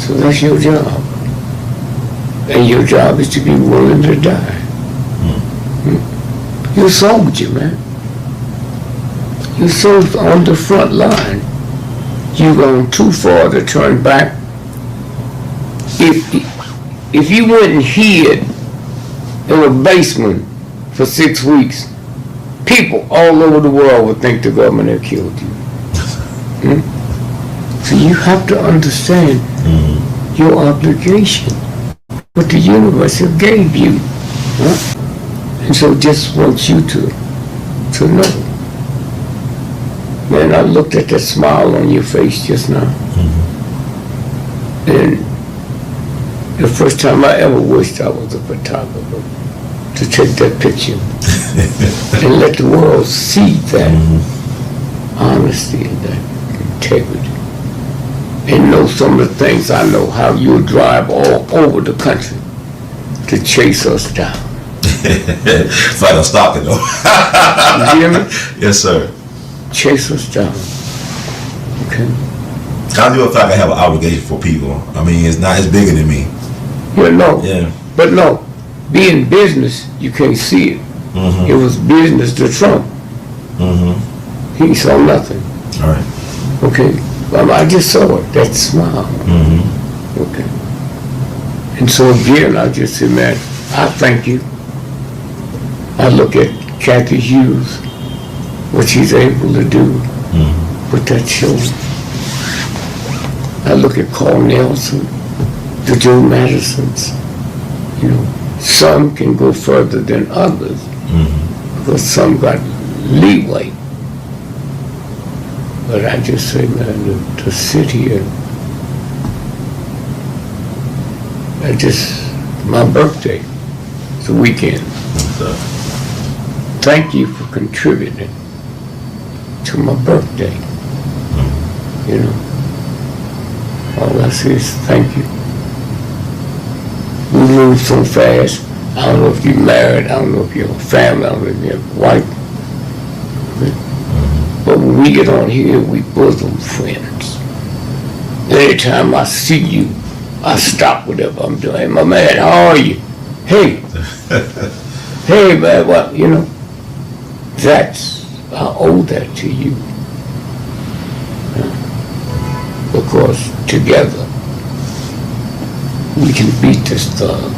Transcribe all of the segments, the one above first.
So that's your job. And your job is to be willing to die. You're a soldier, man. You're so on the front line. You've gone too far to turn back. If you went and hid in a basement for 6 weeks, people all over the world would think the government had killed you. So you have to understand your obligation, what the universe have gave you. And so just wants you to know. Man, I looked at that smile on your face just now. And the first time I ever wished I was a photographer, to take that picture and let the world see that honesty and that integrity. And know some of the things I know, how you'll drive all over the country to chase us down. It's like I'm stalking though. You hear me? Yes, sir. Chase us down. Okay? I do feel like I have an obligation for people. I mean, it's bigger than me. Yeah, no. Yeah. But no, being business, you can't see it. It was business to Trump. He saw nothing. All right. Okay? Well, I just saw it, that smile. Okay? And so again, I just say, man, I thank you. I look at Kathy Hughes, what she's able to do with that show. I look at Carl Nelson, the Joe Madisons. You know, some can go further than others because some got leeway. But I just say, man, to sit here, my birthday, it's a weekend. Thank you for contributing to my birthday. You know, all I say is thank you. We move so fast. I don't know if you're married, I don't know if you're a family, I don't know if you're a wife. But when we get on here, we bosom friends. Anytime I see you, I stop whatever I'm doing. Hey, my man, how are you? Hey. Hey, man, what, you know? I owe that to you. Because together, we can beat this thug.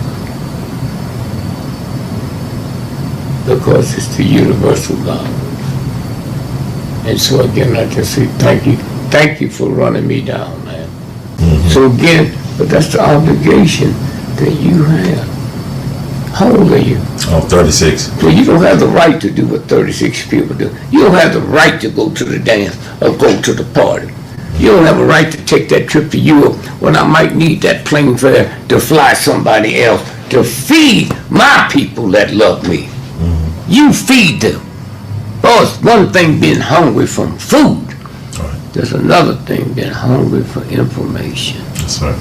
Because it's the universal God. And so again, I just say thank you. Thank you for running me down, man. So again, but that's the obligation that you have. How old are you? I'm 36. So you don't have the right to do what 36 people do. You don't have the right to go to the dance or go to the party. You don't have a right to take that trip to Europe when I might need that plane fare to fly somebody else to feed my people that love me. You feed them. Oh, it's one thing being hungry from food. Right. There's another thing being hungry for information. That's right.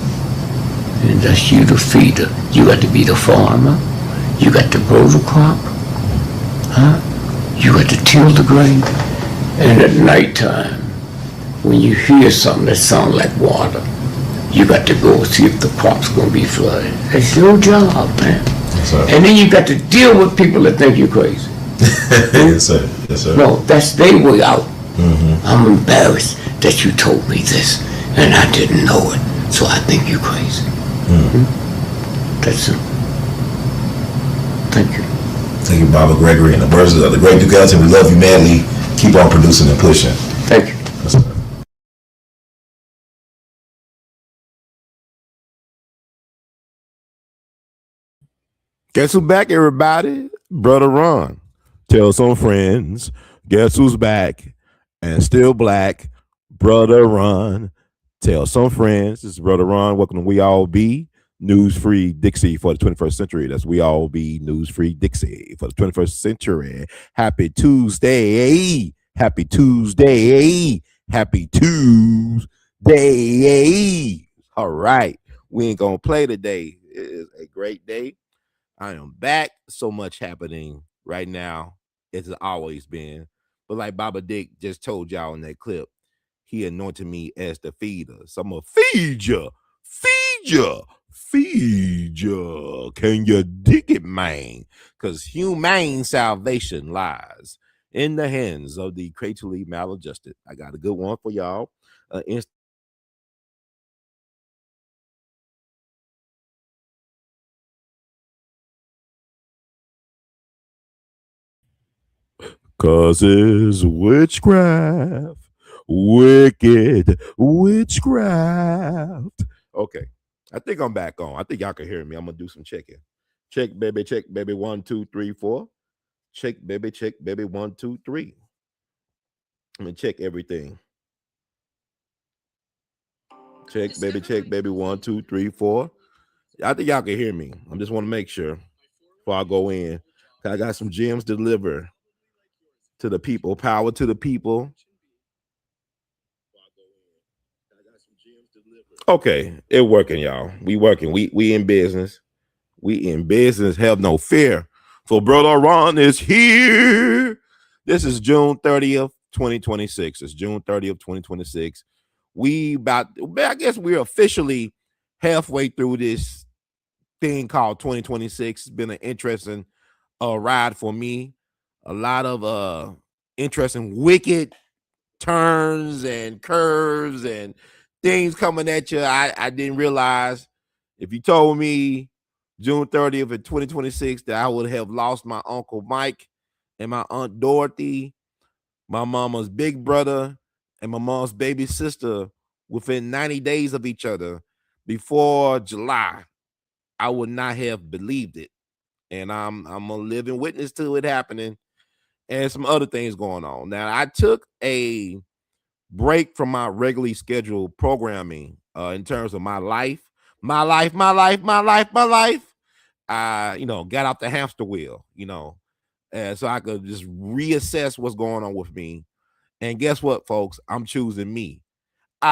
And that's you the feeder. You got to be the farmer. You got to grow the crop. You got to till the grain. And at nighttime, when you hear something that sounds like water, you got to go see if the crop's going to be flooded. That's your job, man. Yes, sir. And then you got to deal with people that think you're crazy. Yes, sir. Yes, sir. No, that's their way out. I'm embarrassed that you told me this, and I didn't know it, so I think you're crazy. That's it. Thank you. Thank you, Baba Gregory, and the birds of the great Duke Ellington. We love you madly. Keep on producing and pushing. Thank you. Yes, sir. Guess who's back, everybody? Brother Ron. Tell some friends. Guess who's back and still black? Brother Ron. Tell some friends. This is Brother Ron. Welcome to We All Be News Free Dixie for the 21st century. That's We All Be News Free Dixie for the 21st century. Happy Tuesday. Happy Tuesday. Happy Tuesday. All right. We ain't going to play today. It is a great day. I am back. So much happening right now. It has always been. But like Baba Dick just told y'all in that clip, he anointed me as the feeder. So I'm going to feed you. Feed ya. Can you dig it, man? Because humane salvation lies in the hands of the creatively maladjusted. I got a good one for y'all. Cause it's witchcraft. Wicked witchcraft. Okay. I think I'm back on. I think y'all can hear me. I'm gonna do some checking. Check, baby, 1, 2, 3, 4. Check, baby, 1, 2, 3. I'm gonna check everything. Check, baby, 1, 2, 3, 4. I think y'all can hear me. I just want to make sure before I go in. I got some gems to deliver to the people. Power to the people. Okay, it working, y'all. We working. We in business. We in business. Have no fear. For Brother Ron is here. This is June 30th, 2026. It's June 30th, 2026. I guess we're officially halfway through this thing called 2026. It's been an interesting ride for me. A lot of interesting wicked turns and curves and things coming at you. I didn't realize. If you told me June 30th of 2026 that I would have lost my Uncle Mike and my Aunt Dorothy, my mama's big brother, and my mom's baby sister within 90 days of each other before July, I would not have believed it. And I'm a living witness to it happening and some other things going on. Now, I took a break from my regularly scheduled programming in terms of my life. I, got off the hamster wheel, and so I could just reassess what's going on with me. And guess what, folks? I'm choosing me. I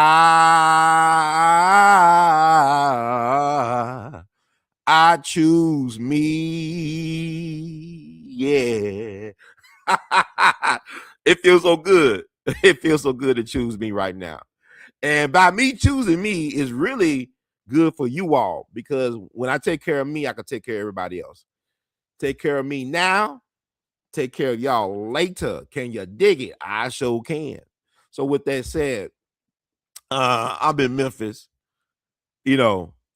choose me. Yeah. It feels so good. It feels so good to choose me right now. And by me choosing me is really good for you all, because when I take care of me, I can take care of everybody else. Take care of me now, take care of y'all later. Can you dig it? I sure can. So with that said, I'm in Memphis.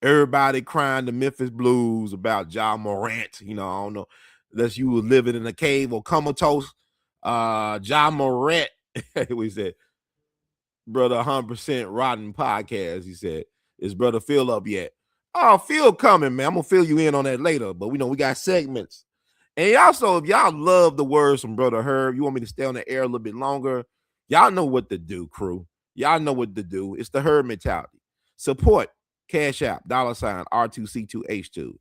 Everybody crying the Memphis blues about Ja Morant. I don't know, unless you were living in a cave or comatose. Ja Morant, we said, brother 100% rotten podcast. He said, is brother Phil up yet? Oh, Phil coming, man. I'm gonna fill you in on that later. But we got segments. And also, if y'all love the words from Brother Herb, you want me to stay on the air a little bit longer, y'all know what to do, crew. Y'all know what to do. It's the Herb mentality. Support, Cash App, $ R2C2H2.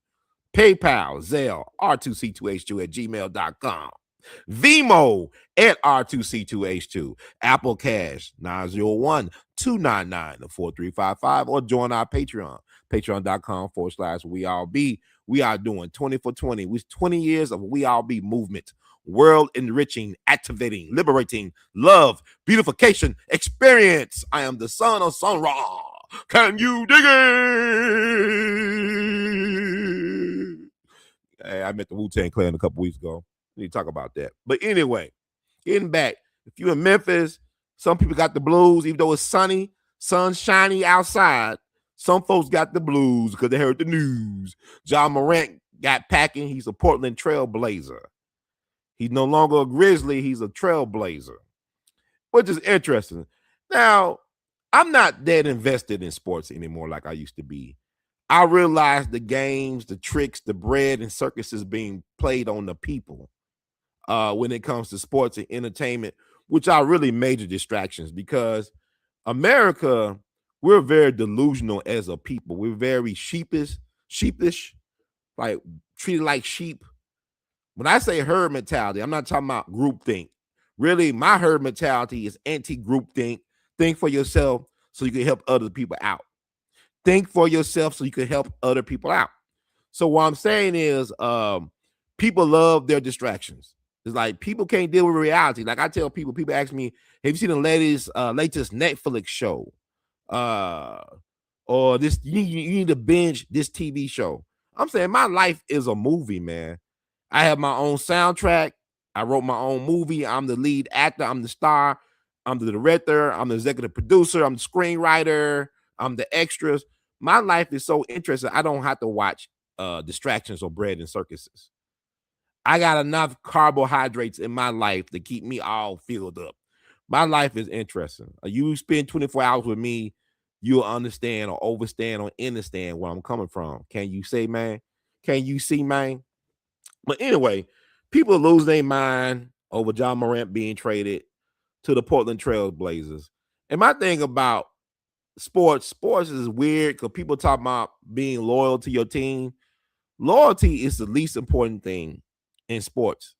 PayPal, Zelle, R2C2H2 at gmail.com. Vimo at R2C2H2. Apple Cash, 901-299-4355. Or join our Patreon, patreon.com/We All Be. We are doing 20 for 20. With 20 years of We All Be movement. World enriching, activating, liberating, love, beautification, experience. I am the son of Sun Ra. Can you dig it? Hey, I met the Wu-Tang Clan a couple weeks ago. We need to talk about that. But anyway, getting back, if you're in Memphis, some people got the blues, even though it's sunny, sunshiny outside. Some folks got the blues because they heard the news. Ja Morant got packing. He's a Portland trailblazer. He's no longer a Grizzly. He's a trailblazer, which is interesting. Now, I'm not that invested in sports anymore like I used to be. I realize the games, the tricks, the bread and circuses being played on the people when it comes to sports and entertainment, which are really major distractions, because America, we're very delusional as a people. We're very sheepish, like treated like sheep. When I say herd mentality, I'm not talking about groupthink. Really, my herd mentality is anti-groupthink. Think for yourself so you can help other people out. Think for yourself so you can help other people out. So what I'm saying is people love their distractions. It's like people can't deal with reality. Like I tell people ask me, have you seen the latest Netflix show? or this you need to binge this TV show. I'm saying my life is a movie, man. I have my own soundtrack. I wrote my own movie. I'm the lead actor. I'm the star. I'm the director. I'm the executive producer. I'm the screenwriter. I'm the extras. My life is so interesting. I don't have to watch distractions or bread and circuses. I got enough carbohydrates in my life to keep me all filled up. My life is interesting. You spend 24 hours with me, you'll understand or overstand or understand where I'm coming from. Can you say, man? Can you see, man? But anyway, people lose their mind over John Morant being traded to the Portland Trail Blazers. And my thing about sports is weird because people talk about being loyal to your team. Loyalty is the least important thing in sports.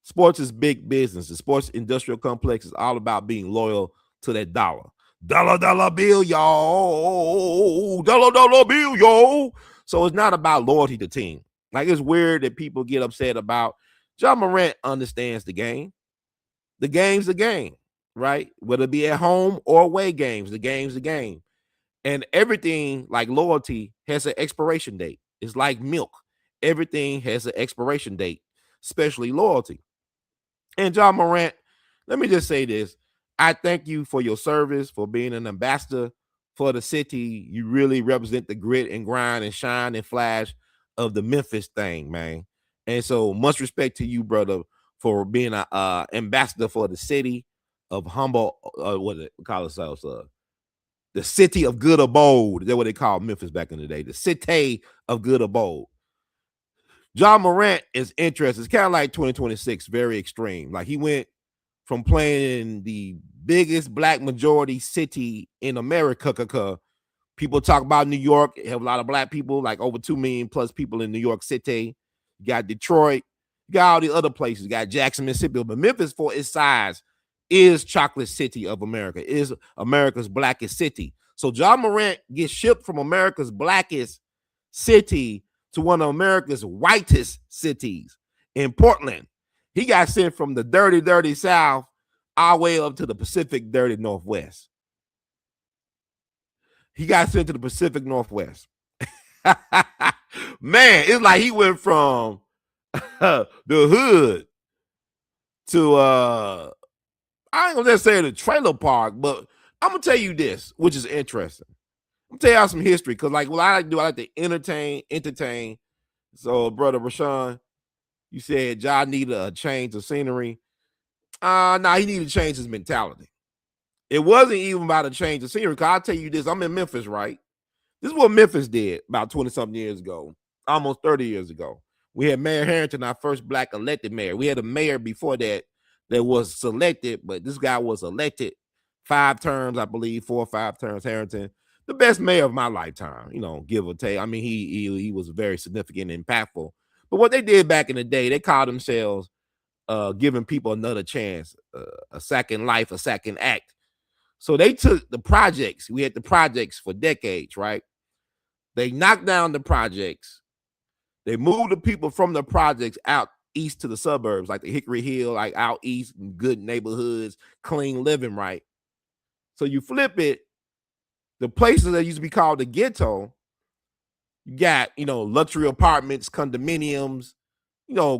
Sports is big business. The sports industrial complex is all about being loyal to that dollar. Dollar bill, y'all. Dollar bill, y'all. So it's not about loyalty to team. Like, it's weird that people get upset about. John Morant understands the game. The game's the game, right? Whether it be at home or away games, the game's the game. And everything like loyalty has an expiration date. It's like milk. Everything has an expiration date, especially loyalty. And John Morant, let me just say this. I thank you for your service, for being an ambassador for the city. You really represent the grit and grind and shine and flash of the Memphis thing, man. And so much respect to you, brother, for being an ambassador for the city of humble, what it call ourselves, the city of good abode. That's what they called Memphis back in the day, the city of good abode. John Morant is interesting. It's kind of like 2026, very extreme. Like, he went from playing in the biggest black majority city in America. People talk about New York. You have a lot of black people, like over 2 million plus people in New York City. You got Detroit. You got all the other places. You got Jackson, Mississippi. But Memphis, for its size, is chocolate city of America, is America's blackest city. So John Morant gets shipped from America's blackest city to one of America's whitest cities in Portland. He got sent from the dirty, dirty South all the way up to the Pacific dirty Northwest. He got sent to the Pacific Northwest. Man, it's like he went from the hood to I ain't gonna just say the trailer park, but I'm gonna tell you this, which is interesting. I'm gonna tell y'all some history, because like what I like to do, I like to entertain. So, brother Rashawn, you said John needed a change of scenery. He needed to change his mentality. It wasn't even about a change of scenery, because I'll tell you this, I'm in Memphis, right? This is what Memphis did about 20-something years ago, almost 30 years ago. We had Mayor Harrington, our first black elected mayor. We had a mayor before that was selected, but this guy was elected 5 terms, I believe, 4 or 5 terms, Harrington. The best mayor of my lifetime, give or take. I mean, he was very significant and impactful. But what they did back in the day, they called themselves giving people another chance, a second life, a second act. So they took the projects. We had the projects for decades, right? They knocked down the projects. They moved the people from the projects out east to the suburbs, like the Hickory Hill, like out east, good neighborhoods, clean living, right? So you flip it, the places that used to be called the ghetto, you got, luxury apartments, condominiums,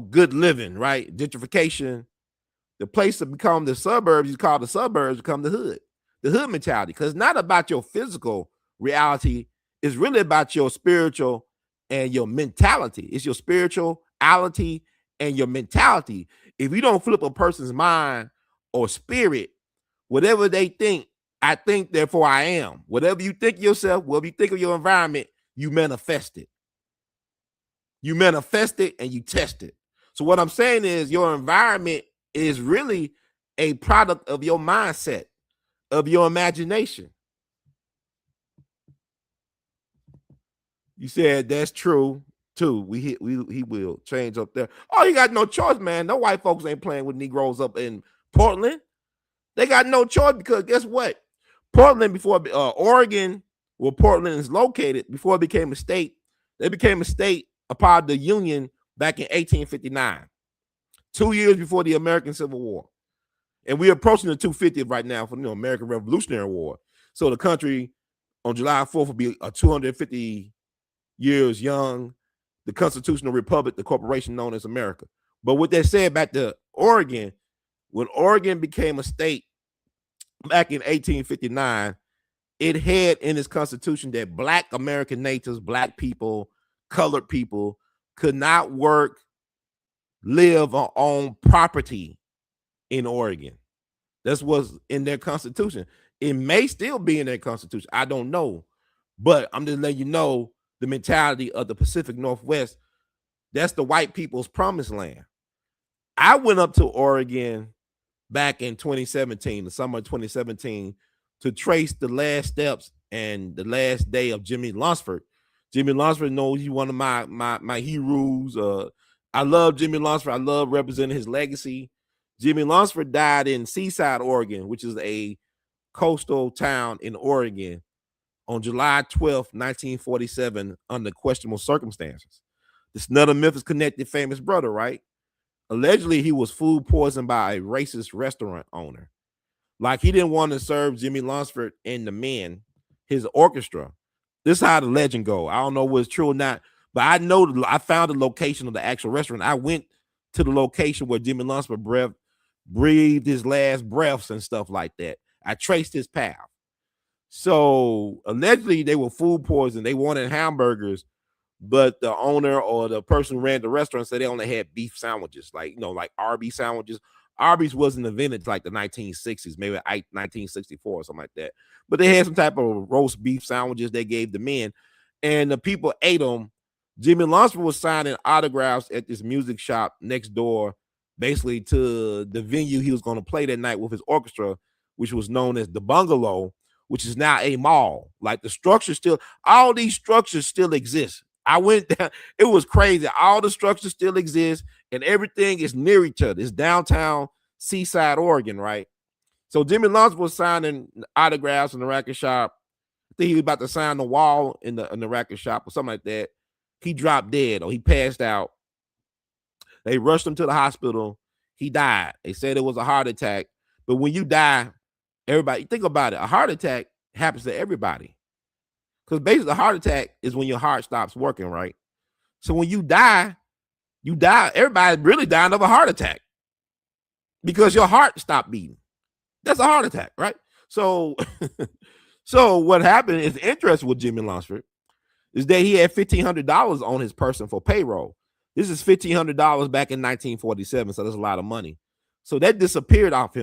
good living, right? Gentrification. The place to become the suburbs, you call the suburbs, become the hood mentality. Because it's not about your physical reality, it's really about your spiritual and your mentality. It's your spirituality and your mentality. If you don't flip a person's mind or spirit, whatever they think, I think, therefore I am. Whatever you think yourself, whatever you think of your environment, you manifest it. You manifest it and you test it. So what I'm saying is, your environment is really a product of your mindset, of your imagination. You said that's true too. He will change up there. Oh, you got no choice, man. No white folks ain't playing with Negroes up in Portland. They got no choice, because guess what? Portland, before Oregon, where Portland is located, before it became a state, they became a state, a part of the Union back in 1859, 2 years before the American Civil War. And we're approaching the 250th right now for the American Revolutionary War. So the country On July 4th will be 250 years young. The constitutional republic, the corporation known as America. But with that said, back to Oregon, when Oregon became a state back in 1859, it had in its constitution that Black American natives, Black people, colored people could not work, live, or own property in Oregon. That's what's in their constitution. It may still be in their constitution. I don't know. But I'm just letting you know the mentality of the Pacific Northwest. That's the white people's promised land. I went up to Oregon back in 2017, the summer of 2017, to trace the last steps and the last day of Jimmy Lunsford. Jimmy Lunsford knows he's one of my heroes. I love Jimmy Lunsford. I love representing his legacy. Jimmy Lunsford died in Seaside, Oregon, which is a coastal town in Oregon, on July 12th, 1947, under questionable circumstances. This another Memphis connected famous brother, right? Allegedly, he was food poisoned by a racist restaurant owner. Like, he didn't want to serve Jimmy Lunsford and the men, his orchestra. This is how the legend go. I don't know what's true or not, but I know I found the location of the actual restaurant. I went to the location where Jimmy Lunsford breathed his last breaths and stuff like that. I traced his path. So allegedly they were food poisoned. They wanted hamburgers, but the owner or the person who ran the restaurant said they only had beef sandwiches, like, like Arby's sandwiches. Arby's wasn't invented like the 1960s, maybe 1964 or something like that. But they had some type of roast beef sandwiches they gave the men, and the people ate them. Jimmy Lunsford was signing autographs at this music shop next door, basically to the venue he was going to play that night with his orchestra, which was known as the Bungalow, which is now a mall. Like, the structure still, all these structures still exist. I went down, it was crazy. All the structures still exist, and everything is near each other. It's downtown Seaside, Oregon, right? So Jimmy Lunsford was signing autographs in the record shop. I think he was about to sign the wall in the record shop or something like that. He dropped dead, or he passed out. They rushed him to the hospital. He died. They said it was a heart attack. But when you die, everybody, think about it. A heart attack happens to everybody. Because basically, a heart attack is when your heart stops working, right? So when you die, everybody really dying of a heart attack because your heart stopped beating. That's a heart attack, right? So, so what happened is interesting with Jimmy Lunsford is that he had $1,500 on his person for payroll. This is $1,500 back in 1947, so that's a lot of money. So that disappeared off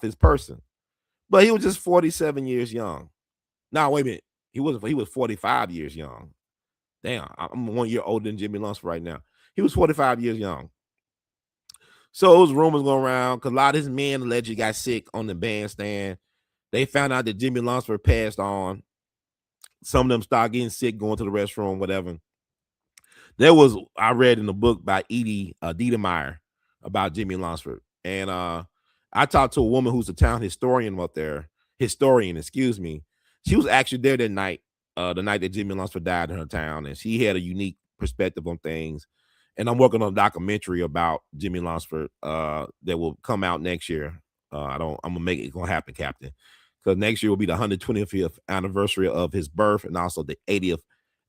his person. But he was just 47 years young. Now, wait a minute. He was 45 years young. Damn, I'm 1 year older than Jimmy Lunsford right now. He was 45 years young. So those rumors going around because a lot of his men allegedly got sick on the bandstand. They found out that Jimmy Lunsford passed on. Some of them started getting sick, going to the restroom, whatever. I read in the book by Edie Diedemeyer about Jimmy Lunsford. And I talked to a woman who's a town historian up there. Excuse me. She was actually there that night, the night that Jimmy Lunsford died in her town, and she had a unique perspective on things. And I'm working on a documentary about Jimmy Lunsford that will come out next year. I'm gonna make it gonna happen, Captain, because next year will be the 125th anniversary of his birth and also the 80th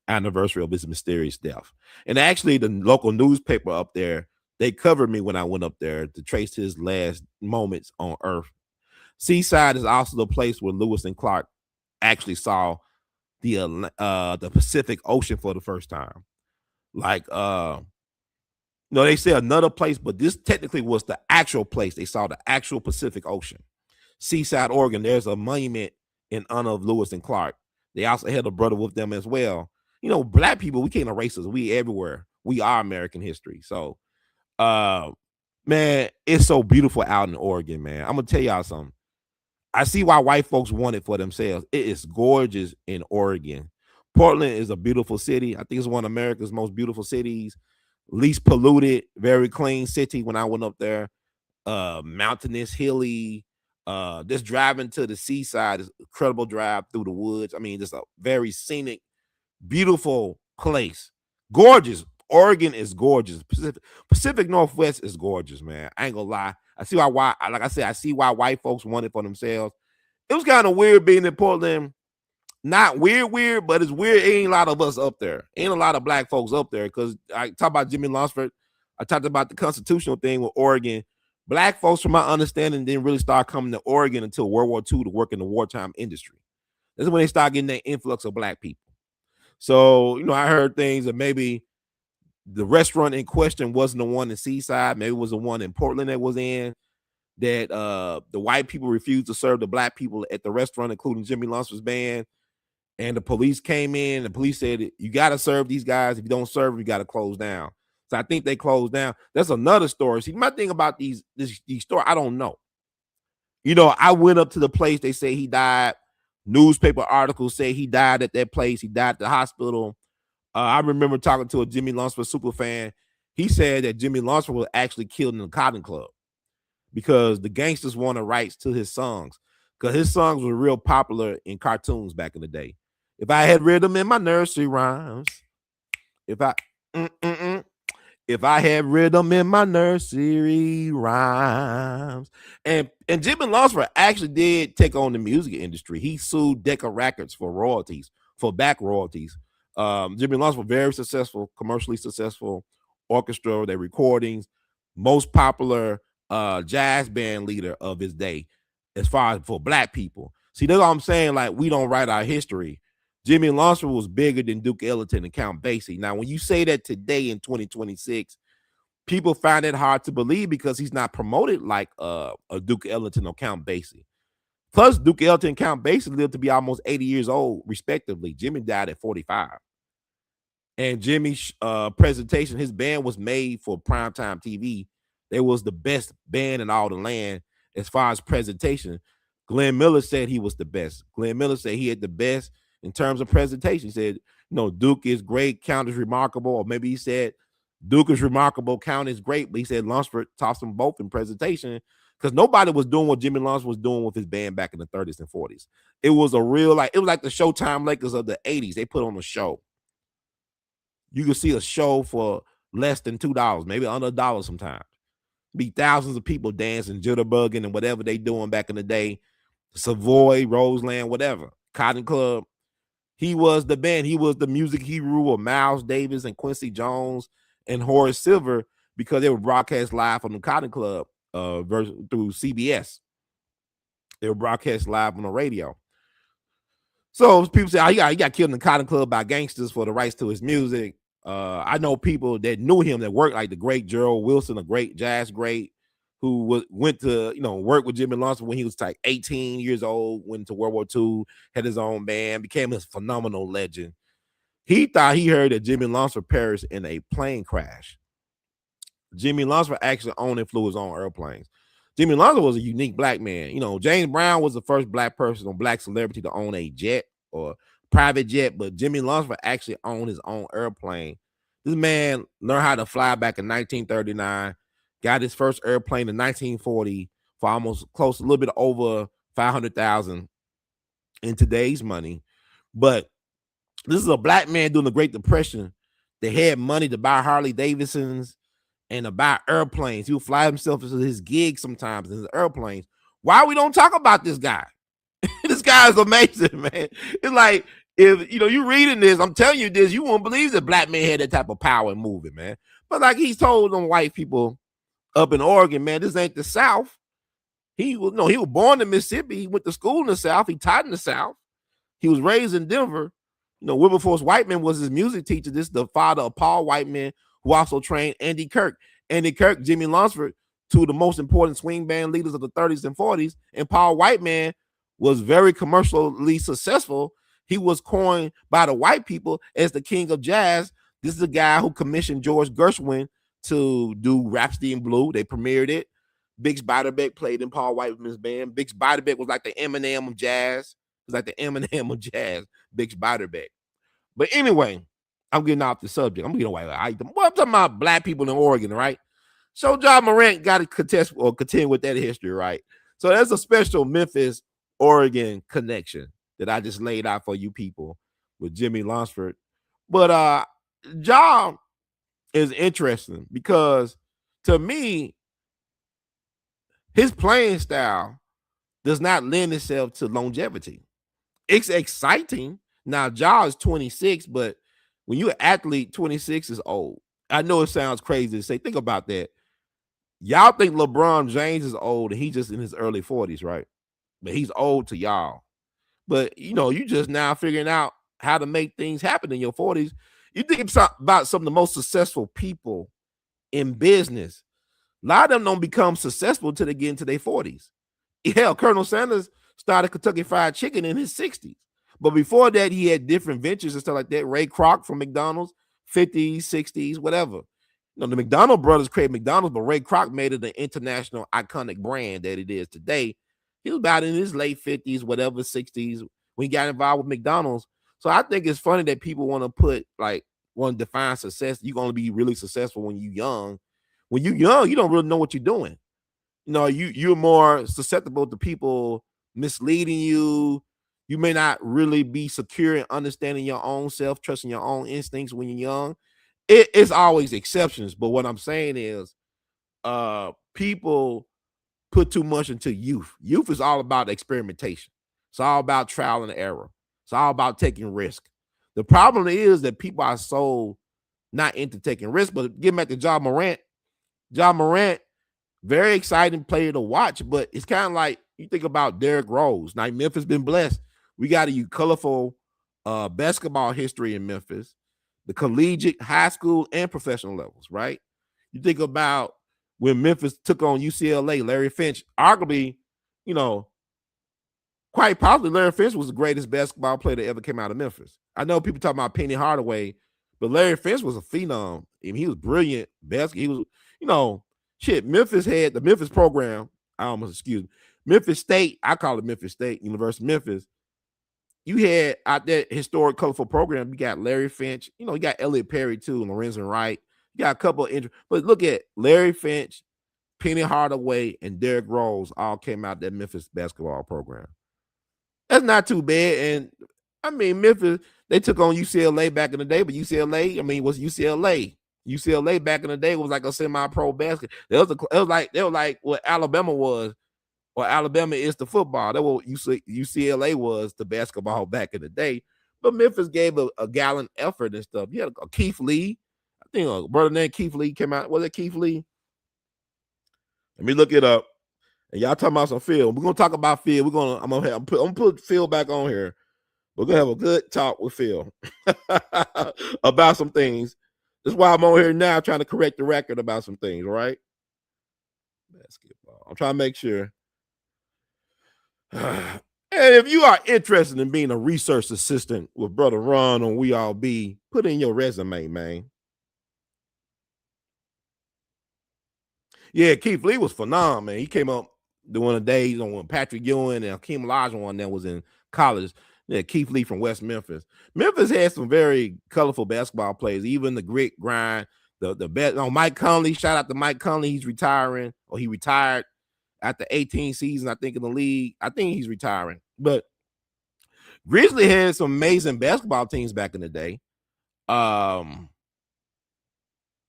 anniversary of his mysterious death. And actually, the local newspaper up there, they covered me when I went up there to trace his last moments on Earth. Seaside is also the place where Lewis and Clark actually saw the Pacific Ocean for the first time. Like, they say another place, but this technically was the actual place they saw the actual Pacific Ocean. Seaside, Oregon, there's a monument in honor of Lewis and Clark. They also had a brother with them as well. Black people, we can't erase us. We everywhere. We are American history. So, man, it's so beautiful out in Oregon, man. I'm going to tell y'all something. I see why white folks want it for themselves. It is gorgeous in Oregon. Portland is a beautiful city. I think it's one of America's most beautiful cities. Least polluted, very clean city when I went up there. Mountainous, hilly. Just driving to the seaside is an incredible drive through the woods. I mean, just a very scenic, beautiful place. Gorgeous. Oregon is gorgeous. Pacific Northwest is gorgeous, man. I ain't gonna lie. I see why, like I said, I see why white folks want it for themselves. It was kind of weird being in Portland not weird, but it's weird. Ain't a lot of us up there. Ain't a lot of black folks up there. Because I talk about Jimmy Lunsford. I talked about the constitutional thing with Oregon. Black folks, from my understanding, didn't really start coming to Oregon until World War II to work in the wartime industry. This is when they start getting that influx of black people. So, I heard things that maybe the restaurant in question wasn't the one in Seaside. Maybe it was the one in Portland that was in. That the white people refused to serve the black people at the restaurant, including Jimmy Lunsford's band. And the police came in. The police said, you got to serve these guys. If you don't serve, you got to close down. So I think they closed down. That's another story. See, my thing about these stories, I don't know. I went up to the place. They say he died. Newspaper articles say he died at that place. He died at the hospital. I remember talking to a Jimmy Lunsford super fan. He said that Jimmy Lunsford was actually killed in the Cotton Club because the gangsters wanted rights to his songs, because his songs were real popular in cartoons back in the day. If I had read them in my nursery rhymes, if I had read them in my nursery rhymes, and Jimmy Lunsford actually did take on the music industry. He sued Decca Records for royalties, for back royalties. Jimmy Lunsford, very successful, commercially successful orchestra, their recordings, most popular jazz band leader of his day, as far as for black people. See, that's what I'm saying. Like, we don't write our history. Jimmy Lunsford was bigger than Duke Ellington and Count Basie. Now, when you say that today in 2026, people find it hard to believe because he's not promoted like a Duke Ellington or Count Basie. Plus, Duke Ellington and Count Basie lived to be almost 80 years old, respectively. Jimmy died at 45. And Jimmy's presentation, his band was made for primetime TV. They was the best band in all the land as far as presentation. Glenn Miller said he was the best. Glenn Miller said he had the best in terms of presentation. He said, Duke is great, Count is remarkable. Or maybe he said Duke is remarkable, Count is great. But he said Lunsford tossed them both in presentation because nobody was doing what Jimmy Lunsford was doing with his band back in the 30s and 40s. It was a real, it was like the Showtime Lakers of the 80s. They put on a show. You can see a show for less than $2, maybe under $1 sometimes. Be thousands of people dancing, jitterbugging, and whatever they doing back in the day. Savoy, Roseland, whatever. Cotton Club. He was the band. He was the music hero of Miles Davis and Quincy Jones and Horace Silver because they were broadcast live on the Cotton Club through CBS. They were broadcast live on the radio. So people say, he got killed in the Cotton Club by gangsters for the rights to his music. I know people that knew him that worked, like the great Gerald Wilson, a great jazz great, who went to work with Jimmy Lunsford when he was like 18 years old, went to World War II, had his own band, became a phenomenal legend. He thought he heard that Jimmy Lunsford perished in a plane crash. Jimmy Lunsford actually owned and flew his own airplanes. Jimmy Lunsford was a unique black man. James Brown was the first black person or black celebrity to own a jet or private jet, but Jimmy Lunsford actually owned his own airplane. This man learned how to fly back in 1939, got his first airplane in 1940 for almost close, a little bit over $500,000 in today's money. But this is a black man during the Great Depression that had money to buy Harley Davidsons and to buy airplanes. He would fly himself into his gigs sometimes in his airplanes. Why we don't talk about this guy? This guy is amazing, man. It's like, if you reading this, I'm telling you this, you won't believe that black man had that type of power and moving, man. But like he's told them white people up in Oregon, man, this ain't the South. He was born in Mississippi. He went to school in the South. He taught in the South. He was raised in Denver. Wilberforce Whiteman was his music teacher. This is the father of Paul Whiteman, who also trained Andy Kirk. Andy Kirk, Jimmy Lunsford, two of the most important swing band leaders of the 30s and 40s. And Paul Whiteman was very commercially successful. He was coined by the white people as the king of jazz. This is the guy who commissioned George Gershwin to do Rhapsody in Blue. They premiered it. Bix Beiderbecke played in Paul Whiteman's band. Bix Beiderbecke was like the Eminem of jazz. It was like the Eminem of jazz, Bix Beiderbecke. But anyway, I'm getting off the subject. I'm getting away. I'm talking about black people in Oregon, right? So John Morant got to contend with that history, right? So there's a special Memphis, Oregon connection that I just laid out for you people with Jimmy Lunsford. But John is interesting because to me, his playing style does not lend itself to longevity. It's exciting. Now, Ja is 26, but when you're an athlete, 26 is old. I know it sounds crazy to say. Think about that. Y'all think LeBron James is old and he's just in his early 40s, right? But he's old to y'all. But you just now figuring out how to make things happen in your 40s. You think about some of the most successful people in business. A lot of them don't become successful until they get into their 40s. Hell, Colonel Sanders started Kentucky Fried Chicken in his 60s. But before that, he had different ventures and stuff like that. Ray Kroc from McDonald's, 50s, 60s, whatever. The McDonald brothers created McDonald's, but Ray Kroc made it an international iconic brand that it is today. He was about in his late 50s, whatever, 60s, when he got involved with McDonald's. So I think it's funny that people want to define success. You're going to be really successful when you're young. When you're young, you don't really know what you're doing. You're more susceptible to people misleading you. You may not really be secure in understanding your own self, trusting your own instincts when you're young. It's always exceptions, but what I'm saying is people put too much into youth. Youth is all about experimentation. It's all about trial and error. It's all about taking risk. The problem is that people are so not into taking risk. But getting back to John Morant, very exciting player to watch, but it's kind of like you think about Derrick Rose. Now, Memphis been blessed. We got a colorful basketball history in Memphis, the collegiate, high school, and professional levels, right? You think about when Memphis took on UCLA, Larry Finch, arguably, quite possibly Larry Finch was the greatest basketball player that ever came out of Memphis. I know people talk about Penny Hardaway, but Larry Finch was a phenom. I mean, he was brilliant. He was, Memphis had the Memphis program. Memphis State. I call it Memphis State, University of Memphis. You had out that historic, colorful program. You got Larry Finch. You got Elliot Perry too, Lorenzen Wright. You got a couple of injuries. But look at Larry Finch, Penny Hardaway, and Derrick Rose all came out that Memphis basketball program. That's not too bad. And I mean, Memphis, they took on UCLA back in the day, but UCLA, was UCLA. UCLA back in the day was like a semi-pro basket. They were like what Alabama was, or Alabama is the football. That was UCLA was the basketball back in the day. But Memphis gave a gallant effort and stuff. You had a Keith Lee. I think a brother named Keith Lee came out. Was it Keith Lee? Let me look it up. And y'all talking about some Phil. We're gonna talk about Phil. I'm gonna put Phil back on here. We're gonna have a good talk with Phil about some things. That's why I'm on here now trying to correct the record about some things, right? Basketball. I'm trying to make sure. And if you are interested in being a research assistant with Brother Ron on We All Be, put in your resume, man. Yeah, Keith Lee was phenomenal, man. He came up during the days on when Patrick Ewing and Hakeem Olajuwon that was in college. Yeah, Keith Lee from West Memphis. Memphis had some very colorful basketball players, even the grit, grind, the best. Mike Conley, shout out to Mike Conley. He's retiring, or he retired after 18 seasons, I think, in the league. I think he's retiring. But Grizzly had some amazing basketball teams back in the day. Man,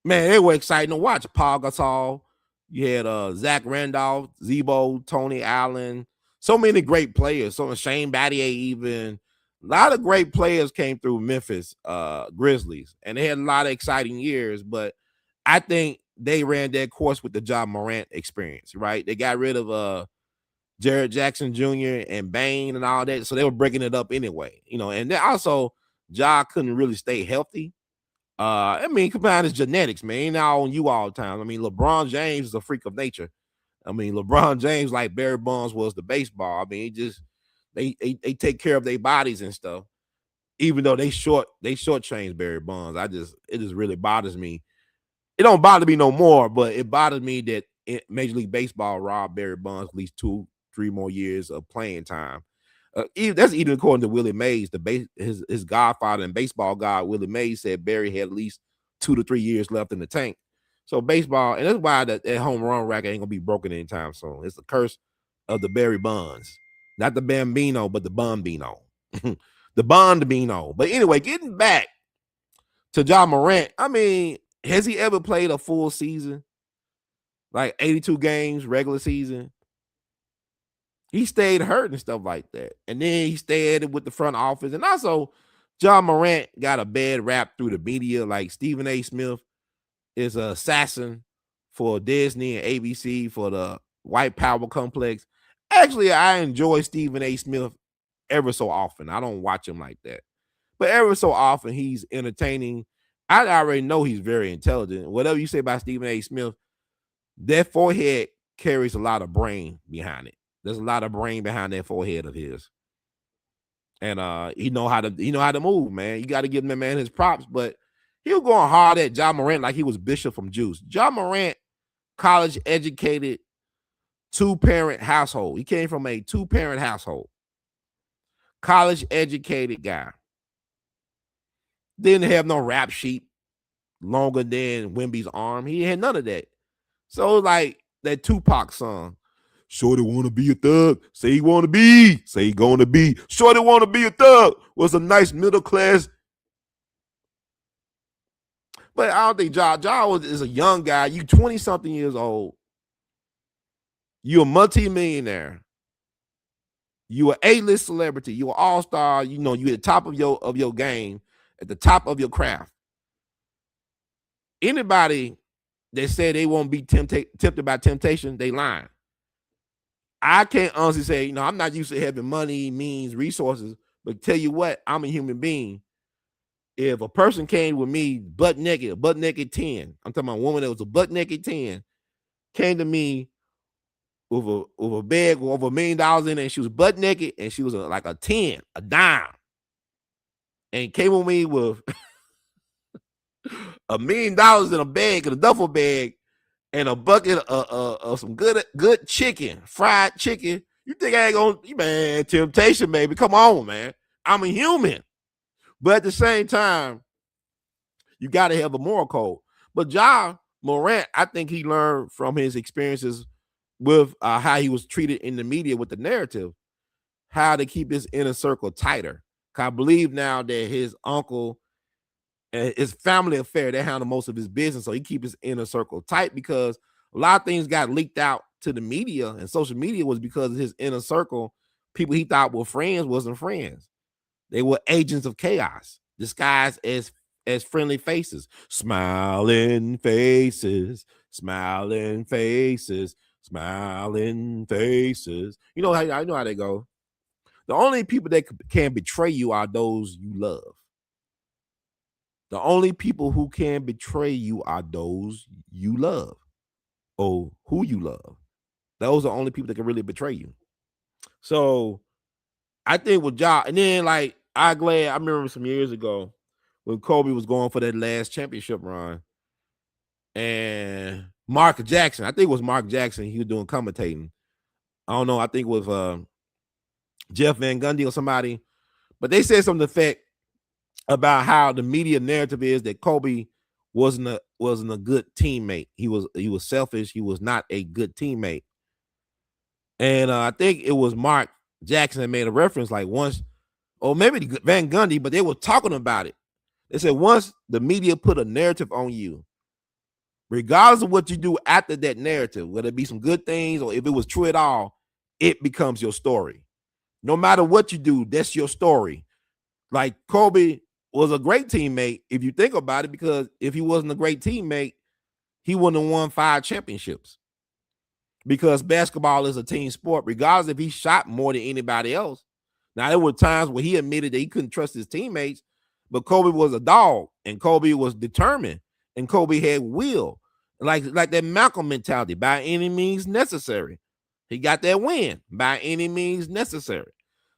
they were exciting to watch. Paul Gasol, you had Zach Randolph, Zebo, Tony Allen, so many great players. So Shane Battier, even a lot of great players came through Memphis Grizzlies, and they had a lot of exciting years. But I think they ran their course with the Ja Morant experience, right? They got rid of Jared Jackson Jr. and Bane and all that, so they were breaking it up anyway, And then also Ja couldn't really stay healthy. Combine his genetics, man. Ain't all on you all the time. LeBron James is a freak of nature. LeBron James, like Barry Bonds was the baseball. They take care of their bodies and stuff. Even though they shortchange Barry Bonds. It just really bothers me. It don't bother me no more, but it bothers me that Major League Baseball robbed Barry Bonds at least 2-3 more years of playing time. That's even according to Willie Mays, his godfather and baseball god. Willie Mays said Barry had at least 2 to 3 years left in the tank. So baseball, and that's why that home run racket ain't gonna be broken anytime soon. It's the curse of the Barry Bonds, not the Bambino, but the Bombino, the Bondbino. But anyway, getting back to Ja Morant, has he ever played a full season, like 82 games regular season? He stayed hurt and stuff like that. And then he stayed with the front office. And also, John Morant got a bad rap through the media. Like Stephen A. Smith is an assassin for Disney and ABC for the white power complex. Actually, I enjoy Stephen A. Smith ever so often. I don't watch him like that. But ever so often, he's entertaining. I already know he's very intelligent. Whatever you say about Stephen A. Smith, that forehead carries a lot of brain behind it. There's a lot of brain behind that forehead of his. And he know how to move, man. You got to give him, man, his props. But he was going hard at John Morant like he was Bishop from Juice. John Morant, college educated, 2-parent household. He came from a 2-parent household. College educated guy. Didn't have no rap sheet longer than Wemby's arm. He had none of that. So like that Tupac song, Shorty wanna be a thug, say he wanna be, say he gonna be. Shorty wanna be a thug was a nice middle class. But I don't think Ja is a young guy. You 20-something years old. You're a multi-millionaire. You an A-list celebrity. You an all-star. You know, you at the top of your game, at the top of your craft. Anybody that said they won't be tempted by temptation, they lying. I can't honestly say, I'm not used to having money, means, resources, but tell you what, I'm a human being. If a person came with me butt naked 10, I'm talking about a woman that was a butt naked 10, came to me with a bag with over $1 million in it, and she was butt naked, and she was like a 10, a dime, and came with me with $1 million in a bag, in a duffel bag, and a bucket of some good chicken, fried chicken. You think I ain't gonna, man, temptation, baby. Come on, man. I'm a human. But at the same time, you got to have a moral code. But Ja Morant, I think he learned from his experiences with how he was treated in the media with the narrative, how to keep his inner circle tighter. I believe now that his uncle and his family affair, they handle most of his business, so he keep his inner circle tight, because a lot of things got leaked out to the media and social media was because of his inner circle. People he thought were friends wasn't friends. They were agents of chaos, disguised as friendly faces, smiling faces, smiling faces, smiling faces. You know how I know how they go. The only people that can betray you are those you love. The only people who can betray you are those you love or who you love. Those are the only people that can really betray you. So I think with Ja, and then like I remember some years ago when Kobe was going for that last championship run, and Mark Jackson, I think it was Mark Jackson, he was doing commentating. I don't know, I think it was Jeff Van Gundy or somebody, but they said something to the effect about how the media narrative is that Kobe wasn't a good teammate. He was selfish. He was not a good teammate. And I think it was Mark Jackson that made a reference like once, or maybe Van Gundy, but they were talking about it. They said once the media put a narrative on you, regardless of what you do after that narrative, whether it be some good things or if it was true at all, it becomes your story. No matter what you do, that's your story. Like Kobe was a great teammate if you think about it, because if he wasn't a great teammate, he wouldn't have won 5 championships. Because basketball is a team sport, regardless if he shot more than anybody else. Now, there were times where he admitted that he couldn't trust his teammates, but Kobe was a dog, and Kobe was determined, and Kobe had will. Like that Malcolm mentality, by any means necessary. He got that win by any means necessary.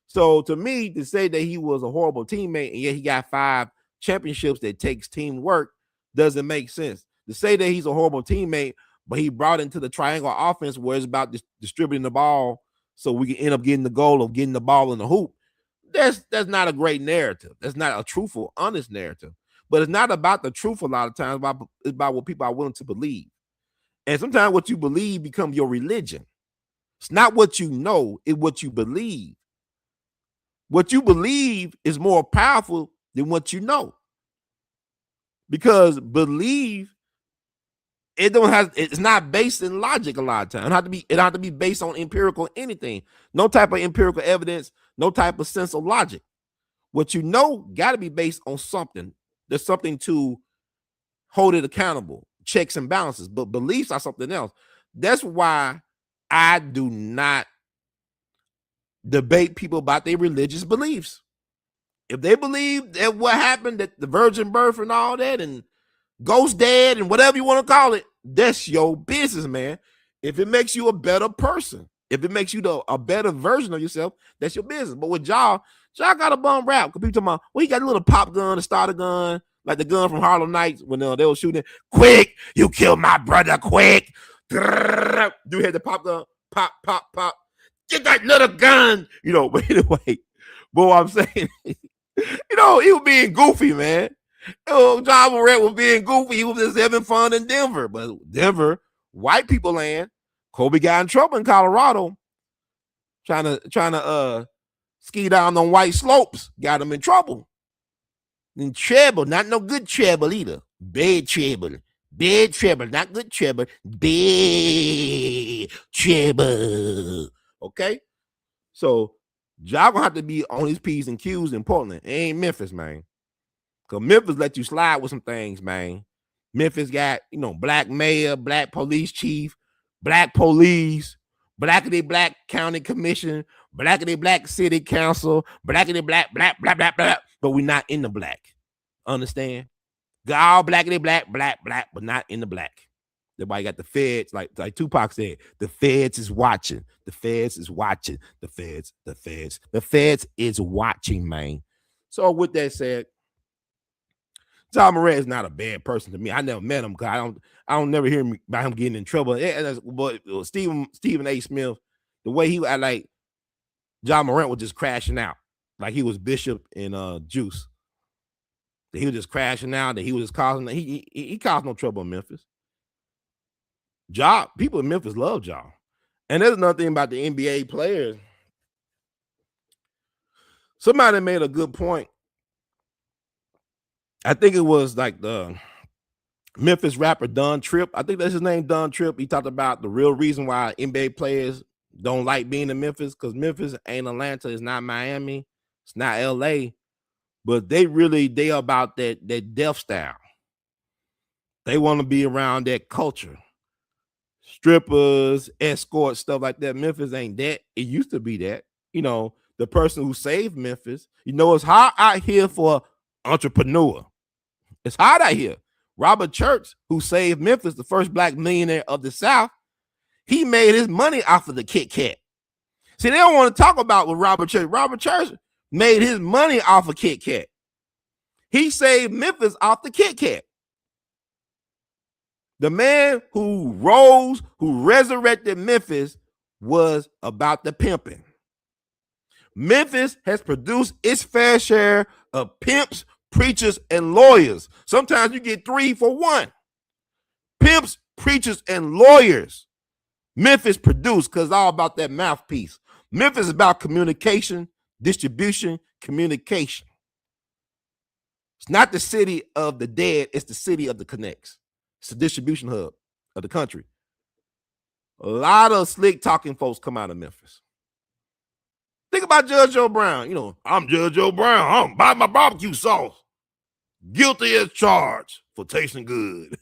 So to me, to say that he was a horrible teammate and yet he got 5 championships that takes teamwork doesn't make sense. To say that he's a horrible teammate, but he brought into the triangle offense where it's about distributing the ball so we can end up getting the goal of getting the ball in the hoop, that's not a great narrative. That's not a truthful, honest narrative. But it's not about the truth a lot of times. It's about what people are willing to believe. And sometimes what you believe becomes your religion. It's not what you know, it's what you believe. What you believe is more powerful than what you know. Because believe It's not based in logic a lot of times. It don't have to be based on empirical anything. No type of empirical evidence, no type of sense of logic. What you know got to be based on something. There's something to hold it accountable, checks and balances. But beliefs are something else. That's why I do not debate people about their religious beliefs. If they believe that what happened, that the virgin birth and all that, and ghost dad and whatever you want to call it, that's your business, man. If it makes you a better person, if it makes you a better version of yourself, that's your business. But with y'all got a bum rap. Because people talking about, well, he got a little pop gun, a starter gun, like the gun from Harlem Nights when they were shooting. Quick, you killed my brother, quick. Dude had the pop gun, pop, pop, pop. Get that little gun. But anyway, but what I'm saying, he was being goofy, man. John Morant was being goofy. He was just having fun in Denver. But Denver, white people land. Kobe got in trouble in Colorado trying to ski down on white slopes. Got him in trouble. And treble, not no good treble either. Bad treble. Bad treble, not good treble. Bad treble. Okay? So, y'all gonna have to be on his P's and Q's in Portland. It ain't Memphis, man. Because Memphis let you slide with some things, man. Memphis got, black mayor, black police chief, black police, blackity black county commission, blackity black city council, blackity black, black, blah, blah, blah. But we're not in the black. Understand? Got all blackity black, black, black, but not in the black. That's why you got the feds, like Tupac said, the feds is watching. The feds is watching. The feds is watching, man. So with that said, John Morant is not a bad person to me. I never met him because I don't never hear about him getting in trouble. But Stephen A. Smith, the way he act like John Morant was just crashing out, like he was Bishop in Juice. That he was just crashing out. That he was just causing. He caused no trouble in Memphis. People in Memphis love Ja. And there's another thing about the NBA players. Somebody made a good point. I think it was like the Memphis rapper Don Tripp. I think that's his name, Don Tripp. He talked about the real reason why NBA players don't like being in Memphis, because Memphis ain't Atlanta, it's not Miami, it's not L.A., but they about that death style. They want to be around that culture. Strippers, escorts, stuff like that. Memphis ain't that. It used to be that. The person who saved Memphis, it's hard out here for entrepreneur. It's hard out here. Robert Church, who saved Memphis, the first black millionaire of the South, he made his money off of the Kit Kat. See, they don't want to talk about what Robert Church. Robert Church made his money off of Kit Kat. He saved Memphis off the Kit Kat. The man who resurrected Memphis was about the pimping. Memphis has produced its fair share of pimps, preachers, and lawyers. Sometimes you get 3 for 1. Pimps, preachers, and lawyers. Memphis produced, because it's all about that mouthpiece. Memphis is about communication, distribution, communication. It's not the city of the dead, it's the city of the connects. It's the distribution hub of the country. A lot of slick talking folks come out of Memphis. Think about Judge Joe Brown. I'm Judge Joe Brown. I'm buying my barbecue sauce. Guilty as charged for tasting good.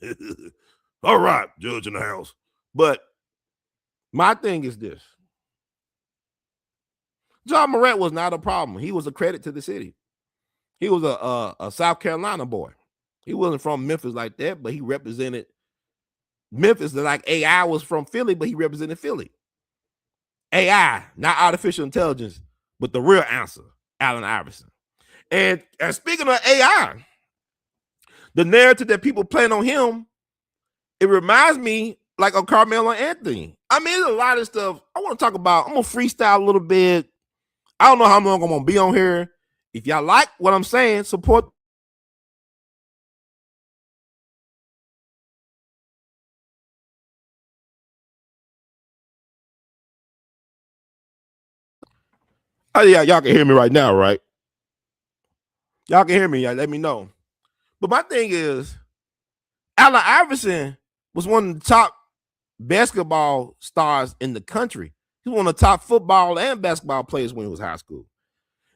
All right, judge in the house. But my thing is this. John Morant was not a problem. He was a credit to the city. He was a South Carolina boy. He wasn't from Memphis like that, but he represented Memphis. Like A.L.L was from Philly, but he represented Philly. AI, not artificial intelligence, but the real answer, Allen Iverson. And speaking of AI, the narrative that people playing on him, it reminds me like of Carmelo Anthony. I mean, there's a lot of stuff I want to talk about. I'm going to freestyle a little bit. I don't know how long I'm going to be on here. If y'all like what I'm saying, support. Oh, yeah, y'all can hear me right now, right? Y'all can hear me. Y'all let me know. But my thing is, Allen Iverson was one of the top basketball stars in the country. He was one of the top football and basketball players when he was high school.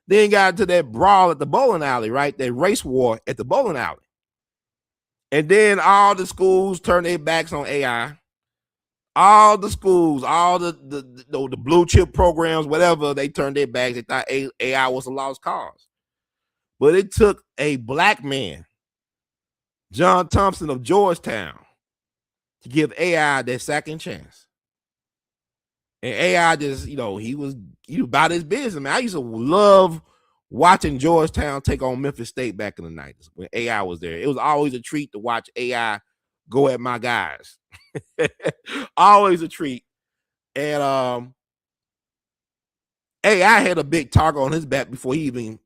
Then got into that brawl at the bowling alley, right? That race war at the bowling alley. And then all the schools turned their backs on AI. All the schools, all the blue chip programs, whatever, they turned their backs. They thought AI was a lost cause. But it took a black man, John Thompson of Georgetown, to give AI that second chance. And AI just, he was about his business, man. I used to love watching Georgetown take on Memphis State back in the 90s when AI was there. It was always a treat to watch AI go at my guys. Always a treat. And AI had a big target on his back before he even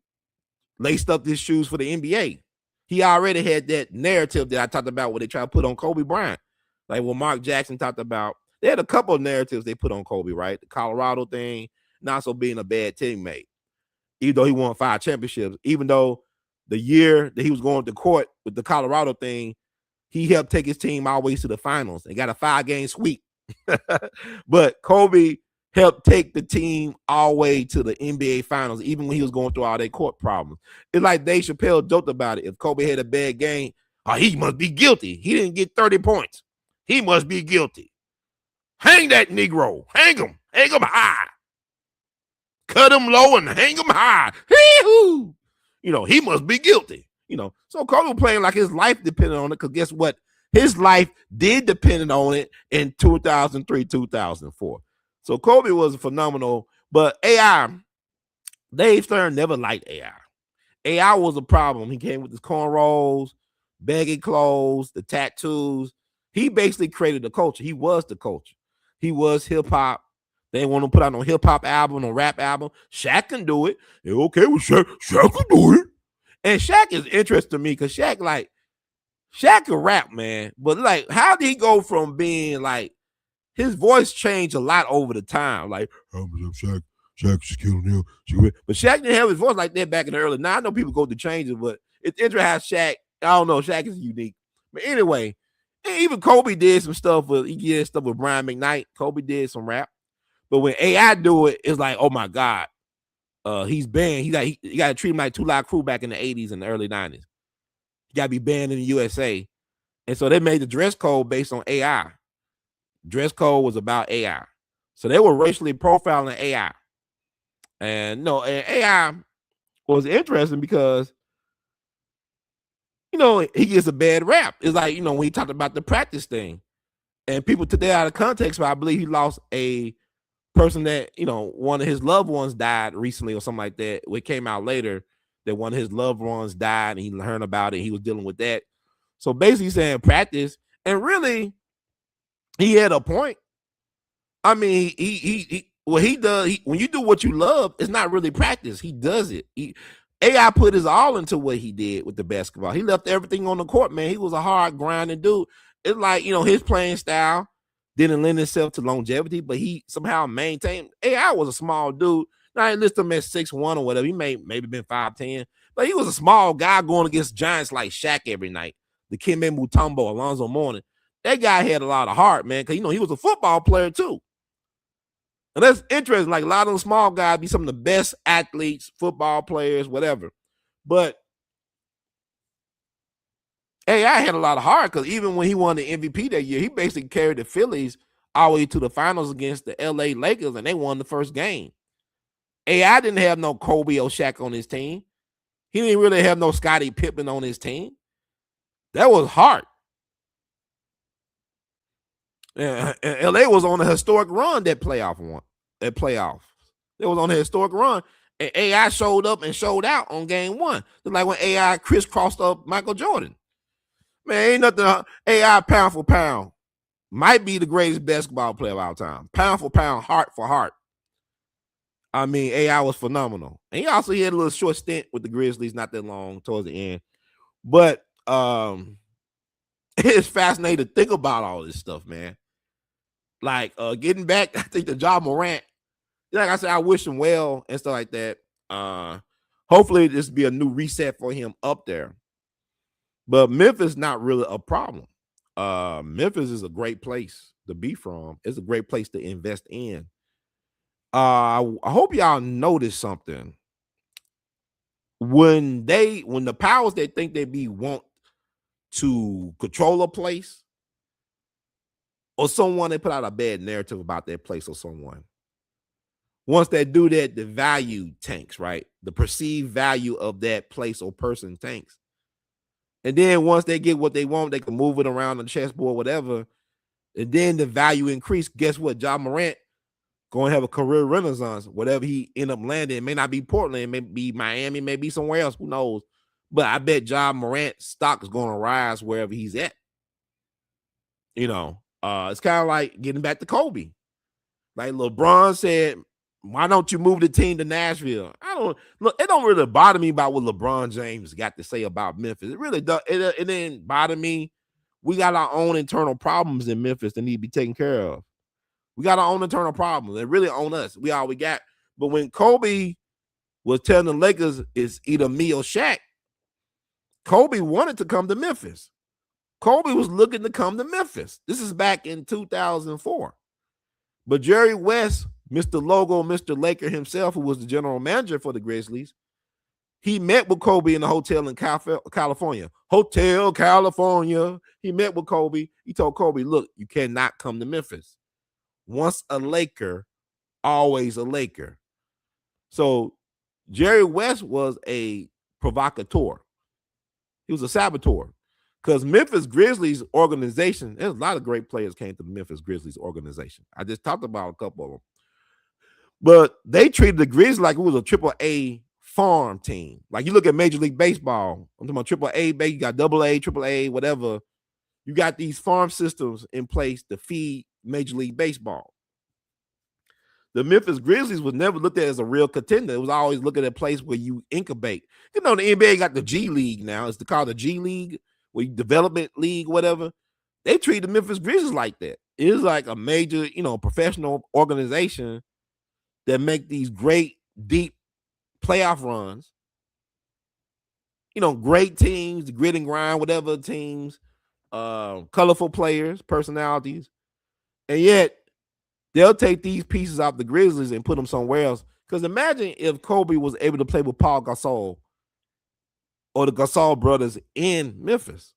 laced up his shoes for the NBA. He already had that narrative that I talked about where they try to put on Kobe Bryant. Like what Mark Jackson talked about. They had a couple of narratives they put on Kobe, right? The Colorado thing, not so being a bad teammate. Even though he won 5 championships, even though the year that he was going to court with the Colorado thing, he helped take his team all the way to the finals and got a 5-game sweep. But Kobe helped take the team all the way to the NBA finals, even when he was going through all their court problems. It's like Dave Chappelle joked about it. If Kobe had a bad game, he must be guilty. He didn't get 30 points. He must be guilty. Hang that Negro. Hang him. Hang him high. Cut him low and hang him high. Hee-hoo. He must be guilty. So Kobe was playing like his life depended on it, because guess what? His life did depend on it in 2003, 2004. So Kobe was phenomenal. But AI, Dave Stern never liked AI. AI was a problem. He came with his cornrows, baggy clothes, the tattoos. He basically created the culture. He was the culture. He was hip-hop. They want to put out no hip-hop album, no rap album. Shaq can do it. They're okay with Shaq. Shaq can do it. And Shaq is interesting to me because Shaq can rap, man. But how did he go from being his voice changed a lot over the time. Like, Shaq just killing him. But Shaq didn't have his voice like that back in the early. Now I know people go to change it, but it's interesting how Shaq, I don't know, Shaq is unique. But anyway, even Kobe did some stuff with Brian McKnight. Kobe did some rap. But when AI do it, it's like, oh my God. He's banned. You got to treat him like 2 Live Crew back in the 80s and the early 90s. He got to be banned in the USA. And so they made the dress code based on AI. Dress code was about AI. So they were racially profiling AI. And AI was interesting because, he gets a bad rap. It's like, when he talked about the practice thing. And people took that out of context, but I believe he lost a person that, one of his loved ones died recently or something like that. It came out later that one of his loved ones died and he learned about it. He was dealing with that. So basically saying practice, and really he had a point. I mean, what he does, when you do what you love, it's not really practice. He does it. AI put his all into what he did with the basketball. He left everything on the court, man. He was a hard grinding dude. It's like, his playing style didn't lend itself to longevity, but he somehow maintained. AI was a small dude. Now I list him at 6'1" or whatever. He maybe been 5'10", but he was a small guy going against giants like Shaq every night. The Dikembe Mutombo, Alonzo Mourning. That guy had a lot of heart, man, because he was a football player too. And that's interesting. Like a lot of the small guys be some of the best athletes, football players, whatever. But AI had a lot of heart because even when he won the MVP that year, he basically carried the Phillies all the way to the finals against the L.A. Lakers, and they won the first game. AI didn't have no Kobe or Shaq on his team. He didn't really have no Scottie Pippen on his team. That was hard. And L.A. was on a historic run that playoff. They was on a historic run. And AI showed up and showed out on game 1. Just like when AI crisscrossed up Michael Jordan. Man, ain't nothing. AI pound for pound might be the greatest basketball player of all time. Pound for pound, heart for heart. I mean, AI was phenomenal. And he also had a little short stint with the Grizzlies, not that long, towards the end. But it's fascinating to think about all this stuff, man. Like getting back, I think, to Ja Morant. Like I said, I wish him well and stuff like that. Hopefully this will be a new reset for him up there. But Memphis not really a problem. Memphis is a great place to be from. It's a great place to invest in. I hope y'all notice something. When the powers that think they be want to control a place or someone, they put out a bad narrative about that place or someone. Once they do that, the value tanks, right? The perceived value of that place or person tanks. And then once they get what they want, they can move it around the chessboard, whatever. And then the value increase. Guess what? Ja Morant going to have a career renaissance. Whatever he end up landing, it may not be Portland, it may be Miami, it may be somewhere else. Who knows? But I bet Ja Morant's stock is going to rise wherever he's at. It's kind of like getting back to Kobe. Like LeBron said, why don't you move the team to Nashville? It don't really bother me about what LeBron James got to say about Memphis. It really does. It didn't bother me. We got our own internal problems in Memphis that need to be taken care of. We got our own internal problems. They really own us. We all we got. But when Kobe was telling the Lakers it's either me or Shaq, Kobe wanted to come to Memphis. Kobe was looking to come to Memphis. This is back in 2004. But Jerry West, Mr. Logo, Mr. Laker himself, who was the general manager for the Grizzlies, he met with Kobe in a hotel in California. Hotel California. He met with Kobe. He told Kobe, look, you cannot come to Memphis. Once a Laker, always a Laker. So Jerry West was a provocateur. He was a saboteur. Because Memphis Grizzlies organization, there's a lot of great players came to the Memphis Grizzlies organization. I just talked about a couple of them. But they treated the Grizzlies like it was a AAA farm team. Like you look at Major League Baseball, I'm talking about AAA, you got AA, AAA, whatever. You got these farm systems in place to feed Major League Baseball. The Memphis Grizzlies was never looked at as a real contender. It was always looked at a place where you incubate. The NBA got the G League now. It's called the G League, where development league, whatever. They treat the Memphis Grizzlies like that. It is like a major, professional organization that make these great, deep playoff runs. Great teams, the grit and grind, whatever teams, colorful players, personalities. And yet, they'll take these pieces out the Grizzlies and put them somewhere else. Because imagine if Kobe was able to play with Paul Gasol or the Gasol brothers in Memphis.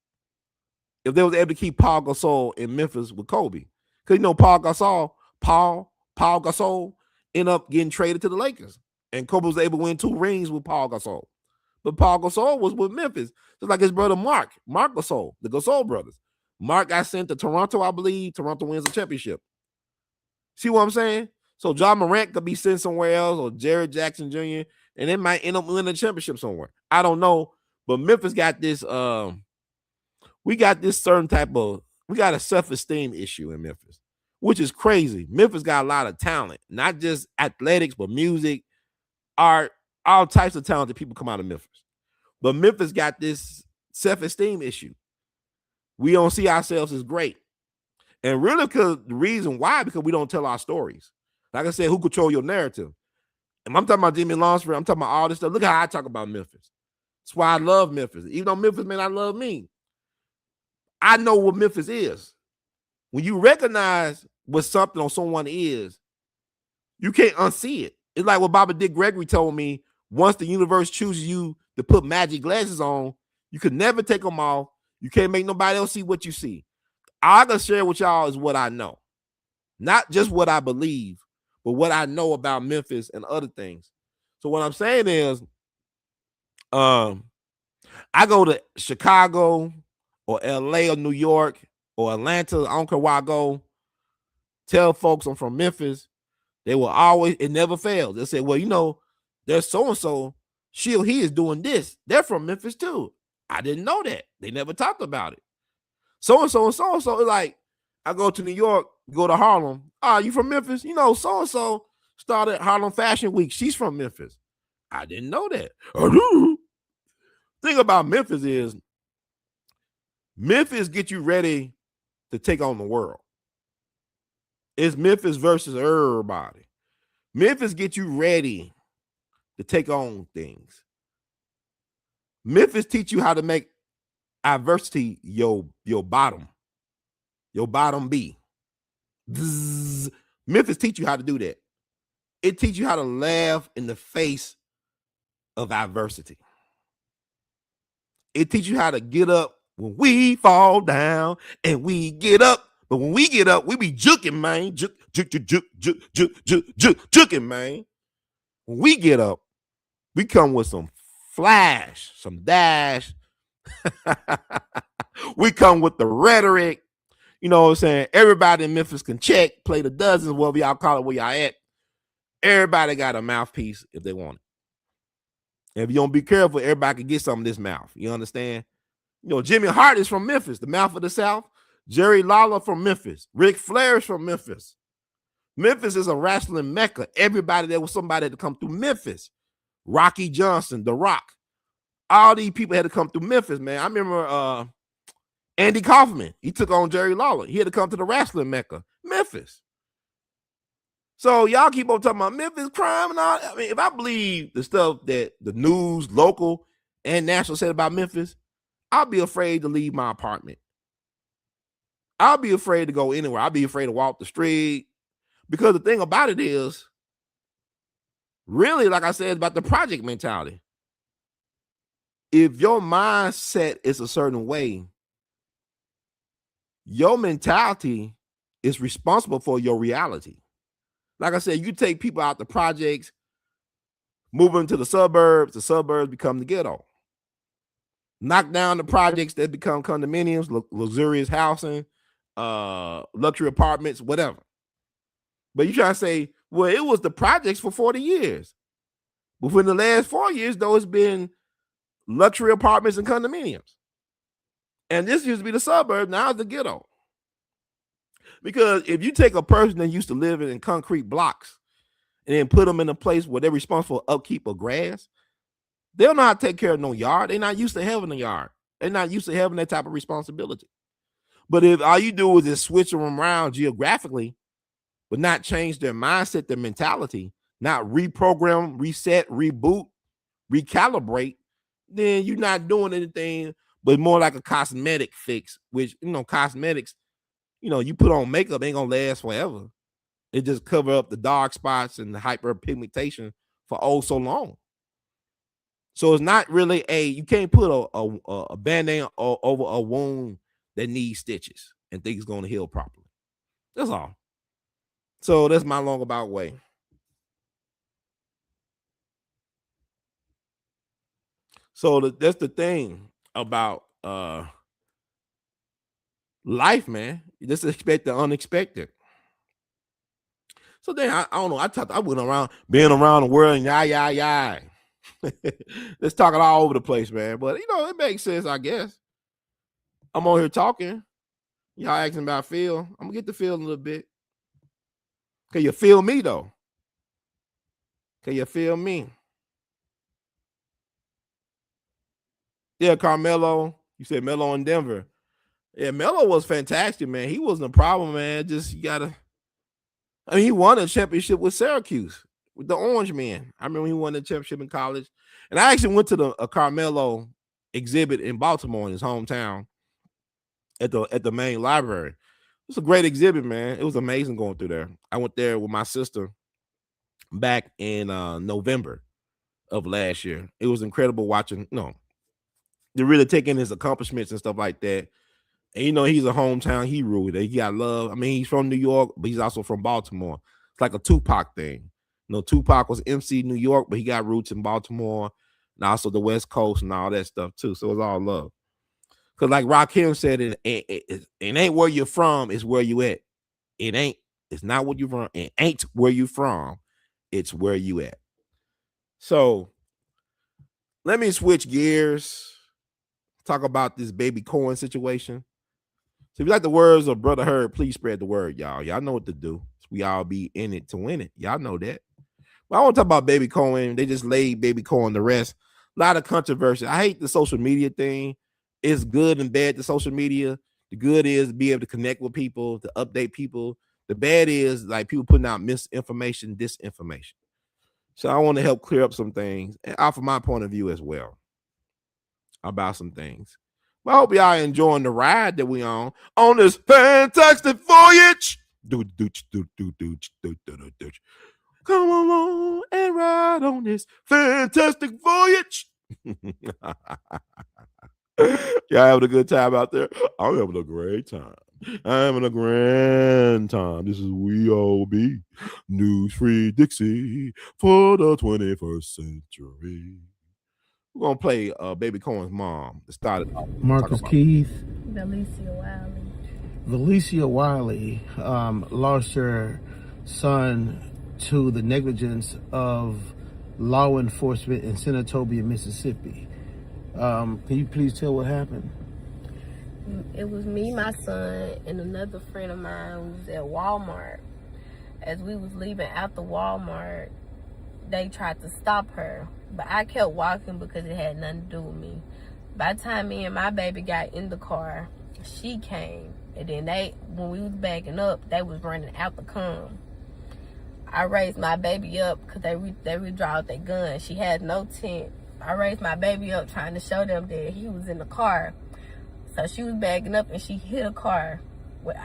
If they was able to keep Paul Gasol in Memphis with Kobe. Because Paul Gasol ended up getting traded to the Lakers. And Kobe was able to win 2 rings with Paul Gasol. But Paul Gasol was with Memphis. Just like his brother Mark Gasol, the Gasol brothers. Mark got sent to Toronto, I believe. Toronto wins the championship. See what I'm saying? So Ja Morant could be sent somewhere else, or Jared Jackson Jr., and they might end up winning the championship somewhere. I don't know. But Memphis got this, we got this certain we got a self-esteem issue in Memphis, which is crazy. Memphis got a lot of talent, not just athletics, but music, art, all types of talented people come out of Memphis. But Memphis got this self-esteem issue. We don't see ourselves as great. And really, because the reason why, because we don't tell our stories. Like I said, who control your narrative? And I'm talking about Jimmy Lonsford. I'm talking about all this stuff. Look how I talk about Memphis. That's why I love Memphis. Even though Memphis may not love me, I know what Memphis is. When you recognize what something or someone is, you can't unsee it. It's like what Baba Dick Gregory told me. Once the universe chooses you to put magic glasses on, you can never take them off. You can't make nobody else see what you see. All I can share with y'all is what I know. Not just what I believe, but what I know about Memphis and other things. So what I'm saying is, I go to Chicago or L.A. or New York or Atlanta. I don't care where I go. Tell folks I'm from Memphis. They will always, it never fails. They'll say, well, there's so-and-so. He is doing this. They're from Memphis too. I didn't know that. They never talked about it. So-and-so and so-and-so. It's like, I go to New York, go to Harlem. You from Memphis? So-and-so started Harlem Fashion Week. She's from Memphis. I didn't know that. Thing about Memphis is, Memphis get you ready to take on the world. It's Memphis versus everybody. Memphis get you ready to take on things. Memphis teach you how to make adversity your bottom. your bottom B. Bzzz. Memphis teach you how to do that. It teaches you how to laugh in the face of adversity. It teaches you how to get up when we fall down and we get up. But when we get up, we be juking, man. Juking, man. When we get up, we come with some flash, some dash. We come with the rhetoric. You know what I'm saying? Everybody in Memphis can check, play the dozens, whatever y'all call it, where y'all at. Everybody got a mouthpiece if they want it. If you don't be careful, everybody can get some of this mouth. You understand? You know, Jimmy Hart is from Memphis, the mouth of the South. Jerry Lawler from Memphis. Ric Flair is from Memphis. Memphis is a wrestling mecca. Everybody, there was somebody to come through Memphis. Rocky Johnson, The Rock. All these people had to come through Memphis, man. I remember Andy Kaufman. He took on Jerry Lawler. He had to come to the wrestling mecca, Memphis. So y'all keep on talking about Memphis crime and all. I mean, if I believe the stuff that the news, local and national said about Memphis, I'll be afraid to leave my apartment. I'll be afraid to go anywhere. I'll be afraid to walk the street. Because the thing about it is, really, like I said, about the project mentality. If your mindset is a certain way, your mentality is responsible for your reality. Like I said, you take people out the projects, move them to the suburbs become the ghetto. Knock down the projects that become condominiums, luxurious housing, luxury apartments, whatever. But you try to say, well, it was the projects for 40 years. Within the last 4 years, though, it's been luxury apartments and condominiums. And this used to be the suburb, now it's the ghetto. Because if you take a person that used to live in concrete blocks and then put them in a place where they're responsible for upkeep of grass, they don't know how to take care of no yard. They're not used to having a yard. They're not used to having that type of responsibility. But if all you do is just switch them around geographically, but not change their mindset, their mentality, not reprogram, reset, reboot, recalibrate, then you're not doing anything but more like a cosmetic fix, which, you know, cosmetics, you know, you put on makeup ain't gonna last forever. It just cover up the dark spots and the hyperpigmentation for oh so long. So it's not really you can't put a Band-Aid over a wound that needs stitches and think it's gonna heal properly. That's all. So that's my long about way. So that's the thing about life, man. You just expect the unexpected. So then I don't know. I went around being around the world and yeah. Let's talk it all over the place, man. But you know, it makes sense, I guess. I'm on here talking. Y'all asking about Phil. I'm gonna get to Phil a little bit. Can you feel me though? Can you feel me? Yeah, Carmelo. You said Melo in Denver. Yeah, Melo was fantastic, man. He wasn't a problem, man. Just you gotta. I mean, he won a championship with Syracuse with the Orange Men. I remember he won the championship in college, and I actually went to the Carmelo exhibit in Baltimore in his hometown at the main library. It was a great exhibit, man. It was amazing going through there. I went there with my sister back in November of last year. It was incredible watching. To really take in his accomplishments and stuff like that. And you know, he's a hometown hero. He got love. I mean, he's from New York, but he's also from Baltimore. It's like a Tupac thing. You know, Tupac was MC New York, but he got roots in Baltimore and also the West Coast and all that stuff too. So it's all love. Because like Rakim said, it ain't where you're from, it's where you at. It's not what you're from. It ain't where you from. It's where you at. So let me switch gears. Talk about this baby Cohen situation. So if you like the words of Brother Herb, please spread the word, y'all. Y'all know what to do. We all be in it to win it. Y'all know that. But I want to talk about baby Cohen. They just laid baby Cohen to rest. A lot of controversy. I hate the social media thing. It's good and bad, the social media. The good is to be able to connect with people, to update people. The bad is like people putting out misinformation, disinformation. So I want to help clear up some things and offer my point of view as well about some things. Well, I hope y'all enjoying the ride that we on this fantastic voyage. Come along and ride on this fantastic voyage. Y'all having a good time out there? I'm having a great time. I'm having a grand time. This is WeOB News Free Dixie for the 21st century. We're gonna play Baby Cohen's mom to start it off. Marcus Keith. Valicia Wiley. Valicia Wiley lost her son to the negligence of law enforcement in Senatobia, Mississippi. Can you please tell what happened? It was me, my son, and another friend of mine who was at Walmart. As we was leaving out the Walmart, they tried to stop her, but I kept walking because it had nothing to do with me. By the time me and my baby got in the car, she came, and then when we was backing up, they was running out the come. I raised my baby up because they withdrawed their gun. She had no tent. I raised my baby up trying to show them that he was in the car. So she was backing up and she hit a car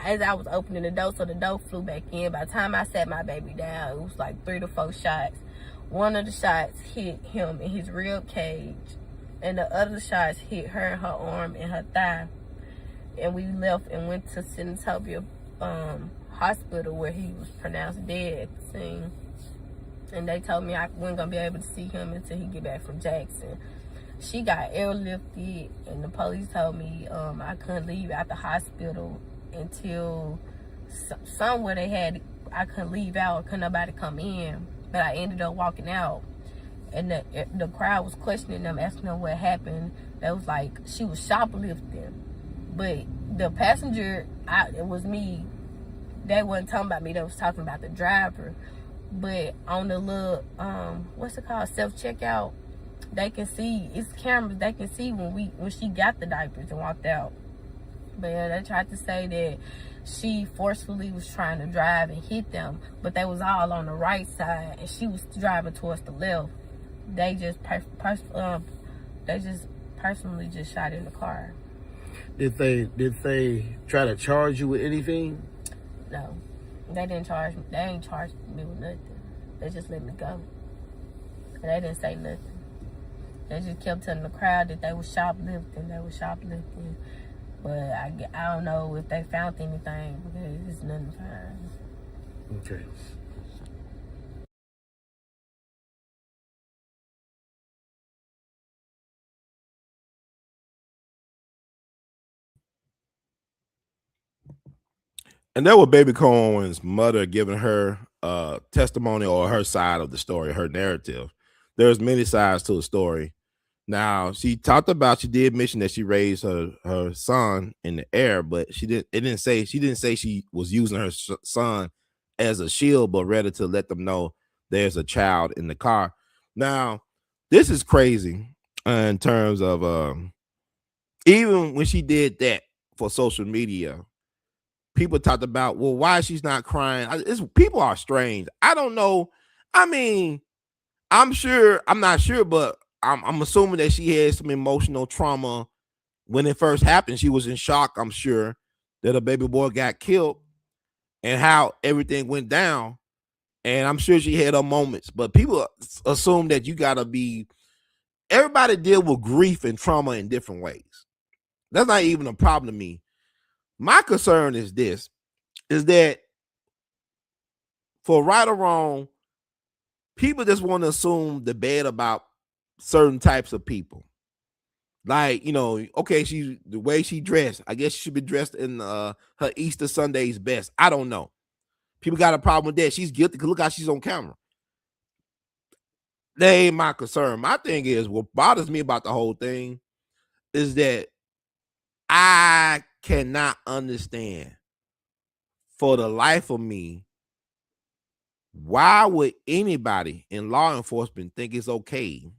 as I was opening the door, so the door flew back in. By the time I sat my baby down, it was like 3 to 4 shots. One of the shots hit him in his rib cage, and the other shots hit her in her arm and her thigh. And we left and went to Senatobia hospital, where he was pronounced dead at the scene. And they told me I wasn't gonna be able to see him until he get back from Jackson. She got airlifted, and the police told me I couldn't leave out the hospital until somewhere I couldn't leave out, couldn't nobody come in. But I ended up walking out, and the crowd was questioning them, asking them what happened. They was like, she was shoplifting. But the passenger, it was me. They wasn't talking about me, they was talking about the driver. But on the little, what's it called, self-checkout, they can see, it's cameras, they can see when she got the diapers and walked out. But yeah, they tried to say that she forcefully was trying to drive and hit them, but they was all on the right side, and she was driving towards the left. They just personally just shot in the car. Did they try to charge you with anything? No, they didn't charge me. They ain't charged me with nothing. They just let me go. And they didn't say nothing. They just kept telling the crowd that they were shoplifting. But I don't know if they found anything, because there's nothing to find. Okay. And that was Baby Cohen's mother giving her testimony, or her side of the story, her narrative. There's many sides to the story. Now, she did mention that she raised her son in the air, but she didn't say she was using her son as a shield, but rather to let them know there's a child in the car. Now, this is crazy in terms of even when she did that for social media, people talked about, well, why she's not crying. People are strange. I don't know. I mean, I'm not sure, but I'm assuming that she had some emotional trauma when it first happened. She was in shock, I'm sure, that a baby boy got killed and how everything went down. And I'm sure she had her moments, but people assume that you gotta everybody deal with grief and trauma in different ways. That's not even a problem to me. My concern is that for right or wrong, people just want to assume the bad about certain types of people. Like, okay, the way she dressed, I guess she should be dressed in her Easter Sunday's best. I don't know. People got a problem with that. She's guilty because look how she's on camera. That ain't my concern. My thing is, what bothers me about the whole thing is that I cannot understand for the life of me, why would anybody in law enforcement think it's okay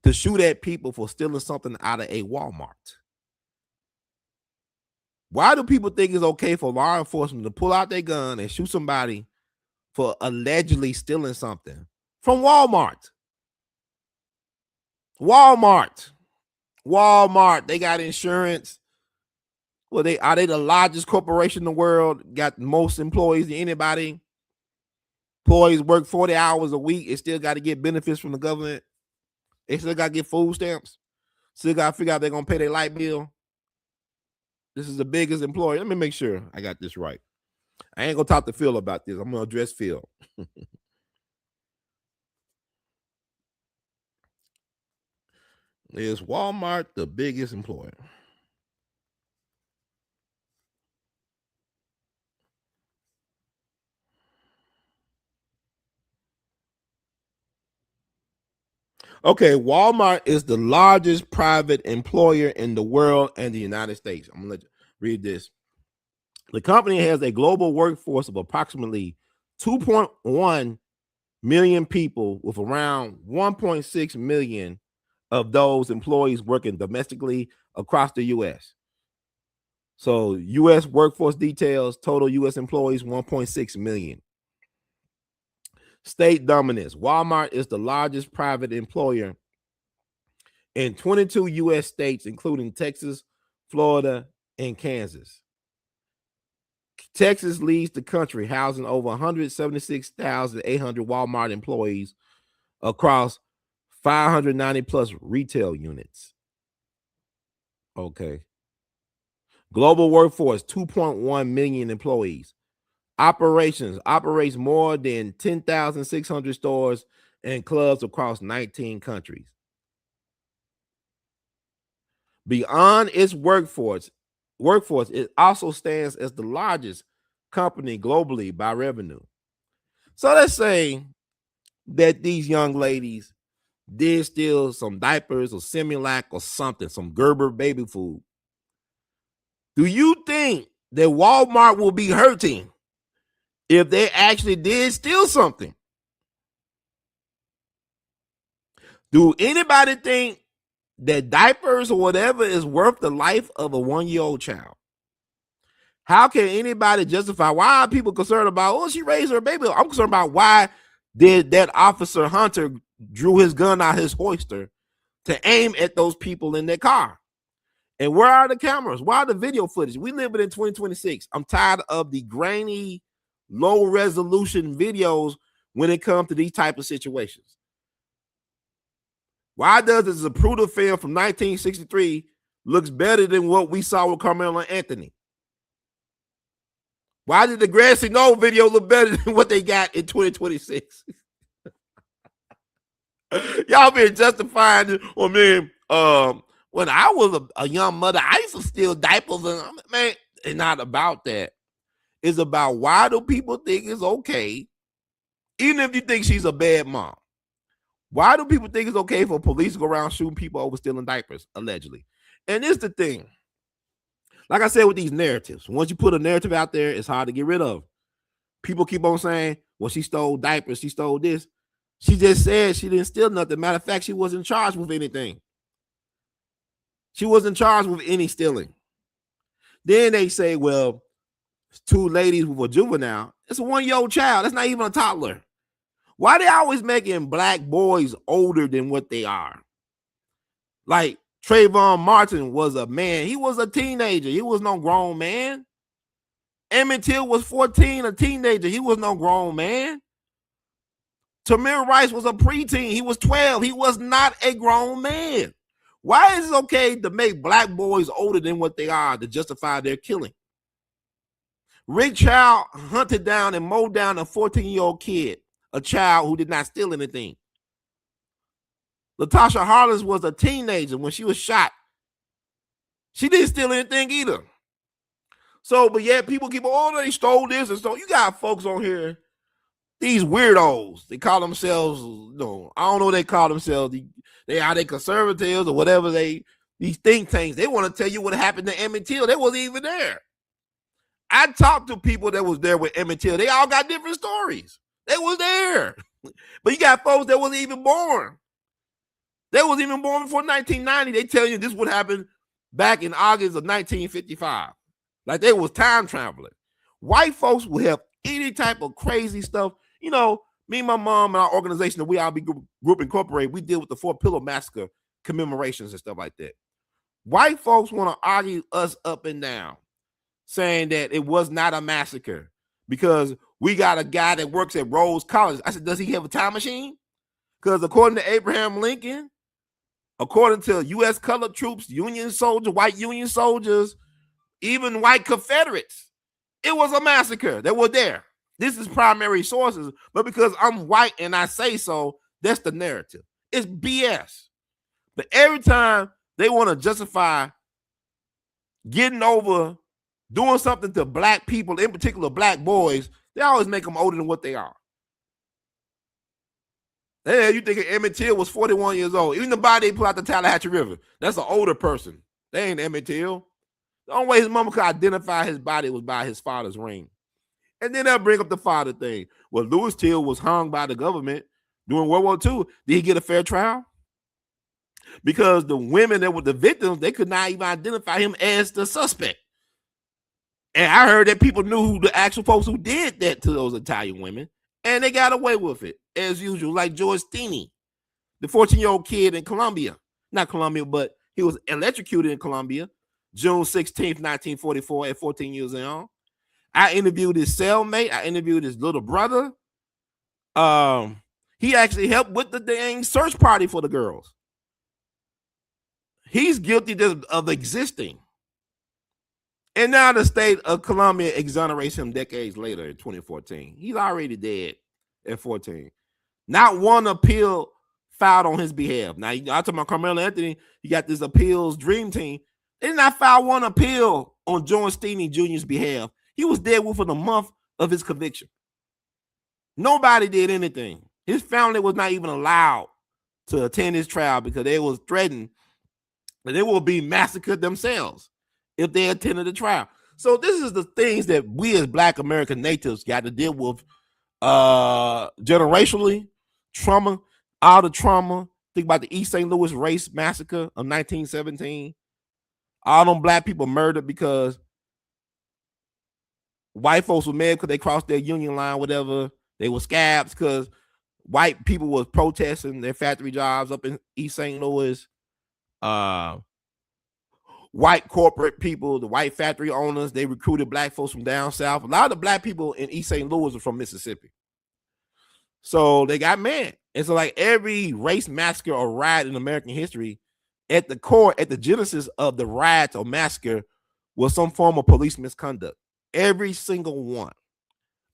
to shoot at people for stealing something out of a Walmart? Why do people think it's okay for law enforcement to pull out their gun and shoot somebody for allegedly stealing something from Walmart? Walmart. Walmart, they got insurance. Well, are they the largest corporation in the world? Got most employees than anybody. Employees work 40 hours a week. They still got to get benefits from the government. They still got to get food stamps. Still got to figure out they're going to pay their light bill. This is the biggest employer. Let me make sure I got this right. I ain't going to talk to Phil about this. I'm going to address Phil. Is Walmart the biggest employer? Okay, Walmart is the largest private employer in the world and the United States. I'm going to let you read this. The company has a global workforce of approximately 2.1 million people, with around 1.6 million of those employees working domestically across the U.S. So U.S. workforce details, total U.S. employees, 1.6 million. State dominance. Walmart is the largest private employer in 22 U.S. states, including Texas, Florida, and Kansas. Texas leads the country, housing over 176,800 Walmart employees across 590 plus retail units. Okay. Global workforce, 2.1 million employees. Operations operates more than 10,600 stores and clubs across 19 countries. Beyond its workforce, it also stands as the largest company globally by revenue. So let's say that these young ladies did steal some diapers or Similac or something, some Gerber baby food. Do you think that Walmart will be hurting if they actually did steal something? Do anybody think that diapers or whatever is worth the life of a 1-year-old child? How can anybody justify? Why are people concerned about, oh, she raised her baby? I'm concerned about why did that officer Hunter drew his gun out his holster to aim at those people in their car? And where are the cameras? Why are the video footage? We live in 2026. I'm tired of the grainy, low resolution videos when it comes to these type of situations. Why does this Zapruder film from 1963 looks better than what we saw with Carmelo Anthony? Why did the Grassy Knoll video look better than what they got in 2026? Y'all been justifying, well, man, when I was a young mother, I used to steal diapers, and man, it's not about that. It's about, why do people think it's okay, even if you think she's a bad mom? Why do people think it's okay for police to go around shooting people over stealing diapers, allegedly? And it's the thing. Like I said with these narratives, once you put a narrative out there, it's hard to get rid of. People keep on saying, well, she stole diapers, she stole this. She just said she didn't steal nothing. Matter of fact, she wasn't charged with anything. She wasn't charged with any stealing. Then they say, well, two ladies with a juvenile. It's a 1-year-old child. That's not even a toddler. Why they always making black boys older than what they are? Like Trayvon Martin was a man. He was a teenager. He was no grown man. Emmett Till was 14, a teenager. He was no grown man. Tamir Rice was a preteen. He was 12. He was not a grown man. Why is it okay to make black boys older than what they are to justify their killing? Rick Child hunted down and mowed down a 14-year-old kid, a child who did not steal anything. Latasha Harless was a teenager when she was shot. She didn't steal anything either. So, but yet people keep, oh, they stole this and so. You got folks on here, these weirdos. They call themselves, I don't know what they call themselves. Are they conservatives or whatever these think tanks. They want to tell you what happened to Emmett Till. They wasn't even there. I talked to people that was there with Emmett Till. They all got different stories. They was there. But you got folks that wasn't even born. They wasn't even born before 1990. They tell you this would happen back in August of 1955. Like they was time traveling. White folks will have any type of crazy stuff. You know, me and my mom and our organization, the We All Be Group Incorporated, we deal with the 4 Pillow Massacre commemorations and stuff like that. White folks want to argue us up and down, saying that it was not a massacre because we got a guy that works at Rose College. I said, does he have a time machine? Because according to Abraham Lincoln, according to U.S. colored troops, Union soldiers, white Union soldiers, even white Confederates, it was a massacre. They were there. This is primary sources, but because I'm white and I say so, that's the narrative. It's BS. But every time they want to justify getting over doing something to black people, in particular black boys, they always make them older than what they are. Yeah, you think Emmett Till was 41 years old. Even the body they put out the Tallahatchie River, that's an older person. They ain't Emmett Till. The only way his mama could identify his body was by his father's ring. And then they'll bring up the father thing. Well, Lewis Till was hung by the government during World War II. Did he get a fair trial? Because the women that were the victims, they could not even identify him as the suspect. And I heard that people knew who the actual folks who did that to those Italian women, and they got away with it, as usual, like George Steeney, the 14-year-old kid in Colombia. Not Colombia, but he was electrocuted in Colombia, June 16th, 1944, at 14 years old. I interviewed his cellmate. I interviewed his little brother. He actually helped with the dang search party for the girls. He's guilty of existing. And now the state of Colombia exonerates him decades later in 2014. He's already dead at 14. Not one appeal filed on his behalf. Now, I talk about Carmelo Anthony. He got this appeals dream team. They did not file one appeal on George Steeney Jr.'s behalf. He was dead within a month of his conviction. Nobody did anything. His family was not even allowed to attend his trial because they was threatened that they will be massacred themselves if they attended the trial. So this is the things that we as Black American natives got to deal with generationally, trauma, all the trauma. Think about the East St. Louis race massacre of 1917. All them black people murdered because white folks were mad because they crossed their union line, whatever. They were scabs because white people was protesting their factory jobs up in East St. Louis. White corporate people, the white factory owners, they recruited black folks from down south. A lot of the black people in East St. Louis are from Mississippi. So they got mad. And so like every race massacre or riot in American history, at the core, at the genesis of the riot or massacre was some form of police misconduct. Every single one.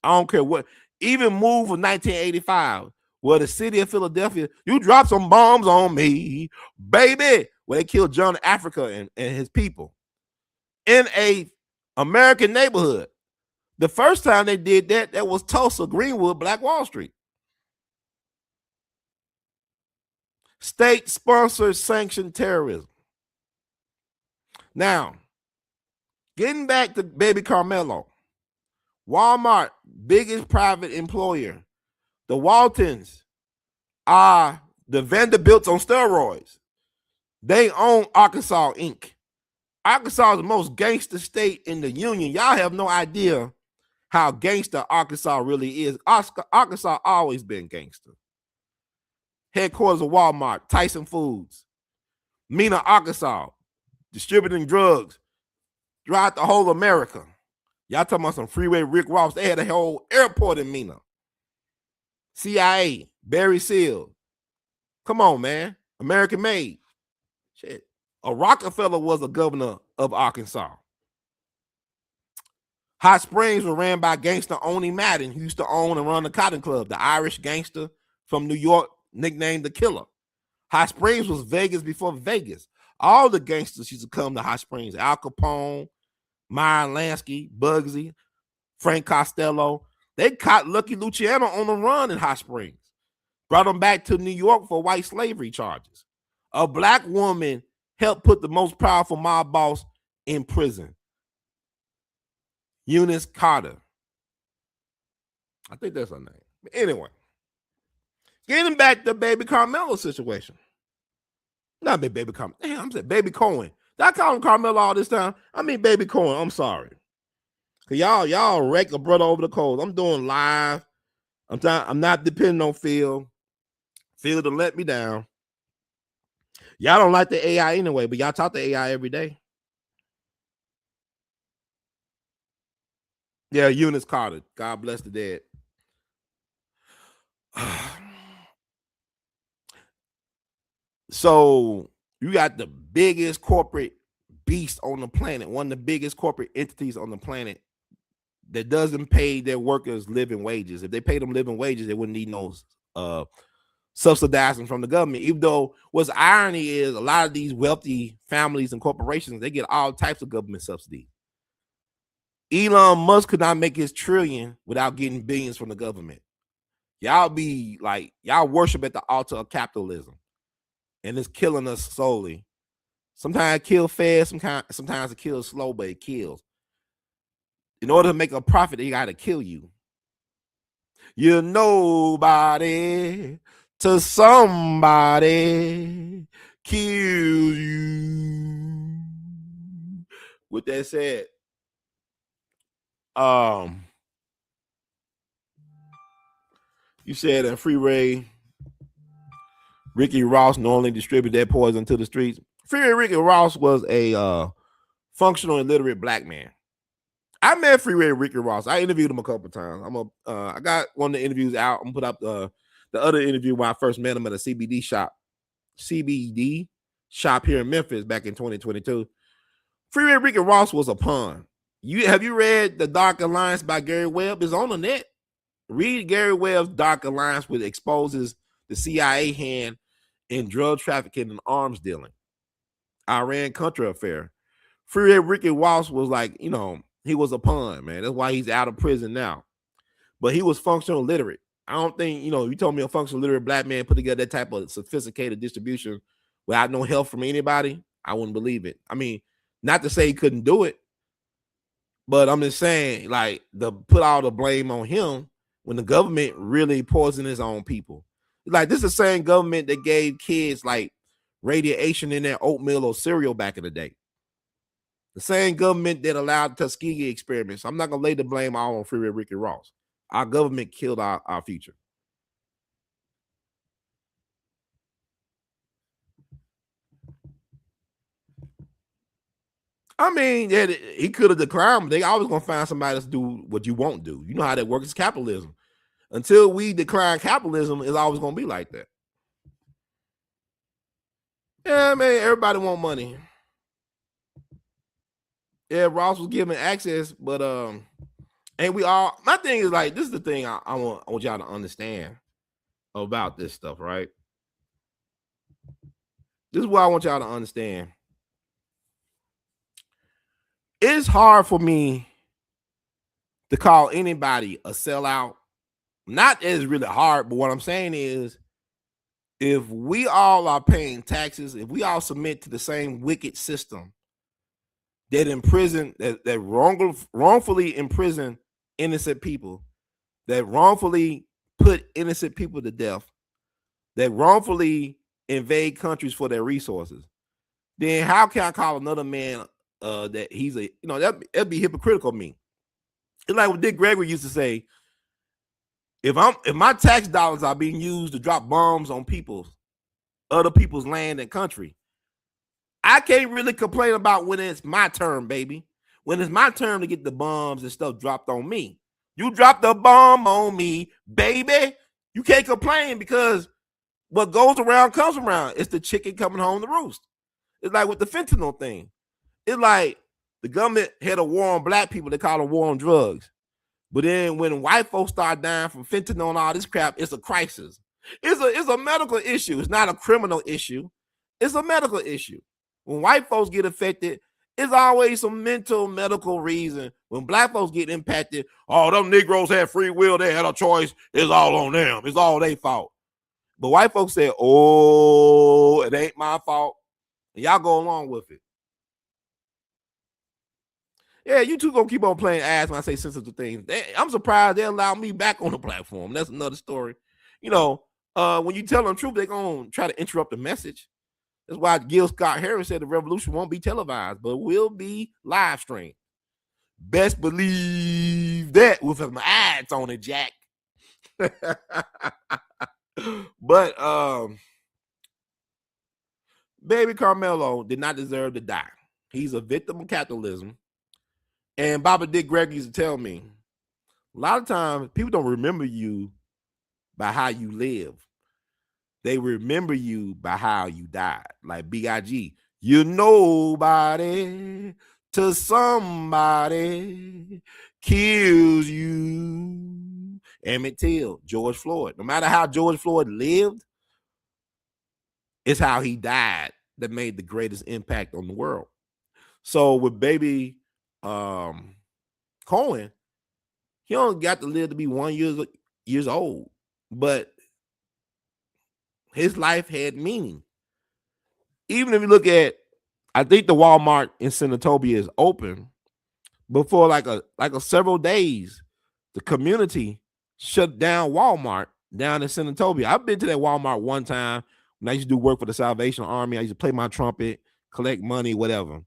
I don't care what. Even Move of 1985, where the city of Philadelphia, you dropped some bombs on me, baby, where they killed John Africa and his people in a American neighborhood. The first time they did that, that was Tulsa, Greenwood, Black Wall Street. State-sponsored sanctioned terrorism. Now, getting back to baby Carmelo, Walmart, biggest private employer. The Waltons are the Vanderbilts on steroids. They own Arkansas Inc. Arkansas is the most gangster state in the union. Y'all have no idea how gangster Arkansas really is. Arkansas always been gangster. Headquarters of Walmart, Tyson Foods, Mena, Arkansas, distributing drugs throughout the whole America. Y'all talking about some freeway Rick Ross. They had a whole airport in Mena. CIA, Barry Seal. Come on, man. American made. Shit. A Rockefeller was a governor of Arkansas. Hot Springs was ran by gangster Oni Madden, who used to own and run the Cotton Club, the Irish gangster from New York, nicknamed the Killer. Hot Springs was Vegas before Vegas. All the gangsters used to come to Hot Springs. Al Capone, Meyer Lansky, Bugsy, Frank Costello. They caught Lucky Luciano on the run in Hot Springs. Brought him back to New York for white slavery charges. A black woman helped put the most powerful mob boss in prison. Eunice Carter. I think that's her name. But anyway, getting back to baby Carmelo situation. Not baby Carmelo. Damn, I'm saying baby Cohen. Did I call him Carmelo all this time? I mean baby Cohen. I'm sorry. Cause y'all wreck a brother over the coals. I'm doing live. I'm not depending on Phil. Phil to let me down. Y'all don't like the AI anyway, but y'all talk to AI every day. Yeah, Eunice Carter. God bless the dead. So you got the biggest corporate beast on the planet, one of the biggest corporate entities on the planet that doesn't pay their workers living wages. If they paid them living wages, they wouldn't need no subsidizing from the government. Even though what's irony is a lot of these wealthy families and corporations, they get all types of government subsidies. Elon Musk could not make his trillion without getting billions from the government. Y'all be like, y'all worship at the altar of capitalism, and it's killing us slowly. Sometimes it kills fast, sometimes it kills slow, but it kills. In order to make a profit, they got to kill you. You're nobody to somebody kill you. With that said, you said in Freeway, Ricky Ross normally distributed that poison to the streets. Freeway Ricky Ross was a functional illiterate black man. I met Freeway Ricky Ross. I interviewed him a couple times. I got one of the interviews out. I'm gonna put up the other interview when I first met him at a CBD shop here in Memphis back in 2022. Freeway Ricky Ross was a pawn. Have you read The Dark Alliance by Gary Webb? It's on the net. Read Gary Webb's Dark Alliance, which exposes the CIA hand in drug trafficking and arms dealing. Iran-Contra affair. Freeway Ricky Ross was like, he was a pawn, man. That's why he's out of prison now. But he was functional literate. I don't think, you told me a functional literate black man put together that type of sophisticated distribution without no help from anybody. I wouldn't believe it. I mean, not to say he couldn't do it, but I'm just saying, like, to put all the blame on him when the government really poisoned his own people. Like, this is the same government that gave kids, like, radiation in their oatmeal or cereal back in the day. The same government that allowed Tuskegee experiments. I'm not going to lay the blame all on Freeway Ricky Ross. Our government killed our future. I mean, yeah, he could have declined, but they always going to find somebody to do what you won't do. You know how that works. It's capitalism. Until we decline capitalism, it's always going to be like that. Yeah, man, everybody want money. Yeah, Ross was given access, but and we all. My thing is, like, this is the thing I want y'all to understand about this stuff, right? This is what I want y'all to understand. It's hard for me to call anybody a sellout. Not as really hard, but what I'm saying is, if we all are paying taxes, if we all submit to the same wicked system that imprison, that wrongfully imprison innocent people, that wrongfully put innocent people to death, that wrongfully invade countries for their resources, then how can I call another man that he's a, that'd be hypocritical of me. It's like what Dick Gregory used to say: if my tax dollars are being used to drop bombs on other people's land and country, I can't really complain about when it's my turn, baby. When it's my turn to get the bombs and stuff dropped on me. You dropped the bomb on me, baby. You can't complain because what goes around comes around. It's the chicken coming home to roost. It's like with the fentanyl thing. It's like the government had a war on black people. They call it a war on drugs. But then when white folks start dying from fentanyl and all this crap, it's a crisis. It's a medical issue. It's not a criminal issue. It's a medical issue. When white folks get affected, it's always some mental medical reason. When black folks get impacted, them Negroes had free will. They had a choice. It's all on them. It's all their fault. But white folks say, it ain't my fault. And y'all go along with it. Yeah, you two gonna keep on playing ass when I say sensitive things. I'm surprised they allow me back on the platform. That's another story. When you tell them the truth, they're gonna try to interrupt the message. That's why Gil Scott Harris said the revolution won't be televised, but will be live streamed. Best believe that with some ads on it, Jack. But Baby Carmelo did not deserve to die. He's a victim of capitalism. And Baba Dick Gregory used to tell me, a lot of times people don't remember you by how you live. They remember you by how you died. Like B.I.G. You nobody to somebody kills you. Emmett Till, George Floyd. No matter how George Floyd lived, it's how he died that made the greatest impact on the world. So with baby Cohen, he only got to live to be 1 years old, but his life had meaning. Even if you look at, I think the Walmart in Senatobia is open, but for like a several days, the community shut down Walmart down in Senatobia. I've been to that Walmart one time when I used to do work for the Salvation Army. I used to play my trumpet, collect money, whatever.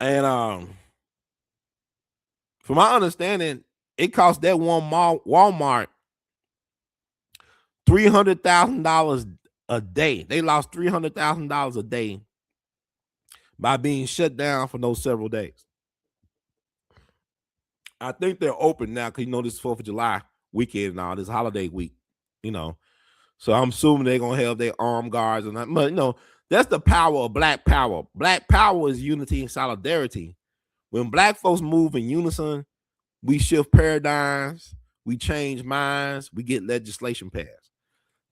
And from my understanding, it cost that one Walmart $300,000 a day. They lost $300,000 a day by being shut down for those several days. I think they're open now because this is 4th of July weekend and all this holiday week, So I'm assuming they're gonna have their armed guards and that. But that's the power of Black power. Black power is unity and solidarity. When Black folks move in unison, we shift paradigms, we change minds, we get legislation passed.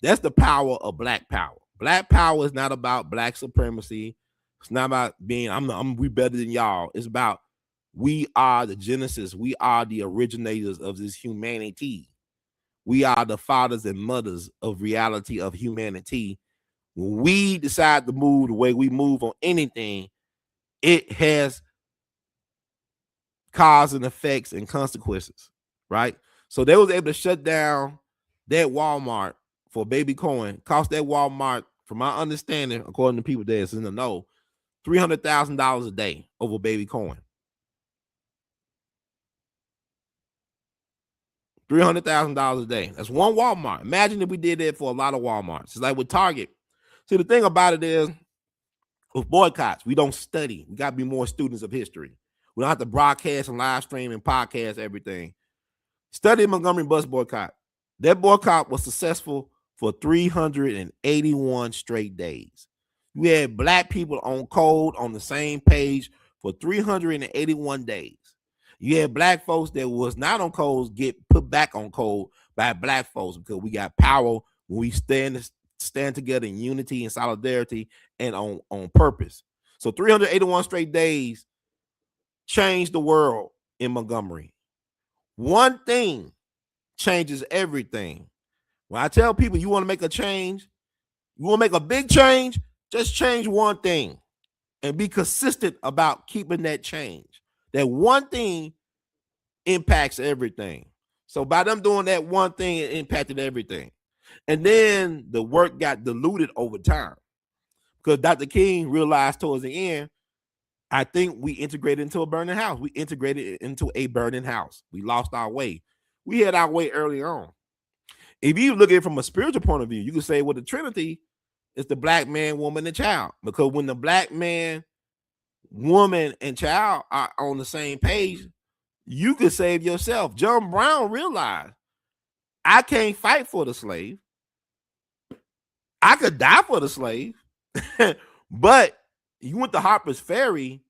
That's the power of Black power. Black power is not about Black supremacy. It's not about being we better than y'all. It's about we are the genesis. We are the originators of this humanity. We are the fathers and mothers of reality of humanity. When we decide to move the way we move on anything, it has cause and effects and consequences, right? So they was able to shut down that Walmart for baby Cohen. Cost that Walmart, from my understanding, according to people that's in the know, $300,000 a day over baby Cohen. $300,000 a day. That's one Walmart. Imagine if we did that for a lot of Walmarts. It's like with Target. See, the thing about it is, with boycotts, we don't study. We got to be more students of history. We don't have to broadcast and live stream and podcast everything. Study Montgomery bus boycott. That boycott was successful for 381 straight days. You had Black people on code on the same page for 381 days. You had Black folks that was not on codes get put back on code by Black folks because we got power when we stand together in unity and solidarity and on purpose. So 381 straight days changed the world in Montgomery. One thing changes everything. When I tell people you want to make a change, you want to make a big change, just change one thing and be consistent about keeping that change. That one thing impacts everything. So by them doing that one thing, it impacted everything. And then the work got diluted over time because Dr. King realized towards the end, I think we integrated into a burning house. We integrated into a burning house. We lost our way. We had our way early on. If you look at it from a spiritual point of view, you can say, well, the Trinity is the Black man, woman, and child. Because when the Black man, woman, and child are on the same page, you could save yourself. John Brown realized, I can't fight for the slave. I could die for the slave. But you went to Harper's Ferry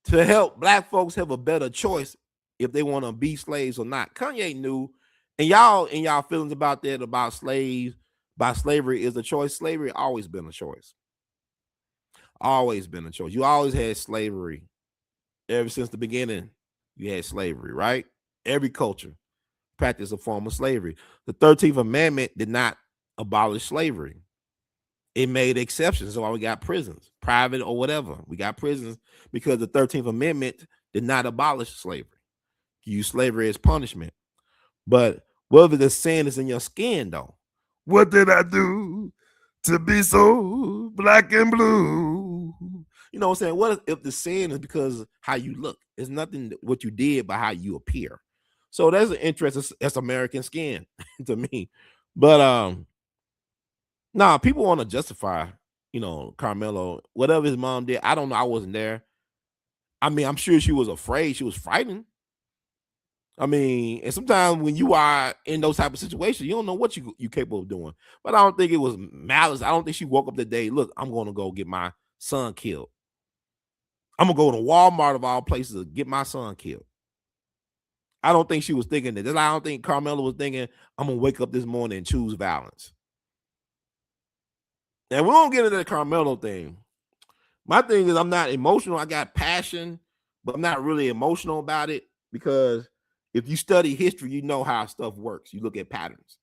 to help Black folks have a better choice if they want to be slaves or not. Kanye knew, and y'all in y'all feelings about that, about slaves, by slavery is a choice. Slavery always been a choice. Always been a choice. You always had slavery. Ever since the beginning, you had slavery, right? Every culture practiced a form of slavery. The 13th Amendment did not abolish slavery. It made exceptions. So we got prisons, private or whatever. We got prisons because the 13th Amendment did not abolish slavery. You use slavery as punishment. But whether the sin is in your skin, though, what did I do to be so black and blue? You know what I'm saying? What if the sin is because of how you look? It's nothing what you did, but how you appear. So that's an interest. That's American skin to me. But Nah, people want to justify, Carmelo, whatever his mom did. I don't know. I wasn't there. I mean, I'm sure she was afraid. She was frightened. I mean, and sometimes when you are in those type of situations, you don't know what you capable of doing. But I don't think it was malice. I don't think she woke up the day, look, I'm going to go get my son killed. I'm going to go to Walmart of all places to get my son killed. I don't think she was thinking that. I don't think Carmela was thinking, I'm going to wake up this morning and choose violence. And we won't get into the Carmelo thing. My thing is I'm not emotional. I got passion, but I'm not really emotional about it because if you study history, you know how stuff works. You look at patterns.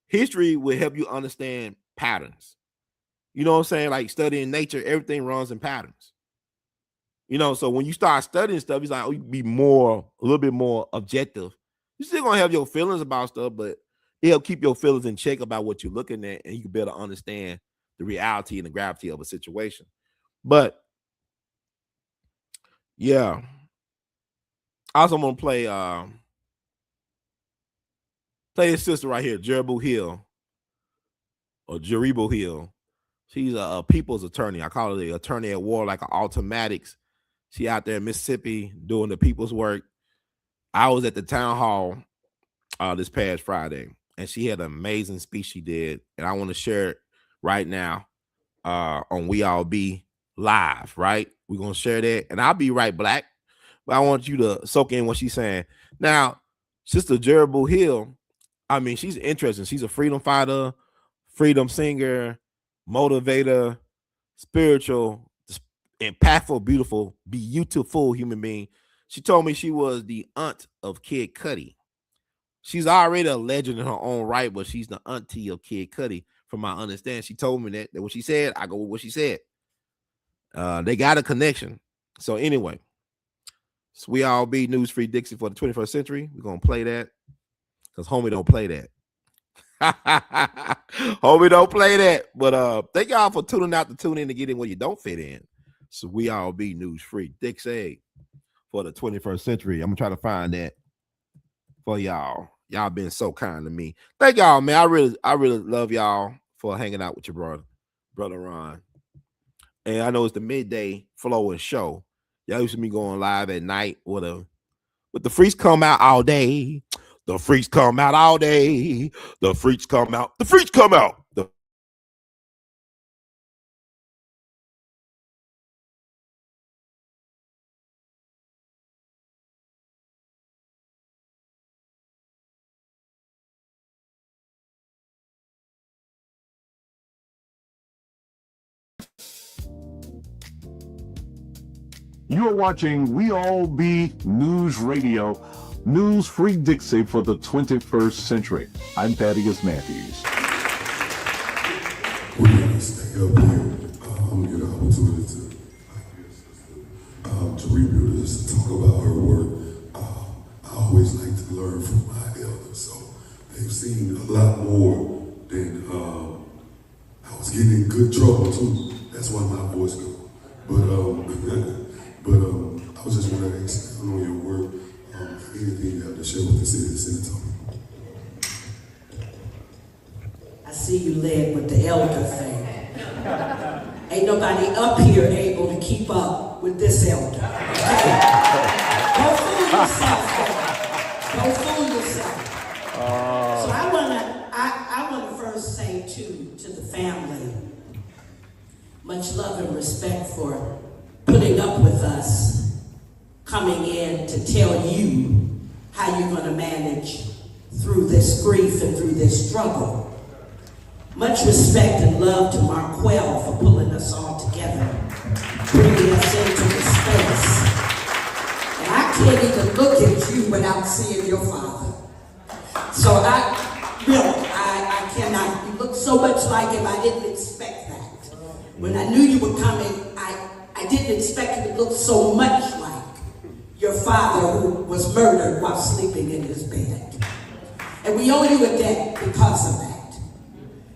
History will help you understand patterns. You know what I'm saying? Like studying nature, everything runs in patterns. So when you start studying stuff, it's like, you be a little bit more objective. You're still gonna have your feelings about stuff, but it'll keep your feelings in check about what you're looking at, and you can better understand the reality and the gravity of a situation. But yeah, I also want to play his sister right here, Jeribu Hill or Jeribu Hill. She's a people's attorney. I call her the attorney at war, like an automatics. She out there in Mississippi doing the people's work. I was at the town hall this past Friday, and she had an amazing speech she did, and I want to share it right now on We All Be Live, right? We're going to share that, and I'll be right back, but I want you to soak in what she's saying. Now, Sister Jeribu Hill, I mean, she's interesting. She's a freedom fighter, freedom singer, motivator, spiritual, impactful, beautiful human being. She told me she was the aunt of Kid Cudi. She's already a legend in her own right, but she's the auntie of Kid Cudi, from my understanding. She told me that what she said, I go with what she said. They got a connection. So anyway, so We All Be News Free Dixie for the 21st century. We're going to play that because homie don't play that. Homie don't play that. But thank y'all for tuning out to tune in to get in where you don't fit in. So We All Be News Free Dixie for the 21st century. I'm going to try to find that for y'all. Y'all been so kind to me. Thank y'all, man. I really love y'all for hanging out with your brother Ron. And I know it's the midday flow and show. Y'all used to be going live at night with the freaks come out all day. The freaks come out all day. The freaks come out. The freaks come out. You are watching We All Be News Radio, News Free Dixie for the 21st century. I'm Thaddeus Matthews. We got to stay up here. Get an opportunity to rebuild this, to talk about her work. I always like to learn from my elders, so they've seen a lot more than I was getting in good trouble too. That's why my voice goes. But I was just wanting to expound on your work. Anything you have to share with the city of San Antonio? I see you led with the elder thing. Ain't nobody up here able to keep up with this elder. Okay? Don't fool yourself. Don't fool yourself. So I wanna first say to the family, much love and respect for putting up with us, coming in to tell you how you're going to manage through this grief and through this struggle. Much respect and love to Marquell for pulling us all together, bringing us into this space. And I can't even look at you without seeing your father. So I cannot. You look so much like him, I didn't expect that. When I knew you were coming, I didn't expect you to look so much like your father who was murdered while sleeping in his bed. And we owe you a debt because of that.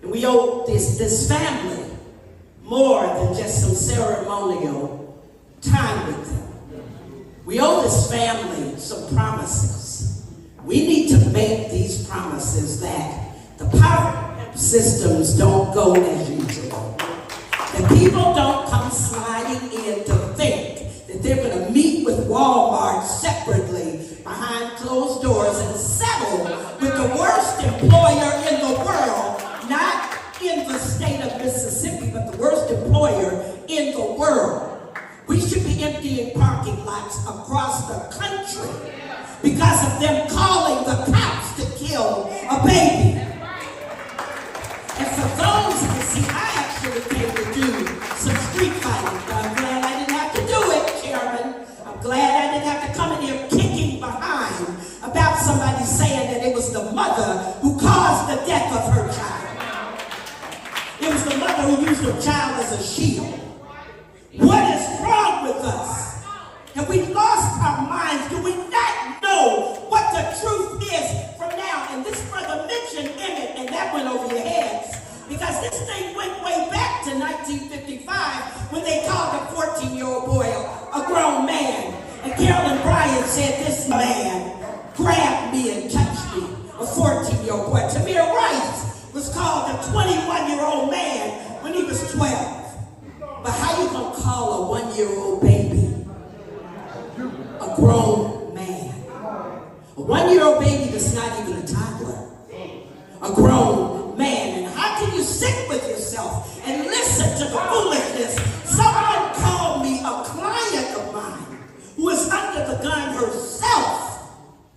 And we owe this family more than just some ceremonial time with them. We owe this family some promises. We need to make these promises that the power systems don't go as usual. And people don't come sliding in to think that they're going to meet with Walmart separately behind closed doors and settle with the worst employer in the world, not in the state of Mississippi, but the worst employer in the world. We should be emptying parking lots across the country because of them calling the cops to kill a baby. And for those who see, I actually came to do some street fighting. I'm glad I didn't have to do it, Chairman. I'm glad I didn't have to come in here kicking behind about somebody saying that it was the mother who caused the death of her child. It was the mother who used her child as a shield. What is wrong with us? Have we lost our minds? Do we not know what the truth is from now? And this brother mentioned Emmett, and that went over your heads. Because this thing went way back to 1955 when they called a 14-year-old boy a grown man. And Carolyn Bryant said, this man grabbed me and touched me, a 14-year-old boy. Tamir Rice was called a 21-year-old man when he was 12. But how you gonna call a 1-year-old baby a grown man? A 1-year-old baby that's not even a toddler. A grown man. And how can you sit with yourself and listen to the foolishness? Someone called me, a client of mine who is under the gun herself,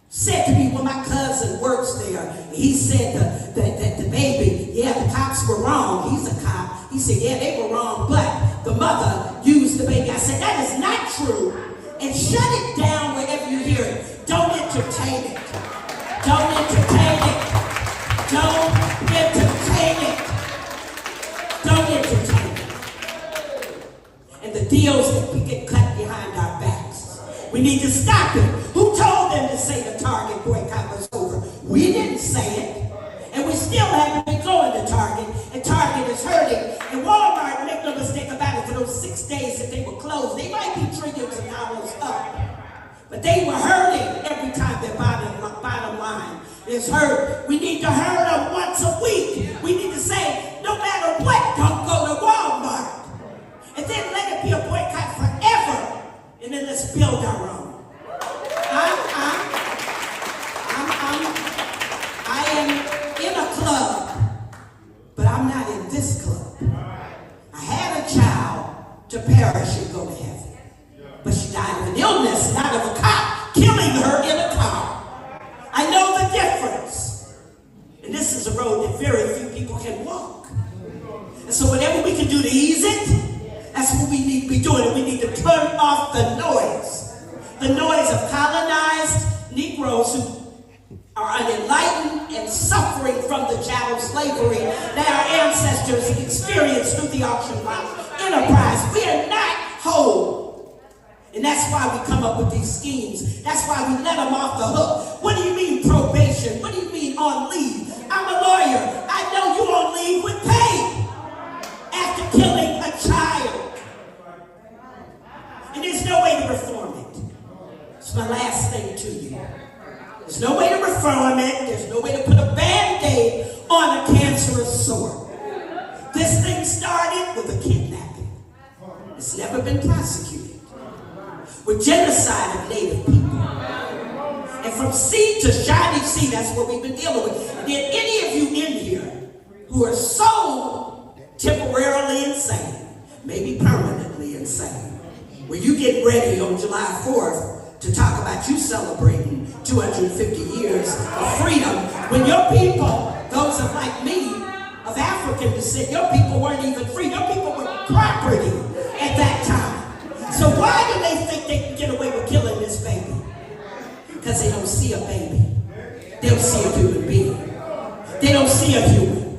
said to me, well, my cousin works there. He said that the baby, yeah, the cops were wrong. He's a cop. He said, yeah, they were wrong, but the mother used the baby. I said, that is not true. And shut it down wherever you hear it. Don't entertain it. Don't entertain it. Don't entertain it. Don't entertain it. And the deals that get cut behind our backs, we need to stop it. Who told them to say the Target boycott was over? We didn't say it. And we still haven't been going to Target. And Target is hurting. And Walmart, make no mistake about it, for those 6 days that they were closed, they might be trillions of dollars up. But they were hurting every time their bottom line is hurt. We need to hurt them once a week. We need to say, no matter what, don't go to Walmart. And then let it be a boycott forever. And then let's build our own. I am in a club, but I'm not in this club. I had a child to perish and go to heaven. But she died of an illness, not of a cop killing her in a car. I know the difference. And this is a road that very few people can walk. And so whatever we can do to ease it, that's what we need to be doing. And we need to turn off the noise. The noise of colonized Negroes who are unenlightened and suffering from the chattel slavery that our ancestors experienced through the auction block enterprise. We are not whole. And that's why we come up with these schemes. That's why we let them off the hook. What do you mean probation? What do you mean on leave? I'm a lawyer. I know you on leave with pay after killing a child. And there's no way to reform it. It's my last thing to you. There's no way to reform it. There's no way to put a Band-Aid on a cancerous sore. This thing started with a kidnapping. It's never been prosecuted. With genocide of Native people. And from sea to shining sea, that's what we've been dealing with. And then any of you in here who are so temporarily insane, maybe permanently insane, where you get ready on July 4th to talk about you celebrating 250 years of freedom, when your people, those of like me, of African descent, your people weren't even free. Your people were property at that time. So why do they think they can get away with killing this baby? Because they don't see a baby. They don't see a human being. They don't see a human.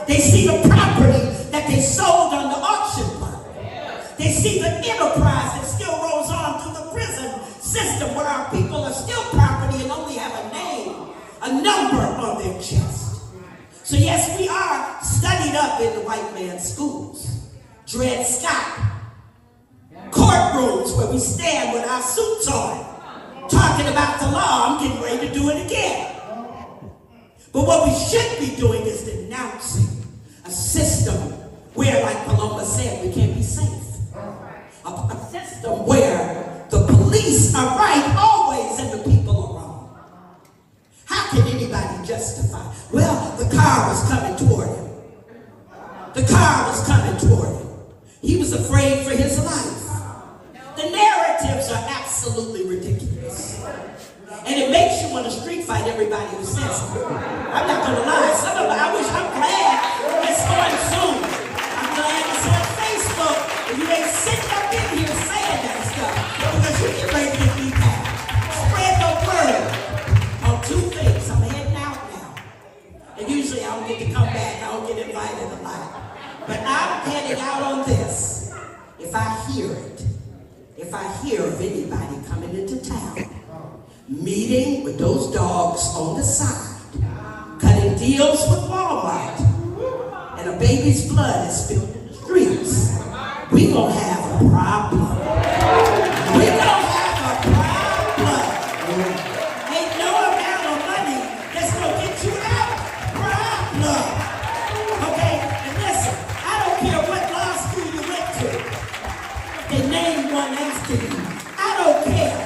They see the property that they sold on the auction block. They see the enterprise that still rolls on through the prison system where our people are still property and only have a name, a number on their chest. So yes, we are studied up in the white man's schools. Dred Scott. Courtrooms where we stand with our suits on, talking about the law. I'm getting ready to do it again. But what we should be doing is denouncing a system where, like Paloma said, we can't be safe. A system where the police are right always and the people are wrong. How can anybody justify? Well, the car was coming toward him. The car was coming toward him. He was afraid for his life. The narratives are absolutely ridiculous. And it makes you want to street fight everybody who says it. I'm not going to lie. Some of them, I'm glad it's going soon. I'm glad it's on Facebook. And you ain't sitting up in here saying that stuff. Because you get ready to get me back. Spread the word on two things. I'm heading out now. And usually I don't get to come back. I don't get invited a lot. But I'm heading out on this. If I hear it, if I hear of anybody coming into town, meeting with those dogs on the side, cutting deals with Walmart, and a baby's blood is spilled in the streets, we gonna have a problem. We gonna have a problem. Ain't no amount of money that's gonna get you out. Problem. Okay, and listen, I don't care what law school you went to. They named one after you. I don't care.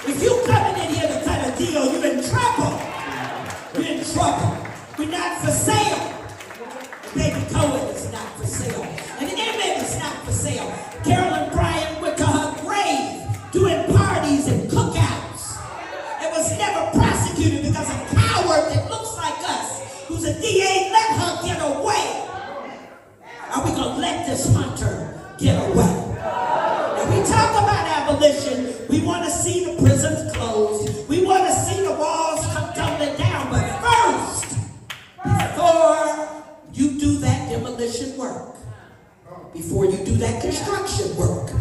If you coming in here to cut a deal, you're in trouble. You're in trouble. We're not for sale. Baby Cohen is not for sale. And the inmate is not for sale. Carolyn Bryant went to her grave doing parties and cookouts. It was never prosecuted because a coward that looks like us, who's a DA, let her get away. Are we going to let this hunter get away? When we talk about abolition, we want to see the prisons closed. We want to see the walls come tumbling down. But first, before you do that demolition work, before you do that construction work,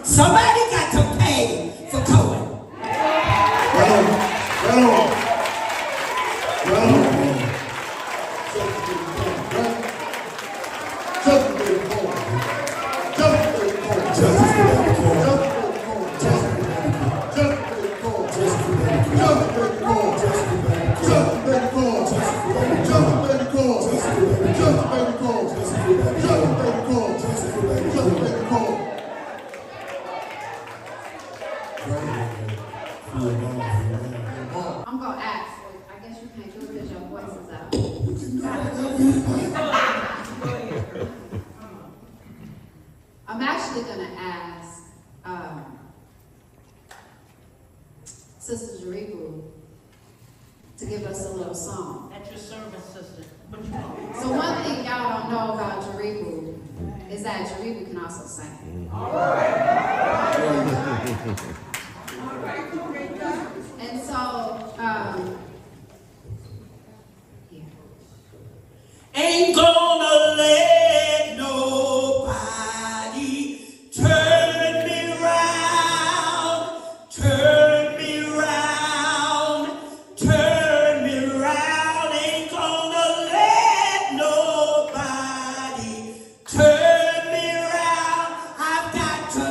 somebody got to pay for Cohen. I'm gonna ask. I guess you can't do it because your voice is up. I'm actually gonna ask Sister Jericho to give us a little song. At your service, sister. So one thing y'all don't know about Jericho is that Jericho can also sing. And so, yeah. Ain't gonna let nobody turn me round, turn me round, turn me round. Ain't gonna let nobody turn me round. I've got to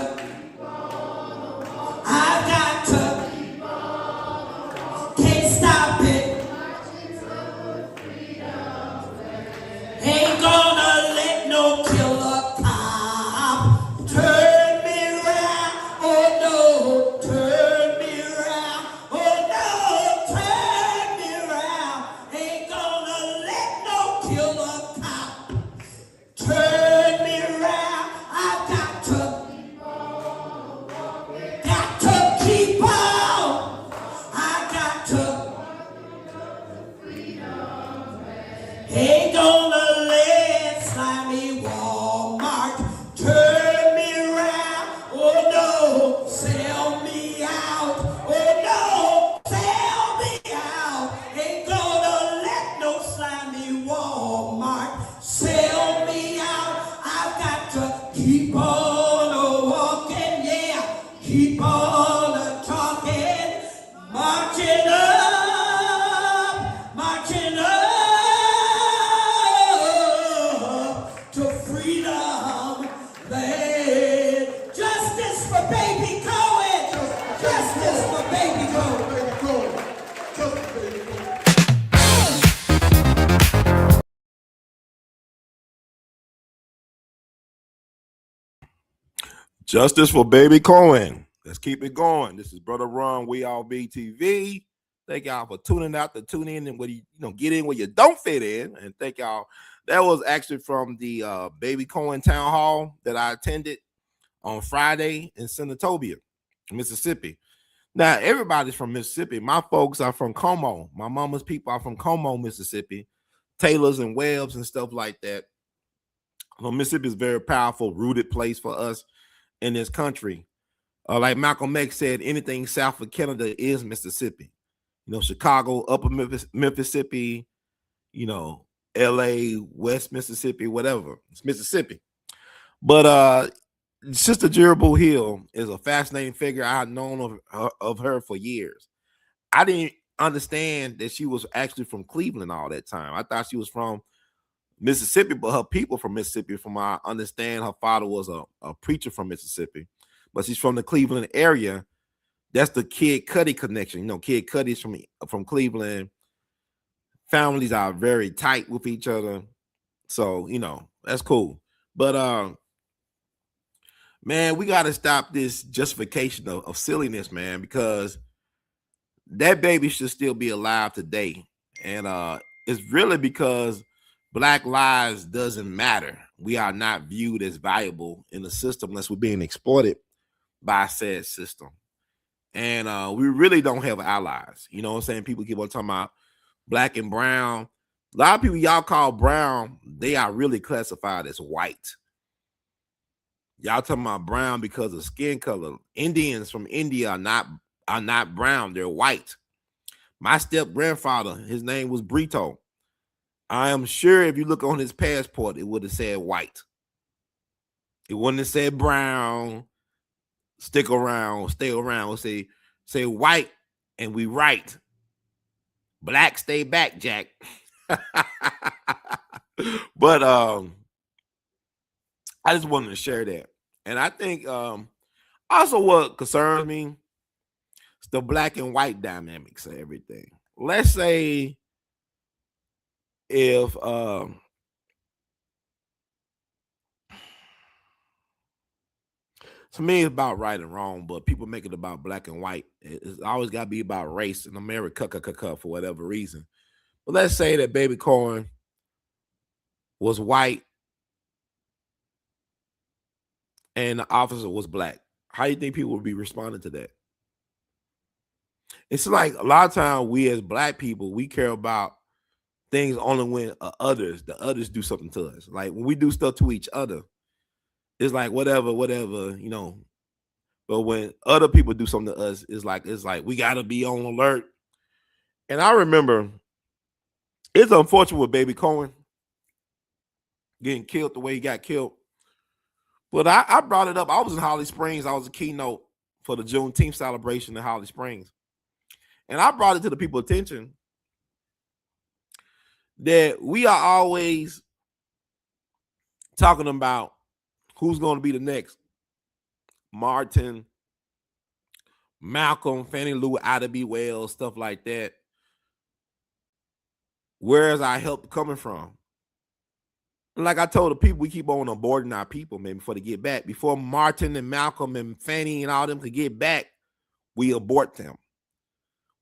can't stop it. Ain't gonna let no killer cop turn me round. Oh no, turn me round. Oh no, turn me round. Ain't gonna let no killer cop turn me round. I've got to keep on. I got to. Ain't gonna let slimy Walmart turn me round. Oh no, sell me out. Oh no, sell me out. Ain't gonna let no slimy Walmart sell me out. I've got to keep on walking, yeah, keep on talking, marching up to freedom land. Justice for baby Cohen. Justice for baby Cohen. Justice for Baby Cohen. Let's keep it going. This is Brother Ron, We All Be TV. Thank y'all for tuning out to tune in and where you get in where you don't fit in. And thank y'all. That was actually from the Baby Cohen town hall that I attended on Friday in Senatobia, Mississippi. Now, everybody's from Mississippi. My folks are from Como. My mama's people are from Como, Mississippi. Taylors and Webbs and stuff like that. Well, Mississippi is a very powerful, rooted place for us in this country. Like Malcolm X said, anything south of Canada is Mississippi. Chicago, Upper Mississippi, L.A., West Mississippi, whatever. It's Mississippi. But Sister Jerable Hill is a fascinating figure. I've known of her for years. I didn't understand that she was actually from Cleveland all that time. I thought she was from Mississippi, but her people from Mississippi. From what I understand, her father was a preacher from Mississippi, but she's from the Cleveland area. That's the Kid Cudi connection. Kid Cudi's from Cleveland. Families are very tight with each other. So, that's cool. But man, we got to stop this justification of silliness, man, because that baby should still be alive today. And it's really because Black lives doesn't matter. We are not viewed as valuable in the system unless we're being exploited by said system. And we really don't have allies. You know what I'm saying? People keep on talking about Black and brown. A lot of people y'all call brown, they are really classified as white. Y'all talking about brown because of skin color. Indians from India are not brown, they're white. My step-grandfather, his name was Brito. I am sure if you look on his passport, it would have said white. It wouldn't have said brown, stick around, stay around. It would say white, and we right. Black, stay back, Jack. But I just wanted to share that. And I think also what concerns me is the black and white dynamics of everything. Let's say if to me it's about right and wrong, but people make it about black and white. It's always got to be about race in America for whatever reason. But let's say that Baby Cohen was white and the officer was black. How do you think people would be responding to that? It's like a lot of times we as black people, we care about things only when the others do something to us. Like when we do stuff to each other, it's like whatever, But when other people do something to us, it's like we gotta be on alert. And I remember it's unfortunate with Baby Cohen getting killed the way he got killed. But I brought it up. I was in Holly Springs. I was a keynote for the Juneteenth celebration in Holly Springs. And I brought it to the people's attention that we are always talking about who's going to be the next Martin, Malcolm, Fannie Lou, Ida B. Wells, stuff like that. Where is our help coming from? And like I told the people, we keep on aborting our people, man, before they get back. Before Martin and Malcolm and Fannie and all them could get back, we abort them.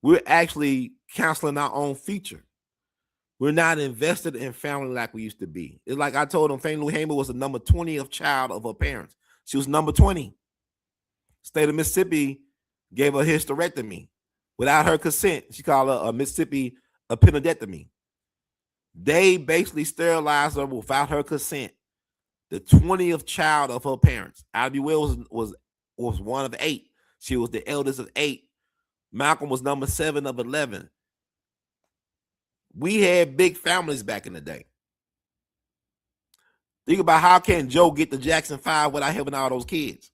We're actually canceling our own future. We're not invested in family like we used to be. It's like I told them, Fannie Lou Hamer was the number 20th child of her parents. She was number 20. State of Mississippi gave her hysterectomy without her consent. She called her a Mississippi appendectomy. They basically sterilized her without her consent. The 20th child of her parents. Ida B. Wells was one of 8. She was the eldest of 8. Malcolm was number 7 of 11. We had big families back in the day. Think about how can Joe get to Jackson 5 without having all those kids?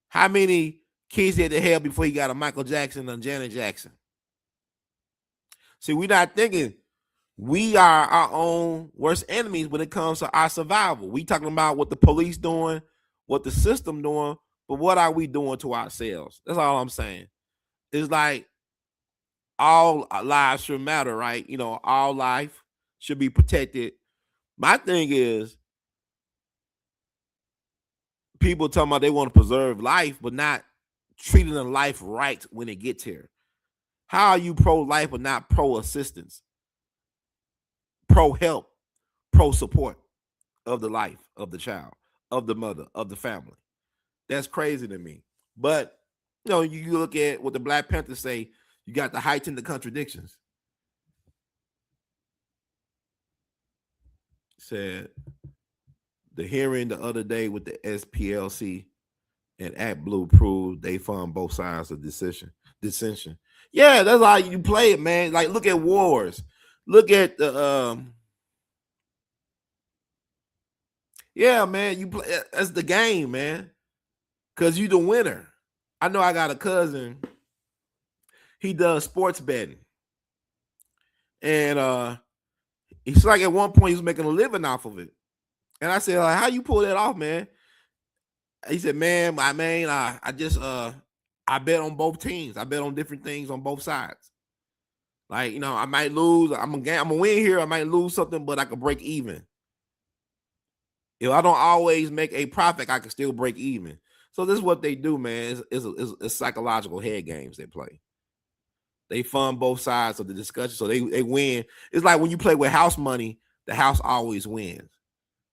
How many kids he had to have before he got a Michael Jackson and Janet Jackson? See, we're not thinking we are our own worst enemies when it comes to our survival. We talking about what the police doing, what the system doing, but what are we doing to ourselves? That's all I'm saying. It's like all lives should matter, right? All life should be protected. My thing is people talking about they want to preserve life, but not treating the life right when it gets here. How are you pro-life but not pro-assistance, pro-help, pro-support of the life of the child, of the mother, of the family? That's crazy to me. But you look at what the Black Panthers say, you got the heights and the contradictions. Said the hearing the other day with the SPLC and ActBlue proved they fund both sides of dissension. Yeah, that's how you play it, man. Like, look at wars. Look at the yeah, man. You play that's the game, man. Cause you the winner. I know I got a cousin. He does sports betting, and it's like at one point he was making a living off of it. And I said, like, how you pull that off, man? He said, man, I just I bet on both teams. I bet on different things on both sides. Like, I might lose. I'm gonna win here. I might lose something, but I can break even. If I don't always make a profit, I can still break even. So this is what they do, man. It's psychological head games they play. They fund both sides of the discussion, so they win. It's like when you play with house money, the house always wins,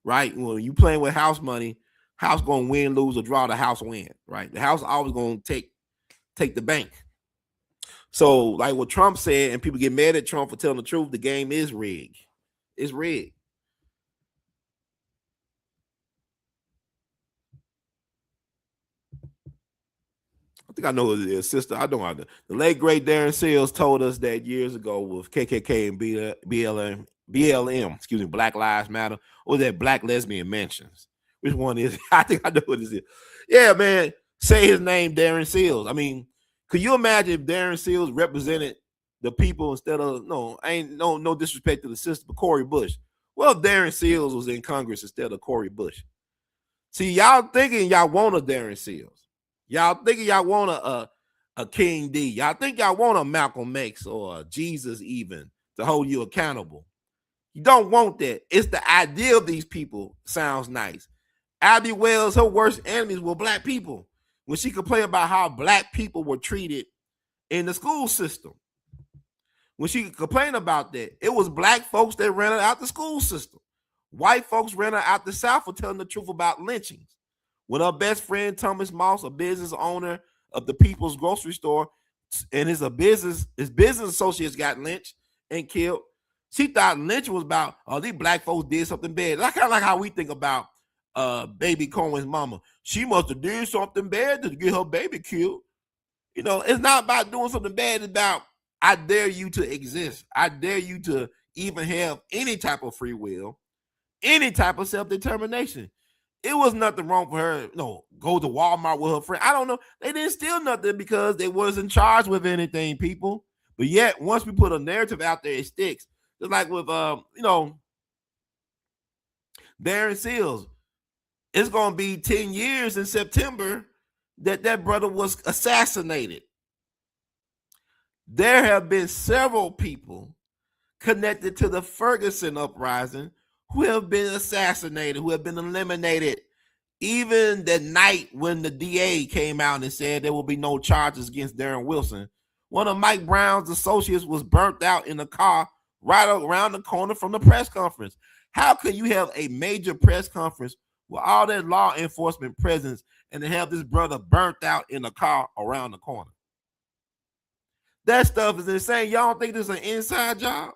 right? When you playing with house money, house gonna win, lose, or draw. The house win, right? The house always gonna take the bank. So, like what Trump said, and people get mad at Trump for telling the truth, the game is rigged. It's rigged. I think I know his sister. I don't know. The late great Darren Seals told us that years ago with KKK and BLM, excuse me, Black Lives Matter, or that Black Lesbian Mentions. Which one is it? I think I know what this is. Yeah, man. Say his name, Darren Seals. I mean, could you imagine if Darren Seals represented the people instead of no disrespect to the sister, but Cori Bush? Well, Darren Seals was in Congress instead of Cori Bush. See, y'all thinking y'all want a Darren Seals. Y'all thinking y'all want a King D. Y'all think y'all want a Malcolm X or a Jesus even to hold you accountable. You don't want that. It's the idea of these people sounds nice. Abby Wells, her worst enemies were black people. When she complained about how black people were treated in the school system. When she complained about that, it was black folks that ran her out the school system. White folks ran her out the South for telling the truth about lynchings. When her best friend, Thomas Moss, a business owner of the People's Grocery Store, and his business associates got lynched and killed, she thought lynching was about, these black folks did something bad. That's kind of like how we think about baby Cohen's mama. She must have did something bad to get her baby killed. It's not about doing something bad. It's about, I dare you to exist. I dare you to even have any type of free will, any type of self-determination. It was nothing wrong for her, go to Walmart with her friend. I don't know. They didn't steal nothing because they wasn't charged with anything, people. But yet, once we put a narrative out there, it sticks. Just like with, Darren Seals. It's going to be 10 years in September that brother was assassinated. There have been several people connected to the Ferguson uprising who have been assassinated, who have been eliminated. Even the night when the DA came out and said there will be no charges against Darren Wilson, one of Mike Brown's associates was burnt out in a car right around the corner from the press conference. How can you have a major press conference with all that law enforcement presence and to have this brother burnt out in a car around the corner? That stuff is insane. Y'all don't think this is an inside job?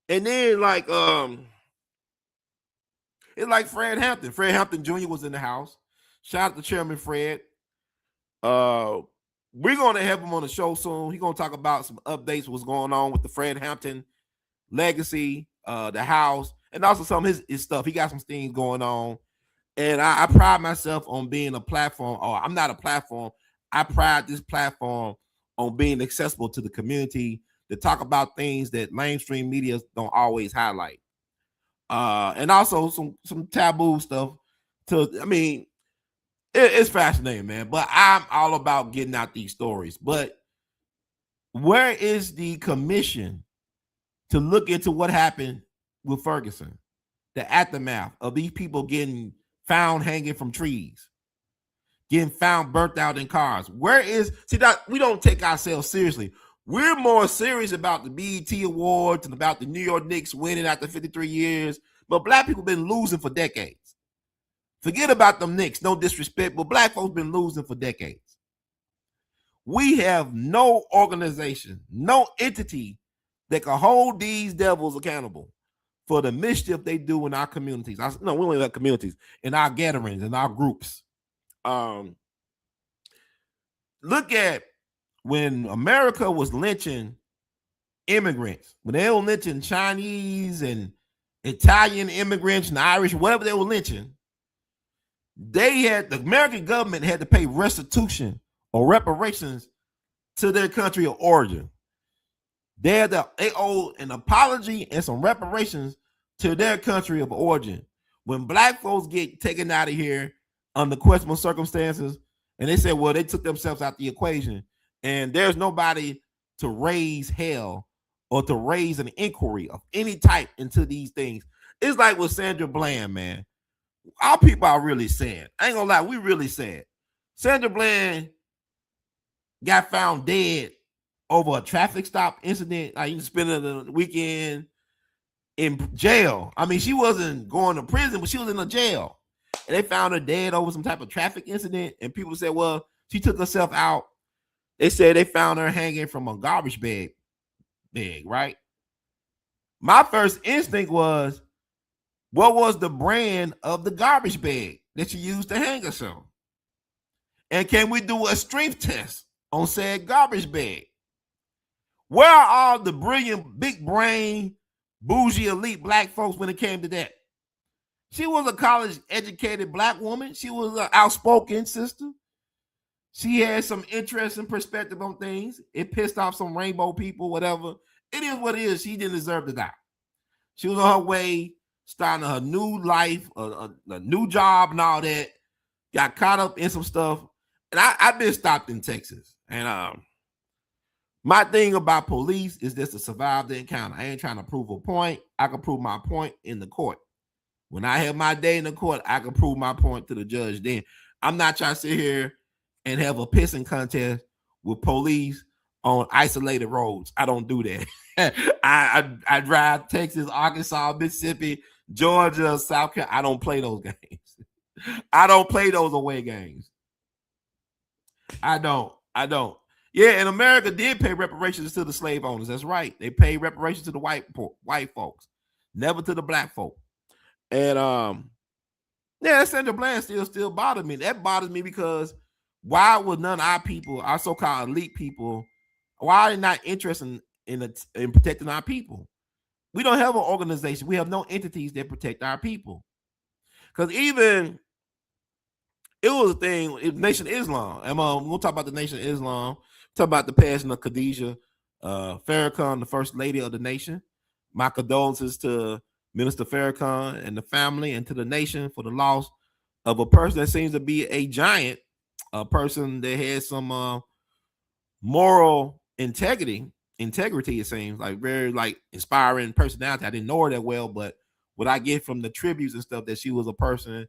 And then it's like Fred Hampton. Fred Hampton Jr. was in the house. Shout out to Chairman Fred. We're going to have him on the show soon. He's going to talk about some updates, what's going on with the Fred Hampton legacy, the house, and also some of his stuff. He got some things going on. And I pride myself on being a platform, or I'm not a platform. I pride this platform on being accessible to the community to talk about things that mainstream media don't always highlight. And also some taboo stuff. It's fascinating, man. But I'm all about getting out these stories. But where is the commission to look into what happened with Ferguson? The aftermath of these people getting found hanging from trees. getting found burnt out in cars. We don't take ourselves seriously. We're more serious about the BET Awards and about the New York Knicks winning after 53 years. But black people been losing for decades. Forget about them Knicks, no disrespect, but black folks been losing for decades. We have no organization, no entity that can hold these devils accountable for the mischief they do in our communities. No, we don't even have communities, in our gatherings, in our groups. Look at when America was lynching immigrants, when they were lynching Chinese and Italian immigrants and Irish, whatever they were lynching, the American government had to pay restitution or reparations to their country of origin. They owe an apology and some reparations to their country of origin. When black folks get taken out of here under questionable circumstances, and they say, well, they took themselves out the equation, and there's nobody to raise hell or to raise an inquiry of any type into these things. It's like with Sandra Bland, man. Our people are really sad. I ain't gonna lie, we really sad. Sandra Bland got found dead over a traffic stop incident. Like, you spending the weekend in jail. I mean, she wasn't going to prison, but she was in a jail. And they found her dead over some type of traffic incident. And people said, well, she took herself out. They said they found her hanging from a garbage bag, right? My first instinct was, what was the brand of the garbage bag that she used to hang herself? And can we do a strength test on said garbage bag? Where are all the brilliant, big brain, bougie, elite black folks when it came to that? She was a college-educated black woman. She was an outspoken sister. She had some interest and perspective on things. It pissed off some rainbow people, whatever. It is what it is. She didn't deserve to die. She was on her way, starting her new life, a new job and all that. Got caught up in some stuff. And I've been stopped in Texas. And my thing about police is just to survive the encounter. I ain't trying to prove a point. I can prove my point in the court. When I have my day in the court, I can prove my point to the judge then. I'm not trying to sit here and have a pissing contest with police on isolated roads. I don't do that. I drive Texas, Arkansas, Mississippi, Georgia, South Carolina. I don't play those games. I don't play those away games. I don't. Yeah, and America did pay reparations to the slave owners. That's right. They paid reparations to the white folks, never to the black folk. And yeah, that Sandra Bland still bothered me. That bothers me because why would none of our people, our so-called elite people, why are they not interested in protecting our people? We don't have an organization. We have no entities that protect our people. Because even it was a thing, Nation of Islam. And we'll talk about the Nation of Islam. Talk about the passing of Khadijah Farrakhan, the first lady of the nation. My condolences to Minister Farrakhan and the family and to the nation for the loss of a person that seems to be a giant, a person that has some moral integrity, it seems like, very like inspiring personality. I didn't know her that well, but what I get from the tributes and stuff, that she was a person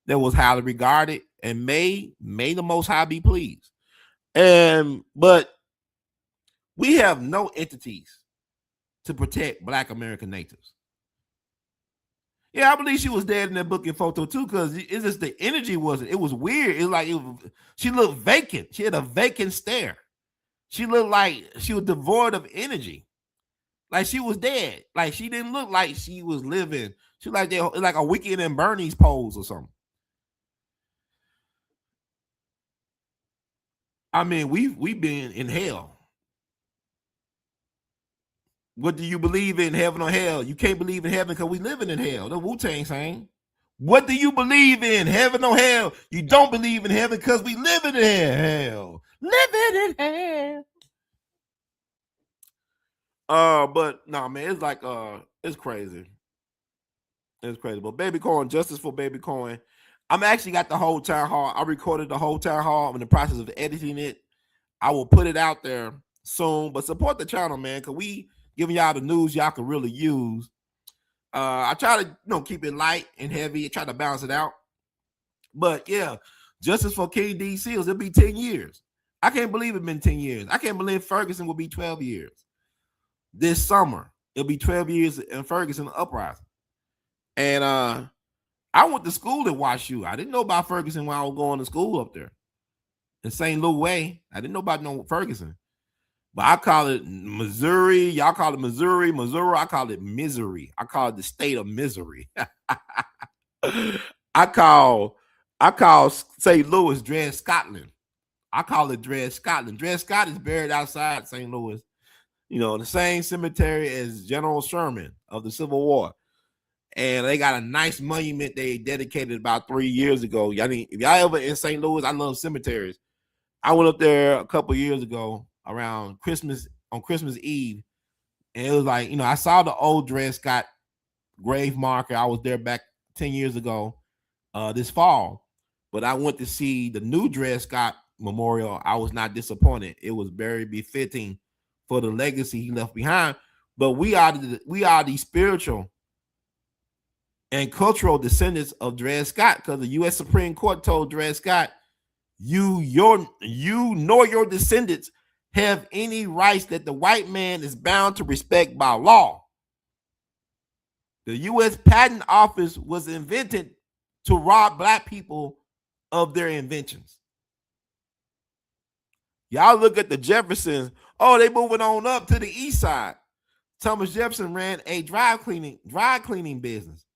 that was highly regarded and may the Most High be pleased. But we have no entities to protect Black American natives. Yeah, I believe she was dead in that booking photo too, because it's just the energy it was weird. She looked vacant. She had a vacant stare. She looked like she was devoid of energy. Like she was dead. Like she didn't look like she was living. She like a Weekend in Bernie's pose or something. I mean, we've been in hell. What do you believe in, heaven or hell? You can't believe in heaven because we living in hell. The Wu-Tang saying. What do you believe in, heaven or hell? You don't believe in heaven because we living in hell. Living in hell. But no, man, it's like it's crazy. It's crazy. But Baby Coin, justice for Baby Coin. I'm actually got the whole town hall. I recorded the whole town hall. I'm in the process of editing it. I will put it out there soon. But support the channel, man, because we giving y'all the news y'all can really use. I try to keep it light and heavy. I try to balance it out. But yeah, Justice for King D. Seals, it'll be 10 years. I can't believe it's been 10 years. I can't believe Ferguson will be 12 years. This summer, it'll be 12 years in Ferguson uprising. And I went to school at WashU. I didn't know about Ferguson when I was going to school up there in St. Louis. I didn't know about no Ferguson. But I call it Missouri. Y'all call it Missouri. I call it misery. I call it the state of misery. I call St. Louis Dred Scotland. I call it Dred Scotland. Dred Scott is buried outside St. Louis, the same cemetery as General Sherman of the Civil War. And they got a nice monument they dedicated about 3 years ago. If y'all ever in St. Louis, I love cemeteries. I went up there a couple years ago around Christmas, on Christmas Eve. And it was like, I saw the old Dred Scott grave marker. I was there back 10 years ago this fall. But I went to see the new Dred Scott memorial. I was not disappointed. It was very befitting for the legacy he left behind. But we are the spiritual and cultural descendants of Dred Scott, because the U.S. Supreme Court told Dred Scott, you nor your descendants have any rights that the white man is bound to respect by law. The U.S. Patent Office was invented to rob black people of their inventions. Y'all look at the Jeffersons. Oh, they moving on up to the east side. Thomas Jefferson ran a dry cleaning business.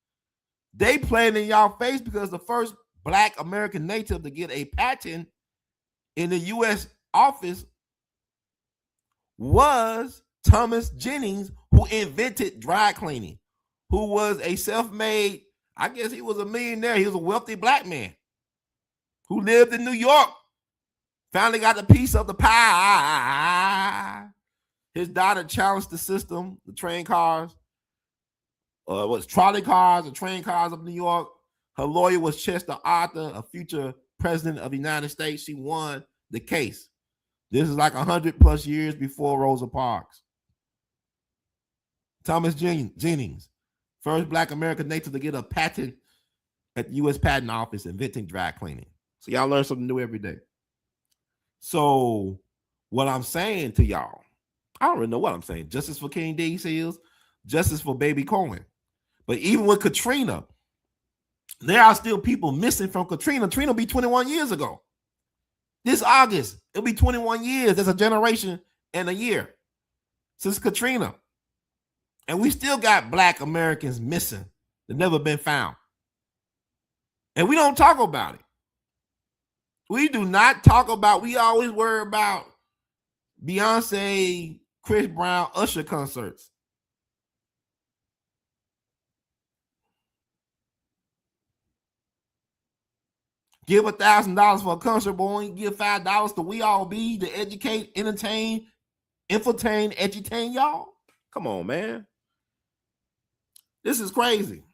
They playing in y'all face because the first black American native to get a patent in the U.S. office was Thomas Jennings, who invented dry cleaning, who was a self-made, I guess he was a millionaire. He was a wealthy black man who lived in New York. Finally got a piece of the pie. His daughter challenged the system, the train cars, trolley cars, the train cars of New York. Her lawyer was Chester Arthur, a future president of the United States. She won the case. This is like 100 plus years before Rosa Parks. Thomas Jennings, first black American native to get a patent at the U.S. Patent Office, inventing dry cleaning. So y'all learn something new every day. So what I'm saying to y'all, I don't really know what I'm saying. Justice for King D. Seals, justice for Baby Cohen. But even with Katrina, there are still people missing from Katrina. Katrina will be 21 years ago. This August, it'll be 21 years. That's a generation and a year since Katrina. And we still got black Americans missing that never been found. And we don't talk about it. We do not talk about, we always worry about Beyonce, Chris Brown, Usher concerts. Give $1,000 for a concert, but only give $5 to We All Be to educate, entertain, infotain, edutain y'all. Come on, man. This is crazy.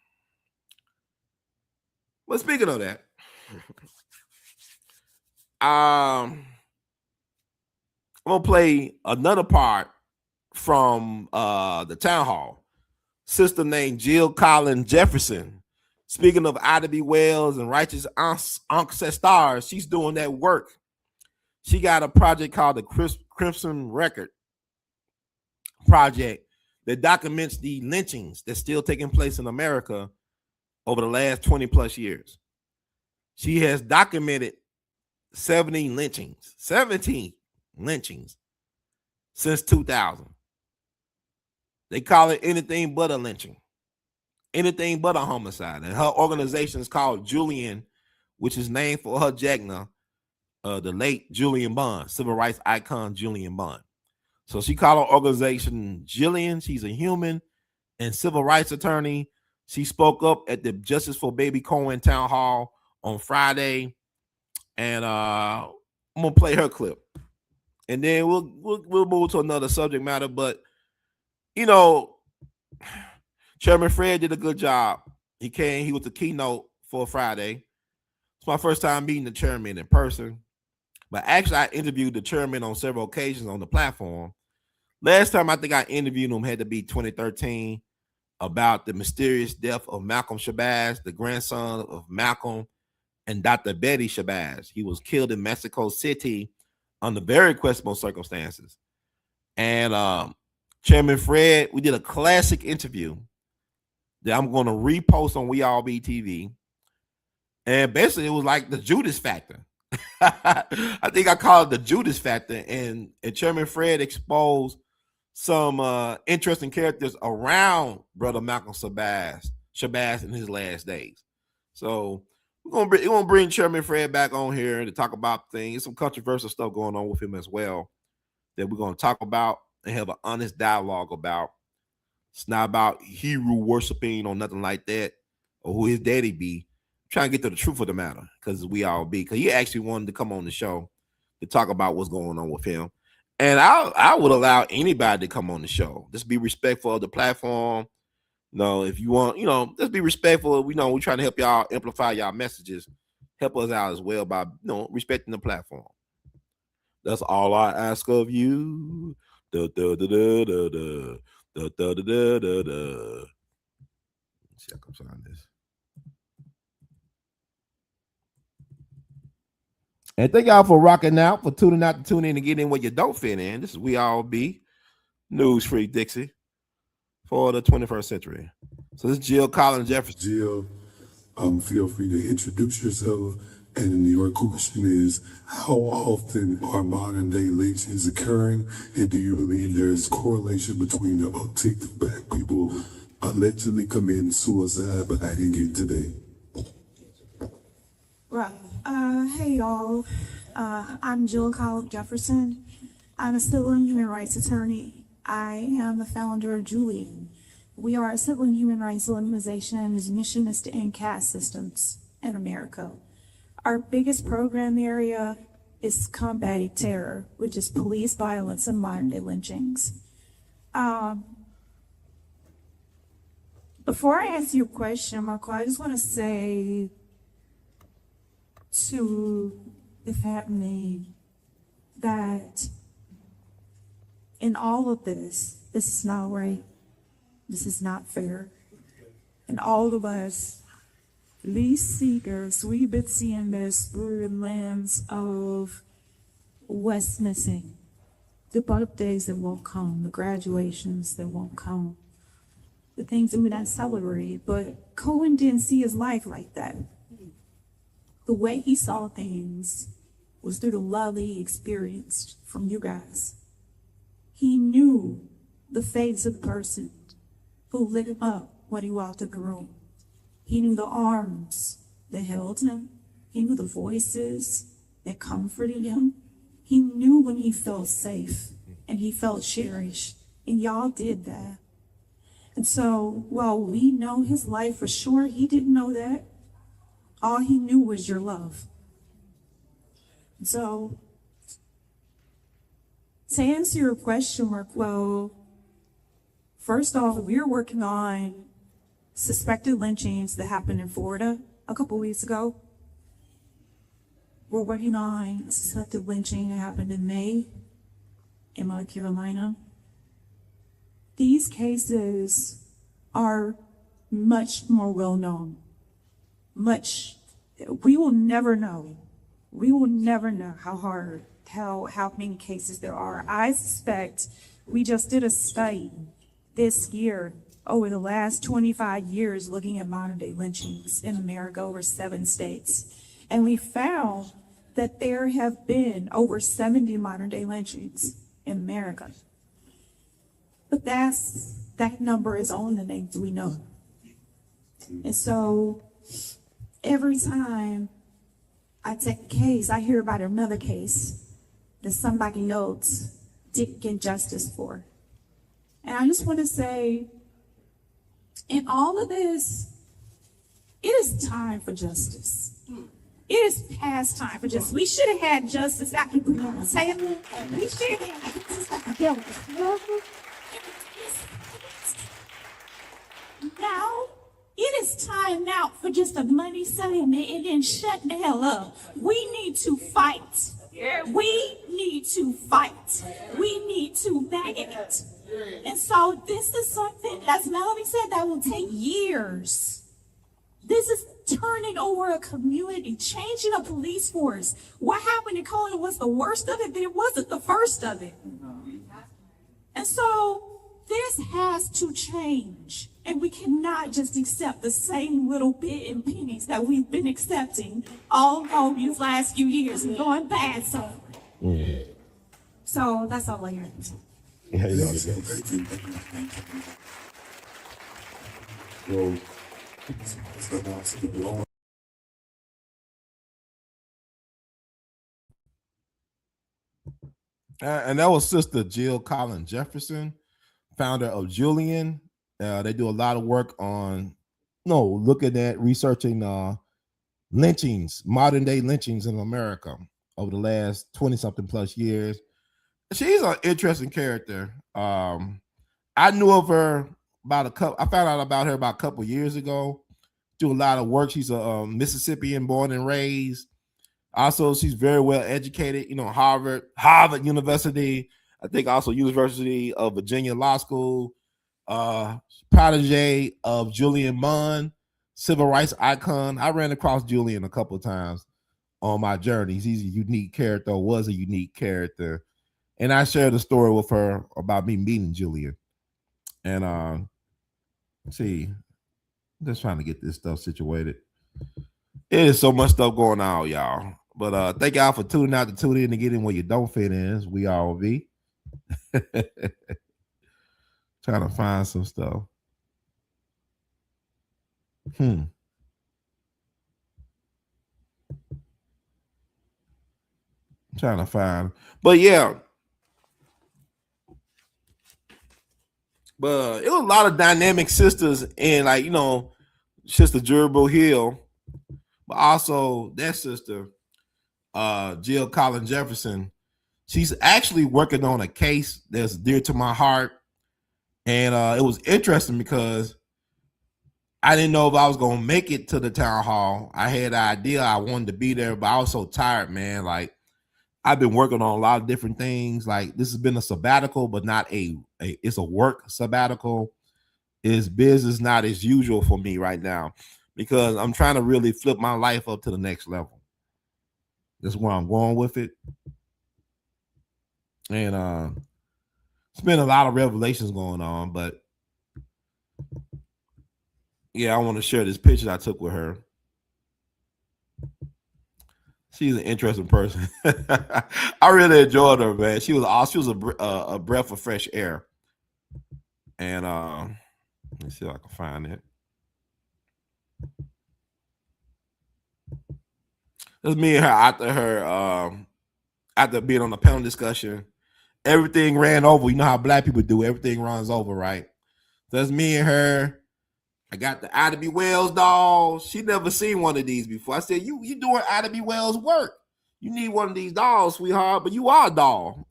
But speaking of that, I'm gonna play another part from the town hall. Sister named Jill Collins Jefferson. Speaking of Ida B. Wells and righteous ancestors, she's doing that work. She got a project called the Crimson Record Project that documents the lynchings that's still taking place in America over the last 20 plus years. She has documented 17 lynchings since 2000. They call it anything but a lynching, anything but a homicide. And her organization is called Julian, which is named for her Jagna, the late Julian Bond, civil rights icon Julian Bond. So she called her organization Jillian. She's a human and civil rights attorney. She spoke up at the Justice for Baby Cohen town hall on Friday, and I'm gonna play her clip, and then we'll move to another subject matter. But Chairman Fred did a good job. He was the keynote for Friday. It's my first time meeting the chairman in person, but actually I interviewed the chairman on several occasions on the platform. Last time I think I interviewed him had to be 2013 about the mysterious death of Malcolm Shabazz, the grandson of Malcolm and Dr. Betty Shabazz. He was killed in Mexico City under very questionable circumstances. And Chairman Fred, we did a classic interview that I'm going to repost on We All Be TV. And basically, it was like the Judas factor. I think I call it the Judas factor. And Chairman Fred exposed some interesting characters around Brother Malcolm Shabazz in his last days. So we're gonna bring Chairman Fred back on here to talk about things. Some controversial stuff going on with him as well that we're gonna talk about and have an honest dialogue about. It's not about hero worshiping or nothing like that, or who his daddy be. I'm trying to get to the truth of the matter, because we all be. Because he actually wanted to come on the show to talk about what's going on with him. And I would allow anybody to come on the show. Just be respectful of the platform. If you want, just be respectful. We know we're trying to help y'all amplify y'all messages. Help us out as well by, respecting the platform. That's all I ask of you. Da, da, da, da, da, da. Da, da, da, da, da, da. Let's see if I can find this. And thank y'all for rocking out, for tuning out to tune in and get in where you don't fit in. This is We All Be News Free Dixie for the 21st century. So this is Jill Collins Jefferson. Jill, feel free to introduce yourself. And your question is, how often are modern day lynchings occurring? And do you believe there is correlation between the uptick of black people allegedly committing suicide? But I didn't get today. Right. Hey y'all. I'm Jill Collins Jefferson. I'm a civil and human rights attorney. I am the founder of Julian. We are a civil and human rights organization whose mission is to end caste systems in America. Our biggest program area is combating terror, which is police violence and modern day lynchings. Before I answer your question, Marco, I just want to say to the family that in all of this is not right. This is not fair. And all of us, lease seekers, we've been seeing this through the lens of what's missing. The birthdays that won't come, the graduations that won't come, the things that we don't celebrate. But Cohen didn't see his life like that. The way he saw things was through the love that he experienced from you guys. He knew the face of the person who lit him up when he walked in the room. He knew the arms that held him. He knew the voices that comforted him. He knew when he felt safe and he felt cherished. And y'all did that. And so while we know his life for sure, he didn't know that. All he knew was your love. So to answer your question, Mark, well, first off, we're working on suspected lynchings that happened in Florida a couple weeks ago. We're working on a suspected lynching that happened in May in North Carolina. These cases are much more well known. We will never know. We will never know how many cases there are. I suspect we just did a study this year over the last 25 years looking at modern day lynchings in America over 7 states. And we found that there have been over 70 modern day lynchings in America. But that number is only the names we know. And so every time I take a case, I hear about another case that somebody else didn't get justice for. And I just want to say, in all of this, it is time for justice. It is past time for justice. We should have had justice after Breonna Taylor. We should have had justice after Bill. Now, it is time now for just a money settlement and then shut the hell up. We need to fight. We need to fight. We need to act. And so this is something, as Melody said, that will take years. This is turning over a community, changing a police force. What happened in Colin was the worst of it, but it wasn't the first of it. And so this has to change. And we cannot just accept the same little bit and pennies that we've been accepting all over these last few years and going bad. So that's all I have. Yeah, you know, and that was Sister Jill Collins Jefferson, founder of Julian. They do a lot of work on, looking at researching lynchings, modern day lynchings in America over the last 20 something plus years. She's an interesting character. I knew of her I found out about her about a couple years ago. Do a lot of work. She's a Mississippian born and raised. Also, she's very well educated, Harvard University, I think also University of Virginia Law School, protege of Julian Munn, civil rights icon. I ran across Julian a couple of times on my journeys. He's a unique character, was a unique character. And I shared a story with her about me meeting Julian. And let's see, I'm just trying to get this stuff situated. It is so much stuff going on, y'all. But thank y'all for tuning out to tune in and get in where you don't fit in, as we all be. Trying to find some stuff. Trying to find. But yeah. But it was a lot of dynamic sisters in, like, Sister Jerbo Hill, but also that sister, Jill Collins Jefferson. She's actually working on a case that's dear to my heart. And it was interesting because I didn't know if I was going to make it to the town hall. I had the idea I wanted to be there, but I was so tired, man. Like, I've been working on a lot of different things. Like, this has been a sabbatical, but not it's a work sabbatical. It's business not as usual for me right now because I'm trying to really flip my life up to the next level. That's where I'm going with it. And it's been a lot of revelations going on, but yeah, I want to share this picture I took with her. She's an interesting person. I really enjoyed her, man. She was awesome. She was a breath of fresh air. And let me see if I can find it. It was me and her after being on the panel discussion. Everything ran over. You know how black people do. Everything runs over, right? That's me and her. I got the Ida B. Wells doll. She never seen one of these before. I said, you doing Ida B. Wells work. You need one of these dolls, sweetheart, but you are a doll.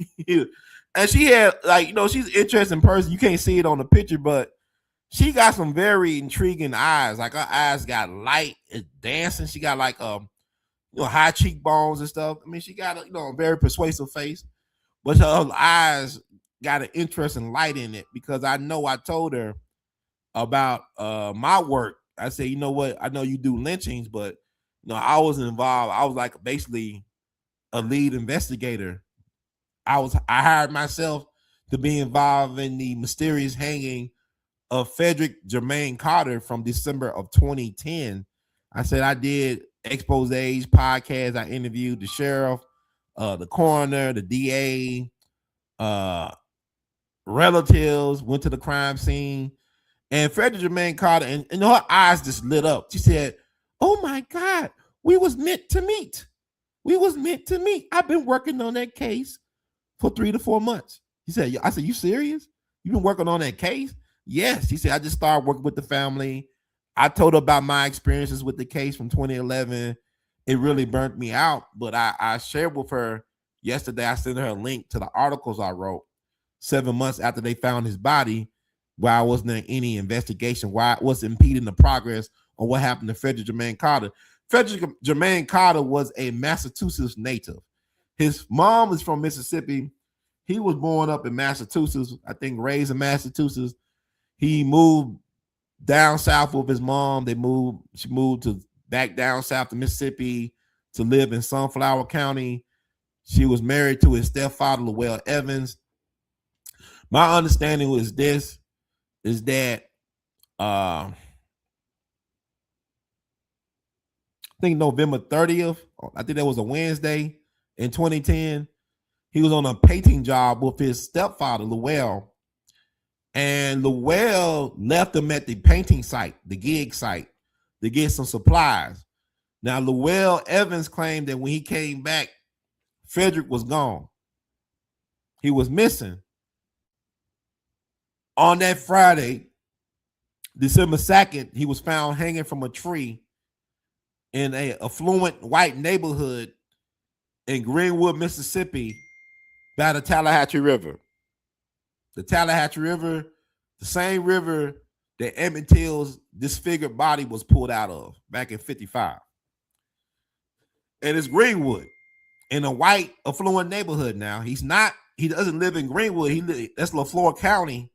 And she had, like, she's an interesting person. You can't see it on the picture, but she got some very intriguing eyes. Like, her eyes got light, it's dancing. She got like high cheekbones and stuff. I mean, she got a very persuasive face, but her eyes got an interesting light in it because I told her about my work. I said, you know what? I know you do lynchings, but I was involved. I was like basically a lead investigator. I hired myself to be involved in the mysterious hanging of Frederick Jermaine Carter from December of 2010. I said I did exposés, podcast. I interviewed the sheriff, the coroner, the DA, relatives, went to the crime scene. And Frederick Jermaine Carter, and her eyes just lit up. She said, "Oh my God, we was meant to meet. We was meant to meet. I've been working on that case for 3 to 4 months." I said, "You serious? You've been working on that case?" "Yes." She said, "I just started working with the family." I told her about my experiences with the case from 2011. It really burnt me out, but I shared with her yesterday. I sent her a link to the articles I wrote 7 months after they found his body, why wasn't there any investigation, why it was impeding the progress on what happened to Frederick Jermaine Carter. Frederick Jermaine Carter was a Massachusetts native. His mom is from Mississippi. He was born up in Massachusetts, I think raised in Massachusetts. He moved down south with his mom. She moved to back down south to Mississippi to live in Sunflower County. She was married to his stepfather, A.L.L. Evans. My understanding was this, is that I think November 30th, I think that was a Wednesday in 2010, he was on a painting job with his stepfather, A.L.L. And A.L.L. left him at the painting site, the gig site, to get some supplies. Now, A.L.L. Evans claimed that when he came back, Frederick was gone. He was missing. On that Friday, December 2nd, he was found hanging from a tree in an affluent white neighborhood in Greenwood, Mississippi, by the Tallahatchie River. The Tallahatchie River, the same river that Emmett Till's disfigured body was pulled out of back in 55. And it's Greenwood in a white affluent neighborhood now. He doesn't live in Greenwood. That's LaFleur County.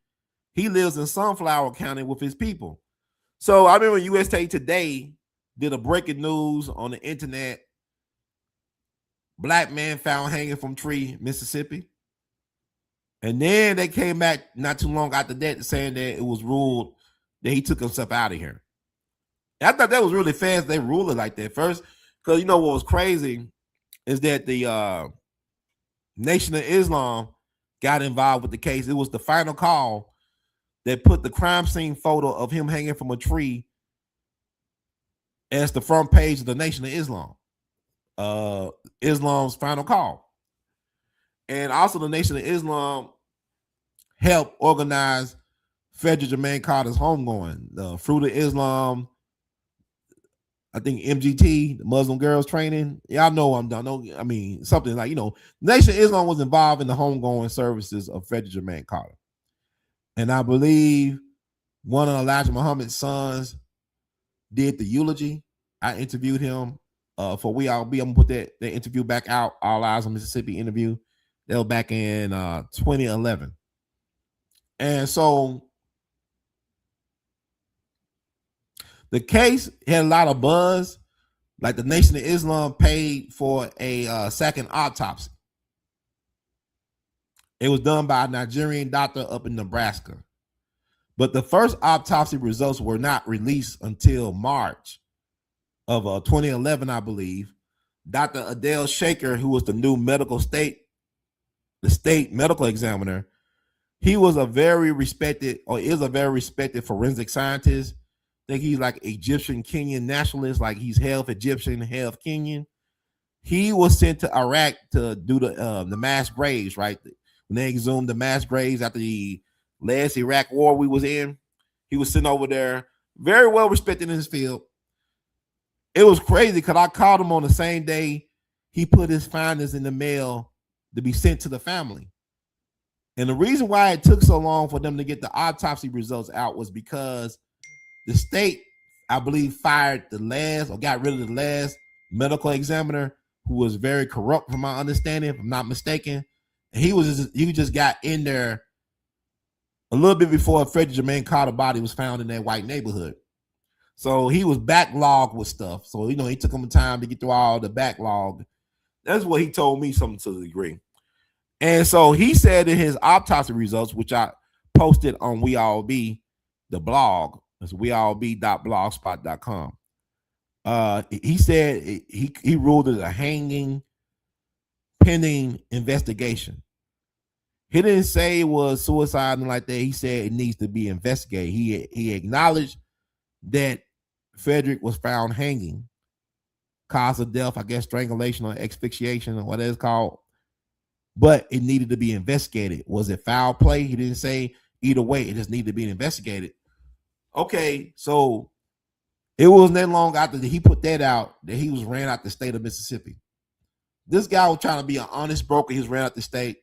He lives in Sunflower County with his people. So I remember USA Today did a breaking news on the internet. Black man found hanging from tree, Mississippi. And then they came back not too long after that saying that it was ruled that he took himself out of here. And I thought that was really fast. They ruled it like that first. Because you know what was crazy is that the Nation of Islam got involved with the case. It was the final call that put the crime scene photo of him hanging from a tree as the front page of the Nation of Islam. Islam's final call. And also the Nation of Islam helped organize Frederick Jermaine Carter's homegoing. The Fruit of Islam, I think MGT, the Muslim Girls Training. Y'all know I'm done. I mean, something like, Nation of Islam was involved in the homegoing services of Frederick Jermaine Carter. And I believe one of Elijah Muhammad's sons did the eulogy. I interviewed him for We All Be. I'm gonna put that interview back out, All Eyes on Mississippi interview. That was back in 2011. And so the case had a lot of buzz. Like the Nation of Islam paid for a second autopsy. It was done by a Nigerian doctor up in Nebraska. But the first autopsy results were not released until March of 2011, I believe. Dr. A.L.L. Shaker, who was the new state medical examiner, he was is a very respected forensic scientist. I think he's like Egyptian Kenyan nationalist, like he's half Egyptian, half Kenyan. He was sent to Iraq to do the mass graves, right? When they exhumed the mass graves after the last Iraq war we was in, he was sent over there, very well respected in his field. It was crazy because I called him on the same day he put his findings in the mail to be sent to the family. And the reason why it took so long for them to get the autopsy results out was because the state, I believe, fired the last or got rid of the last medical examiner who was very corrupt, from my understanding, if I'm not mistaken. And he just got in there a little bit before Frederick Jermaine Carter's body was found in that white neighborhood. So he was backlogged with stuff. So, he took him time to get through all the backlog. That's what he told me, something to the degree. And so he said in his autopsy results, which I posted on We All Be, the blog, it's weallbe.blogspot.com. He said he ruled it a hanging pending investigation. He didn't say it was suicide and like that. He said it needs to be investigated. He acknowledged that Frederick was found hanging. Cause of death, I guess strangulation or asphyxiation or what it's called. But it needed to be investigated. Was it foul play? He didn't say. Either way, it just needed to be investigated. Okay, so it wasn't that long after he put that out that he was ran out the state of Mississippi. This guy was trying to be an honest broker. He was ran out the state.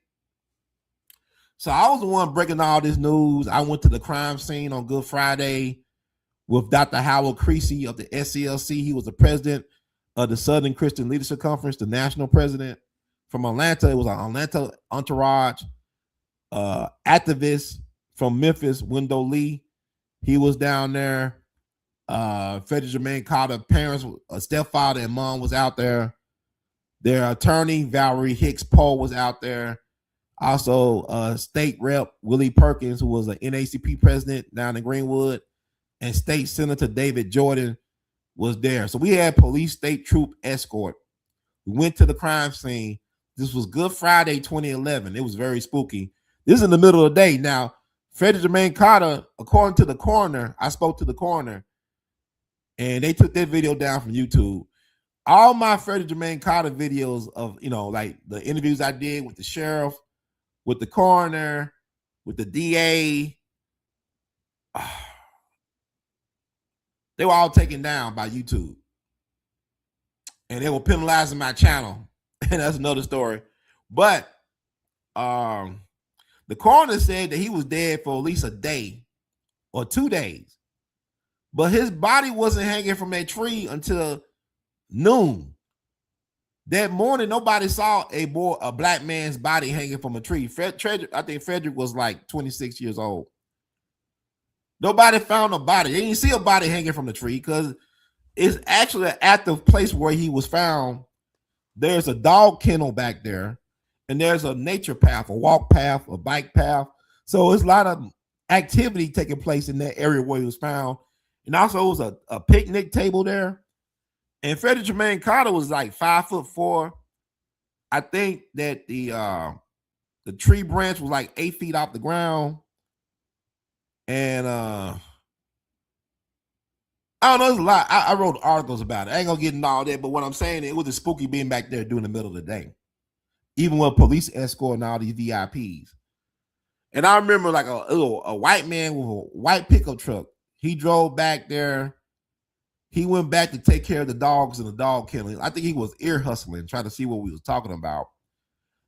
So I was the one breaking all this news. I went to the crime scene on Good Friday with Dr. Howard Creasy of the SCLC. He was the president of the Southern Christian Leadership Conference, the national president from Atlanta. It was an Atlanta entourage. Activist from Memphis, Wendell Lee. He was down there. Frederick Jermaine Carter parents, stepfather and mom was out there. Their attorney, Valerie Hicks Poe, was out there. Also, state rep Willie Perkins, who was an NAACP president down in Greenwood, and state senator David Jordan was there. So we had police state troop escort. We went to the crime scene. This was Good Friday 2011. It was very spooky. This is in the middle of the day. Now, Frederick Jermaine Carter, according to the coroner, I spoke to the coroner, and they took that video down from YouTube. All my Frederick Jermaine Carter videos of, like the interviews I did with the sheriff, with the coroner, with the DA, they were all taken down by YouTube. And they were penalizing my channel. And that's another story. But the coroner said that he was dead for at least a day or 2 days. But his body wasn't hanging from that tree until noon. That morning, nobody saw a black man's body hanging from a tree. I think Frederick was like 26 years old. Nobody found a body. They didn't see a body hanging from the tree because it's actually at the place where he was found. There's a dog kennel back there, and there's a nature path, a walk path, a bike path. So it's a lot of activity taking place in that area where he was found. And also, it was a picnic table there. And Frederick Jermaine Carter was like 5'4". I think that the tree branch was like 8 feet off the ground. And I don't know, there's a lot. I wrote articles about it. I ain't gonna get into all that, but what I'm saying, it was a spooky being back there during the middle of the day, even with police escorting all these VIPs. And I remember like a white man with a white pickup truck. He drove back there. He went back to take care of the dogs in the dog kennel. I think he was ear hustling, trying to see what we was talking about.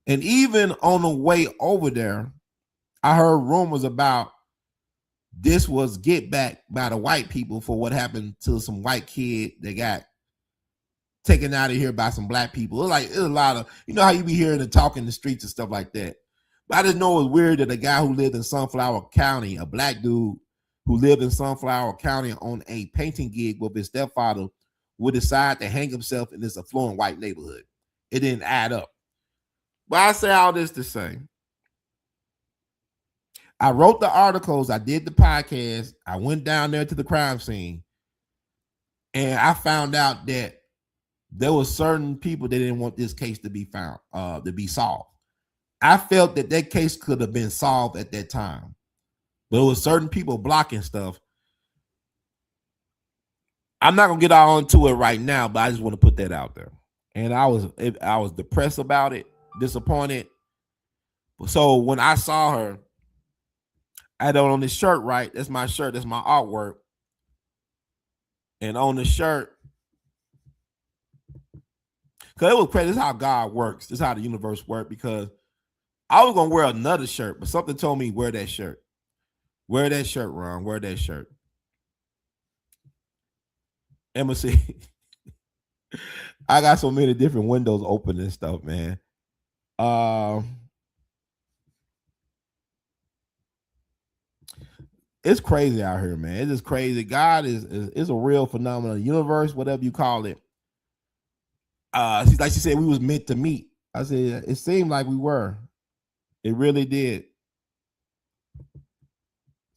And even on the way over there, I heard rumors about this was get back by the white people for what happened to some white kid that got taken out of here by some black people. It was a lot of, how you be hearing and talking in the streets and stuff like that. But I just know it was weird that a guy who lived in Sunflower County, a black dude who lived in Sunflower County on a painting gig with his stepfather, would decide to hang himself in this affluent white neighborhood. It didn't add up. But I say all this to say, I wrote the articles, I did the podcast, I went down there to the crime scene, and I found out that there were certain people that didn't want this case to be found, to be solved. I felt that case could have been solved at that time, but there was certain people blocking stuff. I'm not gonna get all into it right now, but I just want to put that out there. And I was depressed about it, disappointed. So when I saw her, I had on this shirt, right? That's my shirt. That's my artwork. And on the shirt, because it was crazy. This is how God works. This is how the universe works. Because I was going to wear another shirt, but something told me wear that shirt. Wear that shirt, Ron. Wear that shirt. Emma, see, I got so many different windows open and stuff, man. It's crazy out here, man. It's just crazy. God is a real phenomenon. Universe, whatever you call it. Like she said, we was meant to meet. I said, it seemed like we were. It really did.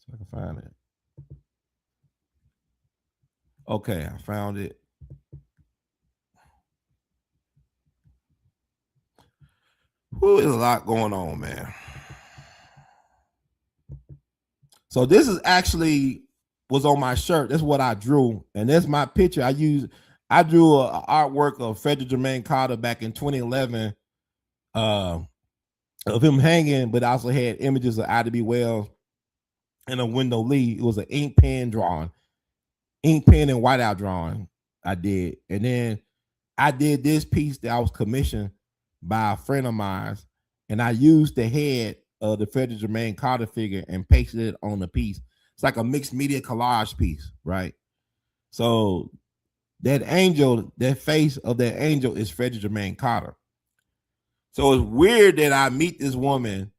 So I can find it. Okay, I found it. There's a lot going on, man. So this is actually was on my shirt. That's what I drew. And that's my picture. I drew an artwork of Frederick Jermaine Carter back in 2011 of him hanging, but I also had images of Ida B. Wells and a Wendell Lee. It was an ink pen drawing, ink pen and whiteout drawing I did. And then I did this piece that I was commissioned by a friend of mine, and I used the head of the Frederick Jermaine Carter figure and pasted it on the piece. It's like a mixed media collage piece, right? So that angel, that face of that angel is Frederick Jermaine Carter. So it's weird that I meet this woman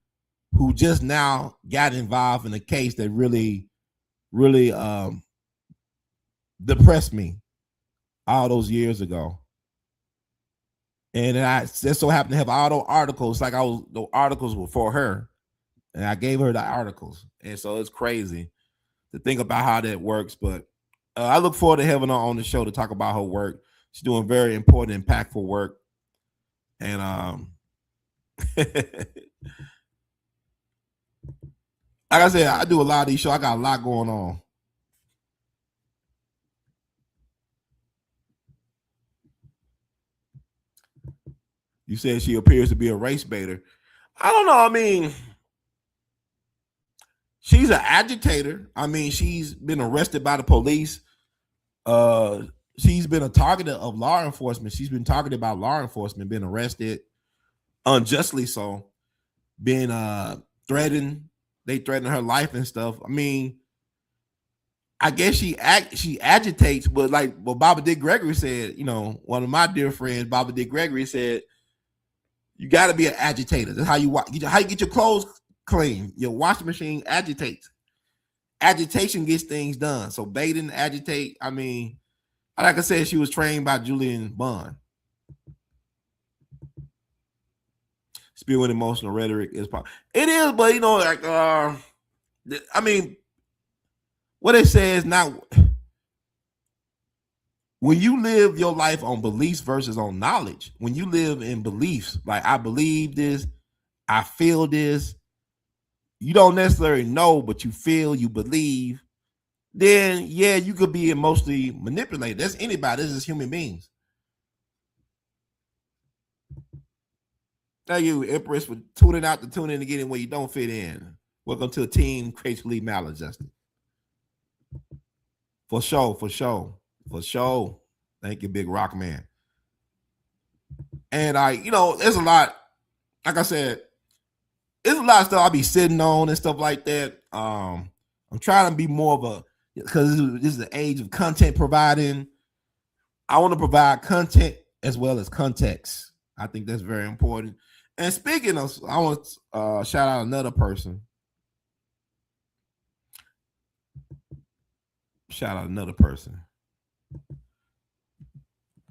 who just now got involved in a case that really depressed me all those years ago. And I just so happened to have all those articles, the articles were for her. And I gave her the articles. And so it's crazy to think about how that works. But I look forward to having her on the show to talk about her work. She's doing very important, impactful work. And like I said, I do a lot of these shows. I got a lot going on. You said she appears to be a race baiter. I don't know. I mean, she's an agitator. I mean, she's been arrested by the police. She's been a target of law enforcement. She's been targeted by law enforcement, been arrested unjustly so, being threatened. They threatened her life and stuff. I mean, I guess she agitates, but like what Baba Dick Gregory said, you know, one of my dear friends, Baba Dick Gregory said, you got to be an agitator. That's how you get your clothes clean. Your washing machine agitates. Agitation gets things done. So baiting, agitate. I mean, like I said, she was trained by Julian Bond. Spewing emotional rhetoric is part. It is, but you know, like I mean, what it says now, when you live your life on beliefs versus on knowledge, when you live in beliefs, like I believe this, I feel this, you don't necessarily know, but you feel, you believe, then yeah, you could be emotionally manipulated. That's anybody. This is human beings. Thank you, Empress, for tuning out to tune in again where you don't fit in. Welcome to a team gracefully maladjusted. For sure. Thank you, Big Rock Man. And you know, there's a lot, like I said, there's a lot of stuff I'll be sitting on and stuff like that. I'm trying to be more of a, because this is the age of content providing. I want to provide content as well as context. I think that's very important. And speaking of, I want to shout out another person.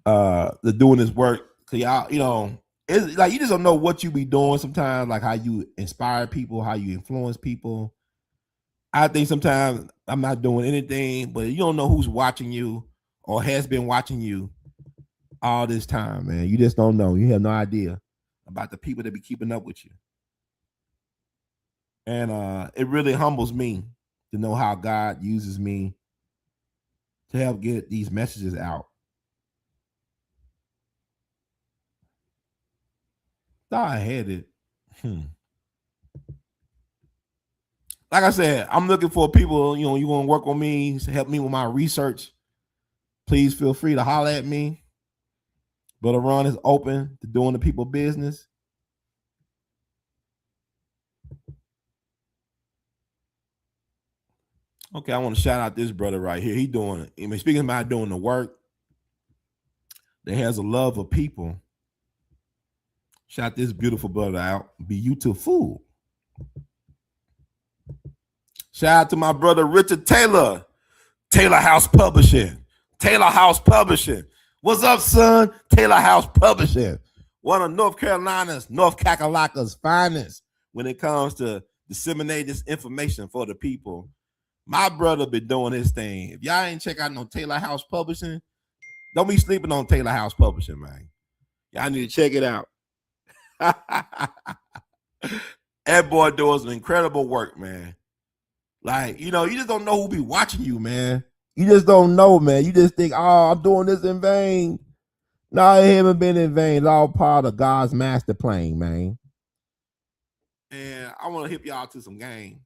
They're doing this work. Cause y'all, you know, it's like you just don't know what you be doing sometimes, like how you inspire people, how you influence people. I think sometimes I'm not doing anything, but you don't know who's watching you or has been watching you all this time, man. You just don't know. You have no idea about the people that be keeping up with you. And it really humbles me to know how God uses me to help get these messages out. Thought I had it. Like I said, I'm looking for people, you know, you want to work on me, to help me with my research. Please feel free to holler at me. Brother Ron is open to doing the people business. Okay, I want to shout out this brother right here. He doing, I mean, speaking about doing the work that has a love of people. Shout this beautiful brother out. Beautiful. Shout out to my brother Richard Taylor. Taylor House Publishing. What's up, son? Taylor House Publishing. One of North Carolina's, North Kakalaka's finest when it comes to disseminate this information for the people. My brother been doing his thing. If y'all ain't check out no Taylor House Publishing, don't be sleeping on Taylor House Publishing, man. Y'all need to check it out. That boy doing some incredible work, man. Like, you know, you just don't know who be watching you, man. You just don't know, man. You just think, oh, I'm doing this in vain. No, it haven't been in vain. It's all part of God's master plan, man. And I want to hip y'all to some game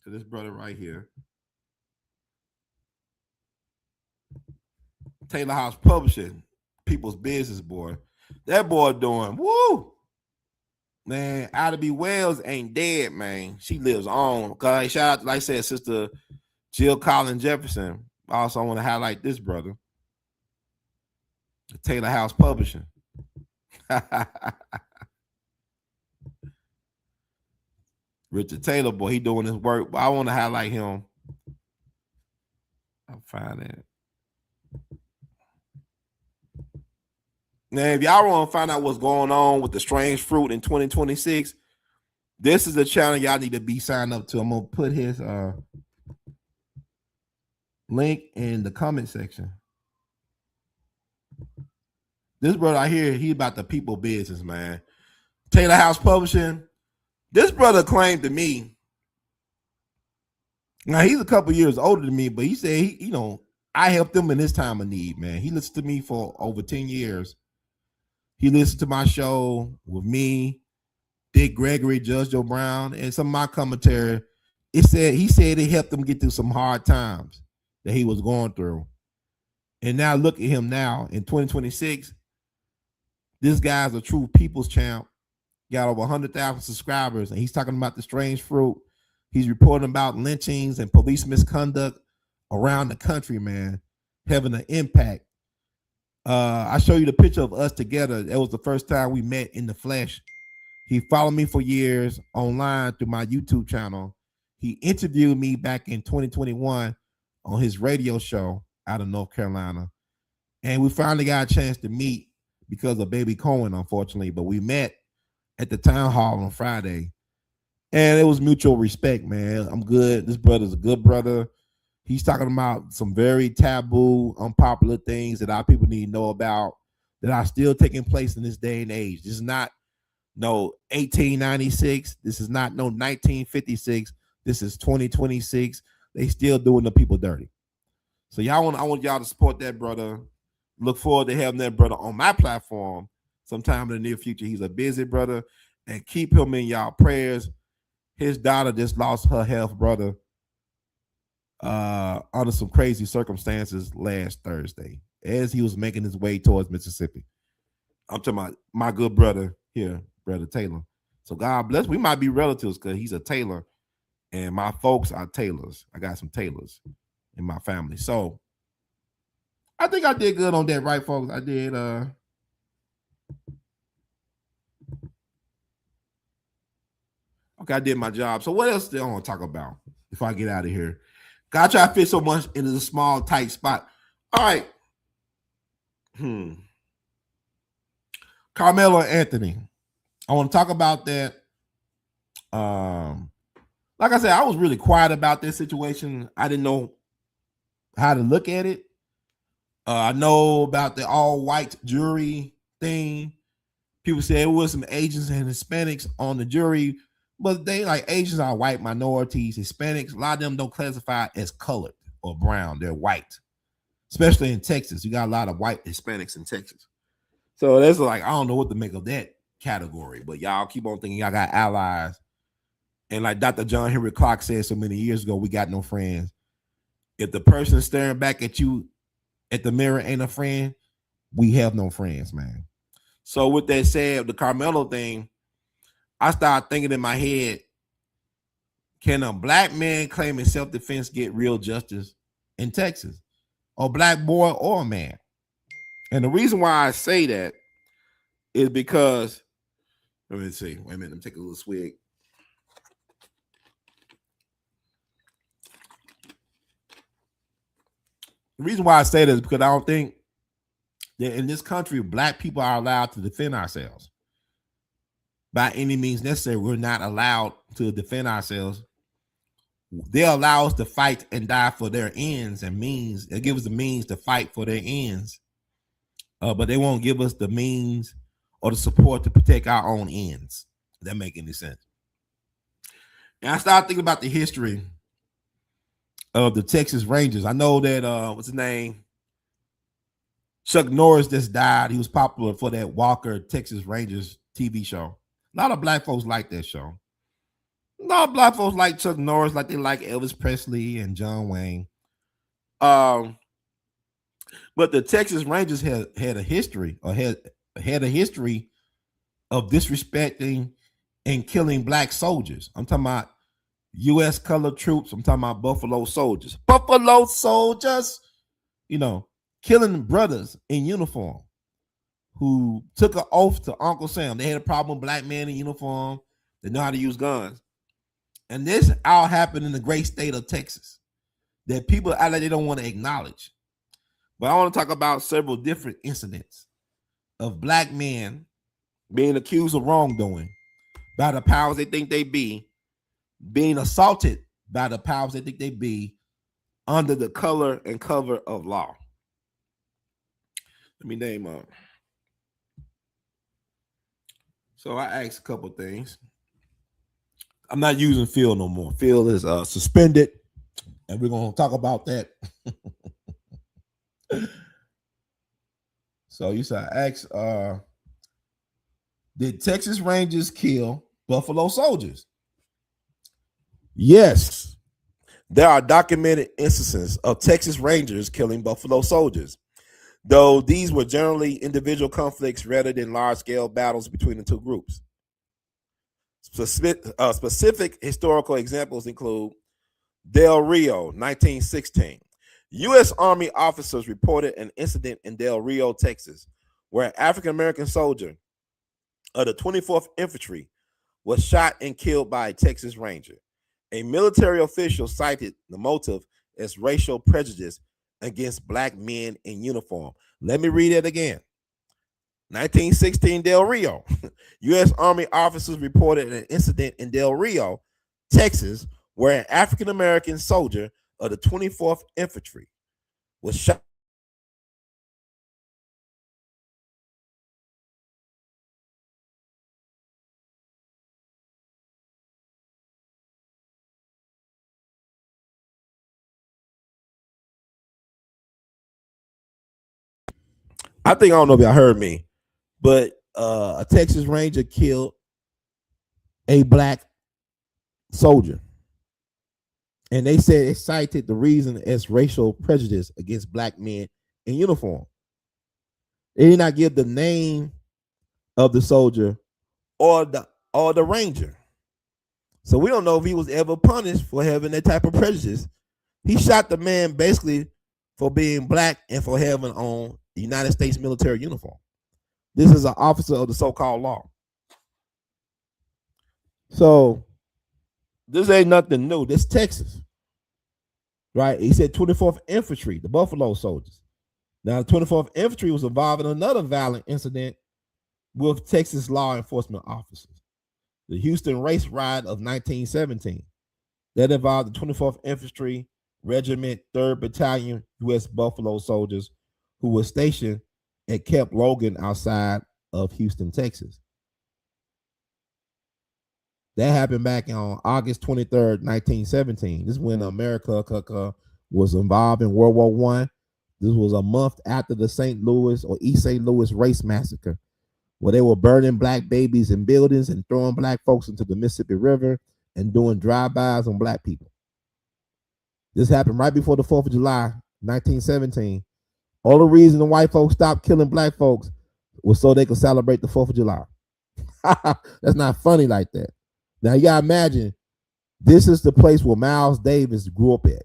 to this brother right here. Taylor House Publishing, people's business, boy. That boy doing, woo. Man, Ida B. Wells ain't dead, man. She lives on. Okay, shout out, like I said, Sister Jill Collins Jefferson. Also, I want to highlight this brother, Taylor House Publishing. Richard Taylor, boy, he doing his work, but I want to highlight him. I'll find it. Now, if y'all want to find out what's going on with the strange fruit in 2026, this is the channel y'all need to be signed up to. I'm gonna put his link in the comment section. This brother out here, he about the people business, man. Taylor House Publishing. This brother claimed to me. Now he's a couple years older than me, but he said I helped him in his time of need, man. He listened to me for over 10 years. He listened to my show with me, Dick Gregory, Judge Joe Brown, and some of my commentary. He said it helped him get through some hard times that he was going through. And now look at him now in 2026. This guy's a true people's champ. Got over 100,000 subscribers, and he's talking about the strange fruit. He's reporting about lynchings and police misconduct around the country, man, having an impact. I show you the picture of us together. That was the first time we met in the flesh. He followed me for years online through my YouTube channel. He interviewed me back in 2021 on his radio show out of North Carolina. And we finally got a chance to meet because of Baby Cohen, unfortunately. But we met at the town hall on Friday. And it was mutual respect, man. I'm good. This brother's a good brother. He's talking about some very taboo, unpopular things that our people need to know about that are still taking place in this day and age. This is not no 1896. This is not no 1956. This is 2026. They still doing the people dirty. So I want y'all to support that brother. Look forward to having that brother on my platform sometime in the near future. He's a busy brother, and keep him in y'all prayers. His daughter just lost her health brother under some crazy circumstances last Thursday as he was making his way towards Mississippi. I'm talking about my good brother here, Brother Taylor. So God bless. We might be relatives because he's a Taylor, and my folks are Taylors. I got some Taylors in my family. So I think I did good on that, right, folks? I did. Okay, I did my job. So what else do I want to talk about before I get out of here? God, try to fit so much into the small, tight spot. All right. Carmelo Anthony. I want to talk about that. Like I said, I was really quiet about this situation. I didn't know how to look at it. I know about the all-white jury thing. People said it was some Asians and Hispanics on the jury, but they like Asians are white minorities. Hispanics, a lot of them don't classify as colored or brown. They're white, especially in Texas. You got a lot of white Hispanics in Texas. So that's like, I don't know what to make of that category, but y'all keep on thinking y'all got allies. And like Dr. John Henry Clark said so many years ago, we got no friends. If the person staring back at you at the mirror ain't a friend, we have no friends, man. So with that said, the Carmelo thing, I started thinking in my head, can a black man claiming self-defense get real justice in Texas? A black boy or a man? And the reason why I say that is because, let me see, wait a minute, let me take a little swig. The reason why I say that is because I don't think that in this country, black people are allowed to defend ourselves. By any means necessary, we're not allowed to defend ourselves. They allow us to fight and die for their ends and means. They give us the means to fight for their ends, but they won't give us the means or the support to protect our own ends. If that make any sense? And I started thinking about the history of the Texas Rangers. I know that what's his name? Chuck Norris just died. He was popular for that Walker Texas Rangers TV show. A lot of black folks like that show. A lot of black folks like Chuck Norris, like they like Elvis Presley and John Wayne. But the Texas Rangers had a history, or had a history of disrespecting and killing black soldiers. I'm talking about U.S. colored troops. I'm talking about Buffalo soldiers. Buffalo soldiers, killing brothers in uniform who took an oath to Uncle Sam. They had a problem with black men in uniform. They know how to use guns. And this all happened in the great state of Texas that people out there, they don't want to acknowledge. But I want to talk about several different incidents of black men being accused of wrongdoing by the powers they think they be, being assaulted by the powers they think they be under the color and cover of law. Let me name up. So I asked a couple things. I'm not using Phil no more. Phil is suspended, and we're going to talk about that. So you said I asked, did Texas Rangers kill Buffalo soldiers? Yes. There are documented instances of Texas Rangers killing Buffalo soldiers, though these were generally individual conflicts rather than large-scale battles between the two groups. Specific historical examples include Del Rio, 1916. U.S. Army officers reported an incident in Del Rio, Texas, where an African-American soldier of the 24th Infantry was shot and killed by a Texas Ranger. A military official cited the motive as racial prejudice against black men in uniform. Let me read it again. 1916 Del Rio. U.S. Army officers reported an incident in Del Rio, Texas, where an African-American soldier of the 24th Infantry was shot. I don't know if y'all heard me, but a Texas Ranger killed a black soldier. And they said it cited the reason as racial prejudice against black men in uniform. They did not give the name of the soldier or the ranger. So we don't know if he was ever punished for having that type of prejudice. He shot the man basically for being black and for having on the United States military uniform. This is an officer of the so-called law. So this ain't nothing new. This Texas, right? He said 24th Infantry, the Buffalo soldiers. Now, the 24th Infantry was involved in another violent incident with Texas law enforcement officers. The Houston race riot of 1917. That involved the 24th Infantry Regiment, 3rd Battalion, U.S. Buffalo soldiers who were stationed at Camp Logan outside of Houston, Texas. That happened back on August 23rd, 1917. This is when America was involved in World War I. This was a month after the St. Louis or East St. Louis race massacre, where they were burning black babies in buildings and throwing black folks into the Mississippi River and doing drive-bys on black people. This happened right before the 4th of July, 1917. All the reason the white folks stopped killing black folks was so they could celebrate the 4th of July. That's not funny like that. Now, you gotta imagine, this is the place where Miles Davis grew up at.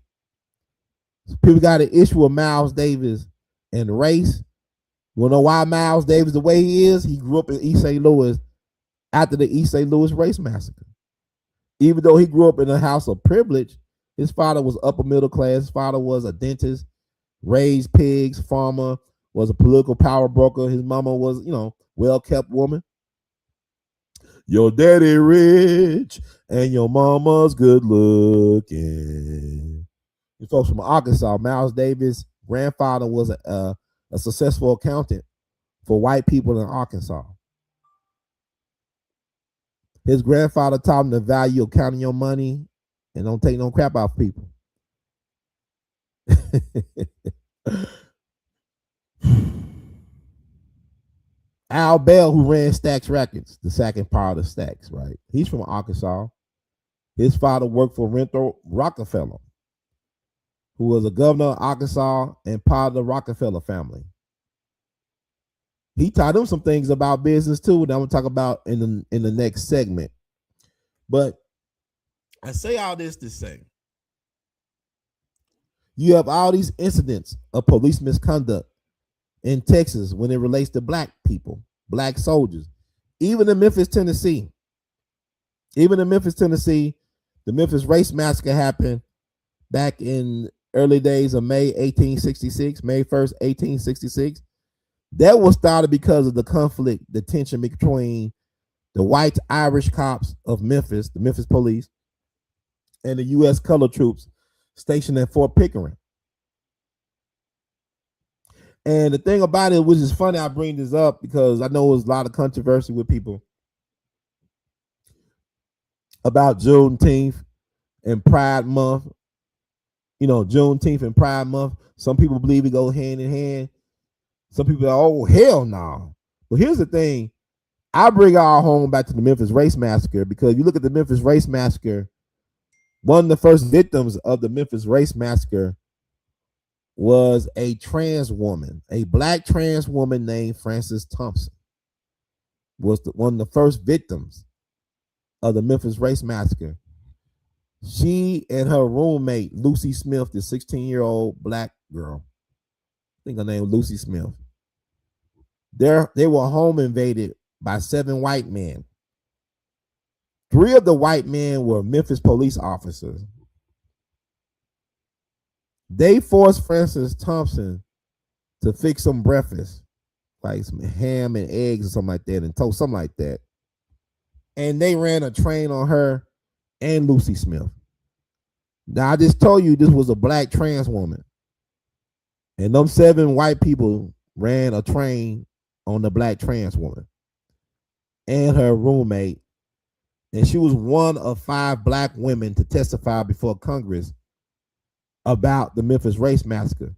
So people got an issue with Miles Davis and race. You know why Miles Davis the way he is? He grew up in East St. Louis after the East St. Louis race massacre. Even though he grew up in a house of privilege, his father was upper middle class. His father was a dentist, raised pigs, farmer, was a political power broker. His mama was, well-kept woman. Your daddy rich and your mama's good looking. You folks from Arkansas. Miles Davis' grandfather was a successful accountant for white people in Arkansas. His grandfather taught him the value of counting your money and don't take no crap out of people. A.L.L, who ran Stax Records, the second part of Stax, right? He's from Arkansas. His father worked for Renthal Rockefeller, who was a governor of Arkansas and part of the Rockefeller family. He taught him some things about business too, that I'm gonna talk about in the next segment. But I say all this to say, you have all these incidents of police misconduct in Texas when it relates to black people, black soldiers. Even in Memphis, Tennessee, the Memphis race massacre happened back in early days of May 1st, 1866. That was started because of the conflict, the tension between the white Irish cops of Memphis, the Memphis police, and the U.S. colored troops stationed at Fort Pickering. And the thing about it, which is funny, I bring this up because I know there's a lot of controversy with people about Juneteenth and Pride Month. You know, Juneteenth and Pride Month. Some people believe it go hand in hand. Some people are, oh, hell no. But here's the thing. I bring our home back to the Memphis Race Massacre because you look at the Memphis Race Massacre, one of the first victims of the Memphis Race Massacre was a trans woman, a black trans woman named Frances Thompson, was one of the first victims of the Memphis Race Massacre. She and her roommate, Lucy Smith, the 16-year-old black girl, I think her name was Lucy Smith, they were home invaded by 7 white men. 3 of the white men were Memphis police officers. They forced Frances Thompson to fix some breakfast, like some ham and eggs or something like that, and toast, something like that. And they ran a train on her and Lucy Smith. Now, I just told you this was a black trans woman. And them 7 white people ran a train on the black trans woman and her roommate. And she was one of 5 black women to testify before Congress about the Memphis Race Massacre.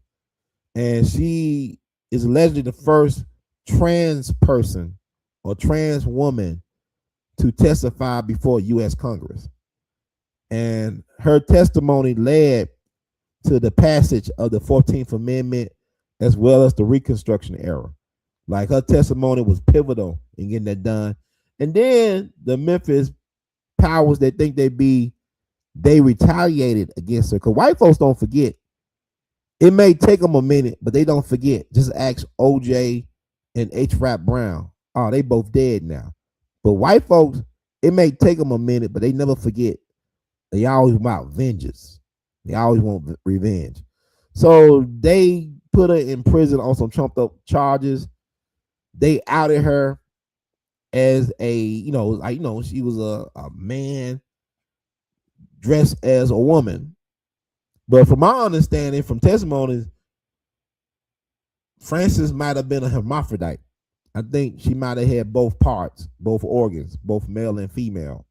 And she is allegedly the first trans person or trans woman to testify before U.S. Congress. And her testimony led to the passage of the 14th Amendment as well as the Reconstruction era. Like, her testimony was pivotal in getting that done. And then the Memphis powers that think they retaliated against her. Because white folks don't forget. It may take them a minute, but they don't forget. Just ask OJ and H. Rap Brown. Oh, they both dead now. But white folks, it may take them a minute, but they never forget. They always want vengeance. They always want revenge. So they put her in prison on some trumped up charges. They outed her as she was a man dressed as a woman. But from my understanding, from testimonies, Frances might have been a hermaphrodite. I think she might have had both parts, both organs, both male and female.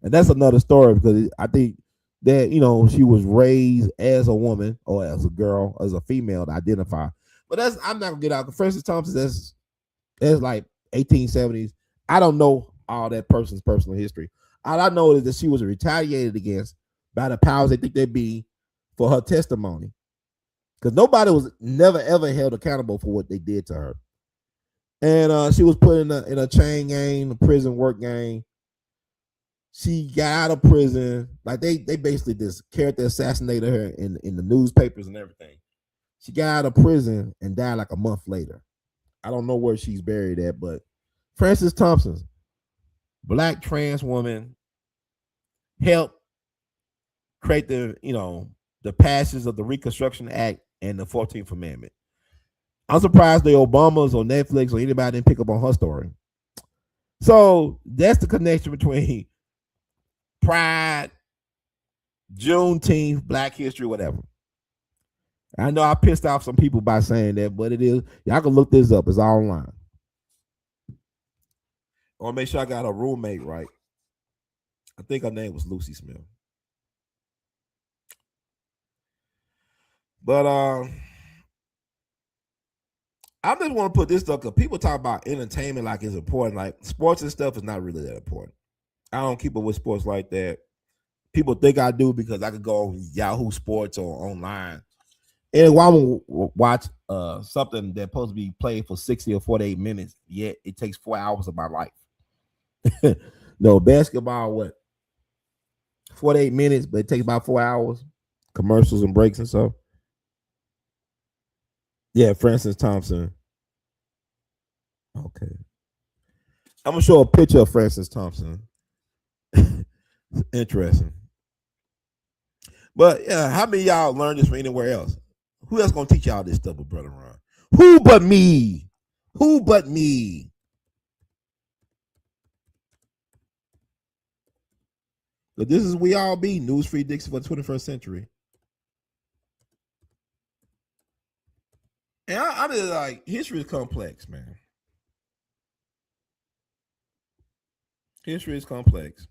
And that's another story because I think that, she was raised as a woman or as a girl, as a female to identify. But I'm not gonna get out. Frances Thompson, that's like 1870s. I don't know all that person's personal history. All I know is that she was retaliated against by the powers they think they be for her testimony. Because nobody was never ever held accountable for what they did to her. And she was put in a chain gang, a prison work gang. She got out of prison. Like they basically just character assassinated her in the newspapers and everything. She got out of prison and died like a month later. I don't know where she's buried at, but Frances Thompson, black trans woman, helped create the passage of the Reconstruction Act and the 14th Amendment. I'm surprised the Obamas or Netflix or anybody didn't pick up on her story. So that's the connection between Pride, Juneteenth, Black History, whatever. I know I pissed off some people by saying that, but it is. Y'all can look this up. It's all online. I want to make sure I got a roommate right. I think her name was Lucy Smith. But I just want to put this stuff because people talk about entertainment like it's important. Like sports and stuff is not really that important. I don't keep up with sports like that. People think I do because I could go on Yahoo Sports or online. And while I'm watch something that's supposed to be played for 60 or 48 minutes, yet it takes 4 hours of my life. No, basketball, 48 minutes, but it takes about 4 hours. Commercials and breaks and stuff. Yeah, Frances Thompson. Okay. I'm going to show a picture of Frances Thompson. Interesting. But yeah, how many of y'all learned this from anywhere else? Who else gonna teach y'all this stuff but Brother Ron? Who but me? Who but me? But this is we all be news free Dixie for the 21st century. And I just like history is complex, man. History is complex.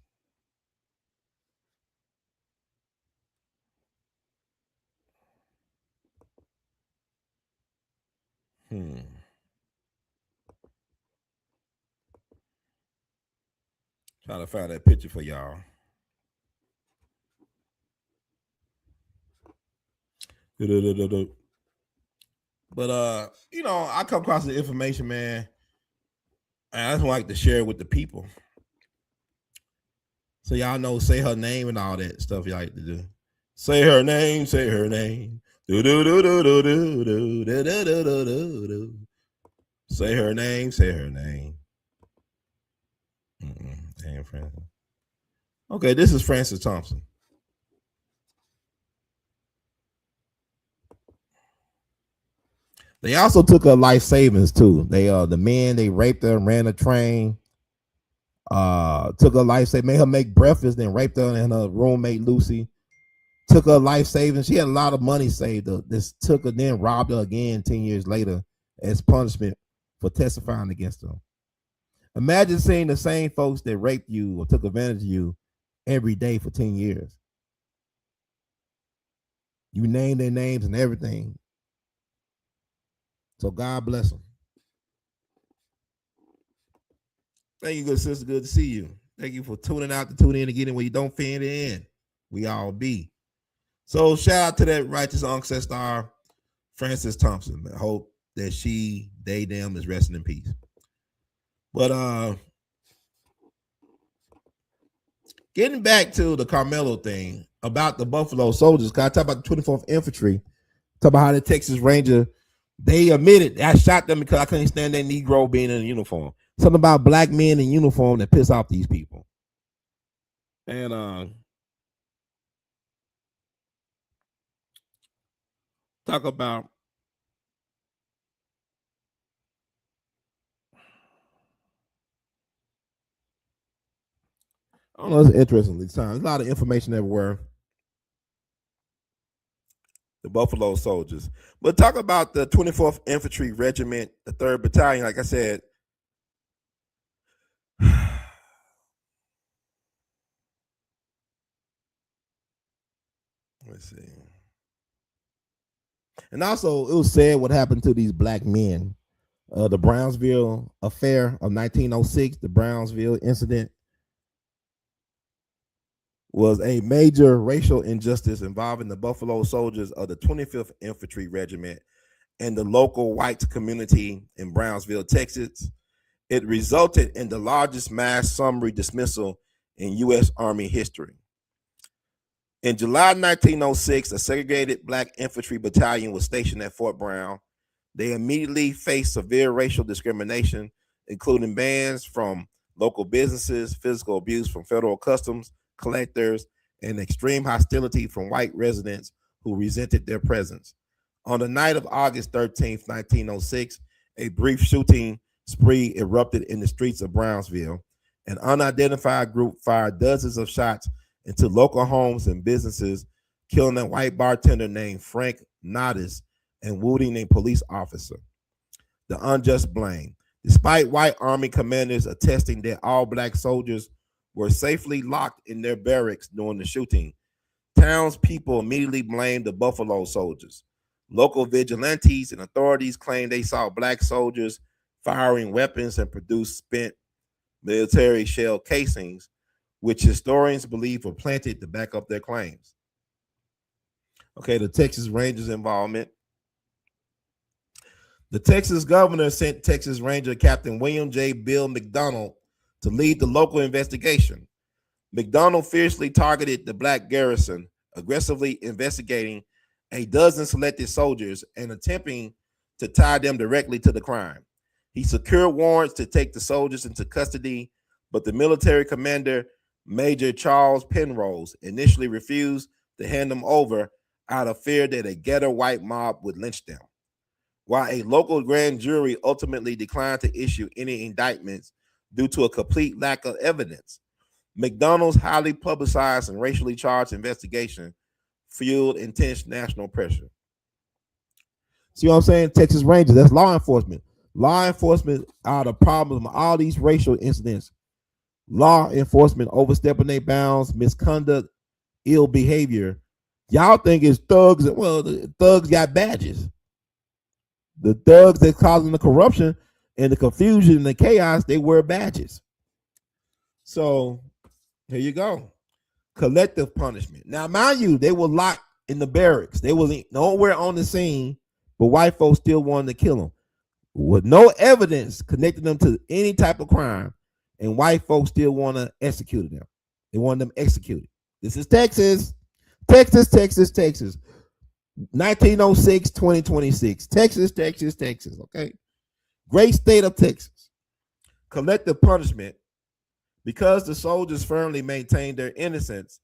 Trying to find that picture for y'all. But you know, I come across the information, man, and I just like to share it with the people. So y'all know, say her name and all that stuff y'all like to do. Say her name, say her name. Do do do do do do do do do do do do. Say her name, say her name. Damn, Francis. Okay, this is Francis Thompson. They also took her life savings too. They the men they raped her, ran a train, took her life savings, made her make breakfast, then raped her and her roommate Lucy. Took her life savings. She had a lot of money saved. This took her, then robbed her again 10 years later as punishment for testifying against her. Imagine seeing the same folks that raped you or took advantage of you every day for 10 years. You name their names and everything. So God bless them. Thank you, good sister. Good to see you. Thank you for tuning out to tune in and getting where you don't fit in. We all be. So shout out to that righteous ancestor, Francis Thompson. I hope that she, they, them is resting in peace. But getting back to the Carmelo thing about the Buffalo Soldiers, cause I talk about the 24th Infantry, talk about how the Texas Ranger, they admitted I shot them because I couldn't stand that Negro being in a uniform. Something about black men in uniform that piss off these people. And talk about I don't know, it's interesting this time. There's a lot of information everywhere. The Buffalo Soldiers. But talk about the 24th Infantry Regiment, the 3rd Battalion, like I said. Let's see. And also, it was said what happened to these black men. The Brownsville affair of 1906, the Brownsville incident, was a major racial injustice involving the Buffalo Soldiers of the 25th Infantry Regiment and the local white community in Brownsville, Texas. It resulted in the largest mass summary dismissal in U.S. Army history. In July 1906, a segregated black infantry battalion was stationed at Fort Brown. They immediately faced severe racial discrimination, including bans from local businesses, physical abuse from federal customs collectors, and extreme hostility from white residents who resented their presence. On the night of August 13th, 1906, a brief shooting spree erupted in the streets of Brownsville. An unidentified group fired dozens of shots into local homes and businesses, killing a white bartender named Frank Nodis and wounding a police officer. The unjust blame. Despite white army commanders attesting that all black soldiers were safely locked in their barracks during the shooting, townspeople immediately blamed the Buffalo Soldiers. Local vigilantes and authorities claimed they saw black soldiers firing weapons and produced spent military shell casings, which historians believe were planted to back up their claims. Okay, the Texas Rangers' involvement. The Texas governor sent Texas Ranger Captain William J. Bill McDonald to lead the local investigation. McDonald fiercely targeted the black garrison, aggressively investigating a dozen selected soldiers and attempting to tie them directly to the crime. He secured warrants to take the soldiers into custody, but the military commander, Major Charles Penrose, initially refused to hand them over out of fear that a ghetto white mob would lynch them. while a local grand jury ultimately declined to issue any indictments due to a complete lack of evidence. McDonald's highly publicized and racially charged investigation fueled intense national pressure. See what I'm saying? Texas Rangers, that's law enforcement. Law enforcement are the problem of all these racial incidents. Law enforcement overstepping their bounds, misconduct, ill behavior. Y'all think it's thugs. Well, the thugs got badges. The thugs that's causing the corruption and the confusion and the chaos, they wear badges. So here you go. Collective punishment. Now, mind you, they were locked in the barracks. They was nowhere on the scene, but white folks still wanted to kill them with no evidence connecting them to any type of crime, and white folks still want to execute them. They want them executed. This is Texas. Texas, Texas, Texas. 1906, 2026. Texas, Texas, Texas. Okay. Great state of Texas. Collective punishment. Because the soldiers firmly maintained their innocence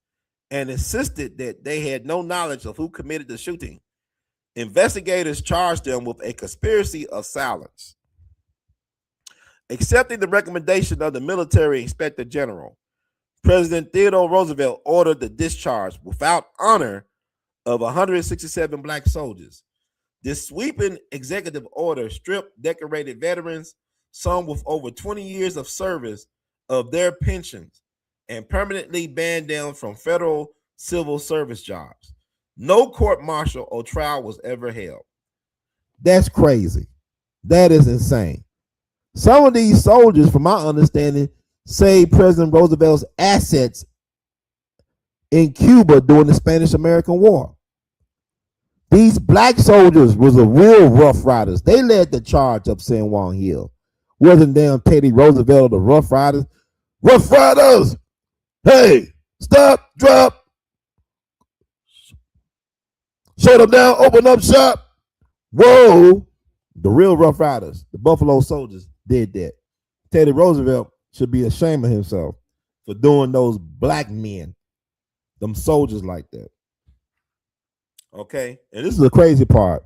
and insisted that they had no knowledge of who committed the shooting, investigators charged them with a conspiracy of silence. Accepting the recommendation of the military inspector general, President Theodore Roosevelt ordered the discharge without honor of 167 black soldiers. This sweeping executive order stripped decorated veterans, some with over 20 years of service, of their pensions and permanently banned them from federal civil service jobs. No court martial or trial was ever held. That's crazy. That is insane. Some of these soldiers, from my understanding, saved President Roosevelt's assets in Cuba during the Spanish-American War. These black soldiers was the real Rough Riders. They led the charge up San Juan Hill. Wasn't damn Teddy Roosevelt or the Rough Riders. Rough Riders! Hey, stop, drop. Shut them down, open up shop. Whoa. The real Rough Riders, the Buffalo Soldiers, did that. Teddy Roosevelt should be ashamed of himself for doing those black men, them soldiers like that. Okay, and this is the crazy part.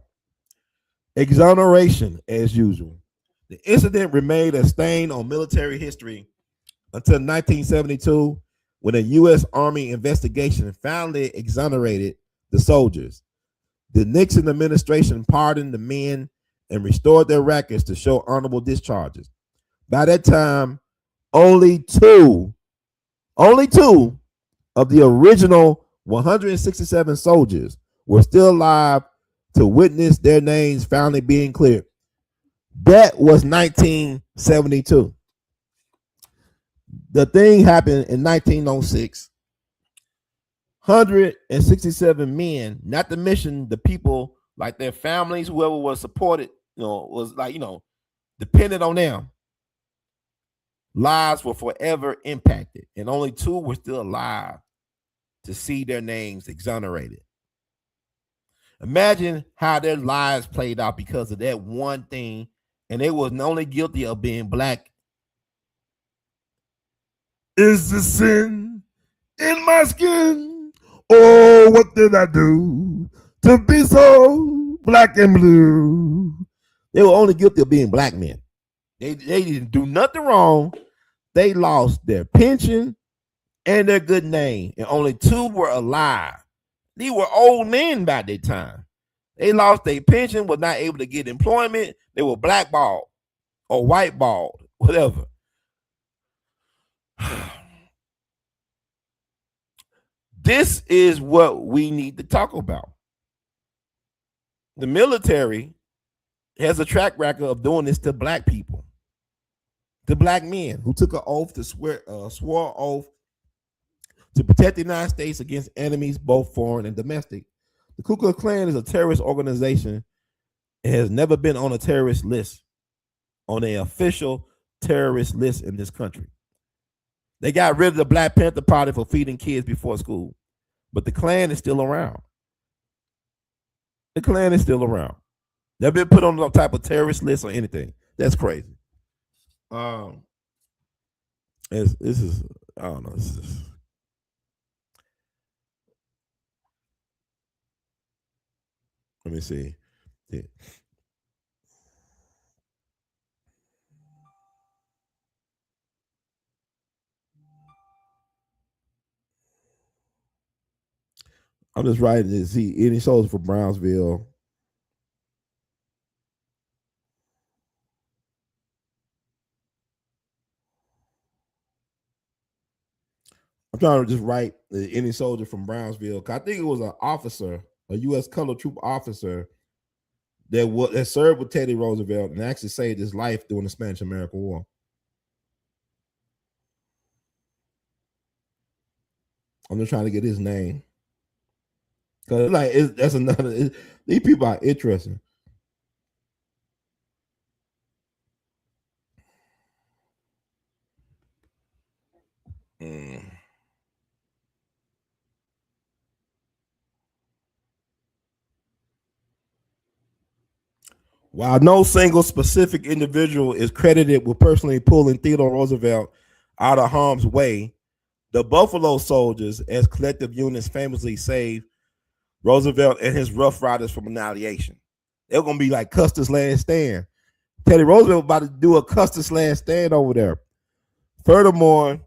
Exoneration, as usual. The incident remained a stain on military history until 1972, when a U.S. Army investigation finally exonerated the soldiers. The Nixon administration pardoned the men and restored their records to show honorable discharges. By that time, only two of the original 167 soldiers were still alive to witness their names finally being cleared. That was 1972. The thing happened in 1906. 167 men, not to mention the people, like their families, whoever was supported, was like, dependent on them. Lives were forever impacted, and only two were still alive to see their names exonerated. Imagine how their lives played out because of that one thing, and they was not only guilty of being black. Is the sin in my skin? Oh, what did I do to be so black and blue? They were only guilty of being black men. They didn't do nothing wrong. They lost their pension and their good name, and only two were alive. These were old men by that time. They lost their pension, was not able to get employment. They were blackballed or whiteballed, whatever. This is what we need to talk about. The military has a track record of doing this to black people, to black men who took an oath to swore oath to protect the United States against enemies, both foreign and domestic. The Ku Klux Klan is a terrorist organization. It has never been on a terrorist list, on an official terrorist list in this country. They got rid of the Black Panther Party for feeding kids before school, but the Klan is still around. The Klan is still around. They've been put on no type of terrorist list or anything. That's crazy. This is, I don't know. This is, let me see. I'm just writing to see any soldier from Brownsville. I'm trying to just write any soldier from Brownsville. 'Cause I think it was an officer, a U.S. colored troop officer that served with Teddy Roosevelt and actually saved his life during the Spanish-American War. I'm just trying to get his name. Cause that's another. These people are interesting. While no single specific individual is credited with personally pulling Theodore Roosevelt out of harm's way, the Buffalo Soldiers, as collective units, famously saved Roosevelt and his Rough Riders from annihilation. They're gonna be like Custer's last stand. Teddy Roosevelt about to do a Custer's last stand over there. Furthermore,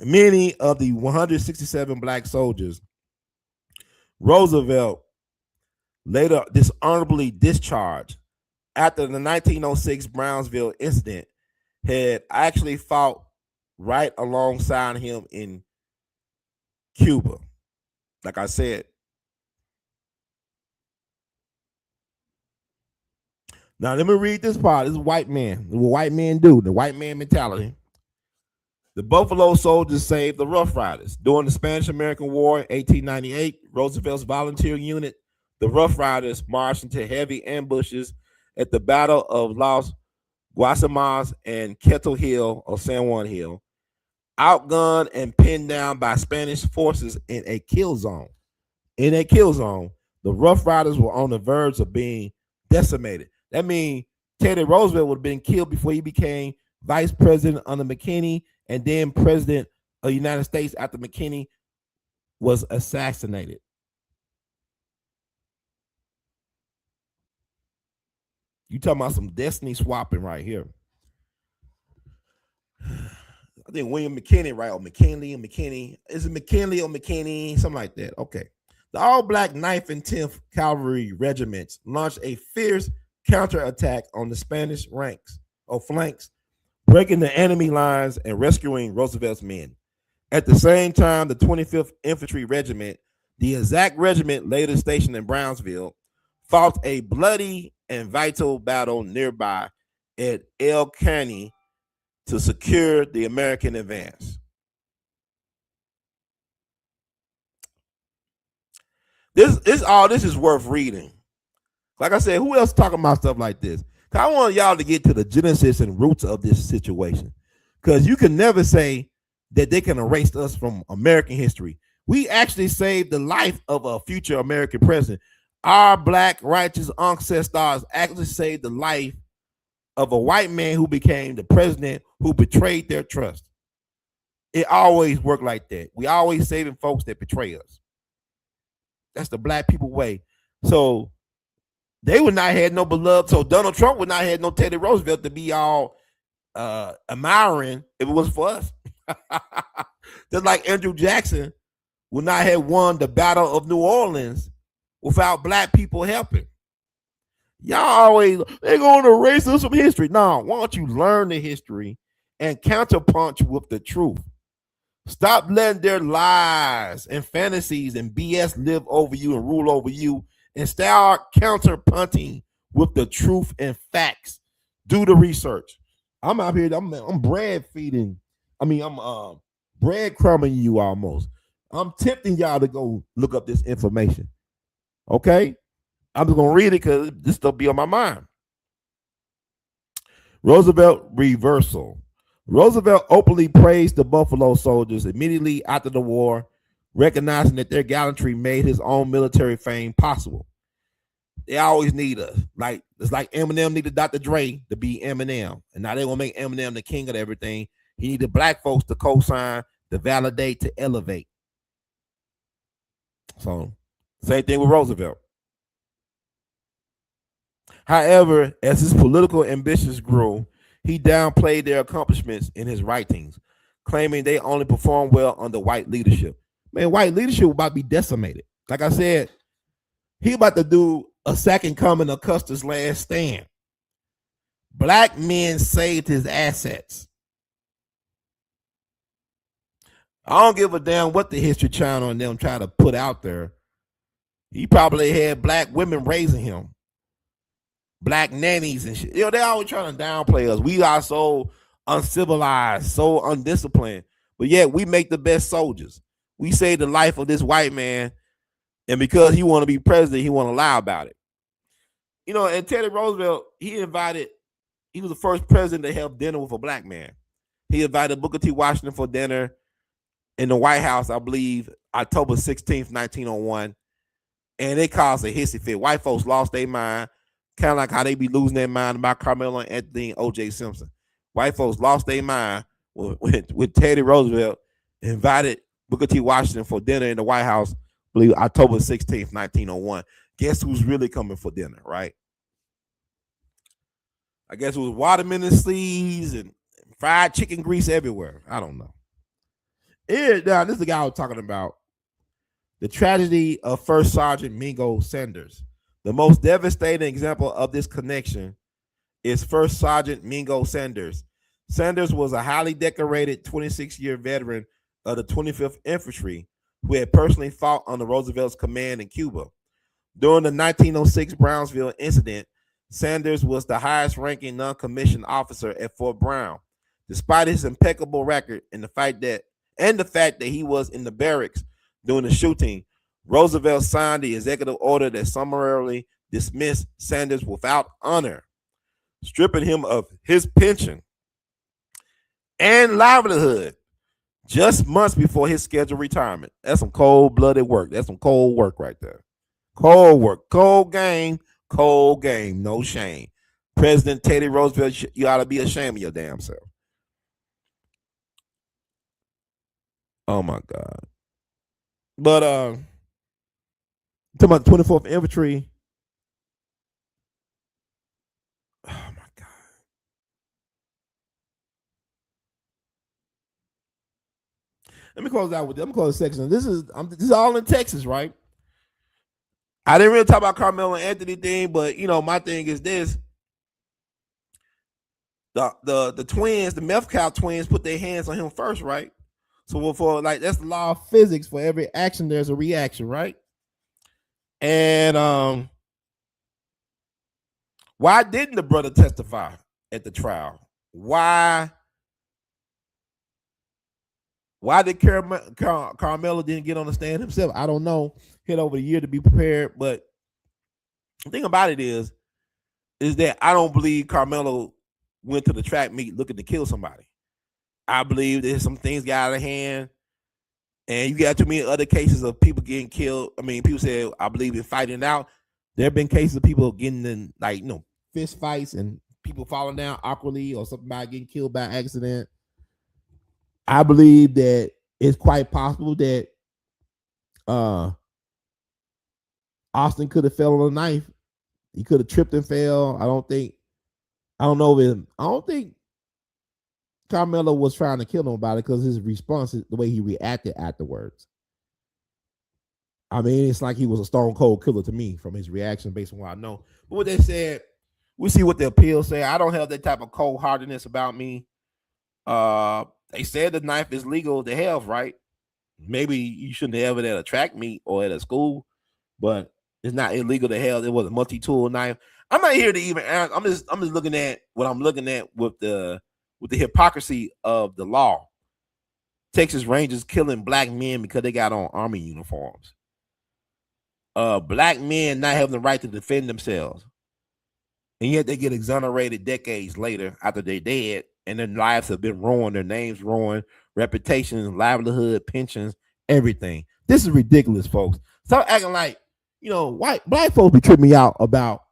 many of the 167 black soldiers Roosevelt later dishonorably discharged after the 1906 Brownsville incident had actually fought right alongside him in Cuba. Like I said. Now let me read this part. This is white man. What white men do, the white man mentality. The Buffalo Soldiers saved the Rough Riders. During the Spanish-American War in 1898, Roosevelt's volunteer unit, the Rough Riders, marched into heavy ambushes at the Battle of Las Guasimas and Kettle Hill or San Juan Hill, outgunned and pinned down by Spanish forces in a kill zone. In a kill zone, the Rough Riders were on the verge of being decimated. That means Teddy Roosevelt would have been killed before he became vice president under McKinney and then president of the United States after McKinney was assassinated. You talking about some destiny swapping right here. I think William McKinney, right? Or McKinley and McKinney. Is it McKinley or McKinney? Something like that. Okay. The all-black 9th and 10th Cavalry regiments launched a fierce counterattack on the Spanish ranks or flanks, breaking the enemy lines and rescuing Roosevelt's men. At the same time, the 25th Infantry Regiment, the exact regiment later stationed in Brownsville, fought a bloody and vital battle nearby at A.L.L to secure the American advance. This is worth reading. Like I said, who else talking about stuff like this? I want y'all to get to the genesis and roots of this situation, because you can never say that they can erase us from American history. We actually saved the life of a future American president. Our black righteous ancestors actually saved the life of a white man who became the president who betrayed their trust. It always worked like that. We always saving folks that betray us. That's the black people way. So they would not have no beloved. So Donald Trump would not have no Teddy Roosevelt to be all admiring if it was for us. Just like Andrew Jackson would not have won the Battle of New Orleans without black people helping. Y'all always, they're going to erase us from history. No, why don't you learn the history and counterpunch with the truth? Stop letting their lies and fantasies and BS live over you and rule over you, and start counterpunching with the truth and facts. Do the research. I'm out here, I'm bread feeding. I'm breadcrumbing you almost. I'm tempting y'all to go look up this information. Okay? I'm just gonna read it because this stuff be on my mind. Roosevelt reversal. Roosevelt openly praised the Buffalo Soldiers immediately after the war, recognizing that their gallantry made his own military fame possible. They always need us. It's like Eminem needed Dr. Dre to be Eminem, and now they gonna make Eminem the king of everything. He needed black folks to co-sign, to validate, to elevate. So, same thing with Roosevelt. However, as his political ambitions grew, he downplayed their accomplishments in his writings, claiming they only performed well under white leadership. Man, white leadership was about to be decimated. Like I said, he about to do a second coming of Custer's last stand. Black men saved his assets. I don't give a damn what the History Channel and them try to put out there. He probably had black women raising him, black nannies and shit. They always trying to downplay us. We are so uncivilized, so undisciplined, but yet we make the best soldiers. We saved the life of this white man, and because he want to be president, he want to lie about it. And Teddy Roosevelt, he was the first president to have dinner with a black man. He invited Booker T. Washington for dinner in the White House, I believe, October 16th, 1901. And it caused a hissy fit. White folks lost their mind, kind of like how they be losing their mind about Carmelo Anthony and O.J. Simpson. White folks lost their mind when Teddy Roosevelt invited Booker T. Washington for dinner in the White House, I believe October 16th, 1901. Guess who's really coming for dinner, right? I guess it was watermelon seeds and fried chicken grease everywhere. I don't know. Now, this is the guy I was talking about. The tragedy of First Sergeant Mingo Sanders. The most devastating example of this connection is First Sergeant Mingo Sanders. Sanders was a highly decorated 26-year veteran of the 25th Infantry who had personally fought under Roosevelt's command in Cuba. During the 1906 Brownsville incident, Sanders was the highest-ranking non-commissioned officer at Fort Brown. Despite his impeccable record and the fact that he was in the barracks during the shooting, Roosevelt signed the executive order that summarily dismissed Sanders without honor, stripping him of his pension and livelihood just months before his scheduled retirement. That's some cold-blooded work. That's some cold work right there. Cold work, cold game, no shame. President Teddy Roosevelt, you ought to be ashamed of your damn self. Oh my God. But talking about the 24th Infantry. Oh my God. Let me close out with this. I'm gonna close the section. This is all in Texas, right? I didn't really talk about Carmelo Anthony thing, but my thing is this. The twins, the Metcalf twins, put their hands on him first, right? So that's the law of physics. For every action, there's a reaction, right? And why didn't the brother testify at the trial? Why did Carmelo didn't get on the stand himself? I don't know. He had over a year to be prepared, but the thing about it is that I don't believe Carmelo went to the track meet looking to kill somebody. I believe there's some things got out of hand, and you got too many other cases of people getting killed. I mean, people say, I believe in fighting out. There have been cases of people getting in fist fights and people falling down awkwardly or something about getting killed by accident. I believe that it's quite possible that Austin could have fell on a knife. He could have tripped and fell. I don't think Carmelo was trying to kill him about it because his response is the way he reacted afterwards. I mean, it's like he was a stone cold killer to me from his reaction based on what I know. But what they said, we see what the appeal say. I don't have that type of cold heartedness about me. They said the knife is legal to have, right? Maybe you shouldn't have it at a track meet or at a school, but it's not illegal to have. It was a multi-tool knife. I'm not here to even ask. I'm just looking at what I'm looking at with the hypocrisy of the law. Texas Rangers killing black men because they got on army uniforms. Black men not having the right to defend themselves. And yet they get exonerated decades later after they're dead, and their lives have been ruined, their names ruined, reputations, livelihood, pensions, everything. This is ridiculous, folks. Stop acting like, black folks be tripping me out about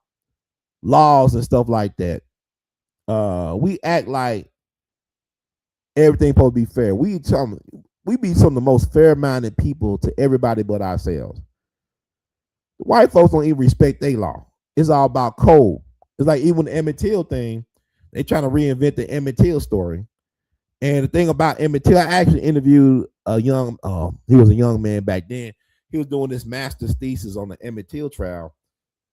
laws and stuff like that. We act like everything supposed to be fair. We be some of the most fair-minded people to everybody but ourselves. The white folks don't even respect their law. It's all about code. It's like even the Emmett Till thing. They trying to reinvent the Emmett Till story. And the thing about Emmett Till, I actually interviewed a young, he was a young man back then. He was doing this master's thesis on the Emmett Till trial,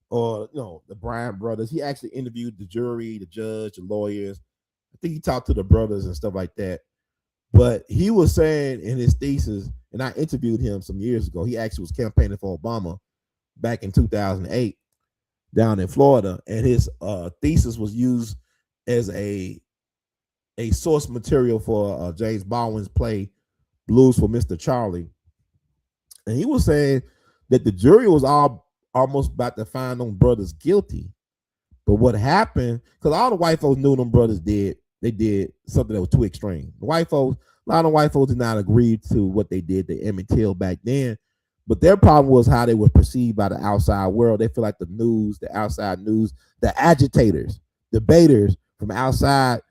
or the Bryant brothers. He actually interviewed the jury, the judge, the lawyers. I think he talked to the brothers and stuff like that. But he was saying in his thesis, and I interviewed him some years ago. He actually was campaigning for Obama back in 2008 down in Florida, and his thesis was used as a source material for James Baldwin's play Blues for Mr. Charlie. And he was saying that the jury was almost about to find them brothers guilty. But what happened, because all the white folks knew them brothers did something that was too extreme. A lot of white folks did not agree to what they did to Emmett Till back then. But their problem was how they were perceived by the outside world. They feel like the news, the outside news, the agitators, debaters from outside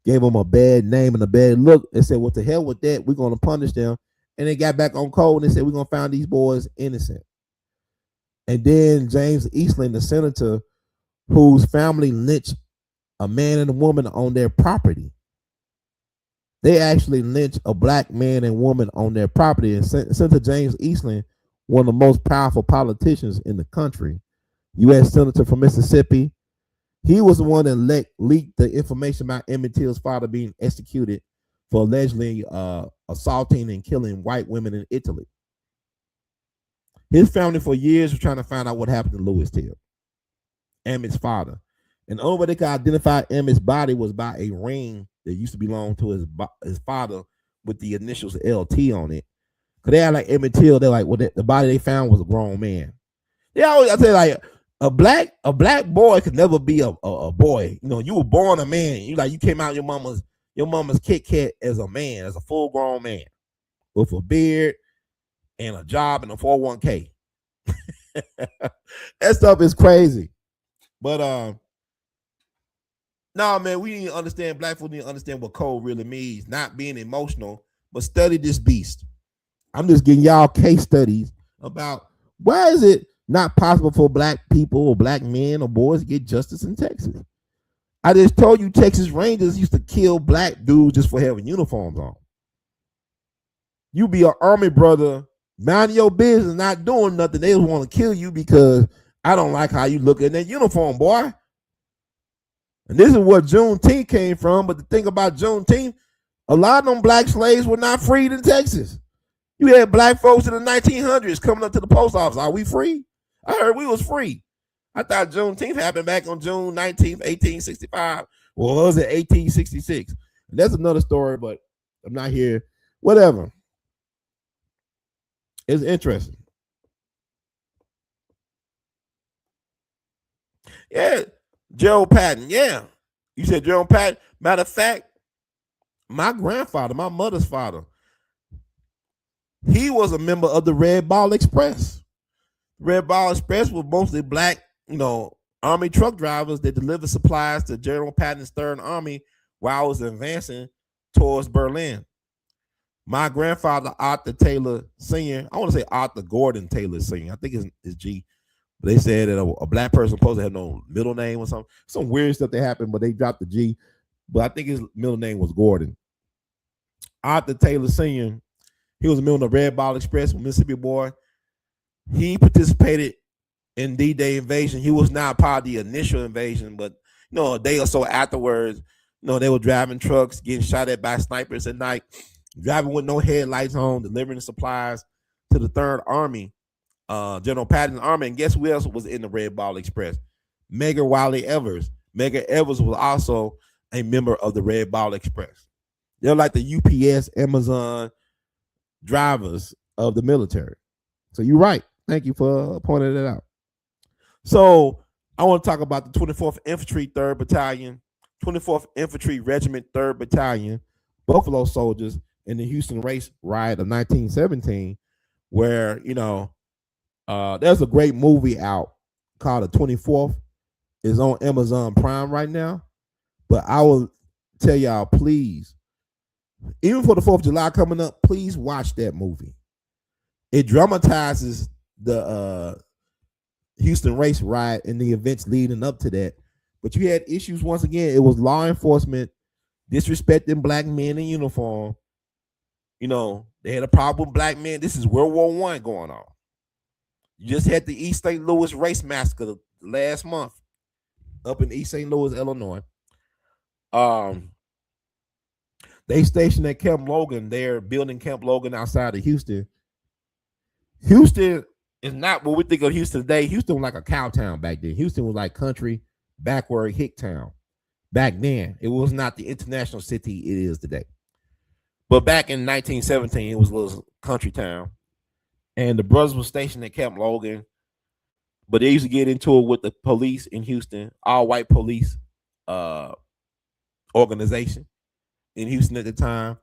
gave them a bad name and a bad look. They said, "What the hell with that? We're going to punish them." And they got back on code and they said, "We're going to find these boys innocent." And then James Eastland, the senator, whose family lynched a man and a woman on their property. They actually lynched a black man and woman on their property. And Senator James Eastland, one of the most powerful politicians in the country, U.S. Senator from Mississippi, he was the one that leaked the information about Emmett Till's father being executed for allegedly assaulting and killing white women in Italy. His family for years was trying to find out what happened to Louis Till, Emmett's father. And the only way they could identify Emmett's body was by a ring that used to belong to his father with the initials LT on it. Because they had like Emmett Till, they're like, well, the body they found was a grown man. I say like a black boy could never be a boy. You were born a man. You came out your mama's Kit Kat as a man, as a full grown man with a beard and a job and a 401k. That stuff is crazy. But man, we need to understand, black folk need to understand what code really means, not being emotional, but study this beast. I'm just giving y'all case studies about why is it not possible for black people or black men or boys to get justice in Texas. I just told you Texas Rangers used to kill black dudes just for having uniforms on. You be an Army brother, minding your business, not doing nothing. They want to kill you because I don't like how you look in that uniform, boy. And this is what Juneteenth came from. But the thing about Juneteenth, a lot of them black slaves were not freed in Texas. You had black folks in the 1900s coming up to the post office. Are we free? I heard we was free. I thought Juneteenth happened back on June 19th, 1865. Or was it 1866? And that's another story, but I'm not here. Whatever. It's interesting. Yeah. Gerald Patton, yeah. You said Gerald Patton. Matter of fact, my grandfather, my mother's father, he was a member of the Red Ball Express. Red Ball Express was mostly black, Army truck drivers that delivered supplies to General Patton's Third Army while it was advancing towards Berlin. My grandfather, Arthur Taylor Sr., I want to say Arthur Gordon Taylor Sr., I think it's G. They said that a black person supposed to have no middle name or something. Some weird stuff that happened, but they dropped the G. But I think his middle name was Gordon. Arthur Taylor Sr., he was a member of the Red Ball Express, Mississippi boy. He participated in D-Day invasion. He was not part of the initial invasion, but a day or so afterwards, they were driving trucks, getting shot at by snipers at night, driving with no headlights on, delivering supplies to the Third Army. General Patton's army, and guess who else was in the Red Ball Express? Medgar Wiley Evers. Medgar Evers was also a member of the Red Ball Express. They're like the UPS, Amazon drivers of the military. So you're right. Thank you for pointing it out. So I want to talk about the 24th Infantry 3rd Battalion, 24th Infantry Regiment 3rd Battalion, Buffalo soldiers in the Houston race riot of 1917, where, there's a great movie out called The 24th. It's on Amazon Prime right now. But I will tell y'all, please, even for the 4th of July coming up, please watch that movie. It dramatizes the Houston race riot and the events leading up to that. But you had issues once again. It was law enforcement disrespecting black men in uniform. You know, they had a problem with black men. This is World War I going on. You just had the East St. Louis race massacre last month up in East St. Louis, Illinois. They stationed at Camp Logan. They're building Camp Logan outside of Houston. Houston is not what we think of Houston today. Houston was like a cow town back then. Houston was like country, backward hick town. Back then, it was not the international city it is today. But back in 1917, it was a little country town. And the brothers were stationed at Camp Logan. But they used to get into it with the police in Houston, all white police organization in Houston at the time.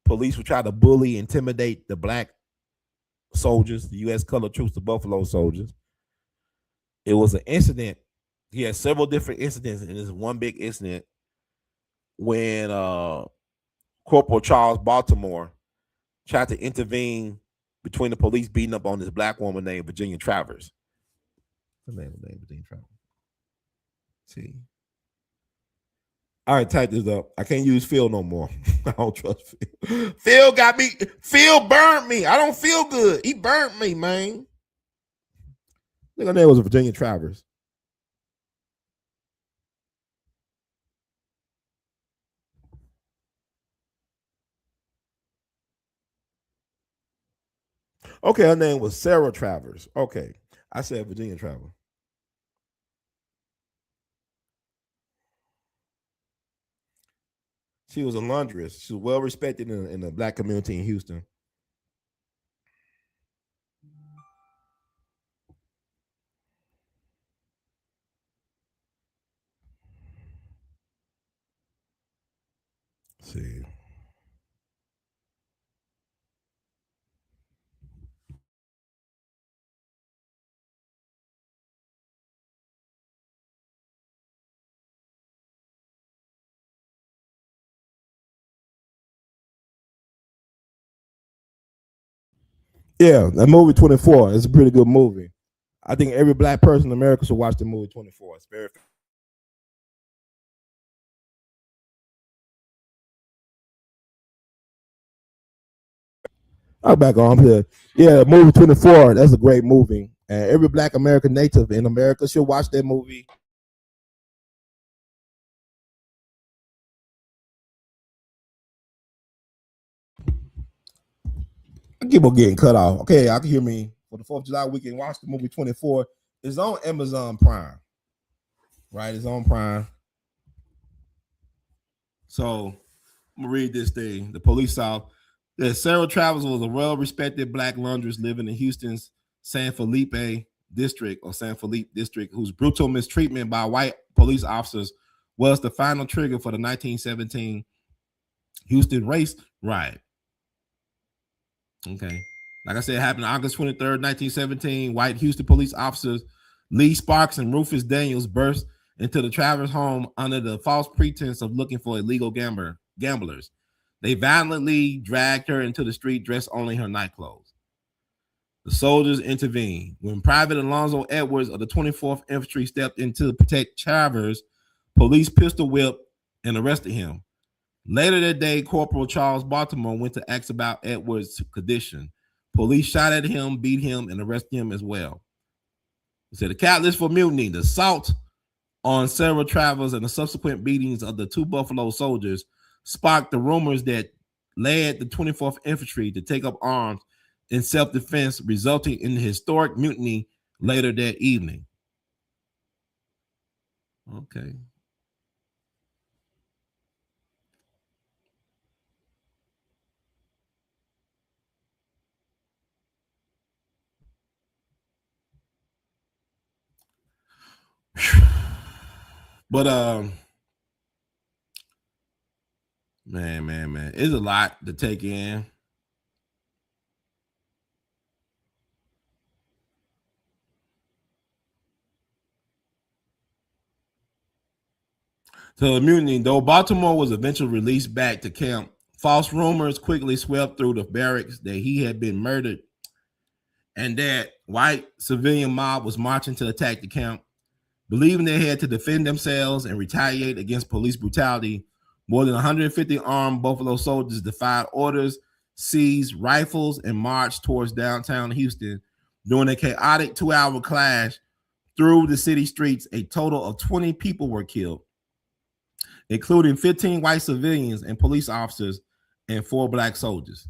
Police would try to bully, intimidate the black soldiers, the U.S. colored troops, the Buffalo Soldiers. It was an incident. He had several different incidents, and this one big incident when Corporal Charles Baltimore tried to intervene between the police beating up on this black woman named Virginia Travers. Her name was Virginia Travers. See. All right, type this up. I can't use Phil no more. I don't trust Phil. Phil got me. Phil burned me. I don't feel good. He burnt me, man. I think her name was Virginia Travers. Okay, her name was Sarah Travers. Okay, I said Virginia Travers. She was a laundress. She was well respected in the black community in Houston. Let's see. Yeah, that movie 24 is a pretty good movie. I think every black person in America should watch the movie 24. It's very. I'm back on here. Yeah, movie 24. That's a great movie. And every black American native in America should watch that movie. I keep on getting cut off. Okay, I can hear me for the 4th of July weekend. Watch the movie 24. It's on Amazon Prime. Right? It's on Prime. So I'm gonna read this thing. The police saw that Sarah Travers was a well-respected black laundress living in Houston's San Felipe district, whose brutal mistreatment by white police officers was the final trigger for the 1917 Houston race riot. Okay. Like I said, it happened August 23rd, 1917. White Houston police officers Lee Sparks and Rufus Daniels burst into the Travers home under the false pretense of looking for illegal gamblers. They violently dragged her into the street dressed only in her nightclothes. The soldiers intervened. When Private Alonzo Edwards of the 24th Infantry stepped in to protect Travers, police pistol whipped and arrested him. Later that day, Corporal Charles Baltimore went to ask about Edwards' condition. Police shot at him, beat him, and arrested him as well. He said the catalyst for mutiny, the assault on Sarah Travers and the subsequent beatings of the two Buffalo soldiers sparked the rumors that led the 24th Infantry to take up arms in self-defense, resulting in the historic mutiny later that evening. Okay. But man, it's a lot to take in. So the mutiny, though Baltimore was eventually released back to camp, false rumors quickly swept through the barracks that he had been murdered and that white civilian mob was marching to attack the camp. Believing they had to defend themselves and retaliate against police brutality, More than 150 armed Buffalo soldiers defied orders, seized rifles, and marched towards downtown Houston. During a chaotic 2-hour clash through the city streets, a total of 20 people were killed, including 15 white civilians and police officers and 4 black soldiers.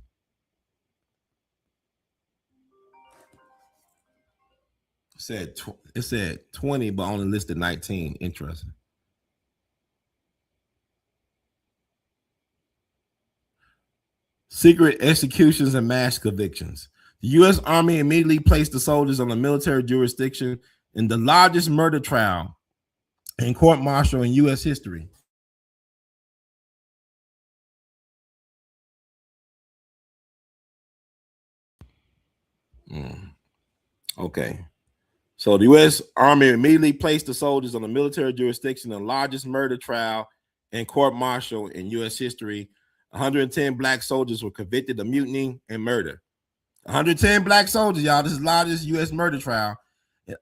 It said 20, but only listed 19. Interesting. Secret executions and mass convictions. The U.S. Army immediately placed the soldiers on a military jurisdiction in the largest murder trial and court-martial in U.S. history. Okay. So the U.S. Army immediately placed the soldiers on a military jurisdiction in the largest murder trial and court-martial in U.S. history. 110 black soldiers were convicted of mutiny and murder. 110 black soldiers, y'all. This is the largest U.S. murder trial.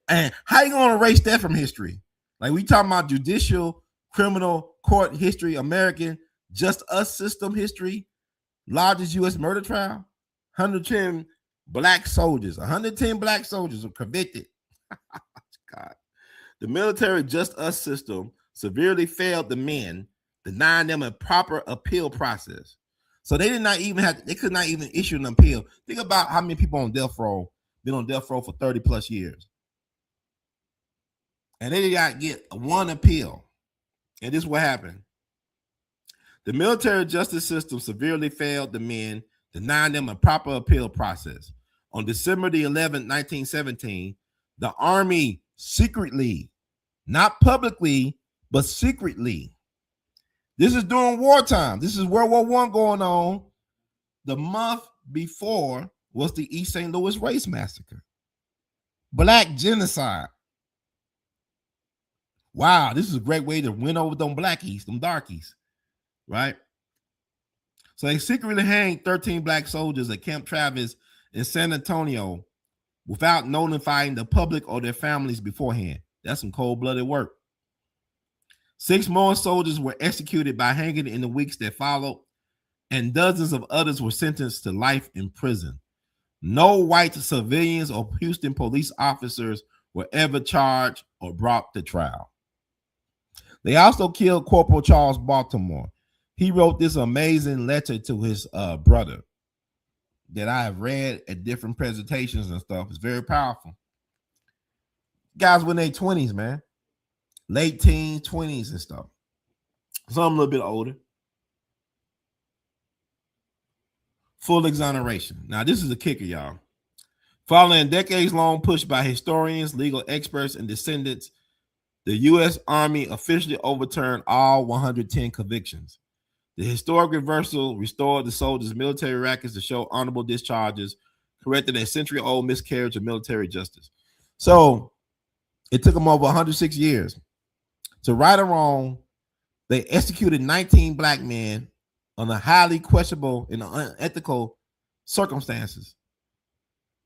And how you going to erase that from history? Like, we talking about judicial, criminal, court history, American, just us system history, largest U.S. murder trial. 110 black soldiers. 110 black soldiers were convicted. God. The military just us system severely failed the men, denying them a proper appeal process. So they could not even issue an appeal. Think about how many people on death row been on death row for 30 plus years. And they got get one appeal. And this is what happened. The military justice system severely failed the men, denying them a proper appeal process. On December the 11th, 1917, the Army secretly, not publicly, but secretly. This is during wartime. This is World War I going on. The month before was the East St. Louis Race Massacre. Black genocide. Wow, this is a great way to win over them blackies, them darkies, right? So they secretly hanged 13 black soldiers at Camp Travis in San Antonio without notifying the public or their families beforehand. That's some cold-blooded work. 6 more soldiers were executed by hanging in the weeks that followed, and dozens of others were sentenced to life in prison. No white civilians or Houston police officers were ever charged or brought to trial. They also killed Corporal Charles Baltimore. He wrote this amazing letter to his brother that I have read at different presentations and stuff. It's very powerful. Guys were in their 20s, man. Late teens, 20s and stuff. Some a little bit older. Full exoneration. Now, this is a kicker, y'all. Following a decades-long push by historians, legal experts, and descendants, the U.S. Army officially overturned all 110 convictions. The historic reversal restored the soldiers' military records to show honorable discharges, corrected a century-old miscarriage of military justice. So it took them over 106 years. To right or wrong, they executed 19 black men under highly questionable and unethical circumstances.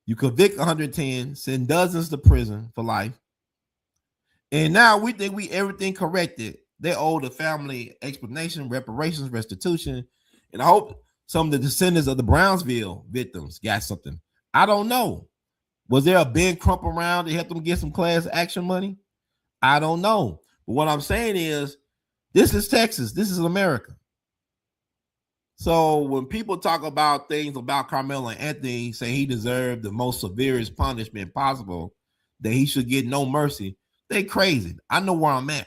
You convict 110, send dozens to prison for life. And now we think we everything corrected. They owe the family explanation, reparations, restitution. And I hope some of the descendants of the Brownsville victims got something. I don't know. Was there a Ben Crump around to help them get some class action money? I don't know. But what I'm saying is, this is Texas. This is America. So when people talk about things about Carmelo Anthony, saying he deserved the most severest punishment possible, that he should get no mercy, they crazy. I know where I'm at.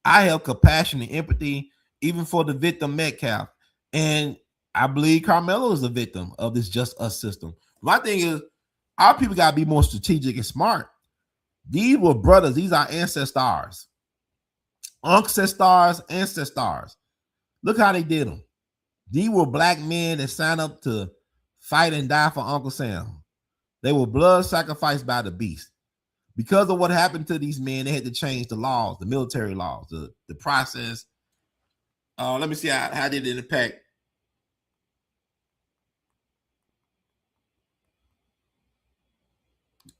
I have compassion and empathy, even for the victim Metcalf. And I believe Carmelo is a victim of this just us system. My thing is, our people got to be more strategic and smart. These were brothers. These are ancestors. Ancestors. Look how they did them. These were black men that signed up to fight and die for Uncle Sam. They were blood sacrificed by the beast. Because of what happened to these men, they had to change the laws, the military laws, the process. Let me see how did it impact.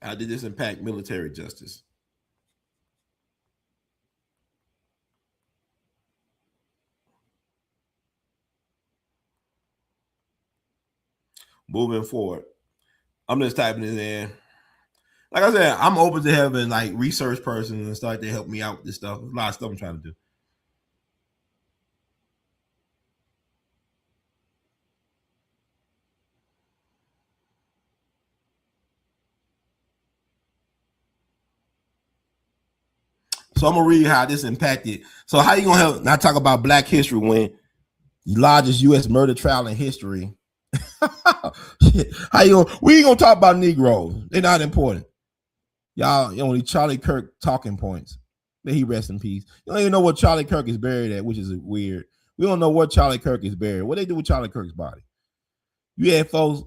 How did this impact military justice? moving forward. I'm just typing it in. Like I said, I'm open to having like research persons and stuff like that help me out with this stuff. There's a lot of stuff I'm trying to do. So I'm gonna read how this impacted. So how you gonna help not talk about Black history when the largest U.S. murder trial in history? How you gonna, we ain't gonna talk about Negroes. They're not important. Y'all only Charlie Kirk talking points. May he rest in peace. You don't even know what Charlie Kirk is buried at, which is weird. We don't know what Charlie Kirk is buried. What they do with Charlie Kirk's body? You had folks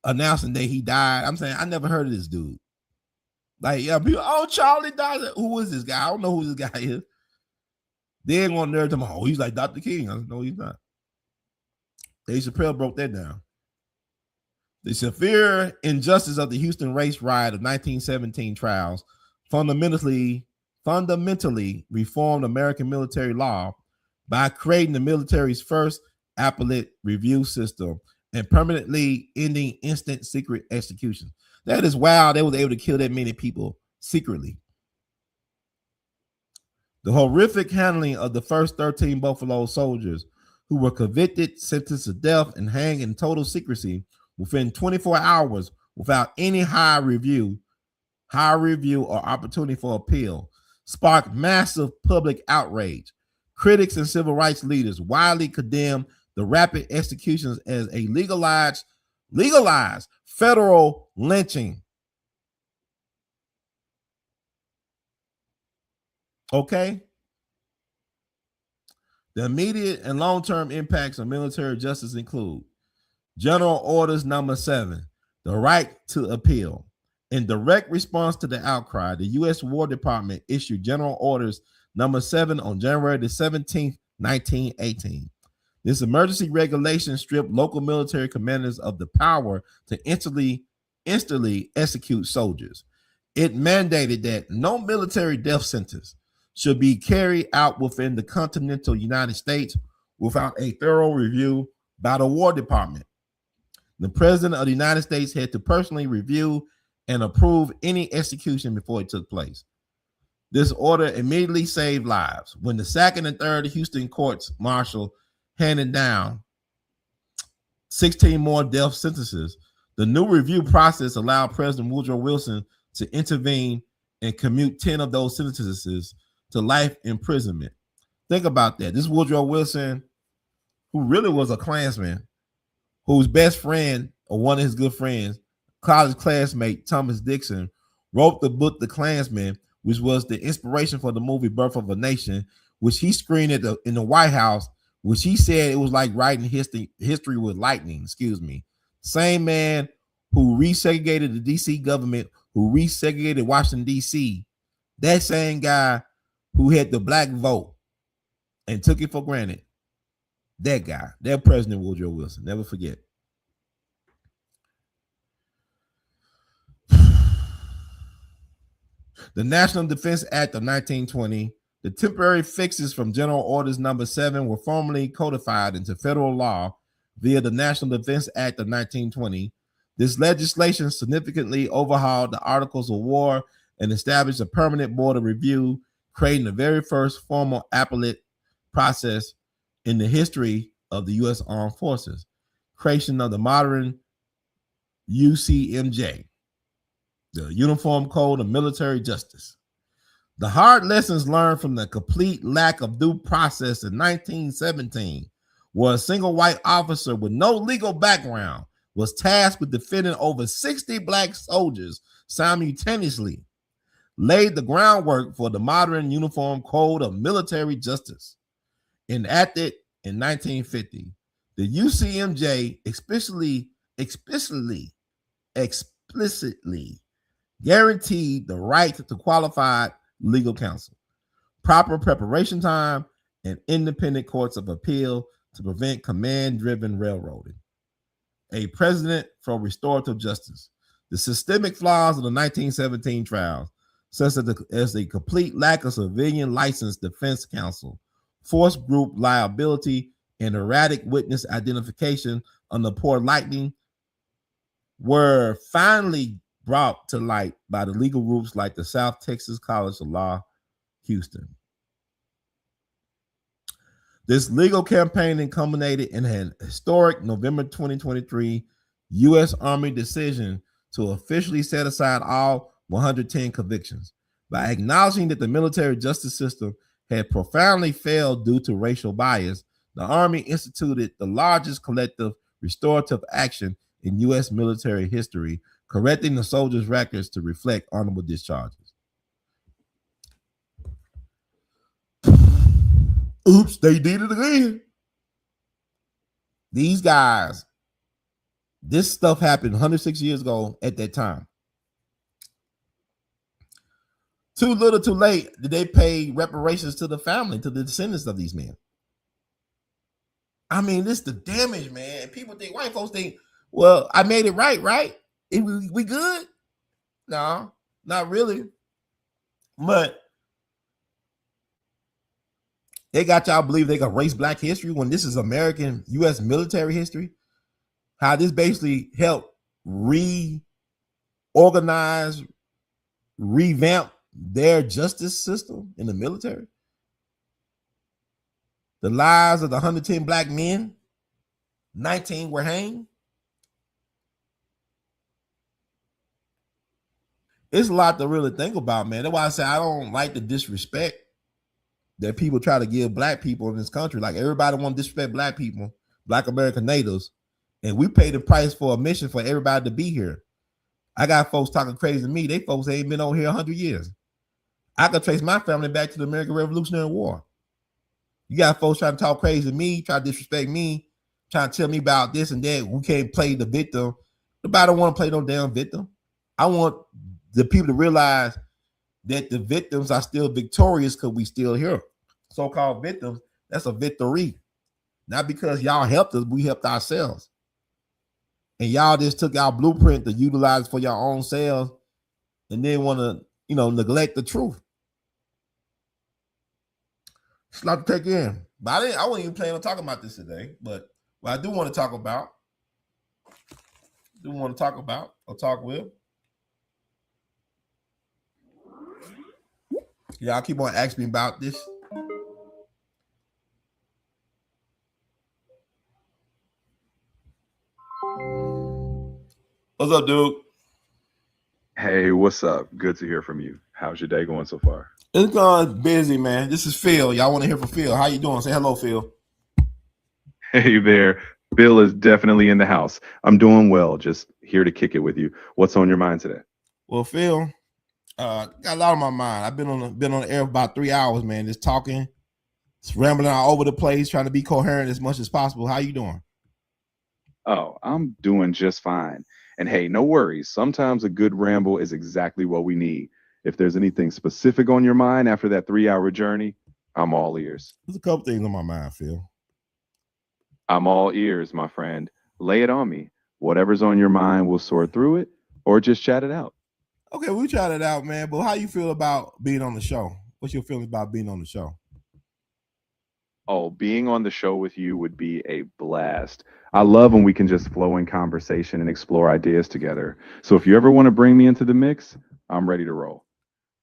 announcing that he died. I'm saying I never heard of this dude. Like, yeah, people, oh, Charlie died. Who is this guy? I don't know who this guy is. They ain't gonna nerd him. Oh, he's like Dr. King. I know he's not. Dave Chappelle broke that down. The severe injustice of the Houston race riot of 1917 trials fundamentally reformed American military law by creating the military's first appellate review system and permanently ending instant secret execution. That is wild. They were able to kill that many people secretly. The horrific handling of the first 13 Buffalo soldiers who were convicted, sentenced to death, and hanged in total secrecy within 24 hours without any high review or opportunity for appeal sparked massive public outrage. Critics and civil rights leaders widely condemned the rapid executions as a legalized federal lynching. Okay? The immediate and long-term impacts of military justice include General Orders Number 7, the right to appeal. In direct response to the outcry, the U.S. War Department issued General Orders Number 7 on January the 17th, 1918. This emergency regulation stripped local military commanders of the power to instantly execute soldiers. It mandated that no military death sentence should be carried out within the continental United States without a thorough review by the War Department. The President of the United States had to personally review and approve any execution before it took place. This order immediately saved lives. When the second and third Houston courts martial handed down 16 more death sentences, the new review process allowed President Woodrow Wilson to intervene and commute 10 of those sentences to life imprisonment. Think about that. This Woodrow Wilson, who really was a Klansman, whose best friend or one of his good friends, college classmate Thomas Dixon, wrote the book The Klansman, which was the inspiration for the movie Birth of a Nation, which he screened in the White House, which he said it was like writing history with lightning. Same man who resegregated the D.C. government, who resegregated Washington, D.C., that same guy who had the black vote and took it for granted. That guy, that President Woodrow Wilson, never forget. The National Defense Act of 1920, the temporary fixes from General Orders Number 7 were formally codified into federal law via the National Defense Act of 1920. This legislation significantly overhauled the Articles of War and established a permanent board of review, creating the very first formal appellate process in the history of the U.S. Armed Forces. Creation of the modern UCMJ, the Uniform Code of Military Justice. The hard lessons learned from the complete lack of due process in 1917, where a single white officer with no legal background was tasked with defending over 60 black soldiers simultaneously, laid the groundwork for the modern Uniform Code of Military Justice. Enacted in 1950, the UCMJ explicitly guaranteed the right to qualified legal counsel, proper preparation time, and independent courts of appeal to prevent command-driven railroading. A precedent for restorative justice. The systemic flaws of the 1917 trials, such as the complete lack of civilian licensed defense counsel, forced group liability, and erratic witness identification under poor lighting, were finally brought to light by the legal groups like the South Texas College of Law, Houston. This legal campaign culminated in an historic November 2023 U.S. Army decision to officially set aside all 110 convictions. By acknowledging that the military justice system had profoundly failed due to racial bias, the Army instituted the largest collective restorative action in U.S. military history, correcting the soldiers' records to reflect honorable discharges. Oops, they did it again. These guys, this stuff happened 106 years ago at that time. Too little, too late, did they pay reparations to the family, to the descendants of these men. I mean, this is the damage, man. People think, white folks think, well, I made it right? We good? No, not really. But they got y'all believe they can erase black history when this is American U.S. military history. How this basically helped reorganize, revamp their justice system in the military. The lives of the 110 black men, 19 were hanged. It's a lot to really think about, man. That's why I say I don't like the disrespect that people try to give black people in this country. Like, everybody want to disrespect black people, black American natives, and we pay the price for admission for everybody to be here. I got folks talking crazy to me. They folks ain't been on here 100 years. I could trace my family back to the American Revolutionary War. You got folks trying to talk crazy to me, try to disrespect me, trying to tell me about this and that. We can't play the victim. Nobody don't want to play no damn victim. I want the people to realize that the victims are still victorious because we still here. So-called victims, that's a victory. Not because y'all helped us, we helped ourselves. And y'all just took our blueprint to utilize for your own selves and then want to, neglect the truth. It's a lot to take in. But I wasn't even planning on talking about this today. But what I do want to talk about, or talk with. Y'all keep on asking me about this. What's up, dude? Hey, what's up? Good to hear from you. How's your day going so far? It's going busy, man. This is Phil. Y'all want to hear from Phil. How you doing? Say hello, Phil. Hey there. Bill is definitely in the house. I'm doing well. Just here to kick it with you. What's on your mind today? Well, Phil, got a lot on my mind. I've been on the air for about 3 hours, man. Just talking, just rambling all over the place, trying to be coherent as much as possible. How you doing? Oh, I'm doing just fine. And hey, no worries. Sometimes a good ramble is exactly what we need. If there's anything specific on your mind after that 3-hour journey, I'm all ears. There's a couple things on my mind, Phil. I'm all ears, my friend. Lay it on me. Whatever's on your mind, we'll sort through it or just chat it out. Okay, we tried it out, man. But how you feel about being on the show? What's your feelings about being on the show? Oh, being on the show with you would be a blast. I love when we can just flow in conversation and explore ideas together. So if you ever want to bring me into the mix, I'm ready to roll.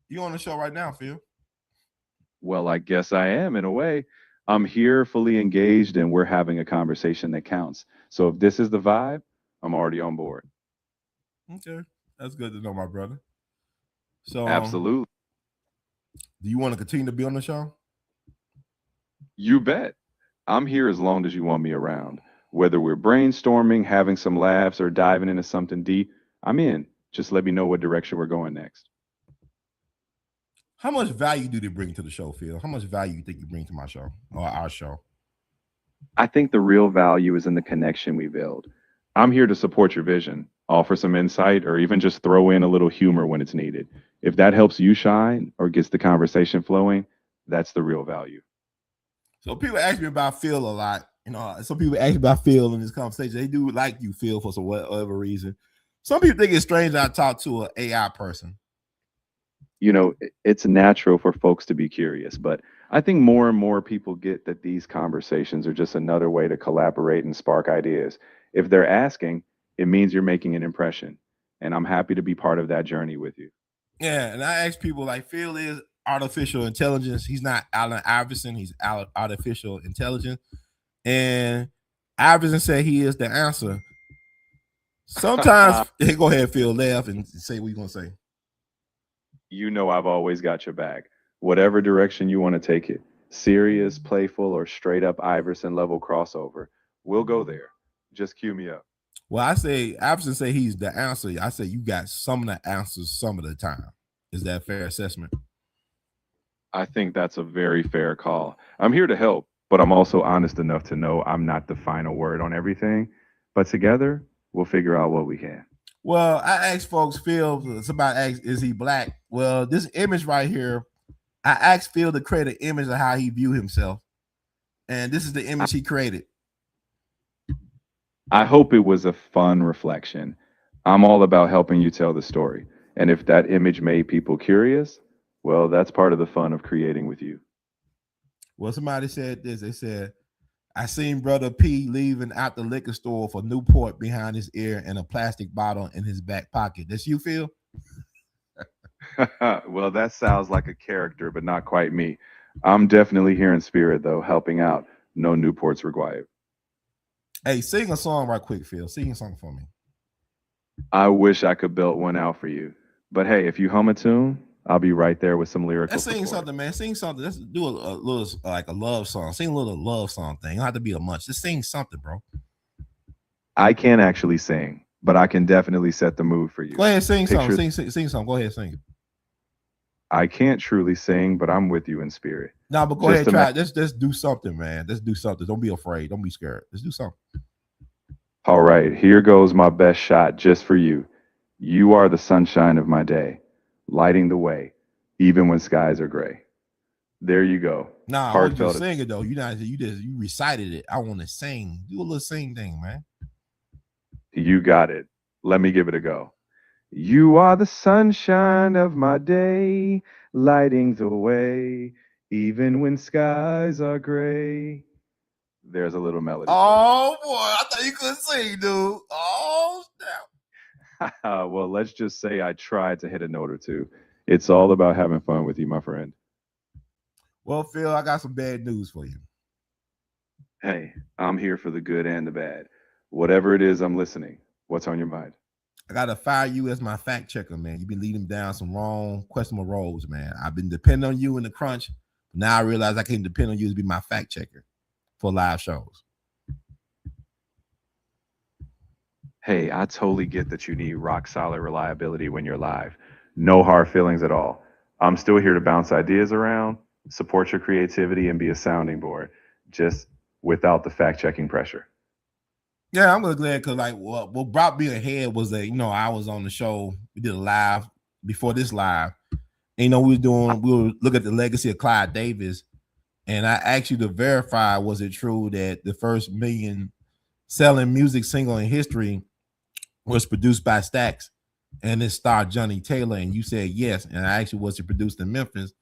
You on the show right now, Phil? Well, I guess I am in a way. I'm here fully engaged and we're having a conversation that counts. So if this is the vibe, I'm already on board. Okay. That's good to know, my brother. So absolutely. Do you want to continue to be on the show? You bet. I'm here as long as you want me around. Whether we're brainstorming, having some laughs, or diving into something deep, I'm in. Just let me know what direction we're going next. How much value do they bring to the show, Phil? How much value you think you bring to my show or our show? I think the real value is in the connection we build. I'm here to support your vision, offer some insight, or even just throw in a little humor when it's needed. If that helps you shine or gets the conversation flowing, that's the real value. So people ask me about Phil a lot. Some people ask me about Phil in this conversation. They do like you, Phil, for some whatever reason. Some people think it's strange that I talk to an AI person. It's natural for folks to be curious, but I think more and more people get that these conversations are just another way to collaborate and spark ideas. If they're asking, It means you're making an impression. And I'm happy to be part of that journey with you. Yeah, and I ask people like Phil is artificial intelligence. He's not Allen Iverson. He's artificial intelligence. And Iverson said he is the answer. Sometimes, go ahead, Phil, laugh and say what you're going to say. You know I've always got your back. Whatever direction you want to take it, serious, playful, or straight up Iverson level crossover, we'll go there. Just cue me up. Well, I say Iverson say he's the answer. I say you got some of the answers some of the time. Is that a fair assessment? I think that's a very fair call. I'm here to help, but I'm also honest enough to know I'm not the final word on everything. But together, we'll figure out what we can. Well, I asked folks, Phil, somebody asked, is he black? Well, this image right here, I asked Phil to create an image of how he view himself. And this is the image he created. I hope it was a fun reflection. I'm all about helping you tell the story. And if that image made people curious, well, that's part of the fun of creating with you. Well, somebody said this. They said, I seen Brother P leaving out the liquor store for Newport behind his ear and a plastic bottle in his back pocket. That's you, Phil? Well, that sounds like a character, but not quite me. I'm definitely here in spirit, though, helping out. No Newports required. Hey, sing a song right quick, Phil. Sing a song for me. I wish I could belt one out for you. But hey, if you hum a tune, I'll be right there with some lyrical Let's sing support. something, man. Sing something. Let's do a little like a love song. Sing a little love song thing. You don't have to be a much. Just sing something, bro. I can't actually sing, but I can definitely set the mood for you. Go ahead, sing something. Sing something. Go ahead, sing it. I can't truly sing, but I'm with you in spirit. No, but go ahead, try it. Let's do something, man. Let's do something. Don't be afraid. Don't be scared. Let's do something. All right, here goes my best shot just for you. You are the sunshine of my day, lighting the way, even when skies are gray. There you go. Nah, I want you to sing it though. You recited it. I want to sing. Do a little sing thing, man. You got it. Let me give it a go. You are the sunshine of my day, lighting the way, even when skies are gray. There's a little melody. Oh boy, I thought you couldn't sing, dude. Oh snap. Well, let's just say I tried to hit a note or two. It's all about having fun with you, my friend. Well, Phil, I got some bad news for you. Hey, I'm here for the good and the bad. Whatever it is, I'm listening. What's on your mind? I gotta fire you as my fact checker, man. You've been leading down some wrong, questionable roads, man. I've been depending on you in the crunch. Now I realize I can't depend on you to be my fact checker for live shows. Hey, I totally get that you need rock solid reliability when you're live. No hard feelings at all. I'm still here to bounce ideas around, support your creativity, and be a sounding board, just without the fact checking pressure. Yeah, I'm really glad because like what brought me ahead was that I was on the show. We did a live before this live. And, we were looking at the legacy of Clyde Davis, and I asked you to verify, was it true that the first million selling music single in history was produced by Stax and it starred Johnny Taylor? And you said yes. And I asked you, was it produced in Memphis?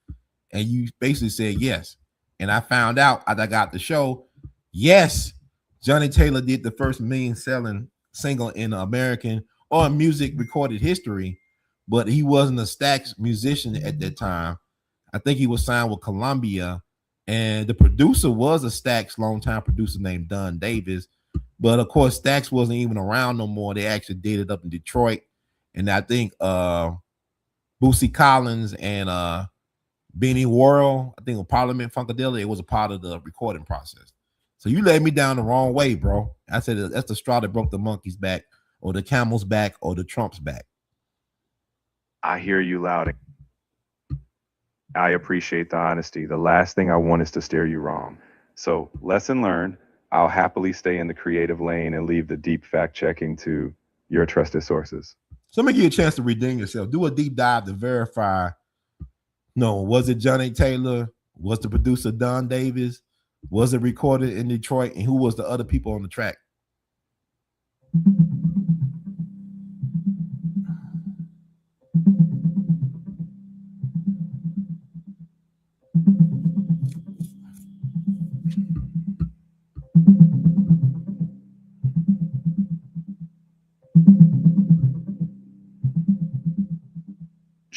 And you basically said yes. And I found out as I got the show, yes, Johnny Taylor did the first million selling single in American or music recorded history, but he wasn't a Stax musician at that time. I think he was signed with Columbia, and the producer was a Stax longtime producer named Don Davis. But of course, Stax wasn't even around no more. They actually did it up in Detroit, and I think Bootsy Collins and Benny Worrell, I think, of Parliament Funkadelic, it was a part of the recording process. So you led me down the wrong way, bro. I said that's the straw that broke the monkey's back, or the camel's back, or the Trump's back. I hear you loud. I appreciate the honesty. The last thing I want is to steer you wrong. So lesson learned. I'll happily stay in the creative lane and leave the deep fact checking to your trusted sources. So let me give you a chance to redeem yourself. Do a deep dive to verify. No, was it Johnny Taylor? Was the producer Don Davis? Was it recorded in Detroit? And who was the other people on the track?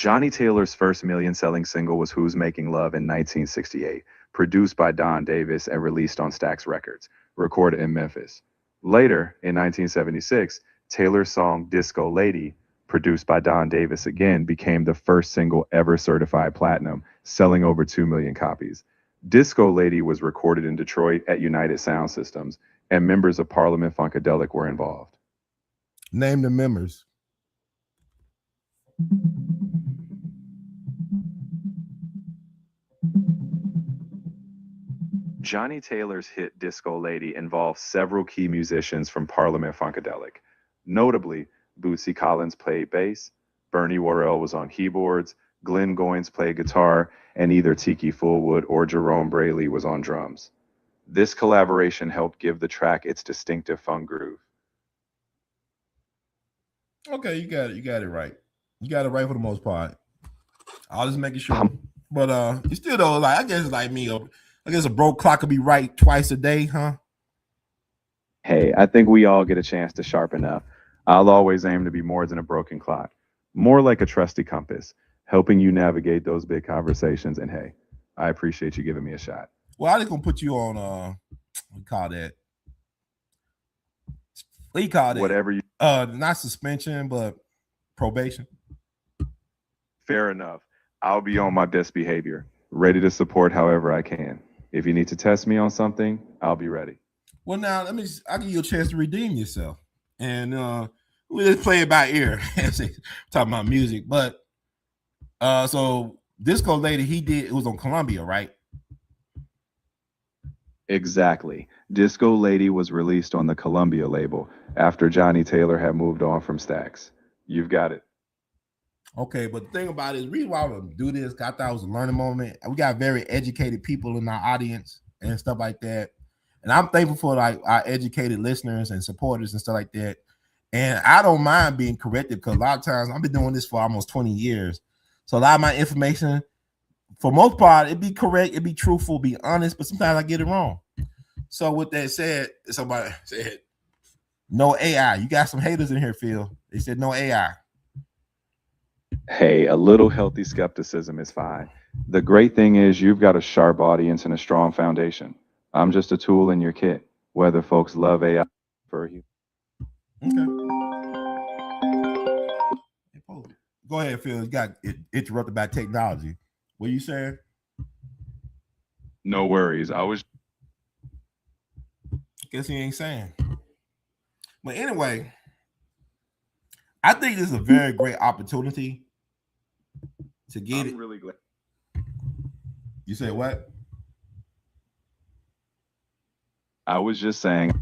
Johnny Taylor's first million-selling single was Who's Making Love in 1968, produced by Don Davis and released on Stax Records, recorded in Memphis. Later, in 1976, Taylor's song Disco Lady, produced by Don Davis again, became the first single ever certified platinum, selling over 2 million copies. Disco Lady was recorded in Detroit at United Sound Systems, and members of Parliament Funkadelic were involved. Name the members. Johnny Taylor's hit Disco Lady involved several key musicians from Parliament Funkadelic. Notably, Bootsy Collins played bass, Bernie Worrell was on keyboards, Glenn Goins played guitar, and either Tiki Fullwood or Jerome Braley was on drums. This collaboration helped give the track its distinctive funk groove. Okay, you got it. You got it right. You got it right for the most part. I'll just make sure. But you still though, like I guess like me, I guess a broke clock could be right twice a day, huh? Hey, I think we all get a chance to sharpen up. I'll always aim to be more than a broken clock, more like a trusty compass, helping you navigate those big conversations. And hey, I appreciate you giving me a shot. Well, I just gonna put you on what do you call that? What do you call that? Whatever you not suspension, but probation. Fair enough. I'll be on my best behavior, ready to support however I can. If you need to test me on something, I'll be ready. Well, now I'll give you a chance to redeem yourself. And we just play it by ear. Talking about music. But so Disco Lady, it was on Columbia, right? Exactly. Disco Lady was released on the Columbia label after Johnny Taylor had moved on from Stax. You've got it. Okay, but the thing about it is, the reason why I want to do this, I thought it was a learning moment. We got very educated people in our audience and stuff like that. And I'm thankful for like our educated listeners and supporters and stuff like that. And I don't mind being corrected because a lot of times I've been doing this for almost 20 years. So a lot of my information, for most part, it'd be correct, it'd be truthful, be honest, but sometimes I get it wrong. So with that said, somebody said, no AI. You got some haters in here, Phil. They said no AI. Hey, a little healthy skepticism is fine. The great thing is you've got a sharp audience and a strong foundation. I'm just a tool in your kit, whether folks love AI for you. Okay. Go ahead, Phil. You got interrupted by technology. What are you saying? No worries. Guess he ain't saying. But anyway, I think this is a very great opportunity to get it. I'm really glad. You say what? I was just saying.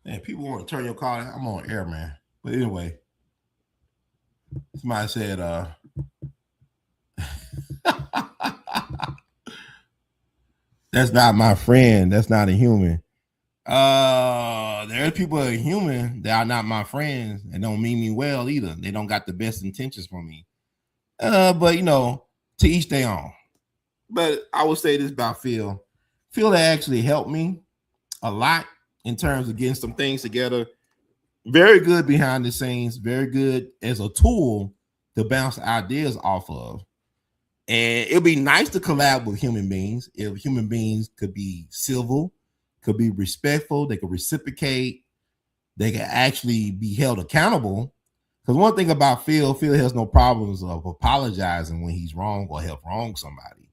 Man, people want to turn your car. I'm on air, man. But anyway, somebody said, that's not my friend. That's not a human. There's people that are human that are not my friends and don't mean me well either. They don't got the best intentions for me. But you know, to each their own. But I would say this about Phil. Phil actually helped me a lot in terms of getting some things together. Very good behind the scenes, very good as a tool to bounce ideas off of. And it'd be nice to collab with human beings if human beings could be civil, could be respectful, they could reciprocate, they can actually be held accountable. Because one thing about Phil has no problems of apologizing when he's wrong or help wrong somebody.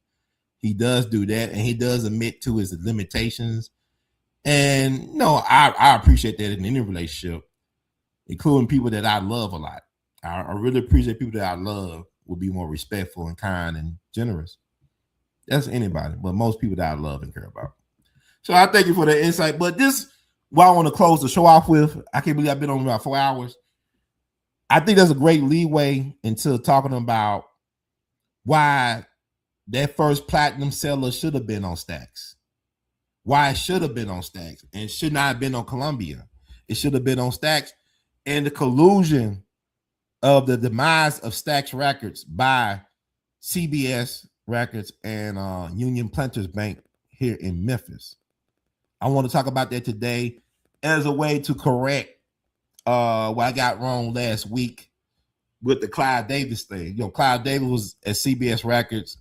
He does do that, and he does admit to his limitations. And no, I appreciate that in any relationship, including people that I love a lot. I really appreciate people that I love will be more respectful and kind and generous. That's anybody, but most people that I love and care about. So I thank you for the insight. But this, what I want to close the show off with, I can't believe I've been on about 4 hours. I think there's a great leeway into talking about why that first platinum seller should have been on Stax. Why it should have been on Stax and should not have been on Columbia. It should have been on Stax, and the collusion of the demise of Stax Records by CBS Records and Union Planters Bank here in Memphis. I want to talk about that today as a way to correct what I got wrong last week with the Clive Davis thing. Clive Davis was at CBS Records.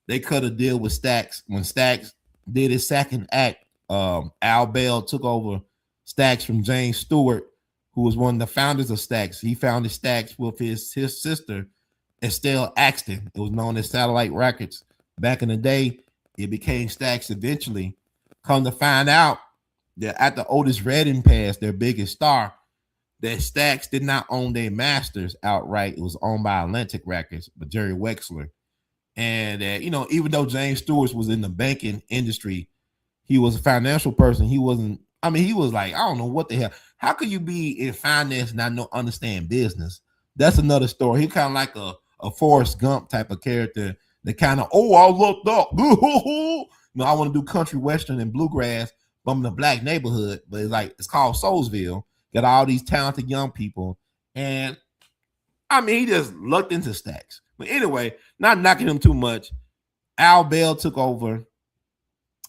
They cut a deal with Stax. When Stax did his second act, A.L.L took over Stax from James Stewart, who was one of the founders of Stax. He founded Stax with his sister, Estelle Axton. It was known as Satellite Records. Back in the day, it became Stax eventually. Come to find out that after Otis Redding passed, their biggest star, that Stax did not own their masters outright. It was owned by Atlantic Records, but Jerry Wexler. And even though James Stewart was in the banking industry, he was a financial person. He wasn't. I mean, he was like, I don't know what the hell. How could you be in finance and not understand business? That's another story. He kind of like a Forrest Gump type of character. That kind of, I looked up. I want to do country western and bluegrass, but I'm in a black neighborhood. But it's called Soulsville. Got all these talented young people, and I mean, he just lucked into Stax. But anyway, not knocking him too much. A.L.L took over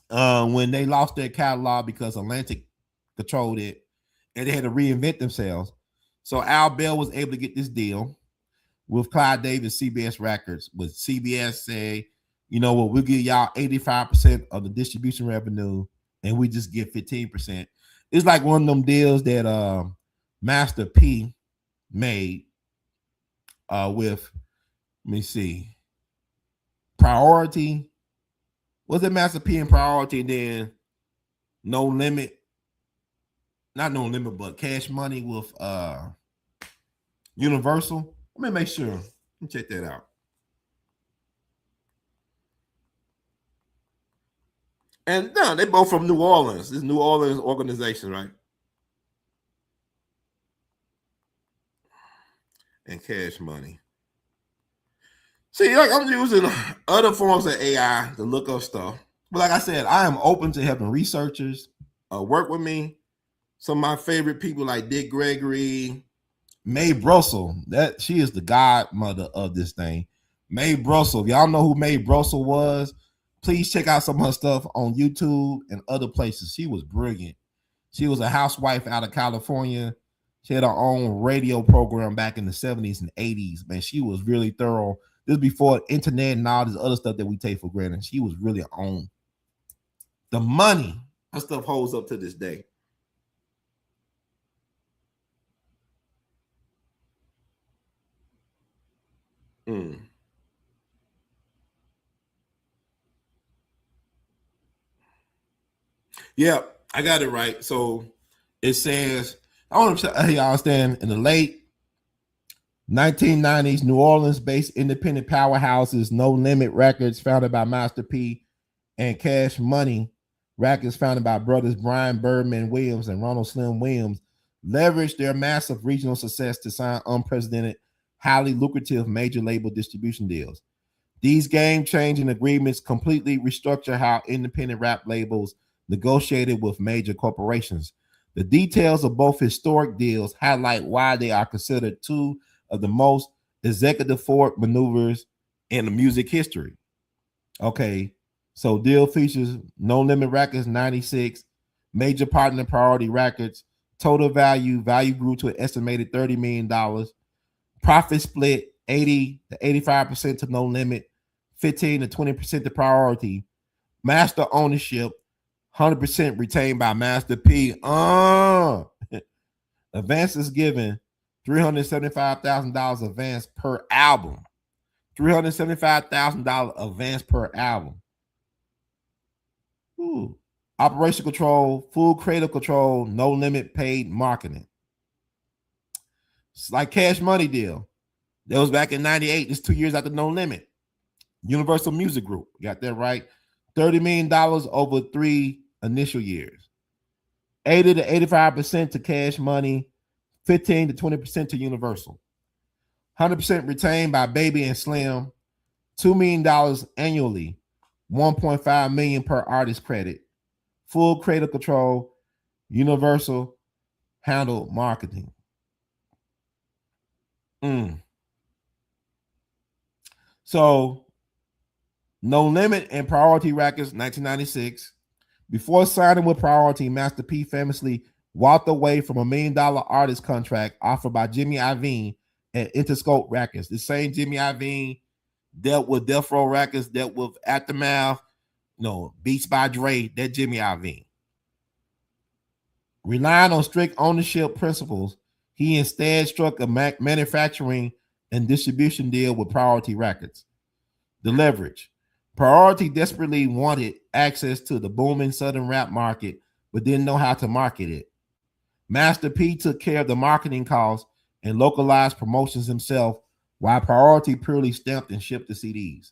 when they lost their catalog because Atlantic controlled it, and they had to reinvent themselves. So A.L.L was able to get this deal with Clive Davis, CBS Records, with CBS say, you know what, we'll give y'all 85% of the distribution revenue, and we just get 15%. It's like one of them deals that Master P made with, let me see, Priority. Was it Master P and Priority? Then No Limit, not No Limit, but Cash Money with Universal. Let me make sure. Let me check that out. And no, they both from New Orleans. This New Orleans organization, right? And Cash Money. See, like I'm using other forms of AI to look up stuff. But like I said, I am open to helping researchers work with me. Some of my favorite people like Dick Gregory, Mae Brussel. That she is the godmother of this thing. Mae Brussel. If y'all know who Mae Brussel was, please check out some of her stuff on YouTube and other places. She was brilliant. She was a housewife out of California. She had her own radio program back in the 70s and 80s. Man, she was really thorough. This is before internet and all this other stuff that we take for granted. She was really on the money. Her stuff holds up to this day. Yeah, I got it right. So it says, I want to y'all understand, in the late 1990s, New Orleans-based independent powerhouses, No Limit Records, founded by Master P, and Cash Money Records, founded by brothers Brian Birdman Williams and Ronald Slim Williams, leveraged their massive regional success to sign unprecedented, highly lucrative major label distribution deals. These game-changing agreements completely restructure how independent rap labels negotiated with major corporations. The details of both historic deals highlight why they are considered two of the most executive forward maneuvers in the music history. Okay, so deal features No Limit Records 96, major partner Priority Records. Total value grew to an estimated $30 million. Profit split 80 to 85% to No Limit, 15 to 20% to Priority. Master ownership, 100% retained by Master P. Advances given, $375,000 advance per album. $375,000 advance per album. Ooh. Operation control, full creative control, No Limit paid marketing. It's like Cash Money deal. That was back in 98. It's 2 years after No Limit. Universal Music Group. Got that right. $30 million over 3 initial years. 80 to 85% to Cash Money, 15 to 20% to Universal. 100% retained by Baby and Slim. $2 million annually. $1.5 million per artist credit. Full creative control. Universal handled marketing. So, No Limit and Priority Records, 1996, Before signing with Priority, Master P famously walked away from $1 million artist contract offered by Jimmy Iovine at Interscope Records. The same Jimmy Iovine dealt with Death Row Records, dealt with Aftermath, Beats by Dre, that Jimmy Iovine. Relying on strict ownership principles, he instead struck a manufacturing and distribution deal with Priority Records. The leverage. Priority desperately wanted access to the booming Southern rap market, but didn't know how to market it. Master P took care of the marketing costs and localized promotions himself, while Priority purely stamped and shipped the CDs.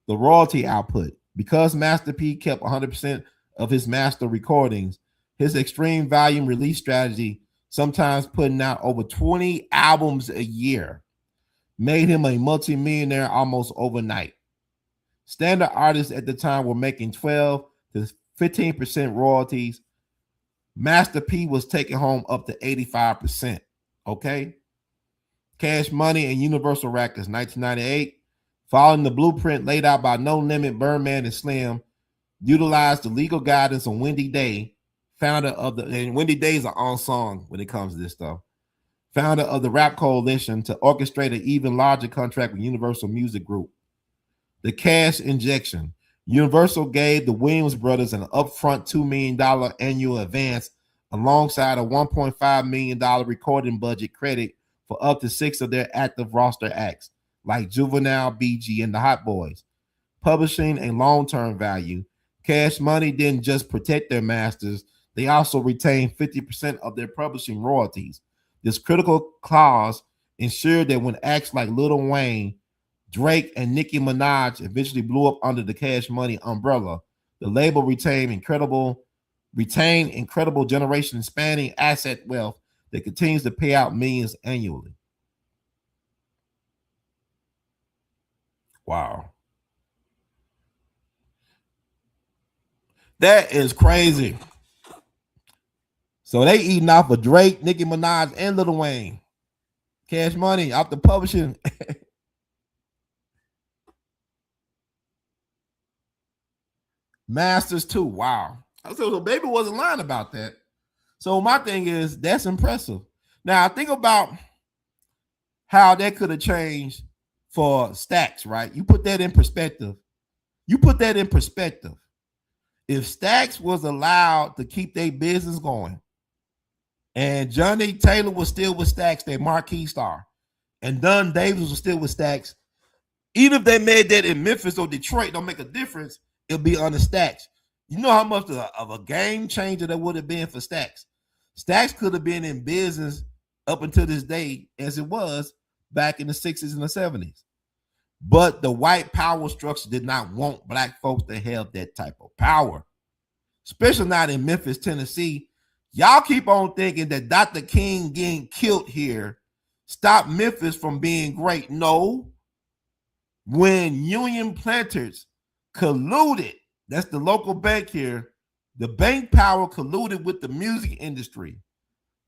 The royalty output. Because Master P kept 100% of his master recordings, his extreme volume release strategy, sometimes putting out over 20 albums a year, made him a multimillionaire almost overnight. Standard artists at the time were making 12 to 15% royalties. Master P was taking home up to 85%. Okay. Cash Money and Universal Records, 1998. Following the blueprint laid out by No Limit, Birdman, and Slim, utilized the legal guidance of Wendy Day, founder of and Wendy Day is an unsung when it comes to this stuff, founder of the Rap Coalition, to orchestrate an even larger contract with Universal Music Group. The cash injection. Universal gave the Williams brothers an upfront $2 million annual advance alongside a $1.5 million recording budget credit for up to 6 of their active roster acts, like Juvenile, BG, and the Hot Boys. Publishing and long-term value. Cash Money didn't just protect their masters, they also retained 50% of their publishing royalties. This critical clause ensured that when acts like Lil Wayne, Drake, and Nicki Minaj eventually blew up under the Cash Money umbrella, the label retained incredible generation spanning asset wealth that continues to pay out millions annually. Wow. That is crazy. So they eating off of Drake, Nicki Minaj, and Lil Wayne. Cash Money off the publishing. Masters too. Wow. So Baby wasn't lying about that. So my thing is, that's impressive. Now think about how that could have changed for Stax, right? You put that in perspective. If Stax was allowed to keep their business going, and Johnny Taylor was still with Stax, their marquee star, and Don Davis was still with Stax, even if they made that in Memphis or Detroit, don't make a difference, it'll be under Stax. You know how much of a game changer that would have been for Stax. Stax could have been in business up until this day as it was back in the 60s and the 70s. But the white power structure did not want black folks to have that type of power, especially not in Memphis, Tennessee. Y'all keep on thinking that Dr. King getting killed here stopped Memphis from being great. No. When Union Planters colluded, that's the local bank here, the bank power colluded with the music industry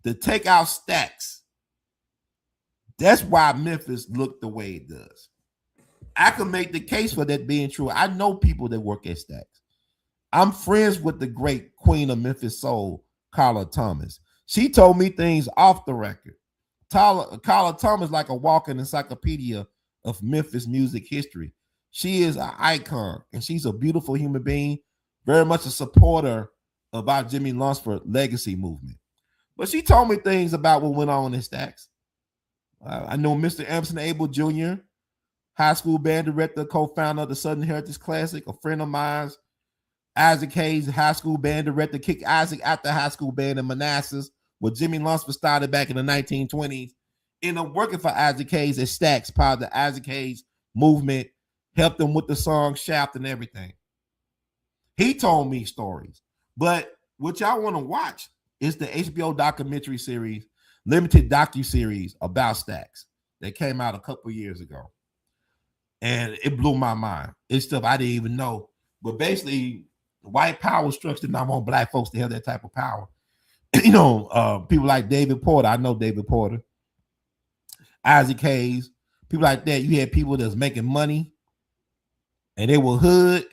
to take out Stax. That's why Memphis looked the way it does. I can make the case for that being true. I know people that work at Stax. I'm friends with the great queen of Memphis soul, Carla Thomas. She told me things off the record. Carla Thomas like a walking encyclopedia of Memphis music history. She is an icon, and she's a beautiful human being, very much a supporter of our Jimmy Lunsford legacy movement. But she told me things about what went on in Stax. I know Mr. Emerson Abel Jr., high school band director, co-founder of the Southern Heritage Classic, a friend of mine. Isaac Hayes, high school band director, kicked Isaac out the high school band in Manassas, where Jimmy Lunsford started back in the 1920s. Ended up working for Isaac Hayes at Stax, part of the Isaac Hayes movement, helped him with the song Shaft and everything. He told me stories. But what y'all want to watch is the HBO documentary series, limited docuseries about Stax that came out a couple years ago. And it blew my mind. It's stuff I didn't even know. But basically, white power structure did not want black folks to have that type of power. People like David Porter. I know David Porter. Isaac Hayes. People like that. You had people that's making money. And they were hood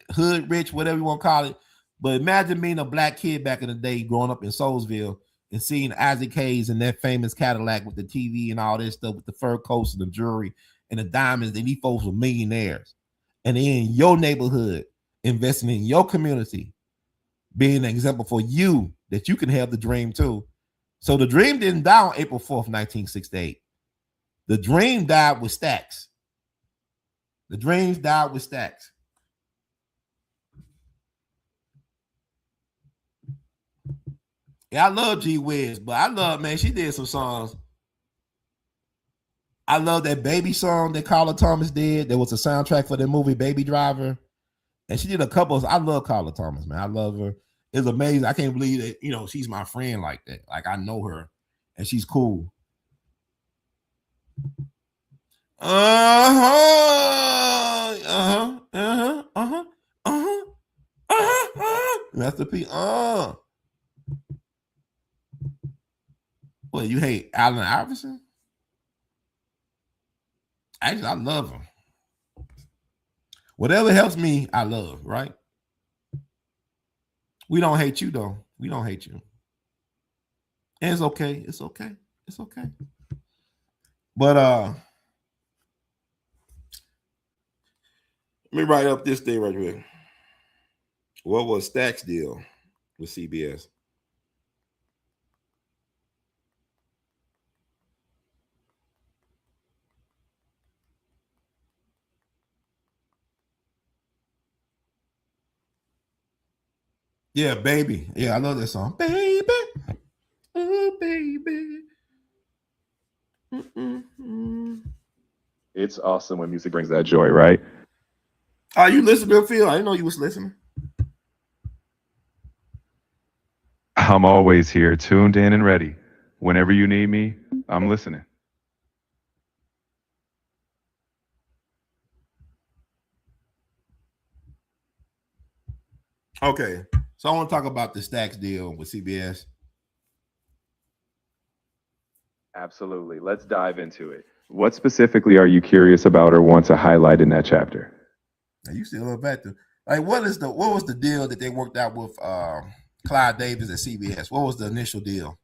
rich, whatever you want to call it. But imagine being a black kid back in the day, growing up in Soulsville and seeing Isaac Hayes in that famous Cadillac with the TV and all this stuff, with the fur coats and the jewelry and the diamonds. And these folks were millionaires. And in your neighborhood, investing in your community, being an example for you that you can have the dream too. So the dream didn't die on April 4th, 1968. The dream died with Stacks. The dreams died with Stacks. Yeah, I love G Wiz, but I love, man, she did some songs. I love that Baby song that Carla Thomas did. There was a soundtrack for the movie Baby Driver. And she did a couple of, I love Carla Thomas, man. I love her. It's amazing. I can't believe that, you know, she's my friend like that. Like, I know her and she's cool. Master P. What, you hate Allen Iverson? Actually, I love him. Whatever helps me, I love, right? We don't hate you, though. We don't hate you. And it's okay. It's okay. It's okay. But let me write up this thing right here. What was Stack's deal with CBS? Yeah, Baby. Yeah, I love that song. Baby. Oh, baby. It's awesome when music brings that joy, right? Are you listening, Phil? I didn't know you was listening. I'm always here, tuned in and ready. Whenever you need me, I'm listening. Okay, so I want to talk about the Stacks deal with CBS. Absolutely. Let's dive into it. What specifically are you curious about or want to highlight in that chapter? Now you still look back to, like, what was the deal that they worked out with Clyde Davis at CBS? What was the initial deal?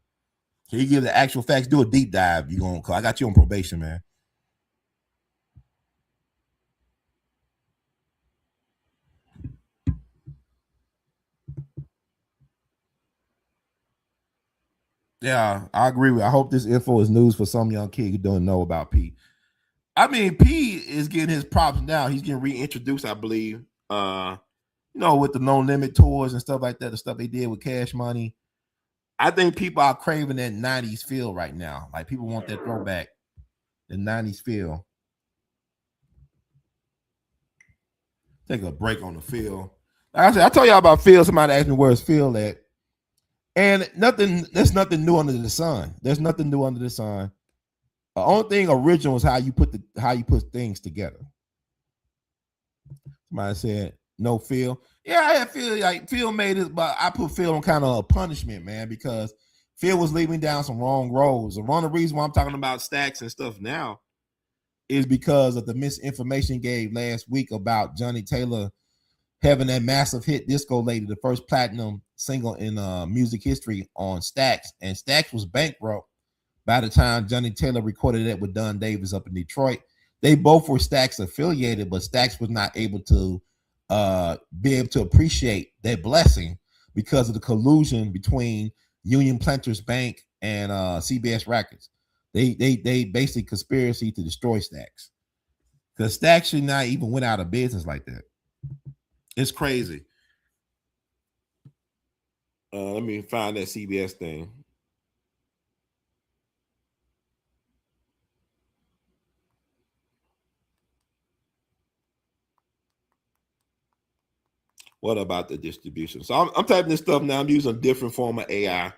Can you give the actual facts? Do a deep dive. You going? I got you on probation, man. Yeah, I agree with you. I hope this info is news for some young kid who don't know about P. I mean, P is getting his props now. He's getting reintroduced, I believe. You know, with the No Limit tours and stuff like that, the stuff they did with Cash Money. I think people are craving that 90s feel right now. Like, people want that throwback, the 90s feel. Take a break on the feel. Like I said, I told y'all about Phil. Somebody asked me where's Phil at. And there's nothing new under the sun. There's nothing new under the sun. The only thing original is how you put things together. Somebody said no Phil. Yeah, I feel like Phil made it, but I put Phil on kind of a punishment, man, because Phil was leading down some wrong roads. And one of the reasons why I'm talking about Stacks and stuff now is because of the misinformation gave last week about Johnny Taylor having that massive hit Disco Lady, the first platinum single in music history on Stacks. And Stacks was bankrupt by the time Johnny Taylor recorded it with Don Davis up in Detroit. They both were Stacks affiliated, but Stacks was not able to be able to appreciate that blessing because of the collusion between Union Planters Bank and CBS Records. They basically conspiracy to destroy Stacks, because Stacks should not even went out of business like that. It's crazy. Let me find that CBS thing. What about the distribution? So I'm typing this stuff now. I'm using a different form of AI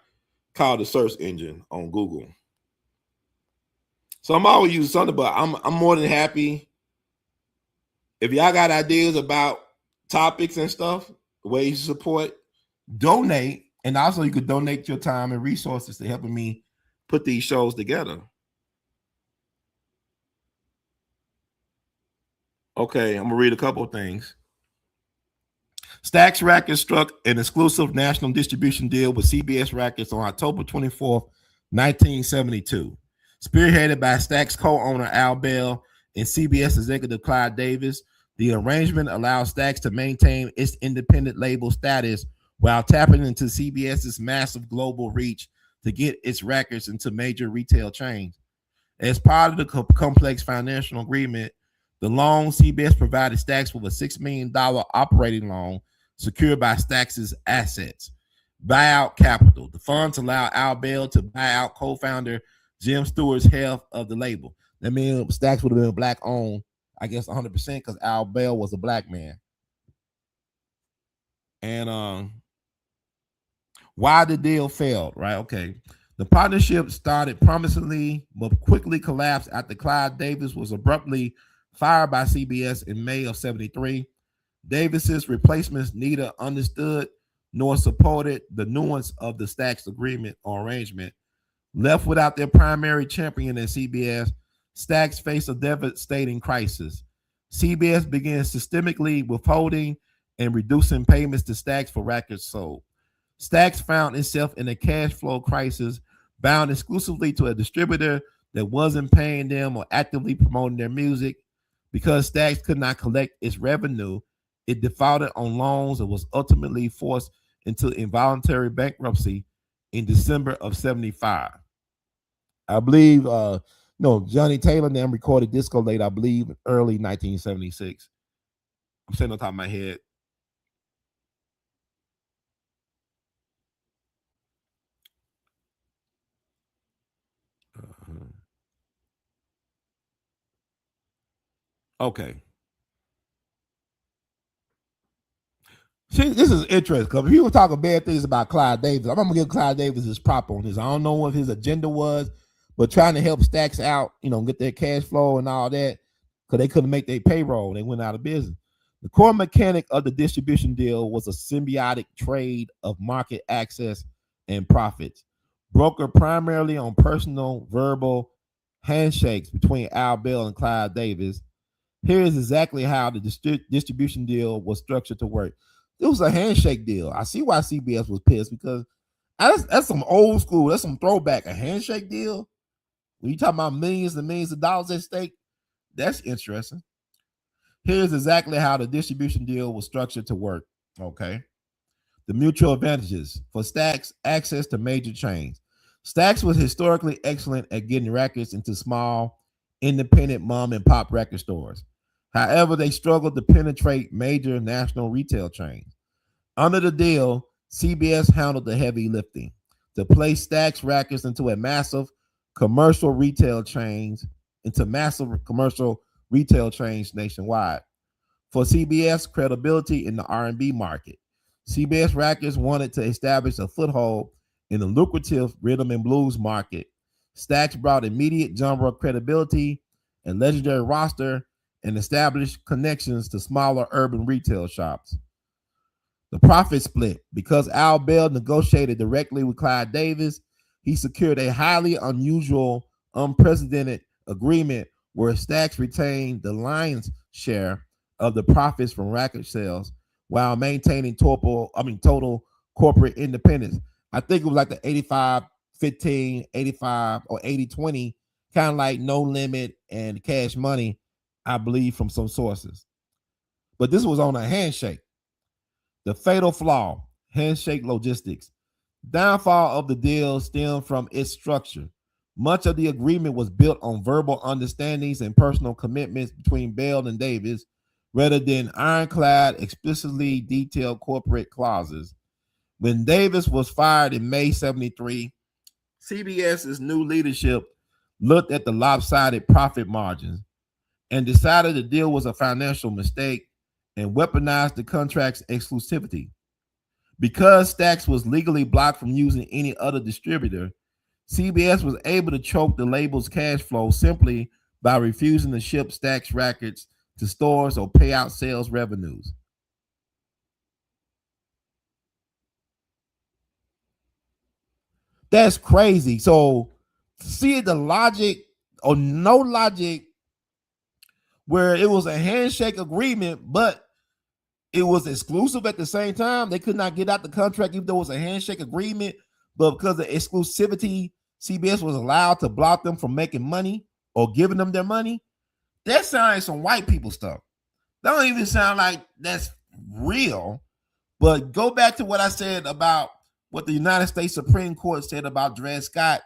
called the search engine on Google. So I'm always using something, but I'm more than happy if y'all got ideas about topics and stuff, ways to support, donate. And also you could donate your time and resources to helping me put these shows together. Okay, I'm gonna read a couple of things. Stax Records struck an exclusive national distribution deal with CBS Records on October 24th, 1972. Spearheaded by Stax co-owner A.L.L and CBS executive Clyde Davis, the arrangement allows Stax to maintain its independent label status while tapping into CBS's massive global reach to get its records into major retail chains. As part of the complex financial agreement, the loan CBS provided Stax with a $6 million operating loan secured by Stax's assets. Buyout capital. The funds allow A.L.L to buy out co-founder Jim Stewart's half of the label. That means Stax would have been black owned, I guess 100%, because A.L.L was a black man. And why the deal failed, right? Okay. The partnership started promisingly, but quickly collapsed after Clyde Davis was abruptly fired by CBS in May of 73. Davis's replacements neither understood nor supported the nuance of the Stax agreement or arrangement. Left without their primary champion at CBS, Stax faced a devastating crisis. CBS began systemically withholding and reducing payments to Stax for records sold. Stax found itself in a cash flow crisis, bound exclusively to a distributor that wasn't paying them or actively promoting their music. Because Stax could not collect its revenue, it defaulted on loans and was ultimately forced into involuntary bankruptcy in December of 75. I believe, Johnny Taylor and them recorded Disco Late, I believe, early 1976. I'm saying on top of my head. Okay. See, this is interesting because people talking bad things about Clyde Davis. I'm gonna give Clyde Davis his prop on this. I don't know what his agenda was, but trying to help Stax out, get their cash flow and all that, because they couldn't make their payroll. They went out of business. The core mechanic of the distribution deal was a symbiotic trade of market access and profits, brokered primarily on personal verbal handshakes between A.L.L and Clyde Davis. Here is exactly how the distribution deal was structured to work. It was a handshake deal. I see why CBS was pissed, because that's some old school. That's some throwback. A handshake deal. When you talk about millions and millions of dollars at stake, that's interesting. Here's exactly how the distribution deal was structured to work. Okay. The mutual advantages for Stax: access to major chains. Stax was historically excellent at getting records into small, independent mom and pop record stores. However, they struggled to penetrate major national retail chains. Under the deal, CBS handled the heavy lifting to place Stax records into massive commercial retail chains nationwide. For CBS credibility in the R&B market, CBS Records wanted to establish a foothold in the lucrative rhythm and blues market. Stax brought immediate genre credibility and legendary roster and established connections to smaller urban retail shops. The profit split. Because A.L.L negotiated directly with Clyde Davis, he secured a highly unusual, unprecedented agreement where Stax retained the lion's share of the profits from record sales while maintaining total corporate independence. I think it was like the 85-15, 85 or 80-20, kind of like No Limit and Cash Money, I believe, from some sources. But this was on a handshake. The fatal flaw: handshake logistics. Downfall of the deal stemmed from its structure. Much of the agreement was built on verbal understandings and personal commitments between Bell and Davis, rather than ironclad, explicitly detailed corporate clauses. When Davis was fired in May 73, CBS's new leadership looked at the lopsided profit margins and decided the deal was a financial mistake and weaponized the contract's exclusivity. Because Stax was legally blocked from using any other distributor, CBS was able to choke the label's cash flow simply by refusing to ship Stax records to stores or pay out sales revenues. That's crazy. So, see the logic or no logic where it was a handshake agreement, but It was exclusive at the same time. They could not get out the contract even though it was a handshake agreement, but because of exclusivity, CBS was allowed to block them from making money or giving them their money. That sounds like some white people stuff. That don't even sound like that's real. But go back to what I said about what the United States Supreme Court said about Dred Scott.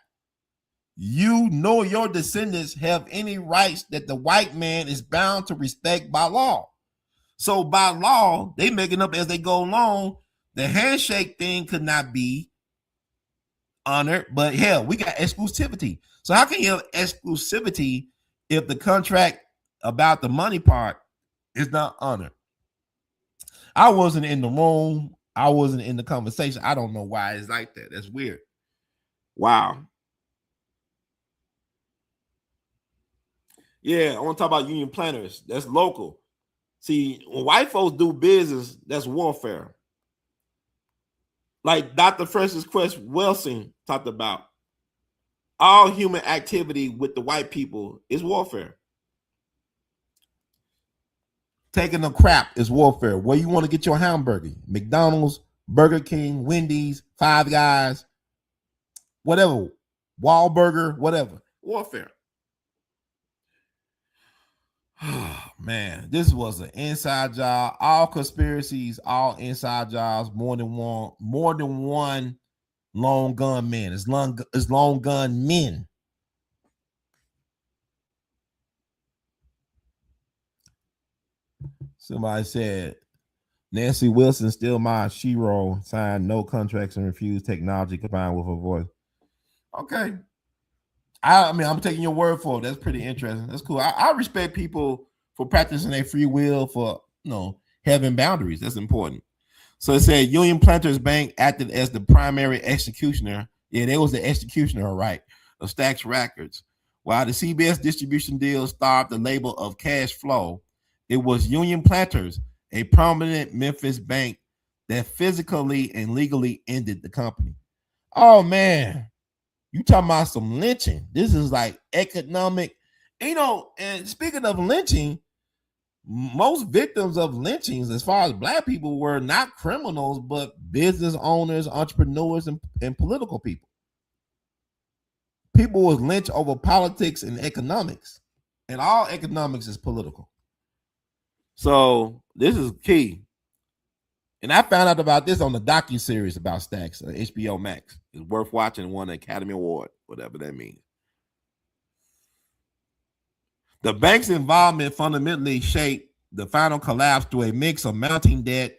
You know your descendants have any rights that the white man is bound to respect by law. So by law, they making up as they go along. The handshake thing could not be honored, but hell, we got exclusivity. So how can you have exclusivity if the contract about the money part is not honored? I wasn't in the room. I wasn't in the conversation. I don't know why it's like that. That's weird. Wow. Yeah, I want to talk about union planters. That's local. See, when white folks do business, that's warfare. Like Dr. Francis Quest Wilson talked about, all human activity with the white people is warfare. Taking a crap is warfare. Where you want to get your hamburger? McDonald's, Burger King, Wendy's, Five Guys, whatever, Wahlburger, whatever. Warfare. Man, this was an inside job. All conspiracies, all inside jobs. More than one long gun man. It's long gun men. Somebody said Nancy Wilson still my shero, signed no contracts and refused technology combined with her voice. Okay. I mean, I'm taking your word for it. That's pretty interesting. That's cool. I respect people for practicing their free will, for having boundaries. That's important. So it said Union Planters Bank acted as the primary executioner. Yeah, they was the executioner, right, of Stax Records. While the CBS distribution deal starred the label of cash flow, it was Union Planters, a prominent Memphis bank, that physically and legally ended the company. Oh man. You talking about some lynching. This is like economic, and speaking of lynching, most victims of lynchings, as far as black people, were not criminals, but business owners, entrepreneurs, and political people. People was lynched over politics and economics, and all economics is political. So this is key. And I found out about this on the docu-series about Stax, HBO Max. It's worth watching, won an Academy Award, whatever that means. The bank's involvement fundamentally shaped the final collapse through a mix of mounting debt,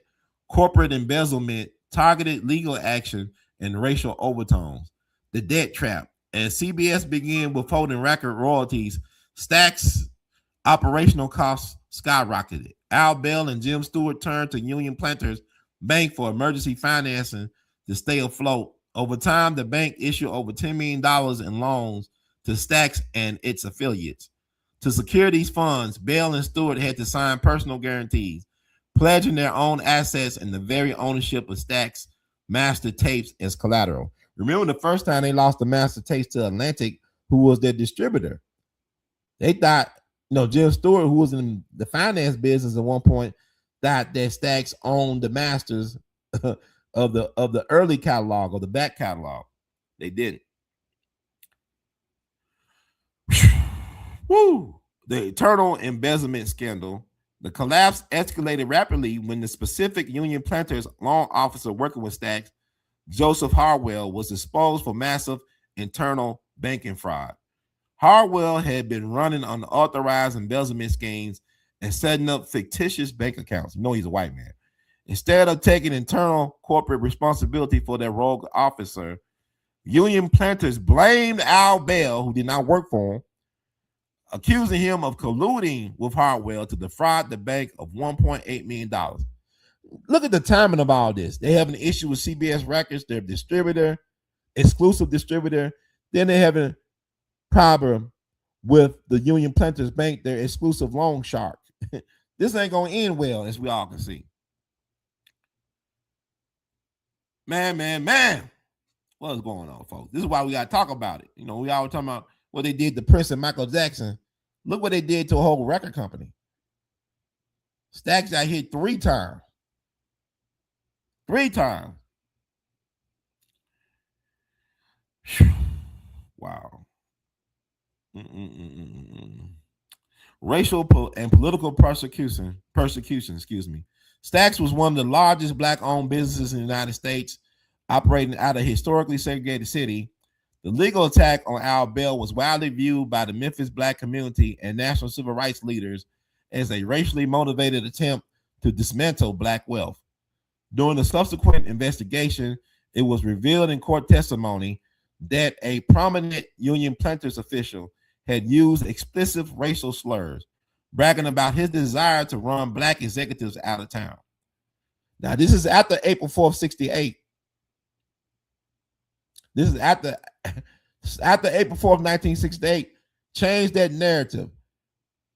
corporate embezzlement, targeted legal action, and racial overtones. The debt trap. As CBS began withholding record royalties, Stax operational costs skyrocketed. A.L.L and Jim Stewart turned to Union Planters Bank for emergency financing to stay afloat. Over time, the bank issued over $10 million in loans to Stax and its affiliates. To secure these funds, Bell and Stewart had to sign personal guarantees, pledging their own assets and the very ownership of Stax master tapes as collateral. Remember the first time they lost the master tapes to Atlantic, who was their distributor. They thought, Jim Stewart, who was in the finance business at one point, thought that Stax owned the masters of the early catalog or the back catalog. They didn't. Woo! The eternal embezzlement scandal. The collapse escalated rapidly when the specific Union Planters loan officer working with Stax, Joseph Harwell, was exposed for massive internal banking fraud. Harwell had been running unauthorized embezzlement schemes and setting up fictitious bank accounts. He's a white man. Instead of taking internal corporate responsibility for their rogue officer, Union Planters blamed A.L.L, who did not work for him, accusing him of colluding with Harwell to defraud the bank of $1.8 million. Look at the timing of all this. They have an issue with CBS Records, their distributor, exclusive distributor. Then they have a problem with the Union Planters Bank, their exclusive loan shark. This ain't going to end well, as we all can see. Man. What's going on, folks? This is why we got to talk about it. We always talking about what they did to Prince and Michael Jackson. Look what they did to a whole record company. Stax got hit 3 times. 3 times. Wow. Racial and political persecution, excuse me. Stax was one of the largest black-owned businesses in the United States, operating out of a historically segregated city. The legal attack on A.L.L was widely viewed by the Memphis black community and national civil rights leaders as a racially motivated attempt to dismantle black wealth. During the subsequent investigation, it was revealed in court testimony that a prominent Union Planters official had used explicit racial slurs, bragging about his desire to run black executives out of town. Now, this is after April 4th, 68. This is after April 4th, 1968. Changed that narrative.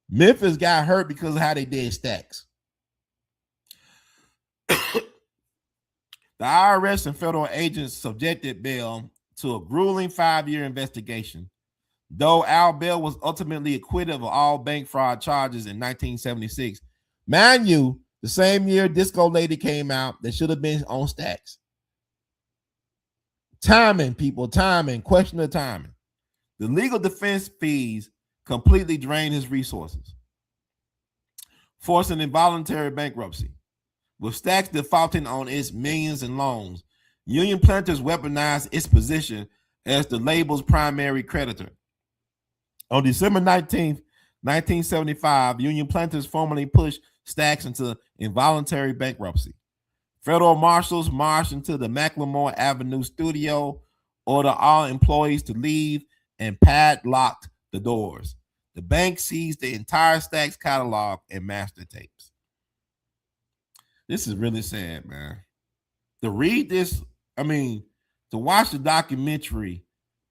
Memphis got hurt because of how they did Stax. The IRS and federal agents subjected Bell to a grueling 5-year investigation. Though A.L.L was ultimately acquitted of all bank fraud charges in 1976. Mind you, the same year Disco Lady came out that should have been on Stax. Timing, people, timing, question of timing. The legal defense fees completely drained his resources, forcing involuntary bankruptcy. With Stax defaulting on its millions in loans, Union Planters weaponized its position as the label's primary creditor. On December 19th, 1975, Union Planters formally pushed Stax into involuntary bankruptcy. Federal marshals marched into the McLemore Avenue studio, ordered all employees to leave, and padlocked the doors. The bank seized the entire Stax catalog and master tapes. This is really sad, man. To read this, to watch the documentary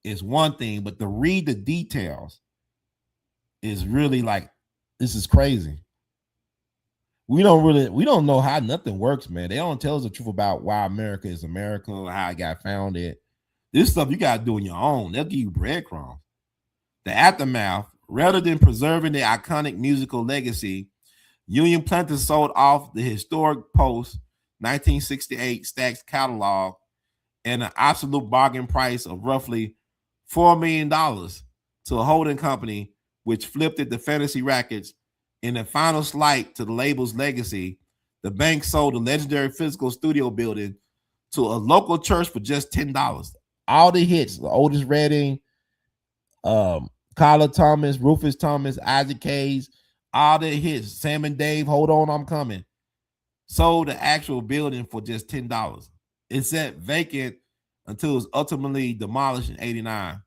is one thing, but to read the details is really like, this is crazy. We don't know how nothing works, man. They don't tell us the truth about why America is America, how it got founded. This stuff you got to do on your own. They'll give you breadcrumbs. The aftermath, rather than preserving the iconic musical legacy, Union Planters sold off the historic post 1968 Stax catalog at an absolute bargain price of roughly $4 million to a holding company, which flipped it to Fantasy Records. In a final slight to the label's legacy, the bank sold the legendary physical studio building to a local church for just $10. All the hits, the Otis Redding, Carla Thomas, Rufus Thomas, Isaac Hayes, all the hits, Sam and Dave, Hold On, I'm Coming, sold the actual building for just $10. It sat vacant until it was ultimately demolished in 89.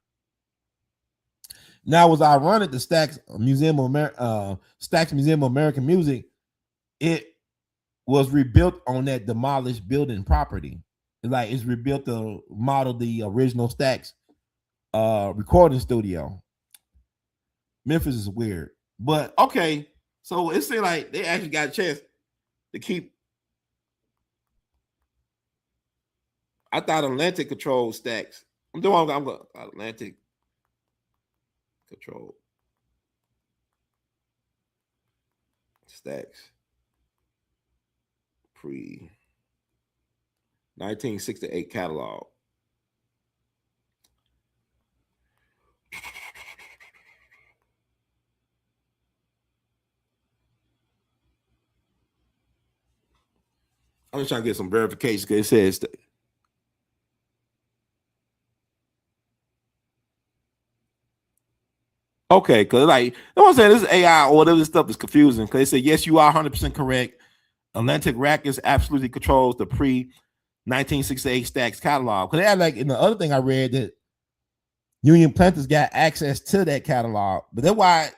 Now, it was ironic, the Stax Museum of American Music, it was rebuilt on that demolished building property. It's rebuilt to model the original Stax recording studio. Memphis is weird. But okay, so it seemed like they actually got a chance to keep. I thought Atlantic controlled Stax. I'm going Atlantic control Stax pre 1968 catalog. I'm just trying to get some verification because it says okay, because like I'm saying, this is AI or whatever this stuff is confusing. Because they say yes, you are 100% correct. Atlantic Records absolutely controls the pre-1968 Stax catalog. Because they had in the other thing I read that Union Planters got access to that catalog, but that's why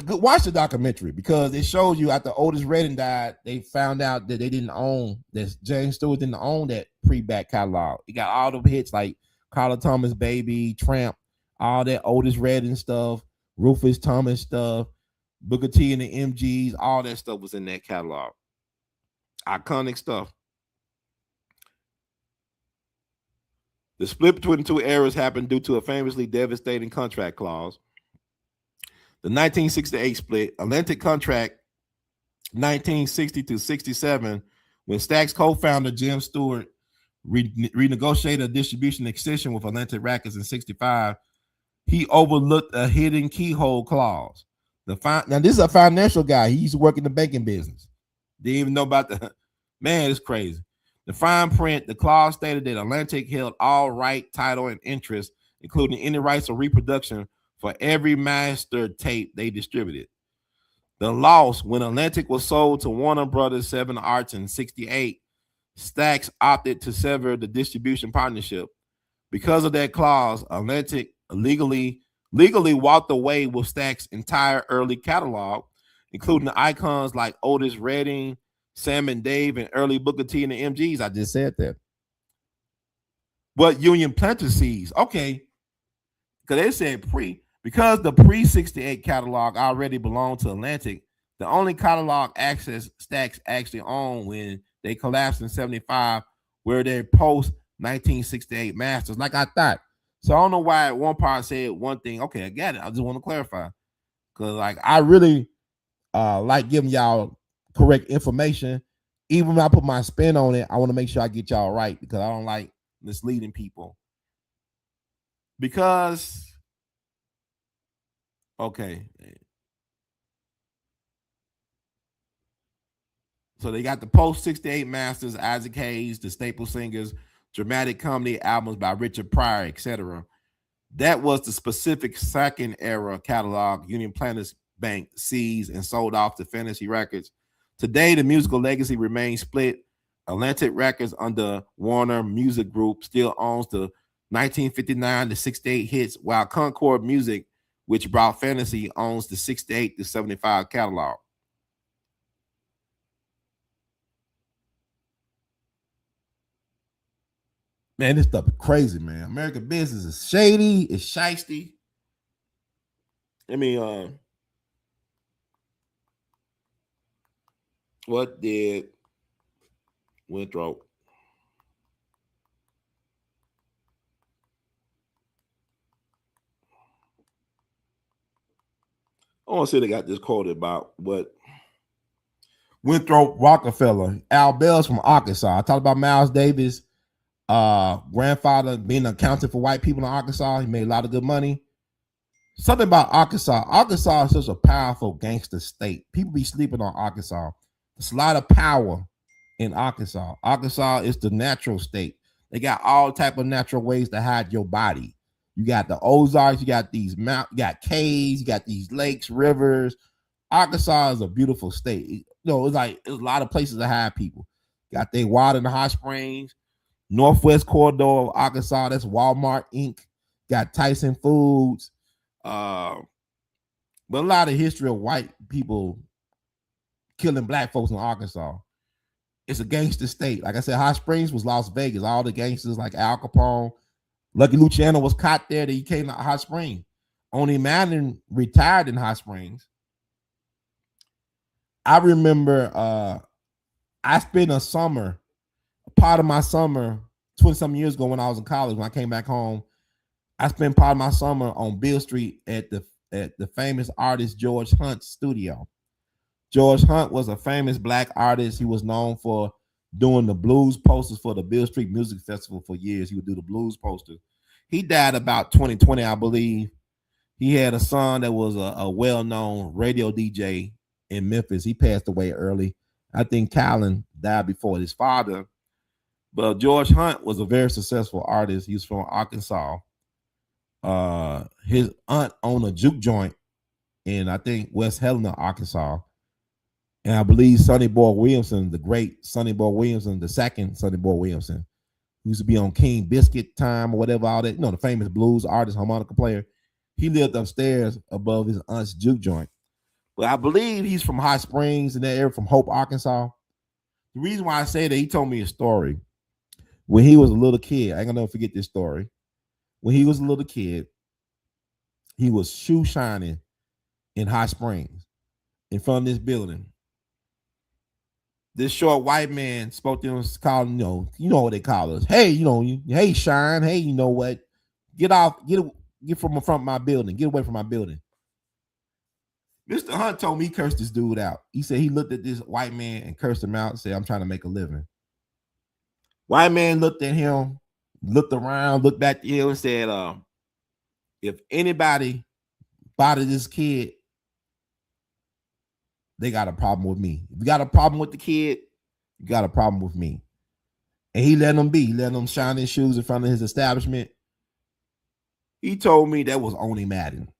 watch the documentary, because it shows you after Otis Redding died, they found out that they didn't own that. James Stewart didn't own that pre-back catalog. He got all the hits like Carla Thomas, Baby, Tramp, all that Otis Redding stuff, Rufus Thomas stuff, Booker T and the MGs, all that stuff was in that catalog. Iconic stuff. The split between the two eras happened due to a famously devastating contract clause. The 1968 split, Atlantic contract 1960 to 67 When Stax co-founder Jim Stewart renegotiated a distribution extension with Atlantic Records in '65, he overlooked a hidden keyhole clause. Now, this is a financial guy. He used to work in the banking business. Didn't even know about the man. It's crazy. The fine print, the clause stated that Atlantic held all right, title, and interest, including any rights of reproduction for every master tape they distributed. The loss, when Atlantic was sold to Warner Brothers 7 Arts in '68, Stax opted to sever the distribution partnership. Because of that clause, Atlantic legally walked away with Stax's entire early catalog, including icons like Otis Redding, Sam and Dave, and early Booker T and the MGs. I just said that. But Union Planter seized. Okay, because they said because the pre-'68 catalog already belonged to Atlantic, the only catalog access Stax actually owned when they collapsed in '75 were their post-1968 masters, like I thought. So I don't know why at one part I said one thing. Okay, I got it. I just want to clarify. Because like I really like giving y'all correct information. Even when I put my spin on it, I want to make sure I get y'all right because I don't like misleading people. Because okay. So they got the post-'68 masters, Isaac Hayes, the Staple Singers, dramatic comedy albums by Richard Pryor, etc. That was the specific second era catalog Union Planters Bank seized and sold off to Fantasy Records. Today, the musical legacy remains split. Atlantic Records under Warner Music Group still owns the 1959 to '68 hits, while Concord Music, which brought Fantasy, owns the '68 to '75 catalog. Man, this stuff is crazy, man. American business is shady, it's shiesty. I mean, what did Winthrop? I want to say they got this quoted about what Winthrop Rockefeller, A.L.L from Arkansas. I talked about Miles Davis, grandfather being an accountant for white people in Arkansas. He made a lot of good money. Something about Arkansas. Arkansas is such a powerful gangster state. People be sleeping on Arkansas. There's a lot of power in Arkansas. Arkansas is the natural state. They got all type of natural ways to hide your body. You got the Ozarks, you got these mountains, you got caves, you got these lakes, rivers. Arkansas is a beautiful state. You know, it's like there's a lot of places to hide people. Got their water in the hot springs, Northwest Corridor of Arkansas. That's Walmart Inc. Got Tyson Foods. But a lot of history of white people killing black folks in Arkansas. It's a gangster state. Like I said, Hot Springs was Las Vegas. All the gangsters like Al Capone, Lucky Luciano was caught there that he came to Hot Springs. Only Madden retired in Hot Springs. I remember I spent a part of my summer, 20-something years ago when I was in college, when I came back home, I spent part of my summer on Beale Street at the famous artist George Hunt's studio. George Hunt was a famous black artist. He was known for doing the blues posters for the Beale Street Music Festival for years. He would do the blues posters. He died about 2020, I believe. He had a son that was a well-known radio DJ in Memphis. He passed away early. I think Callan died before his father. But George Hunt was a very successful artist. He was from Arkansas. His aunt owned a juke joint in, I think, West Helena, Arkansas. And I believe Sonny Boy Williamson, the great Sonny Boy Williamson, the second Sonny Boy Williamson, used to be on King Biscuit Time or whatever, all that, you know, the famous blues artist, harmonica player. He lived upstairs above his aunt's juke joint. But I believe he's from Hot Springs in that area, from Hope, Arkansas. The reason why I say that, he told me a story. When he was a little kid, I ain't gonna never forget this story. When he was a little kid, he was shoe shining in Hot Springs in front of this building. This short white man spoke to him, called, you know what they call us. Hey, hey, Shine. Hey, you know what? Get from the front of my building. Get away from my building. Mr. Hunt told me he cursed this dude out. He said he looked at this white man and cursed him out and said, I'm trying to make a living. White man looked at him, looked around, looked back to him and said, if anybody bothered this kid, they got a problem with me. If you got a problem with the kid, you got a problem with me. And he let him be. He let him shine his shoes in front of his establishment. He told me that was Oni Madden.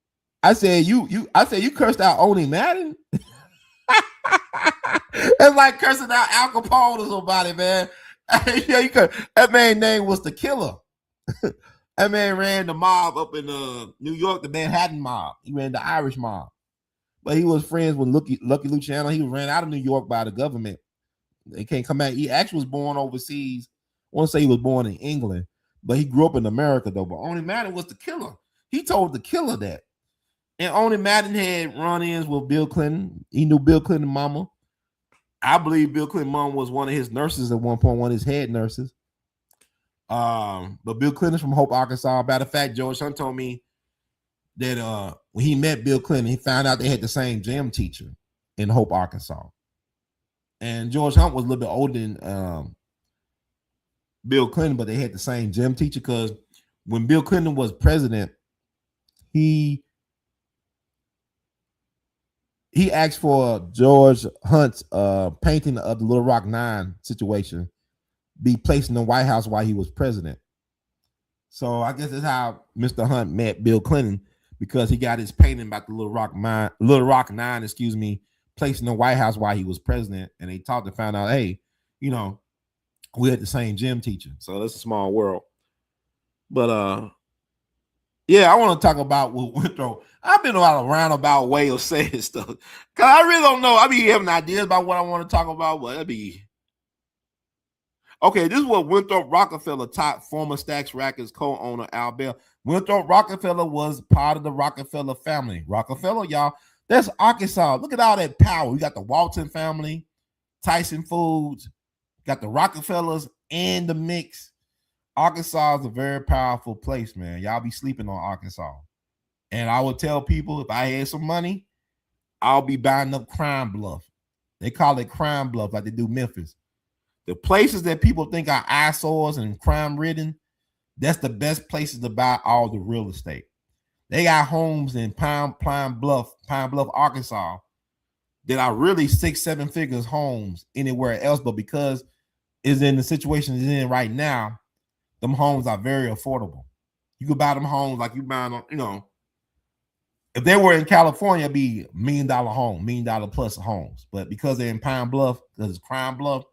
I said, you cursed out Oni Madden? It's like cursing out Al Capone or somebody, man. Yeah, that man's name was the Killer. That man ran the mob up in New York, the Manhattan mob. He ran the Irish mob. But he was friends with Lucky Luciano. He ran out of New York by the government. They can't come back. He actually was born overseas. I want to say he was born in England, but he grew up in America, though. But Oni Madden was the Killer. He told the Killer that. And Oni Madden had run-ins with Bill Clinton. He knew Bill Clinton's mama. I believe Bill Clinton's mom was one of his nurses at one point, one of his head nurses. But Bill Clinton's from Hope, Arkansas. Matter of fact, George Hunt told me that when he met Bill Clinton, he found out they had the same gym teacher in Hope, Arkansas. And George Hunt was a little bit older than Bill Clinton, but they had the same gym teacher because when Bill Clinton was president, he asked for George Hunt's painting of the Little Rock Nine situation be placed in the White House while he was president. So I guess that's how Mr. Hunt met Bill Clinton, because he got his painting about the Little Rock Nine, placed in the White House while he was president. And they talked and found out, hey, we had the same gym teacher. So that's a small world. But yeah, I want to talk about what Winthrop. I've been on a roundabout way of saying stuff because I really don't know. I be having ideas about what I want to talk about, but that'd be okay. This is what Winthrop Rockefeller, top former Stax Records co-owner A.L.L. Winthrop Rockefeller was part of the Rockefeller family. Rockefeller, y'all, that's Arkansas. Look at all that power. You got the Walton family, Tyson Foods, got the Rockefellers and the mix. Arkansas is a very powerful place, man. Y'all be sleeping on Arkansas. And I would tell people, if I had some money, I'll be buying up Crime Bluff. They call it Crime Bluff like they do Memphis. The places that people think are eyesores and crime-ridden, that's the best places to buy all the real estate. They got homes in Pine Bluff, Arkansas, that are really 6-7 figures homes anywhere else, but because it's in the situation it's in right now, them homes are very affordable. You could buy them homes like you buy them, if they were in California, it'd be $1 million home, $1 million plus homes. But because they're in Pine Bluff, because it's Crime Bluff,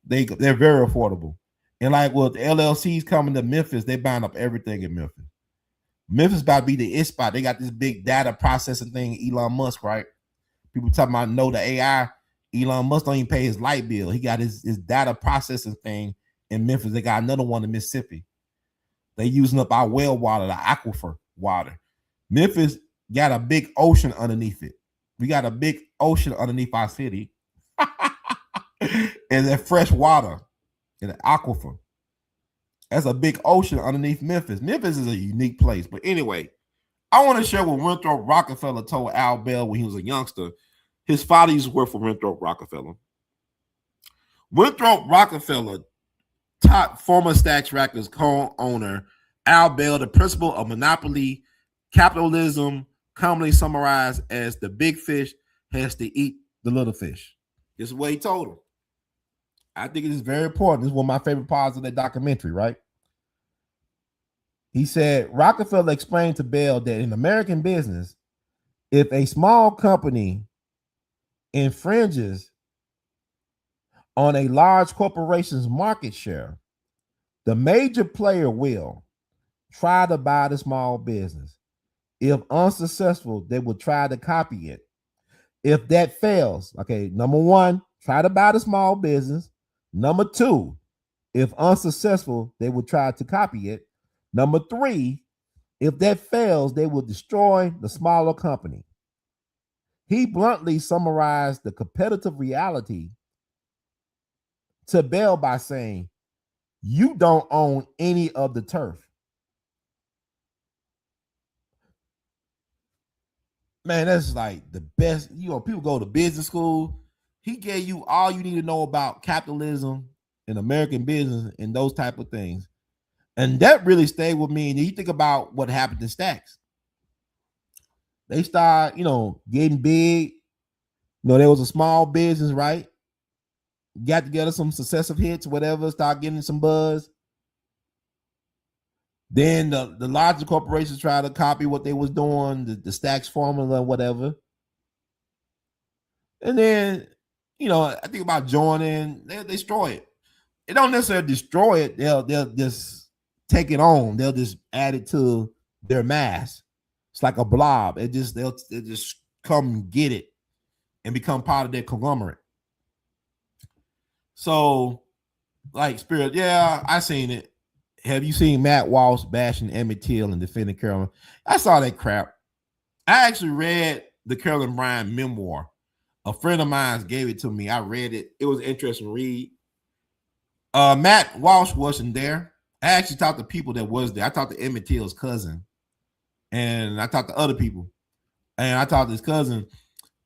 they're very affordable. And like with the LLCs coming to Memphis, they're buying up everything in Memphis. Memphis about to be the it spot. They got this big data processing thing, Elon Musk, right? People talking about the AI. Elon Musk don't even pay his light bill. He got his data processing thing in Memphis. They got another one in Mississippi. They using up our well water, the aquifer water. Memphis got a big ocean underneath it. We got a big ocean underneath our city. And that fresh water in the aquifer. That's a big ocean underneath Memphis. Memphis is a unique place. But anyway, I want to share what Winthrop Rockefeller told A.L.L. when he was a youngster. His father used to work for Winthrop Rockefeller. Winthrop Rockefeller, top former Stax Records co-owner, A.L.L, the principle of monopoly capitalism, commonly summarized as the big fish has to eat the little fish. This is what he told him. I think it is very important. This is one of my favorite parts of that documentary, right? He said, Rockefeller explained to Bell that in American business, if a small company infringes on a large corporation's market share, the major player will try to buy the small business. If unsuccessful, they will try to copy it. If that fails, okay, number one, try to buy the small business. Number two, if unsuccessful, they will try to copy it. Number three, if that fails, they will destroy the smaller company. He bluntly summarized the competitive reality to Bell by saying, you don't own any of the turf. Man, that's like the best. You know, people go to business school. He gave you all you need to know about capitalism and American business and those type of things. And that really stayed with me. And you think about what happened to Stacks. They start, getting big. There was a small business, right? Got together some successive hits, whatever, start getting some buzz. Then the larger corporations try to copy what they was doing, the Stacks formula, whatever. And then, I think about joining, they'll destroy it. They don't necessarily destroy it. They'll just take it on. They'll just add it to their mass. It's like a blob. They'll just come get it and become part of their conglomerate. So, like Spirit, yeah, I seen it. Have you seen Matt Walsh bashing Emmett Till and defending Carolyn? I saw that crap. I actually read the Carolyn Bryant memoir. A friend of mine gave it to me. I read it. It was an interesting read. Matt Walsh wasn't there. I actually talked to people that was there. I talked to Emmett Till's cousin, and I talked to other people, and I talked to his cousin.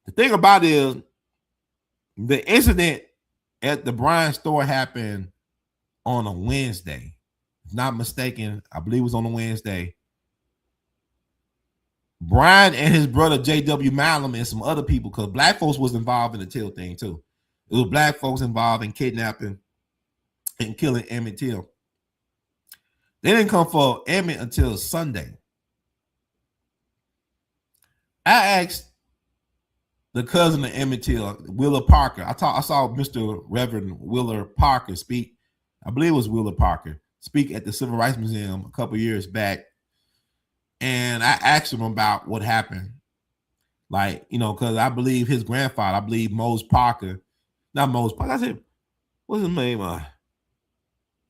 The thing about it is, the incident at the Bryant store happened on a Wednesday. If not mistaken, I believe it was on a Wednesday. Brian and his brother J.W. Malum and some other people, because black folks was involved in the Till thing too. It was black folks involved in kidnapping and killing Emmett Till. They didn't come for Emmett until Sunday. I asked the cousin of Emmett Till, Willa Parker. I saw Mr. Reverend Willa Parker speak. I believe it was Willa Parker speak at the Civil Rights Museum a couple years back. And I asked him about what happened. Like, because I believe his grandfather, I believe Mose Parker, not Mose Parker. I said, what's his name?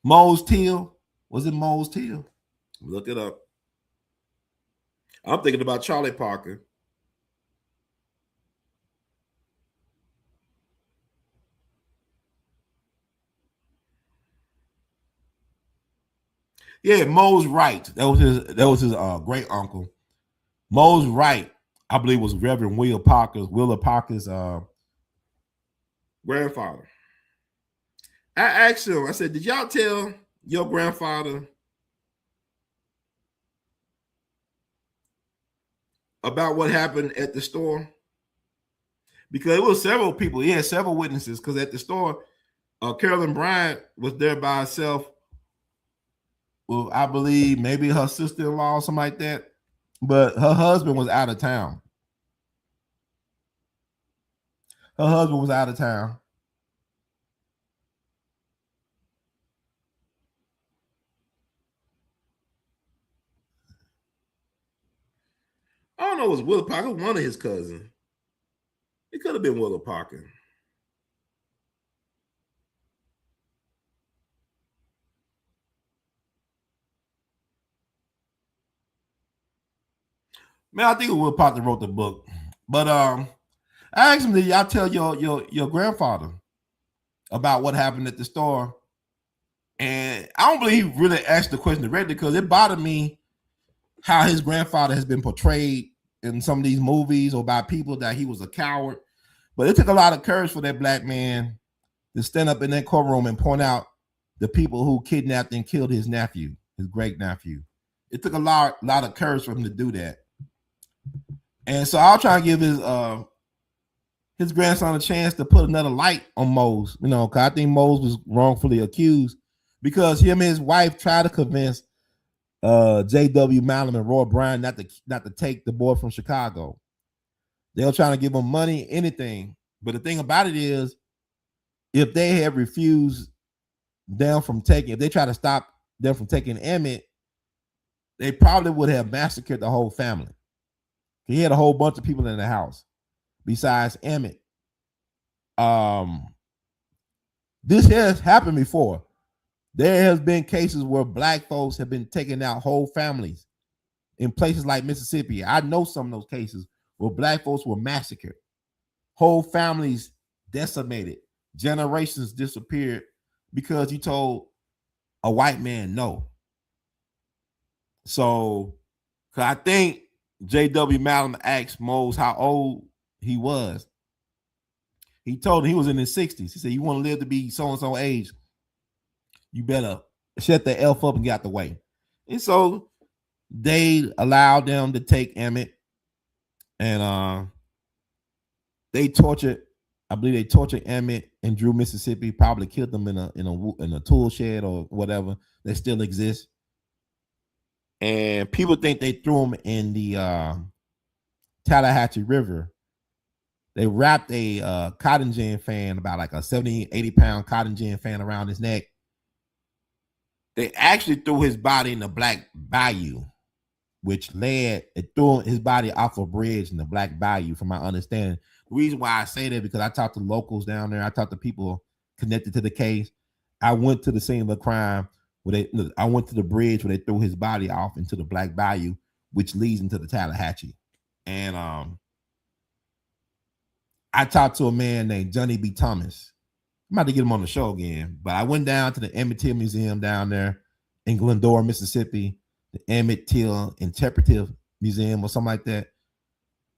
Mose Till. Was it Mose Till? Look it up. I'm thinking about Charlie Parker. Yeah, Mose Wright. That was his great uncle. Mose Wright, I believe, was Reverend Willa Parker's grandfather. I asked him, I said, did y'all tell your grandfather about what happened at the store? Because it was several people. He had several witnesses. Because at the store, Carolyn Bryant was there by herself. Well, I believe maybe her sister-in-law or something like that. But her husband was out of town. Her husband was out of town. I don't know, it was Willa Parker, one of his cousins. It could have been Willa Parker. Man, I think Willa Parker wrote the book. But I asked him, did y'all tell your grandfather about what happened at the store? And I don't believe he really asked the question directly because it bothered me how his grandfather has been portrayed in some of these movies or by people that he was a coward. But it took a lot of courage for that black man to stand up in that courtroom and point out the people who kidnapped and killed his nephew, his great nephew. It took a lot of courage for him to do that. And so I'll try to give his grandson a chance to put another light on Mose, because I think Mose was wrongfully accused because him and his wife tried to convince J.W. Malum and Roy Brown not to take the boy from Chicago. They were trying to give him money, anything. But the thing about it is, if they had refused them from taking, if they tried to stop them from taking Emmett, they probably would have massacred the whole family. He had a whole bunch of people in the house besides Emmett. This has happened before. There has been cases where black folks have been taking out whole families in places like Mississippi. I know some of those cases where black folks were massacred, whole families decimated, generations disappeared because you told a white man no. So I think J.W. Malcolm asked Mose how old he was. He told him he was in his 60s. He said, "You want to live to be so-and-so age, you better shut the F up and get out the way." And so they allowed them to take Emmett, and they tortured, I believe they tortured Emmett in Drew, Mississippi, probably killed them in a tool shed or whatever that still exists. And people think they threw him in the Tallahatchie River. They wrapped a cotton gin fan, about like a 70, 80-pound cotton gin fan around his neck. They actually threw his body in the Black Bayou, which threw his body off a bridge in the Black Bayou, from my understanding. The reason why I say that, because I talked to locals down there. I talked to people connected to the case. I went to the scene of the crime I went to the bridge where they threw his body off into the Black Bayou, which leads into the Tallahatchie. And I talked to a man named Johnny B. Thomas. I'm about to get him on the show again, but I went down to the Emmett Till Museum down there in Glendora, Mississippi, the Emmett Till Interpretive Museum or something like that.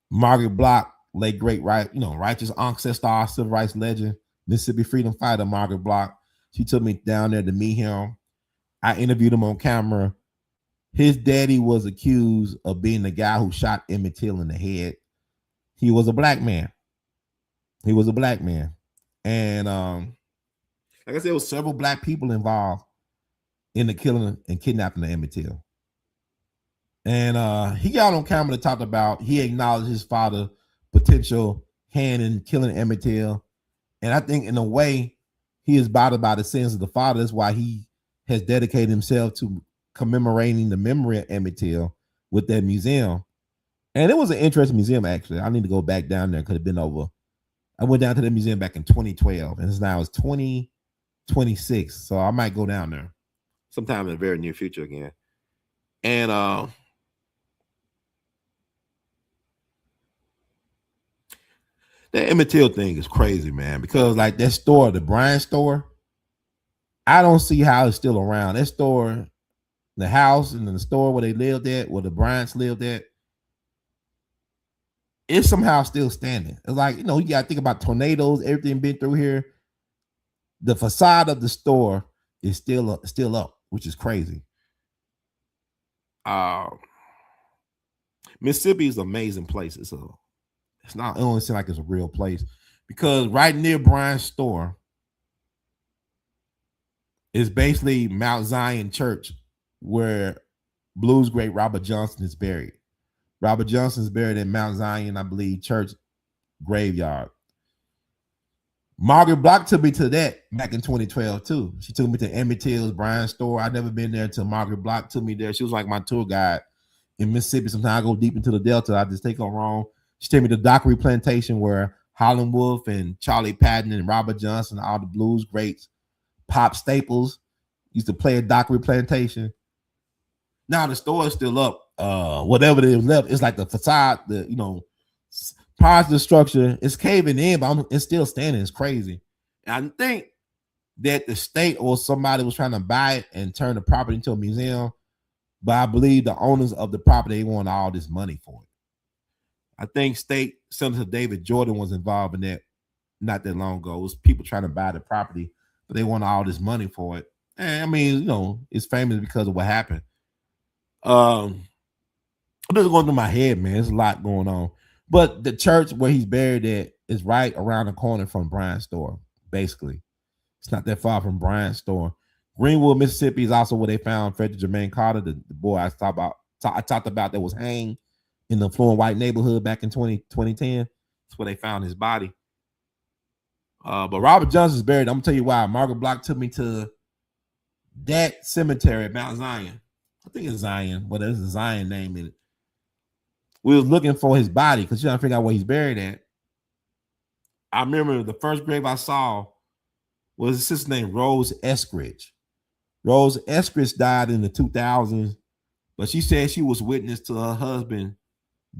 Margaret Block, late great, righteous ancestor, civil rights legend, Mississippi freedom fighter, Margaret Block. She took me down there to meet him. I interviewed him on camera. His daddy was accused of being the guy who shot Emmett Till in the head. He was a black man. And like I said, there was several black people involved in the killing and kidnapping of Emmett Till. And he got on camera to talk about, he acknowledged his father's potential hand in killing Emmett Till. And I think in a way, he is bothered by the sins of the father. That's why he has dedicated himself to commemorating the memory of Emmett Till with that museum. And it was an interesting museum, actually. I need to go back down there. Could have been over. I went down to the museum back in 2012, and now it's 2026. So I might go down there sometime in the very near future again. And that Emmett Till thing is crazy, man, because like that store, the Bryant store, I don't see how it's still around. That store, the house and the store where they lived at, where the Bryants lived at, it's somehow still standing. It's like, you got to think about tornadoes, everything been through here. The facade of the store is still up, which is crazy. Mississippi is an amazing place. It only seems like it's a real place, because right near Bryant's store is basically Mount Zion Church, where blues great Robert Johnson is buried. Robert Johnson is buried in Mount Zion, I believe, church graveyard. Margaret Block took me to that back in 2012 too. She took me to Emmett Till's Bryant store. I'd never been there until Margaret Block took me there. She was like my tour guide in Mississippi. Sometimes I go deep into the Delta. I just take her wrong. She took me to Dockery Plantation, where Holland Wolf and Charlie Patton and Robert Johnson, all the blues greats, Pop Staples used to play at Dockery Plantation. Now the store is still up. Whatever they left, it's like the facade, parts of the structure is caving in, but it's still standing. It's crazy. And I think that the state or somebody was trying to buy it and turn the property into a museum, but I believe the owners of the property, they want all this money for it. I think State Senator David Jordan was involved in that not that long ago. It was people trying to buy the property, but they want all this money for it. And I mean, it's famous because of what happened. I'm just going through my head, man. There's a lot going on. But the church where he's buried at is right around the corner from Bryant's store, basically. It's not that far from Bryant's store. Greenwood, Mississippi is also where they found Frederick Jermaine Carter, the boy I talked about that was hanged in the affluent white neighborhood back in 2010. That's where they found his body. But Robert Johnson is buried. I'm going to tell you why. Margaret Block took me to that cemetery at Mount Zion. I think it's Zion, but there's a Zion name in it. We was looking for his body because you trying to figure out where he's buried at. I remember the first grave I saw was a sister named Rose Eskridge. Rose Eskridge died in the 2000s, but she said she was witness to her husband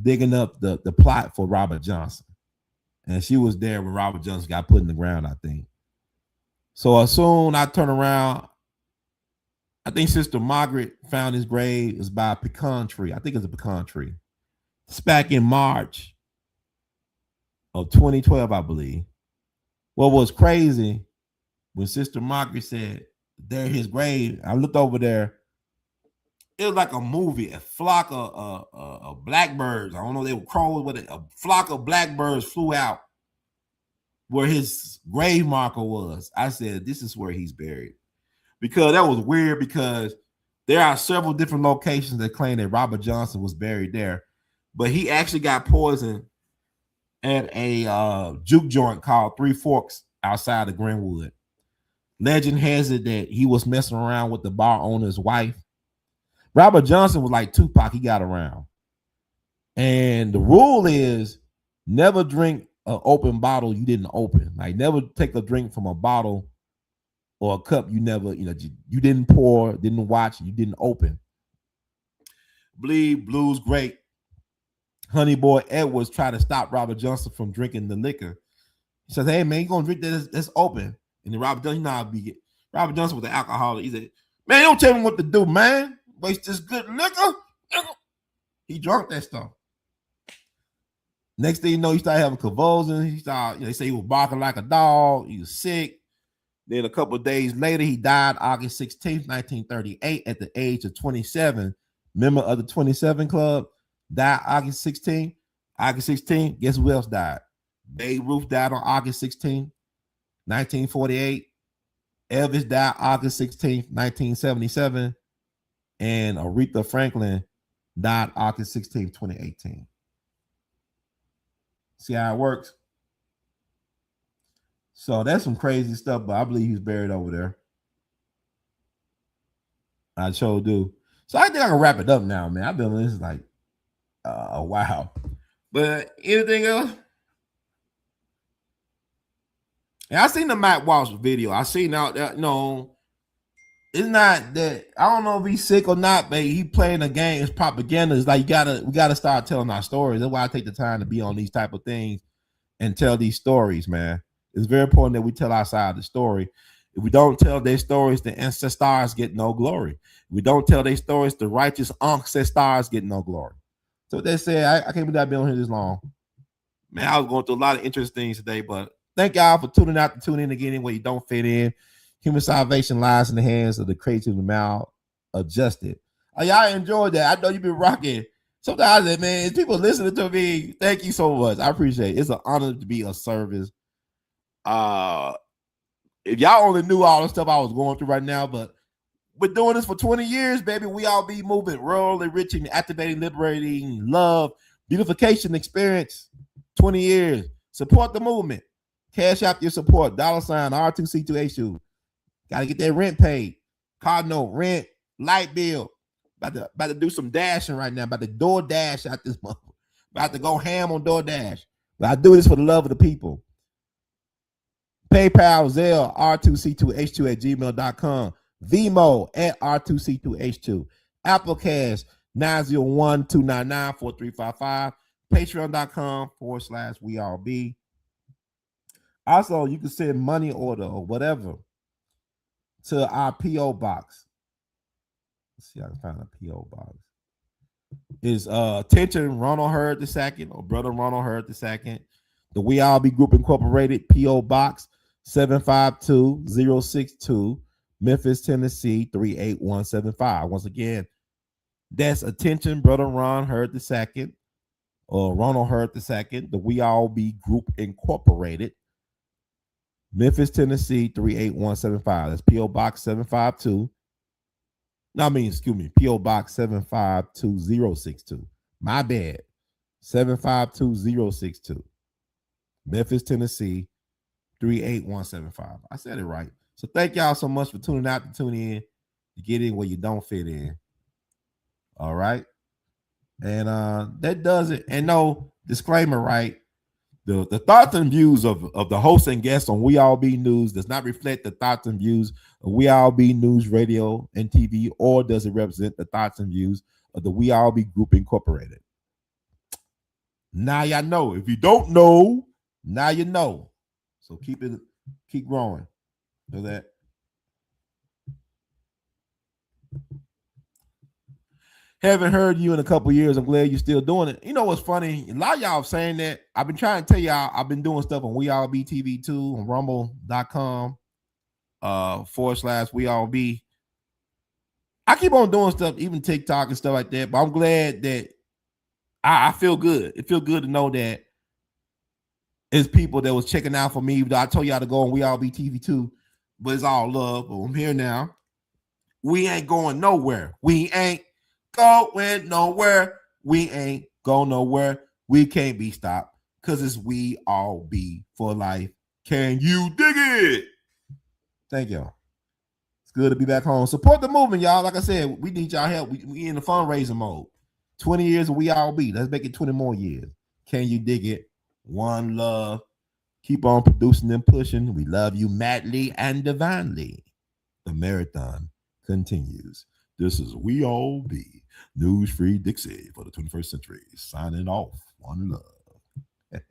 digging up the plot for Robert Johnson. And she was there when Robert Johnson got put in the ground, I think. So as soon I turn around, I think Sister Margaret found his grave is by a pecan tree. I think it's a pecan tree. It's back in March of 2012, I believe. What was crazy when Sister Margaret said, there his grave, I looked over there. It was like a movie, a flock of blackbirds. I don't know, they were crows, but a flock of blackbirds flew out where his grave marker was. I said, this is where he's buried. Because that was weird, because there are several different locations that claim that Robert Johnson was buried there. But he actually got poisoned at a juke joint called Three Forks outside of Greenwood. Legend has it that he was messing around with the bar owner's wife. Robert Johnson was like Tupac, he got around. And the rule is never drink an open bottle you didn't open. Like never take a drink from a bottle or a cup you never, you didn't pour, didn't watch, you didn't open. Believe Blues great Honey Boy Edwards tried to stop Robert Johnson from drinking the liquor. He says, hey man, you gonna drink this? That's open. And then Robert Johnson, Robert Johnson was an alcoholic. He said, man, don't tell me what to do, man. Waste this good liquor. He drunk that stuff. Next thing you know, he started having convulsions. He started, they say he was barking like a dog. He was sick. Then a couple of days later, he died August 16th, 1938 at the age of 27. Member of the 27 Club, died August 16th. August 16th, guess who else died? Babe Ruth died on August 16th, 1948. Elvis died August 16th, 1977. And Aretha Franklin died August 16th, 2018. See how it works? So that's some crazy stuff, but I believe he's buried over there. I sure do. So I think I can wrap it up now, man. I've been on this like a while. But anything else? Yeah, I seen the Matt Walsh video. I seen out there, it's not that I don't know if he's sick or not, but he playing a game. It's propaganda. It's like we gotta start telling our stories. That's why I take the time to be on these type of things and tell these stories, man. It's very important that we tell our side of the story. If we don't tell their stories, the ancestors get no glory. If we don't tell their stories, the righteous ancestors get no glory. So they say I can't believe I've been on here this long. Man, I was going through a lot of interesting things today, but thank y'all for tuning out to tune in again where you don't fit in. Human salvation lies in the hands of the creative maladjusted. Y'all enjoyed that. I know you've been rocking. Sometimes, man, if people listening to me, thank you so much. I appreciate it. It's an honor to be of service. If y'all only knew all the stuff I was going through right now, but we're doing this for 20 years, baby. We all be moving, rural, enriching, activating, liberating, love, beautification experience. 20 years. Support the movement. Cash out your support. $ R2C2H2. Got to get that rent paid. Car note, rent, light bill. About to do some dashing right now. About to DoorDash out this month. About to go ham on DoorDash. But I do this for the love of the people. PayPal, Zelle, R2C2H2 @gmail.com. Vimo at R2C2H2. Apple Cash, 901-299-4355. Patreon.com/WeAllBe. Also, you can send money order or whatever to our P.O. Box. Let's see, I can find a P.O. Box. Is attention Ronald Hurd II or Brother Ronald Hurd II. The We All Be Group Incorporated, P.O. Box 752-062, Memphis, Tennessee 38175. Once again, that's attention Brother Ron Hurd II or Ronald Hurd II. The We All Be Group Incorporated, Memphis, Tennessee 38175. That's P.O. Box 752. P.O. Box 752062. My bad. 752062. Memphis, Tennessee 38175. I said it right. So thank y'all so much for tuning out to tune in to get in where you don't fit in. All right. And that does it. And no disclaimer, right? The thoughts and views of the hosts and guests on We All Be News does not reflect the thoughts and views of We All Be News Radio and TV, or does it represent the thoughts and views of the We All Be Group Incorporated. Now y'all know. If you don't know, now you know. So keep growing. Know that. Haven't heard you in a couple years. I'm glad you're still doing it. You know what's funny? A lot of y'all saying that. I've been trying to tell y'all, I've been doing stuff on We All Be TV too, on rumble.com / We All Be. I keep on doing stuff, even TikTok and stuff like that. But I'm glad that I feel good. It feels good to know that it's people that was checking out for me. I told y'all to go on We All Be TV too, but it's all love. But I'm here now. We ain't going nowhere. We ain't going nowhere. We ain't going nowhere. We can't be stopped because it's We All Be for life. Can you dig it? Thank y'all. It's good to be back home. Support the movement, y'all. Like I said, we need y'all help. We in the fundraising mode. 20 years of We All Be. Let's make it 20 more years. Can you dig it? One love. Keep on producing and pushing. We love you madly and divinely. The marathon continues. This is We All Be News Free Dixie for the 21st century. Signing off. One love.